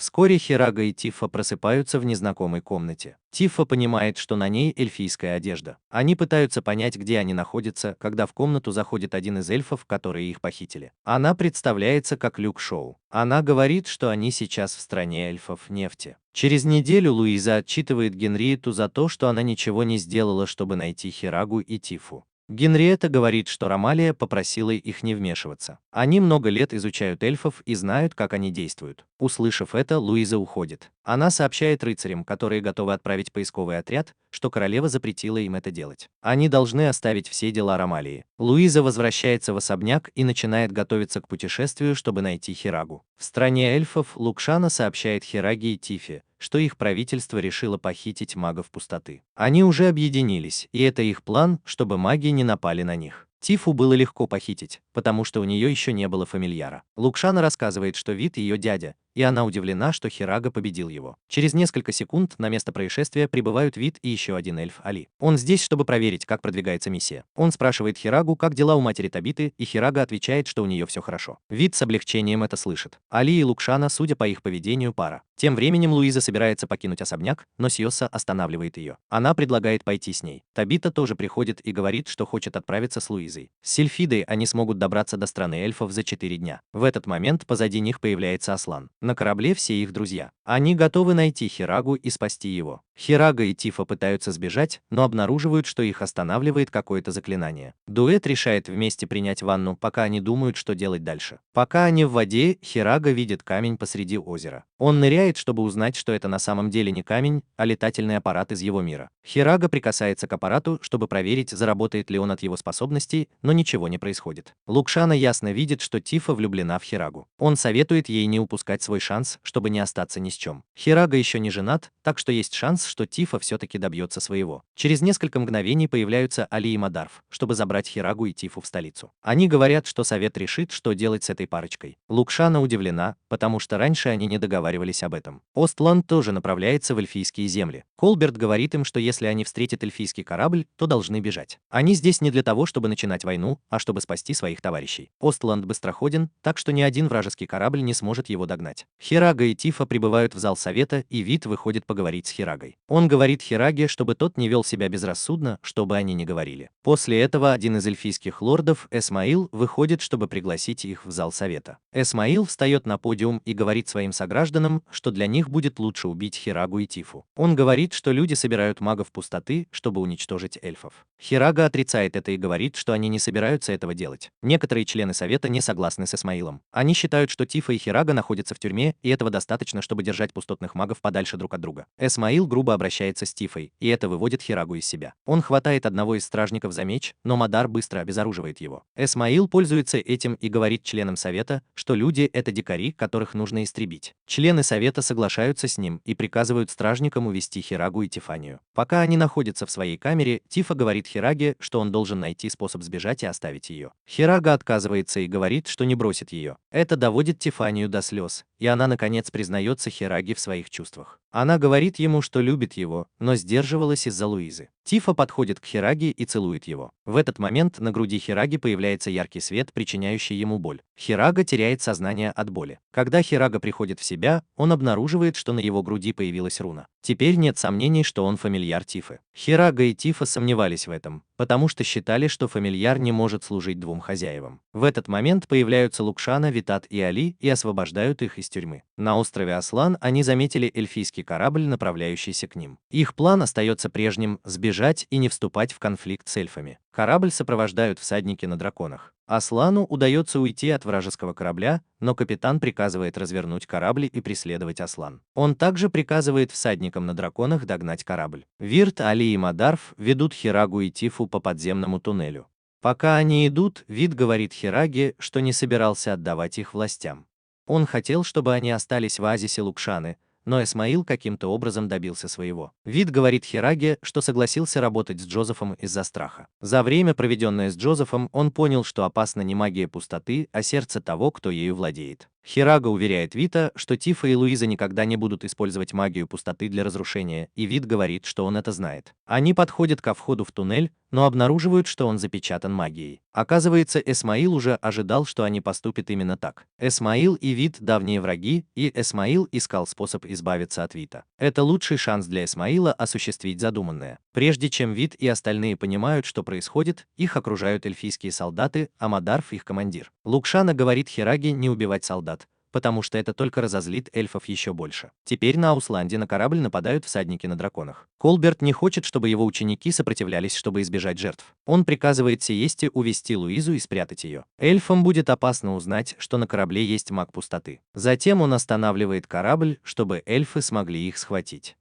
Speaker 1: Вскоре Хирага и Тифа просыпаются в незнакомой комнате. Тифа понимает, что на ней эльфийская одежда. Они пытаются понять, где они находятся, когда в комнату заходит один из эльфов, которые их похитили. Она представляется как Люк Шоу. Она говорит, что они сейчас в стране эльфов нефти. Через неделю Луиза отчитывает Генриетту за то, что она ничего не сделала, чтобы найти Хирагу и Тифу. Генриетта говорит, что Ромалия попросила их не вмешиваться. Они много лет изучают эльфов и знают, как они действуют. Услышав это, Луиза уходит. Она сообщает рыцарям, которые готовы отправить поисковый отряд, что королева запретила им это делать. Они должны оставить все дела Ромалии. Луиза возвращается в особняк и начинает готовиться к путешествию, чтобы найти Хирагу. В стране эльфов Лукшана сообщает Хираге и Тифе, что их правительство решило похитить магов пустоты. Они уже объединились, и это их план, чтобы маги не напали на них. Тифу было легко похитить, потому что у нее еще не было фамильяра. Лукшана рассказывает, что Вид ее дядя, и она удивлена, что Хирага победил его. Через несколько секунд на место происшествия прибывают Вид и еще один эльф Али. Он здесь, чтобы проверить, как продвигается миссия. Он спрашивает Хирагу, как дела у матери Табиты, и Хирага отвечает, что у нее все хорошо. Вид с облегчением это слышит. Али и Лукшана, судя по их поведению, пара. Тем временем Луиза собирается покинуть особняк, но Сьоса останавливает ее. Она предлагает пойти с ней. Табита тоже приходит и говорит, что хочет отправиться с Луизой. С Сильфидой они смогут добраться до страны эльфов за 4 дня. В этот момент позади них появляется Аслан. На корабле все их друзья. Они готовы найти Хирагу и спасти его. Хирага и Тифа пытаются сбежать, но обнаруживают, что их останавливает какое-то заклинание. Дуэт решает вместе принять ванну, пока они думают, что делать дальше. Пока они в воде, Хирага видит камень посреди озера. Он ныряет, чтобы узнать, что это на самом деле не камень, а летательный аппарат из его мира. Хирага прикасается к аппарату, чтобы проверить, заработает ли он от его способностей, но ничего не происходит. Лукшана ясно видит, что Тифа влюблена в Хирагу. Он советует ей не упускать свой шанс, чтобы не остаться ни с чем. Хирага еще не женат, так что есть шанс, что Тифа все-таки добьется своего. Через несколько мгновений появляются Али и Мадарф, чтобы забрать Хирагу и Тифу в столицу. Они говорят, что совет решит, что делать с этой парочкой. Лукшана удивлена, потому что раньше они не договаривались об этом. Остланд тоже направляется в эльфийские земли. Колберт говорит им, что если они встретят эльфийский корабль, то должны бежать. Они здесь не для того, чтобы начинать войну, а чтобы спасти своих товарищей. Остланд быстроходен, так что ни один вражеский корабль не сможет его догнать. Хирага и Тифа прибывают в зал совета, и Вид выходит поговорить с Хирагой. Он говорит Хираге, чтобы тот не вел себя безрассудно, что бы они ни говорили. После этого один из эльфийских лордов, Эсмаил, выходит, чтобы пригласить их в зал совета. Эсмаил встает на подиум и говорит своим согражданам, что для них будет лучше убить Хирагу и Тифу. Он говорит, что люди собирают магов пустоты, чтобы уничтожить эльфов. Хирага отрицает это и говорит, что они не собираются этого делать. Некоторые члены совета не согласны с Эсмаилом. Они считают, что Тифа и Хирага находятся в тюрьме, и этого достаточно, чтобы держать пустотных магов подальше друг от друга. Эсмаил грубо обращается с Тифой, и это выводит Хирагу из себя. Он хватает одного из стражников за меч, но Мадар быстро обезоруживает его. Эсмаил пользуется этим и говорит членам совета, что люди — это дикари, которых нужно истребить. Члены совета соглашаются с ним и приказывают стражникам увести Хирагу и Тифанию. Пока они находятся в своей камере, Тифа говорит Хираге, что он должен найти способ сбежать и оставить ее. Хирага отказывается и говорит, что не бросит ее. Это доводит Тифанию до слез, и она наконец признается Хираге в своих чувствах. Она говорит ему, что любит его, но сдерживалась из-за Луизы. Тифа подходит к Хираге и целует его. В этот момент на груди Хираги появляется яркий свет, причиняющий ему боль. Хирага теряет сознание от боли. Когда Хирага приходит в себя, он обнаруживает, что на его груди появилась руна. Теперь нет сомнений, что он фамильяр Тифы. Хирага и Тифа сомневались в этом, потому что считали, что фамильяр не может служить двум хозяевам. В этот момент появляются Лукшана, Витат и Али и освобождают их из тюрьмы. На острове Аслан они заметили эльфийский корабль, направляющийся к ним. Их план остается прежним — сбежать и не вступать в конфликт с эльфами. Корабль сопровождают всадники на драконах. Аслану удается уйти от вражеского корабля, но капитан приказывает развернуть корабль и преследовать Аслан. Он также приказывает всадникам на драконах догнать корабль. Вирт, Али и Мадарф ведут Хирагу и Тифу по подземному туннелю. Пока они идут, Вид говорит Хираге, что не собирался отдавать их властям. Он хотел, чтобы они остались в оазисе Лукшаны, но Эсмаил каким-то образом добился своего. Вид говорит Хираге, что согласился работать с Джозефом из-за страха. За время, проведенное с Джозефом, он понял, что опасна не магия пустоты, а сердце того, кто ею владеет. Хирага уверяет Вита, что Тифа и Луиза никогда не будут использовать магию пустоты для разрушения, и Вит говорит, что он это знает. Они подходят ко входу в туннель, но обнаруживают, что он запечатан магией. Оказывается, Эсмаил уже ожидал, что они поступят именно так. Эсмаил и Вит – давние враги, и Эсмаил искал способ избавиться от Вита. Это лучший шанс для Эсмаила осуществить задуманное. Прежде чем Вит и остальные понимают, что происходит, их окружают эльфийские солдаты, а Мадарф – их командир. Лукшана говорит Хираге не убивать солдат, потому что это только разозлит эльфов еще больше. Теперь на Аусланде на корабль нападают всадники на драконах. Колберт не хочет, чтобы его ученики сопротивлялись, чтобы избежать жертв. Он приказывает Сиесте увести Луизу и спрятать ее. Эльфам будет опасно узнать, что на корабле есть маг пустоты. Затем он останавливает корабль, чтобы эльфы смогли их схватить.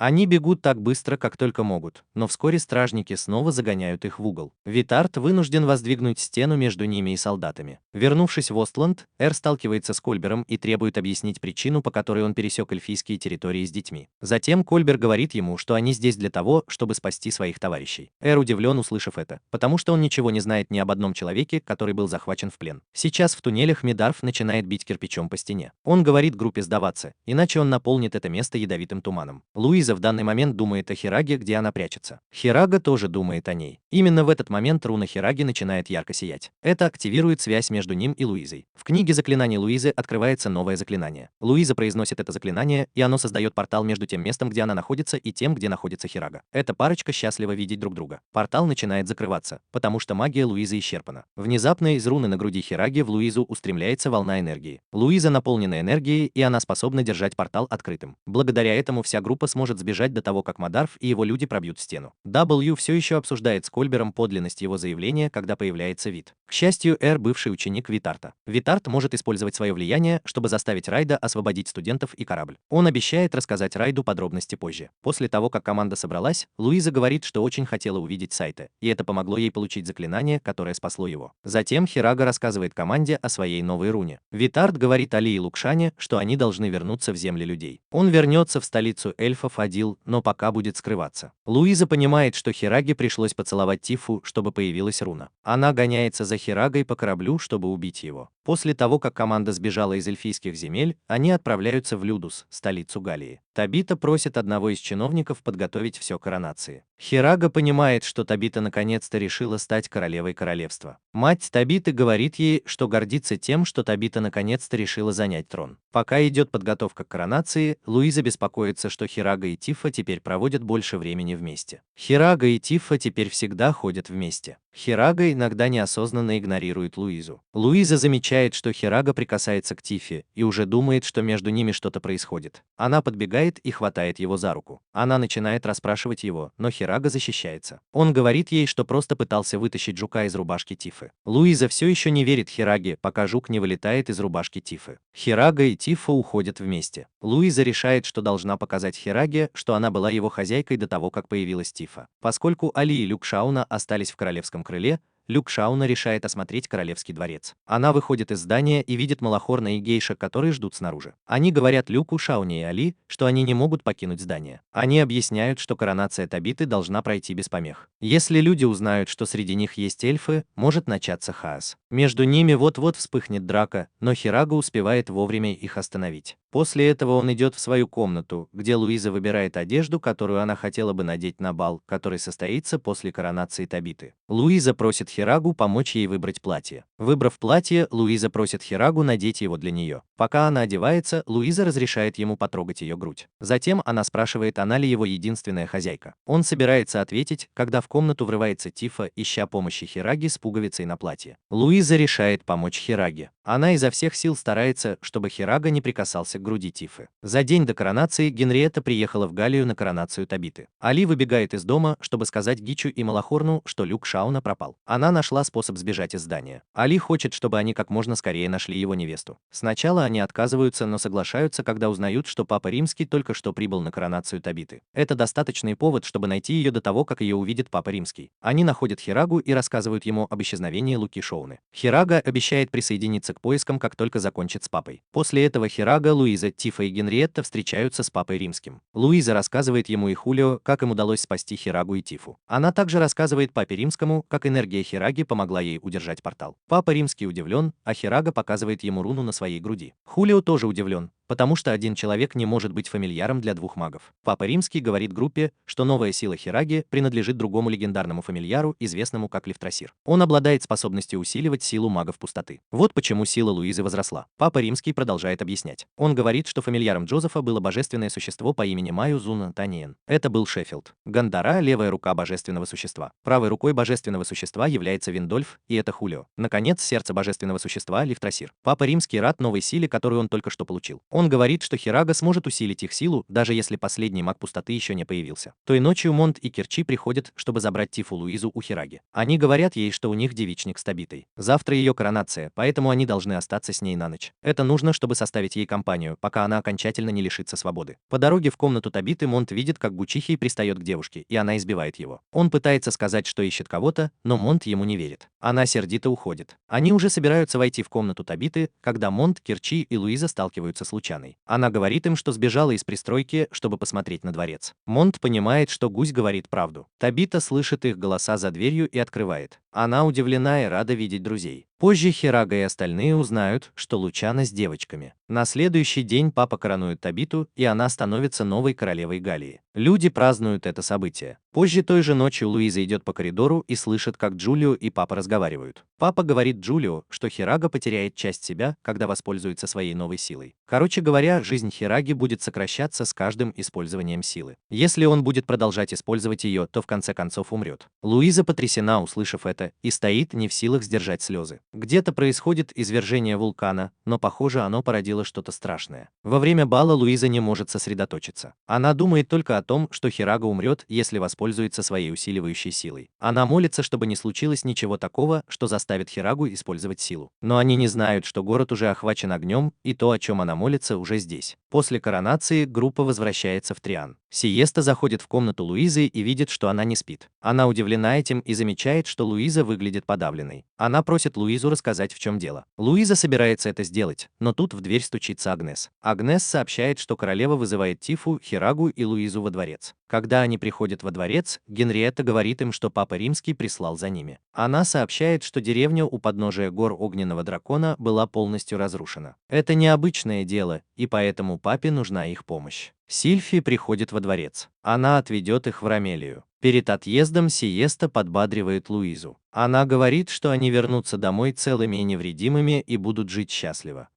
Speaker 1: Они бегут так быстро, как только могут, но вскоре стражники снова загоняют их в угол. Витард вынужден воздвигнуть стену между ними и солдатами. Вернувшись в Остланд, Эр сталкивается с Кольбером и требует объяснить причину, по которой он пересек эльфийские территории с детьми. Затем Кольбер говорит ему, что они здесь для того, чтобы спасти своих товарищей. Эр удивлен, услышав это, потому что он ничего не знает ни об одном человеке, который был захвачен в плен. Сейчас в туннелях Медарф начинает бить кирпичом по стене. Он говорит группе сдаваться, иначе он наполнит это место ядовитым туманом. Луиза в данный момент думает о Хираге, где она прячется. Хирага тоже думает о ней. Именно в этот момент руна Хираги начинает ярко сиять. Это активирует связь между ним и Луизой. В книге заклинаний Луизы открывается новое заклинание. Луиза произносит это заклинание, и оно создает портал между тем местом, где она находится, и тем, где находится Хирага. Эта парочка счастлива видеть друг друга. Портал начинает закрываться, потому что магия Луизы исчерпана. Внезапно из руны на груди Хираги в Луизу устремляется волна энергии. Луиза наполнена энергией, и она способна держать портал открытым. Благодаря этому вся группа сможет сбежать до того, как Мадарф и его люди пробьют стену. W все еще обсуждает с Кольбером подлинность его заявления, когда появляется Вит. К счастью, Эр бывший ученик Витарта. Витарт может использовать свое влияние, чтобы заставить Райда освободить студентов и корабль. Он обещает рассказать Райду подробности позже. После того, как команда собралась, Луиза говорит, что очень хотела увидеть Сайте, и это помогло ей получить заклинание, которое спасло его. Затем Хирага рассказывает команде о своей новой руне. Витарт говорит Али и Лукшане, что они должны вернуться в земли людей. Он вернется в столицу эльфов Адил, но пока будет скрываться. Луиза понимает, что Хираге пришлось поцеловать Тифу, чтобы появилась руна. Она гоняется за Хирагой по кораблю, чтобы убить его. После того, как команда сбежала из эльфийских земель, они отправляются в Людус, столицу Галлии. Табита просит одного из чиновников подготовить все к коронации. Хирага понимает, что Табита наконец-то решила стать королевой королевства. Мать Табиты говорит ей, что гордится тем, что Табита наконец-то решила занять трон. Пока идет подготовка к коронации, Луиза беспокоится, что Хирага и Тифа теперь проводят больше времени вместе. Хирага и Тифа теперь всегда ходят вместе. Хирага иногда неосознанно игнорирует Луизу. Луиза замечает, что Хирага прикасается к Тифе и уже думает, что между ними что-то происходит. Она подбегает и хватает его за руку. Она начинает расспрашивать его, но Хирага защищается. Он говорит ей, что просто пытался вытащить жука из рубашки Тифы. Луиза все еще не верит Хираге, пока жук не вылетает из рубашки Тифы. Хирага и Тифа уходят вместе. Луиза решает, что должна показать Хираге, что она была его хозяйкой до того, как появилась Тифа. Поскольку Али и Люк Шауна остались в королевском крыле, Люк Шауна решает осмотреть королевский дворец. Она выходит из здания и видит Малахорна и Гейша, которые ждут снаружи. Они говорят Люку, Шауне и Али, что они не могут покинуть здание. Они объясняют, что коронация Табиты должна пройти без помех. Если люди узнают, что среди них есть эльфы, может начаться хаос. Между ними вот-вот вспыхнет драка, но Хирага успевает вовремя их остановить. После этого он идет в свою комнату, где Луиза выбирает одежду, которую она хотела бы надеть на бал, который состоится после коронации Табиты. Луиза просит Хирагу помочь ей выбрать платье. Выбрав платье, Луиза просит Хирагу надеть его для нее. Пока она одевается, Луиза разрешает ему потрогать ее грудь. Затем она спрашивает, она ли его единственная хозяйка. Он собирается ответить, когда в комнату врывается Тифа, ища помощи Хираги с пуговицей на платье. Луиза решает помочь Хираге. Она изо всех сил старается, чтобы Хирага не прикасался к груди Тифы. За день до коронации Генриетта приехала в Галлию на коронацию Табиты. Али выбегает из дома, чтобы сказать Гичу и Малахорну, что Люк Шауна пропал. Она нашла способ сбежать из здания. Али хочет, чтобы они как можно скорее нашли его невесту. Сначала они отказываются, но соглашаются, когда узнают, что Папа Римский только что прибыл на коронацию Табиты. Это достаточный повод, чтобы найти ее до того, как ее увидит Папа Римский. Они находят Хирагу и рассказывают ему об исчезновении Луки Шауны. Хирага обещает присоединиться вернется к поискам, как только закончит с папой. После этого Хирага, Луиза, Тифа и Генриетта встречаются с папой римским. Луиза рассказывает ему и Хулио, как им удалось спасти Хирагу и Тифу. Она также рассказывает папе римскому, как энергия Хираги помогла ей удержать портал. Папа римский удивлен, а Хирага показывает ему руну на своей груди. Хулио тоже удивлен, потому что один человек не может быть фамильяром для двух магов. Папа римский говорит группе, что новая сила Хираги принадлежит другому легендарному фамильяру, известному как Лифтрасир. Он обладает способностью усиливать силу магов пустоты. Вот почему сила Луизы возросла. Папа римский продолжает объяснять. Он говорит, что фамильяром Джозефа было божественное существо по имени Майю Зуна Таниен. Это был Шеффилд. Гандара – левая рука божественного существа. Правой рукой божественного существа является Виндольф, и это Хулио. Наконец, сердце божественного существа – Лифтрасир. Папа римский рад новой силе, которую он только что получил. Он говорит, что Хирага сможет усилить их силу, даже если последний маг пустоты еще не появился. Той ночью Монт и Кирчи приходят, чтобы забрать Тифу Луизу у Хираги. Они говорят ей, что у них девичник с Табитой. Завтра ее коронация, поэтому они должны остаться с ней на ночь. Это нужно, чтобы составить ей компанию, пока она окончательно не лишится свободы. По дороге в комнату Табиты Монт видит, как Гучихи пристает к девушке, и она избивает его. Он пытается сказать, что ищет кого-то, но Монт ему не верит. Она сердито уходит. Они уже собираются войти в комнату Табиты, когда Монт, Кирчи и Луиза сталкиваются с Лучаной. Она говорит им, что сбежала из пристройки, чтобы посмотреть на дворец. Монт понимает, что гусь говорит правду. Табита слышит их голоса за дверью и открывает. Она удивлена и рада видеть друзей. Позже Хирага и остальные узнают, что Лучана с девочками. На следующий день папа коронует Табиту, и она становится новой королевой Галлии. Люди празднуют это событие. Позже той же ночью Луиза идет по коридору и слышит, как Джулио и папа разговаривают. Папа говорит Джулио, что Хирага потеряет часть себя, когда воспользуется своей новой силой. Короче говоря, жизнь Хираги будет сокращаться с каждым использованием силы. Если он будет продолжать использовать ее, то в конце концов умрет. Луиза потрясена, услышав это, и стоит не в силах сдержать слезы. Где-то происходит извержение вулкана, но похоже, оно породило что-то страшное. Во время бала Луиза не может сосредоточиться. Она думает только о том, что Хирага умрет, если воспользуется своей усиливающей силой. Она молится, чтобы не случилось ничего такого, что заставит Хирагу использовать силу. Но они не знают, что город уже охвачен огнем, и то, о чем она молится, уже здесь. После коронации группа возвращается в Триан. Сиеста заходит в комнату Луизы и видит, что она не спит. Она удивлена этим и замечает, что Луиза выглядит подавленной. Она просит Луизу рассказать, в чем дело. Луиза собирается это сделать, но тут в дверь стучится Агнес. Агнес сообщает, что королева вызывает Тифу, Хирагу и Луизу во дворец. Когда они приходят во дворец, Генриетта говорит им, что папа римский прислал за ними. Она сообщает, что деревня у подножия гор Огненного дракона была полностью разрушена. Это необычное дело, и поэтому папе нужна их помощь. Сильфи приходит во дворец. Она отведет их в Ромелию. Перед отъездом Сиеста подбадривает Луизу. Она говорит, что они вернутся домой целыми и невредимыми и будут жить счастливо.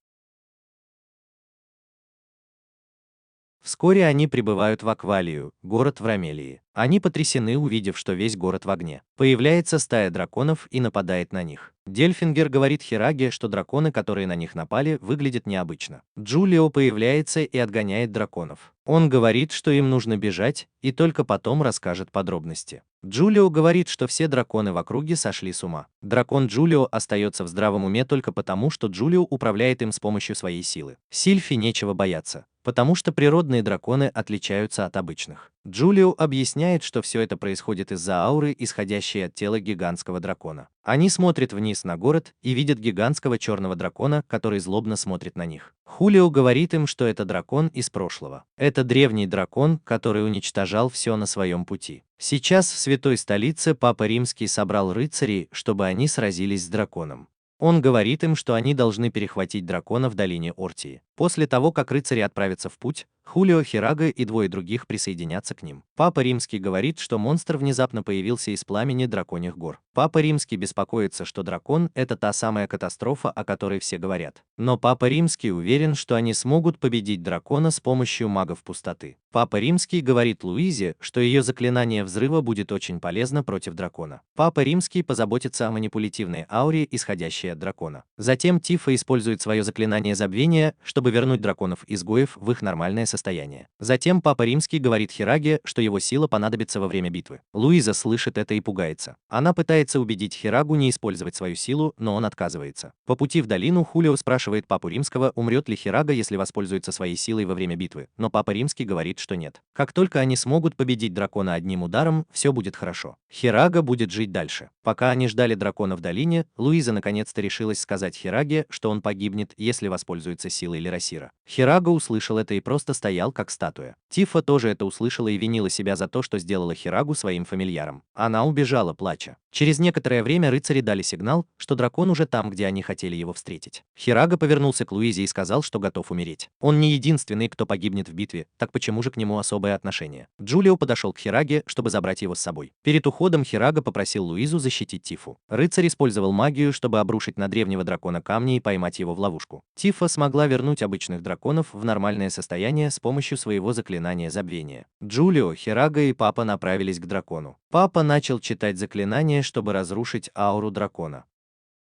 Speaker 1: Вскоре они прибывают в Аквалию, город в Ромелии. Они потрясены, увидев, что весь город в огне. Появляется стая драконов и нападает на них. Дельфингер говорит Хираге, что драконы, которые на них напали, выглядят необычно. Джулио появляется и отгоняет драконов. Он говорит, что им нужно бежать, и только потом расскажет подробности. Джулио говорит, что все драконы в округе сошли с ума. Дракон Джулио остается в здравом уме только потому, что Джулио управляет им с помощью своей силы. Сильфи нечего бояться, потому что природные драконы отличаются от обычных. Джулио объясняет, что все это происходит из-за ауры, исходящей от тела гигантского дракона. Они смотрят вниз на город и видят гигантского черного дракона, который злобно смотрит на них. Хулио говорит им, что это дракон из прошлого. Это древний дракон, который уничтожал все на своем пути. Сейчас в святой столице папа римский собрал рыцарей, чтобы они сразились с драконом. Он говорит им, что они должны перехватить дракона в долине Ортии. После того, как рыцари отправятся в путь, Хулио, Хирага и двое других присоединятся к ним. Папа Римский говорит, что монстр внезапно появился из пламени драконьих гор. Папа Римский беспокоится, что дракон – это та самая катастрофа, о которой все говорят. Но Папа Римский уверен, что они смогут победить дракона с помощью магов пустоты. Папа Римский говорит Луизе, что ее заклинание взрыва будет очень полезно против дракона. Папа Римский позаботится о манипулятивной ауре, исходящей от дракона. Затем Тифа использует свое заклинание забвения, чтобы вернуть драконов-изгоев в их нормальное состояние. состояние. Затем Папа Римский говорит Хираге, что его сила понадобится во время битвы. Луиза слышит это и пугается. Она пытается убедить Хирагу не использовать свою силу, но он отказывается. По пути в долину Хулио спрашивает Папу Римского, умрет ли Хирага, если воспользуется своей силой во время битвы, но Папа Римский говорит, что нет. Как только они смогут победить дракона одним ударом, все будет хорошо. Хирага будет жить дальше. Пока они ждали дракона в долине, Луиза наконец-то решилась сказать Хираге, что он погибнет, если воспользуется силой Лерасира. Хирага услышал это и просто стоял как статуя. Тифа тоже это услышала и винила себя за то, что сделала Хирагу своим фамильяром. Она убежала, плача. Через некоторое время рыцари дали сигнал, что дракон уже там, где они хотели его встретить. Хирага повернулся к Луизе и сказал, что готов умереть. Он не единственный, кто погибнет в битве, так почему же к нему особое отношение? Джулио подошел к Хираге, чтобы забрать его с собой. Перед уходом Хирага попросил Луизу защитить Тифу. Рыцарь использовал магию, чтобы обрушить на древнего дракона камни и поймать его в ловушку. Тифа смогла вернуть обычных драконов в нормальное состояние с помощью своего заклинания забвения. Джулио, Хирага и Папа направились к дракону. Папа начал читать заклинание, чтобы разрушить ауру дракона.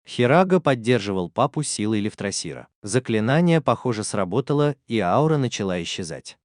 Speaker 1: Хирага поддерживал Папу силой Левтрасира. Заклинание, похоже, сработало, и аура начала исчезать.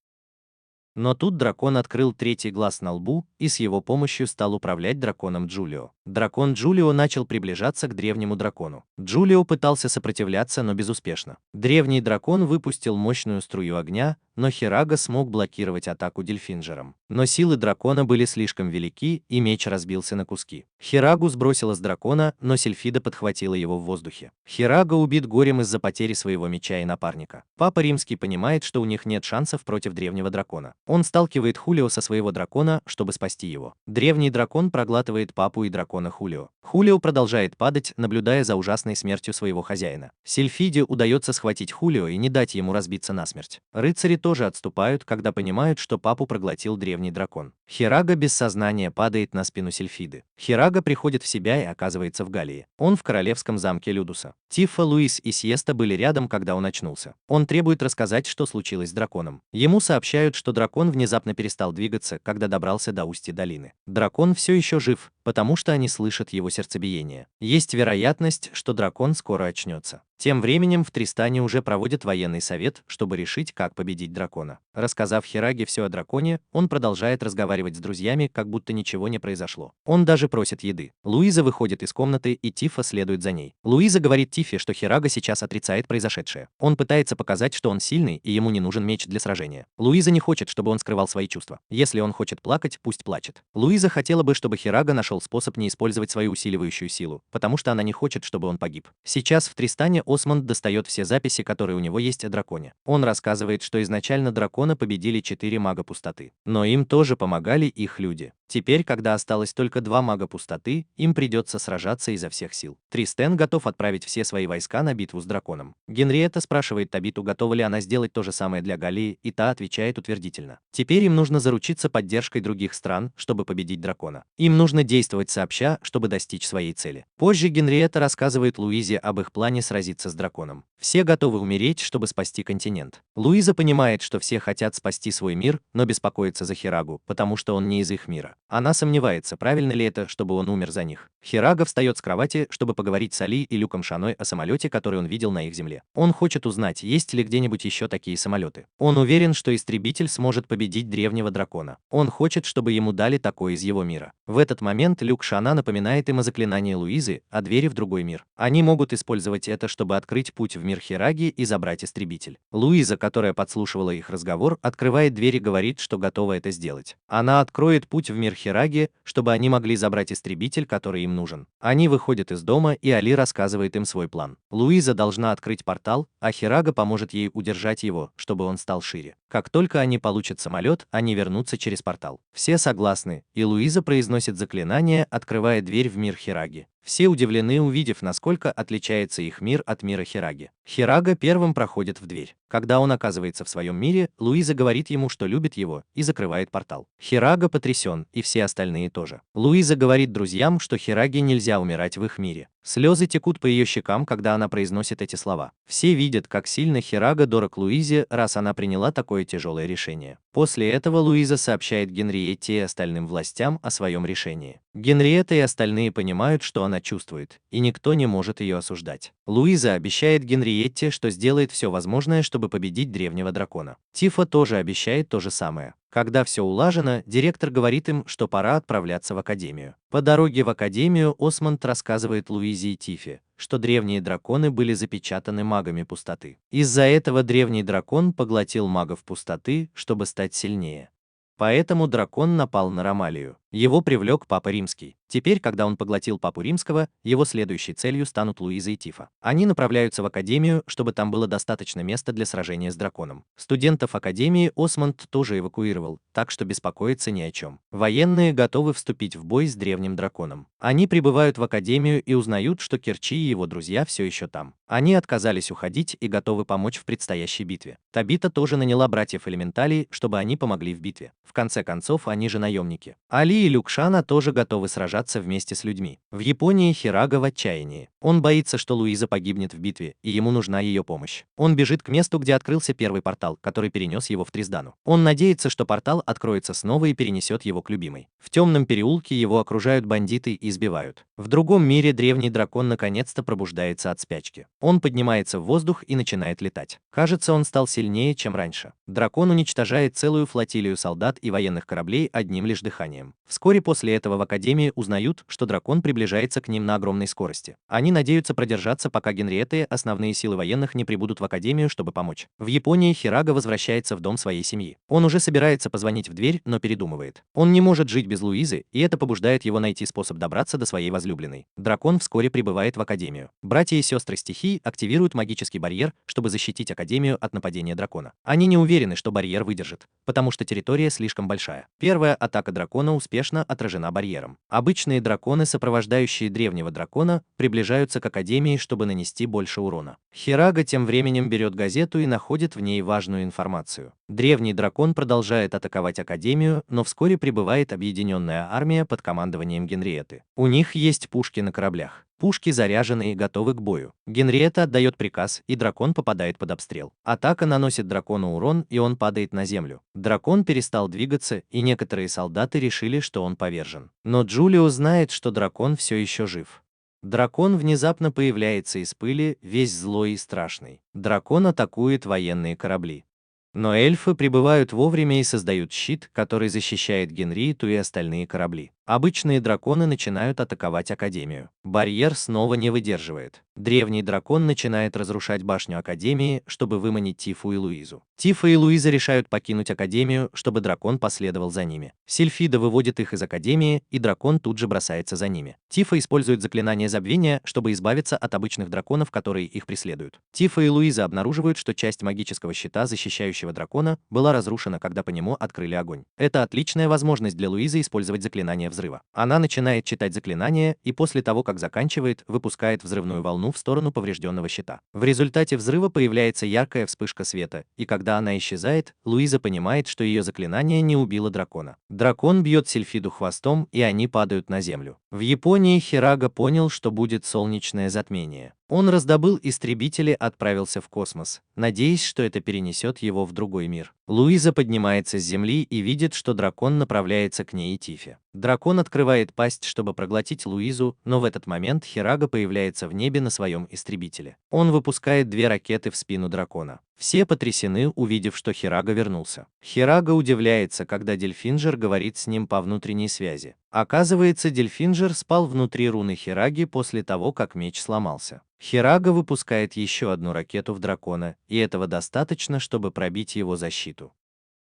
Speaker 1: Но тут дракон открыл третий глаз на лбу и с его помощью стал управлять драконом Джулио. Дракон Джулио начал приближаться к древнему дракону. Джулио пытался сопротивляться, но безуспешно. Древний дракон выпустил мощную струю огня, но Хирага смог блокировать атаку дельфинджером. Но силы дракона были слишком велики, и меч разбился на куски. Хирагу сбросило с дракона, но Сильфида подхватила его в воздухе. Хирага убит горем из-за потери своего меча и напарника. Папа Римский понимает, что у них нет шансов против древнего дракона. Он сталкивает Хулио со своего дракона, чтобы спасти его. Древний дракон проглатывает Папу и дракона Хулио. Хулио продолжает падать, наблюдая за ужасной смертью своего хозяина. Сильфиде удается схватить Хулио и не дать ему разбиться насмерть. Рыцари тоже отступают, когда понимают, что Папу проглотил древний дракон. Хирага без сознания падает на спину Сильфиды. Хирага приходит в себя и оказывается в Галлии. Он в королевском замке Людуса. Тифа, Луис и Сиеста были рядом, когда он очнулся. Он требует рассказать, что случилось с драконом. Ему сообщают, что дракон внезапно перестал двигаться, когда добрался до устья долины. Дракон все еще жив, потому что они слышат его сердцебиение. Есть вероятность, что дракон скоро очнется. Тем временем в Тристане уже проводят военный совет, чтобы решить, как победить дракона. Рассказав Хираге все о драконе, он продолжает разговаривать с друзьями, как будто ничего не произошло. Он даже просит еды. Луиза выходит из комнаты, и Тифа следует за ней. Луиза говорит Тифе, что Хирага сейчас отрицает произошедшее. Он пытается показать, что он сильный, и ему не нужен меч для сражения. Луиза не хочет, чтобы он скрывал свои чувства. Если он хочет плакать, пусть плачет. Луиза хотела бы, чтобы Хирага нашел способ не использовать свою усиливающую силу, потому что она не хочет, чтобы он погиб. Сейчас в Тристане Осмонд достает все записи, которые у него есть о драконе. Он рассказывает, что изначально дракона победили 4 мага пустоты. Но им тоже помогали их люди. Теперь, когда осталось только 2 мага пустоты, им придется сражаться изо всех сил. Тристен готов отправить все свои войска на битву с драконом. Генриетта спрашивает Табиту, готова ли она сделать то же самое для Галлии, и та отвечает утвердительно. Теперь им нужно заручиться поддержкой других стран, чтобы победить дракона. Им нужно действовать сообща, чтобы достичь своей цели. Позже Генриетта рассказывает Луизе об их плане сразиться с драконом. Все готовы умереть, чтобы спасти континент. Луиза понимает, что все хотят спасти свой мир, но беспокоится за Хирагу, потому что он не из их мира. Она сомневается, правильно ли это, чтобы он умер за них. Хирага встает с кровати, чтобы поговорить с Али и Люком Шаной о самолете, который он видел на их земле. Он хочет узнать, есть ли где-нибудь еще такие самолеты. Он уверен, что истребитель сможет победить древнего дракона. Он хочет, чтобы ему дали такой из его мира. В этот момент Люк Шана напоминает им о заклинании Луизы, о двери в другой мир. Они могут использовать это, чтобы открыть путь в мир Хираги и забрать истребитель. Луиза, которая подслушивала их разговор, открывает дверь и говорит, что готова это сделать. Она откроет путь в мир Хираги, чтобы они могли забрать истребитель, который им нужен. Они выходят из дома, и Али рассказывает им свой план. Луиза должна открыть портал, а Хирага поможет ей удержать его, чтобы он стал шире. Как только они получат самолет, они вернутся через портал. Все согласны, и Луиза произносит заклинание, открывая дверь в мир Хираги. Все удивлены, увидев, насколько отличается их мир от мира Хираги. Хирага первым проходит в дверь. Когда он оказывается в своем мире, Луиза говорит ему, что любит его, и закрывает портал. Хирага потрясен, и все остальные тоже. Луиза говорит друзьям, что Хираге нельзя умирать в их мире. Слезы текут по ее щекам, когда она произносит эти слова. Все видят, как сильно Хирага дорог Луизе, раз она приняла такое тяжелое решение. После этого Луиза сообщает Генриетте и остальным властям о своем решении. Генриетта и остальные понимают, что она она чувствует, и никто не может ее осуждать. Луиза обещает Генриетте, что сделает все возможное, чтобы победить древнего дракона. Тифа тоже обещает то же самое. Когда все улажено, директор говорит им, что пора отправляться в академию. По дороге в академию Осмонд рассказывает Луизе и Тифе, что древние драконы были запечатаны магами пустоты. Из-за этого древний дракон поглотил магов пустоты, чтобы стать сильнее. Поэтому дракон напал на Ромалию. Его привлек Папа Римский. Теперь, когда он поглотил Папу Римского, его следующей целью станут Луиза и Тифа. Они направляются в академию, чтобы там было достаточно места для сражения с драконом. Студентов академии Осмонд тоже эвакуировал, так что беспокоиться ни о чем. Военные готовы вступить в бой с древним драконом. Они прибывают в академию и узнают, что Керчи и его друзья все еще там. Они отказались уходить и готовы помочь в предстоящей битве. Табита тоже наняла братьев Элементалей, чтобы они помогли в битве. В конце концов, они же наемники. Али и Люкшана тоже готовы сражаться вместе с людьми. В Японии Хирага в отчаянии. Он боится, что Луиза погибнет в битве, и ему нужна ее помощь. Он бежит к месту, где открылся первый портал, который перенес его в Триздану. Он надеется, что портал откроется снова и перенесет его к любимой. В темном переулке его окружают бандиты и избивают. В другом мире древний дракон наконец-то пробуждается от спячки. Он поднимается в воздух и начинает летать. Кажется, он стал сильнее, чем раньше. Дракон уничтожает целую флотилию солдат и военных кораблей одним лишь дыханием. Вскоре после этого в Академии узнают, что дракон приближается к ним на огромной скорости. Они надеются продержаться, пока Генриетта и основные силы военных не прибудут в Академию, чтобы помочь. В Японии Хирага возвращается в дом своей семьи. Он уже собирается позвонить в дверь, но передумывает. Он не может жить без Луизы, и это побуждает его найти способ добраться до своей возлюбленной. Дракон вскоре прибывает в Академию. Братья и сестры стихий активируют магический барьер, чтобы защитить Академию от нападения дракона. Они не уверены, что барьер выдержит, потому что территория слишком большая. Первая атака дракона успешно отражена барьером. Обычные драконы, сопровождающие древнего дракона, приближаются к Академии, чтобы нанести больше урона. Хирага тем временем берет газету и находит в ней важную информацию. Древний дракон продолжает атаковать Академию, но вскоре прибывает объединенная армия под командованием Генриетты. У них есть пушки на кораблях. Пушки заряжены и готовы к бою. Генриетта отдает приказ, и дракон попадает под обстрел. Атака наносит дракону урон, и он падает на землю. Дракон перестал двигаться, и некоторые солдаты решили, что он повержен. Но Джулио знает, что дракон все еще жив. Дракон внезапно появляется из пыли, весь злой и страшный. Дракон атакует военные корабли. Но эльфы прибывают вовремя и создают щит, который защищает Генриетту и остальные корабли. Обычные драконы начинают атаковать Академию. Барьер снова не выдерживает. Древний дракон начинает разрушать башню Академии, чтобы выманить Тифу и Луизу. Тифа и Луиза решают покинуть Академию, чтобы дракон последовал за ними. Сильфида выводит их из Академии, и дракон тут же бросается за ними. Тифа использует заклинание забвения, чтобы избавиться от обычных драконов, которые их преследуют. Тифа и Луиза обнаруживают, что часть магического щита, защищающего дракона, была разрушена, когда по нему открыли огонь. Это отличная возможность для Луизы использовать заклинание взрыва. Она начинает читать заклинание, и после того, как заканчивает, выпускает взрывную волну в сторону поврежденного щита. В результате взрыва появляется яркая вспышка света, и когда она исчезает, Луиза понимает, что ее заклинание не убило дракона. Дракон бьет Сильфиду хвостом, и они падают на землю. В Японии Хирага понял, что будет солнечное затмение. Он раздобыл истребители и отправился в космос, надеясь, что это перенесет его в другой мир. Луиза поднимается с земли и видит, что дракон направляется к ней и Тифе. Дракон открывает пасть, чтобы проглотить Луизу, но в этот момент Хирага появляется в небе на своем истребителе. Он выпускает 2 ракеты в спину дракона. Все потрясены, увидев, что Хирага вернулся. Хирага удивляется, когда Дельфинджер говорит с ним по внутренней связи. Оказывается, Дельфинджер спал внутри руны Хираги после того, как меч сломался. Хирага выпускает еще одну ракету в дракона, и этого достаточно, чтобы пробить его защиту.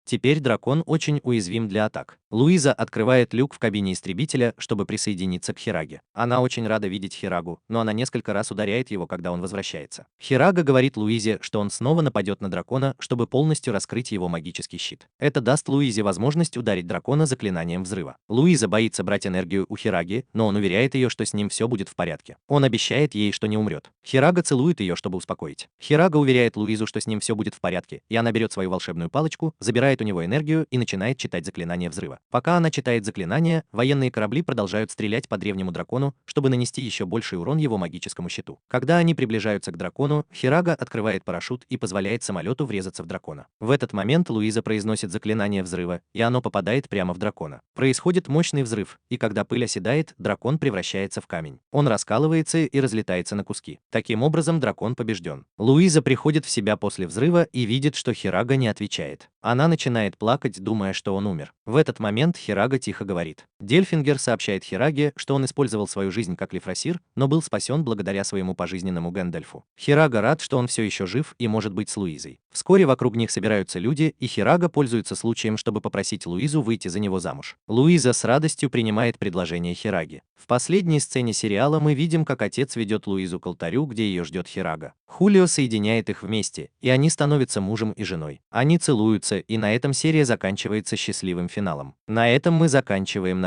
Speaker 1: Теперь дракон очень уязвим для атак. Луиза открывает люк в кабине истребителя, чтобы присоединиться к Хираге. Она очень рада видеть Хирагу, но она несколько раз ударяет его, когда он возвращается. Хирага говорит Луизе, что он снова нападет на дракона, чтобы полностью раскрыть его магический щит. Это даст Луизе возможность ударить дракона заклинанием взрыва. Луиза боится брать энергию у Хираги, но он уверяет ее, что с ним все будет в порядке. Он обещает ей, что не умрет. Хирага целует ее, чтобы успокоить. Хирага уверяет Луизу, что с ним все будет в порядке, и она берет свою волшебную палочку, забирает забирает у него энергию и начинает читать заклинание взрыва. Пока она читает заклинание, военные корабли продолжают стрелять по древнему дракону, чтобы нанести еще больший урон его магическому щиту. Когда они приближаются к дракону, Хирага открывает парашют и позволяет самолету врезаться в дракона. В этот момент Луиза произносит заклинание взрыва, и оно попадает прямо в дракона. Происходит мощный взрыв, и когда пыль оседает, дракон превращается в камень. Он раскалывается и разлетается на куски. Таким образом, дракон побежден. Луиза приходит в себя после взрыва и видит, что Хирага не отвечает. Она начинает плакать, думая, что он умер. В этот момент Хирага тихо говорит. Дельфингер сообщает Хираге, что он использовал свою жизнь как лифрасир, но был спасен благодаря своему пожизненному Гэндальфу. Хирага рад, что он все еще жив и может быть с Луизой. Вскоре вокруг них собираются люди, и Хирага пользуется случаем, чтобы попросить Луизу выйти за него замуж. Луиза с радостью принимает предложение Хираги. В последней сцене сериала мы видим, как отец ведет Луизу к алтарю, где ее ждет Хирага. Хулио соединяет их вместе, и они становятся мужем и женой. Они целуются, и на этом серия заканчивается счастливым финалом. На этом мы заканчиваем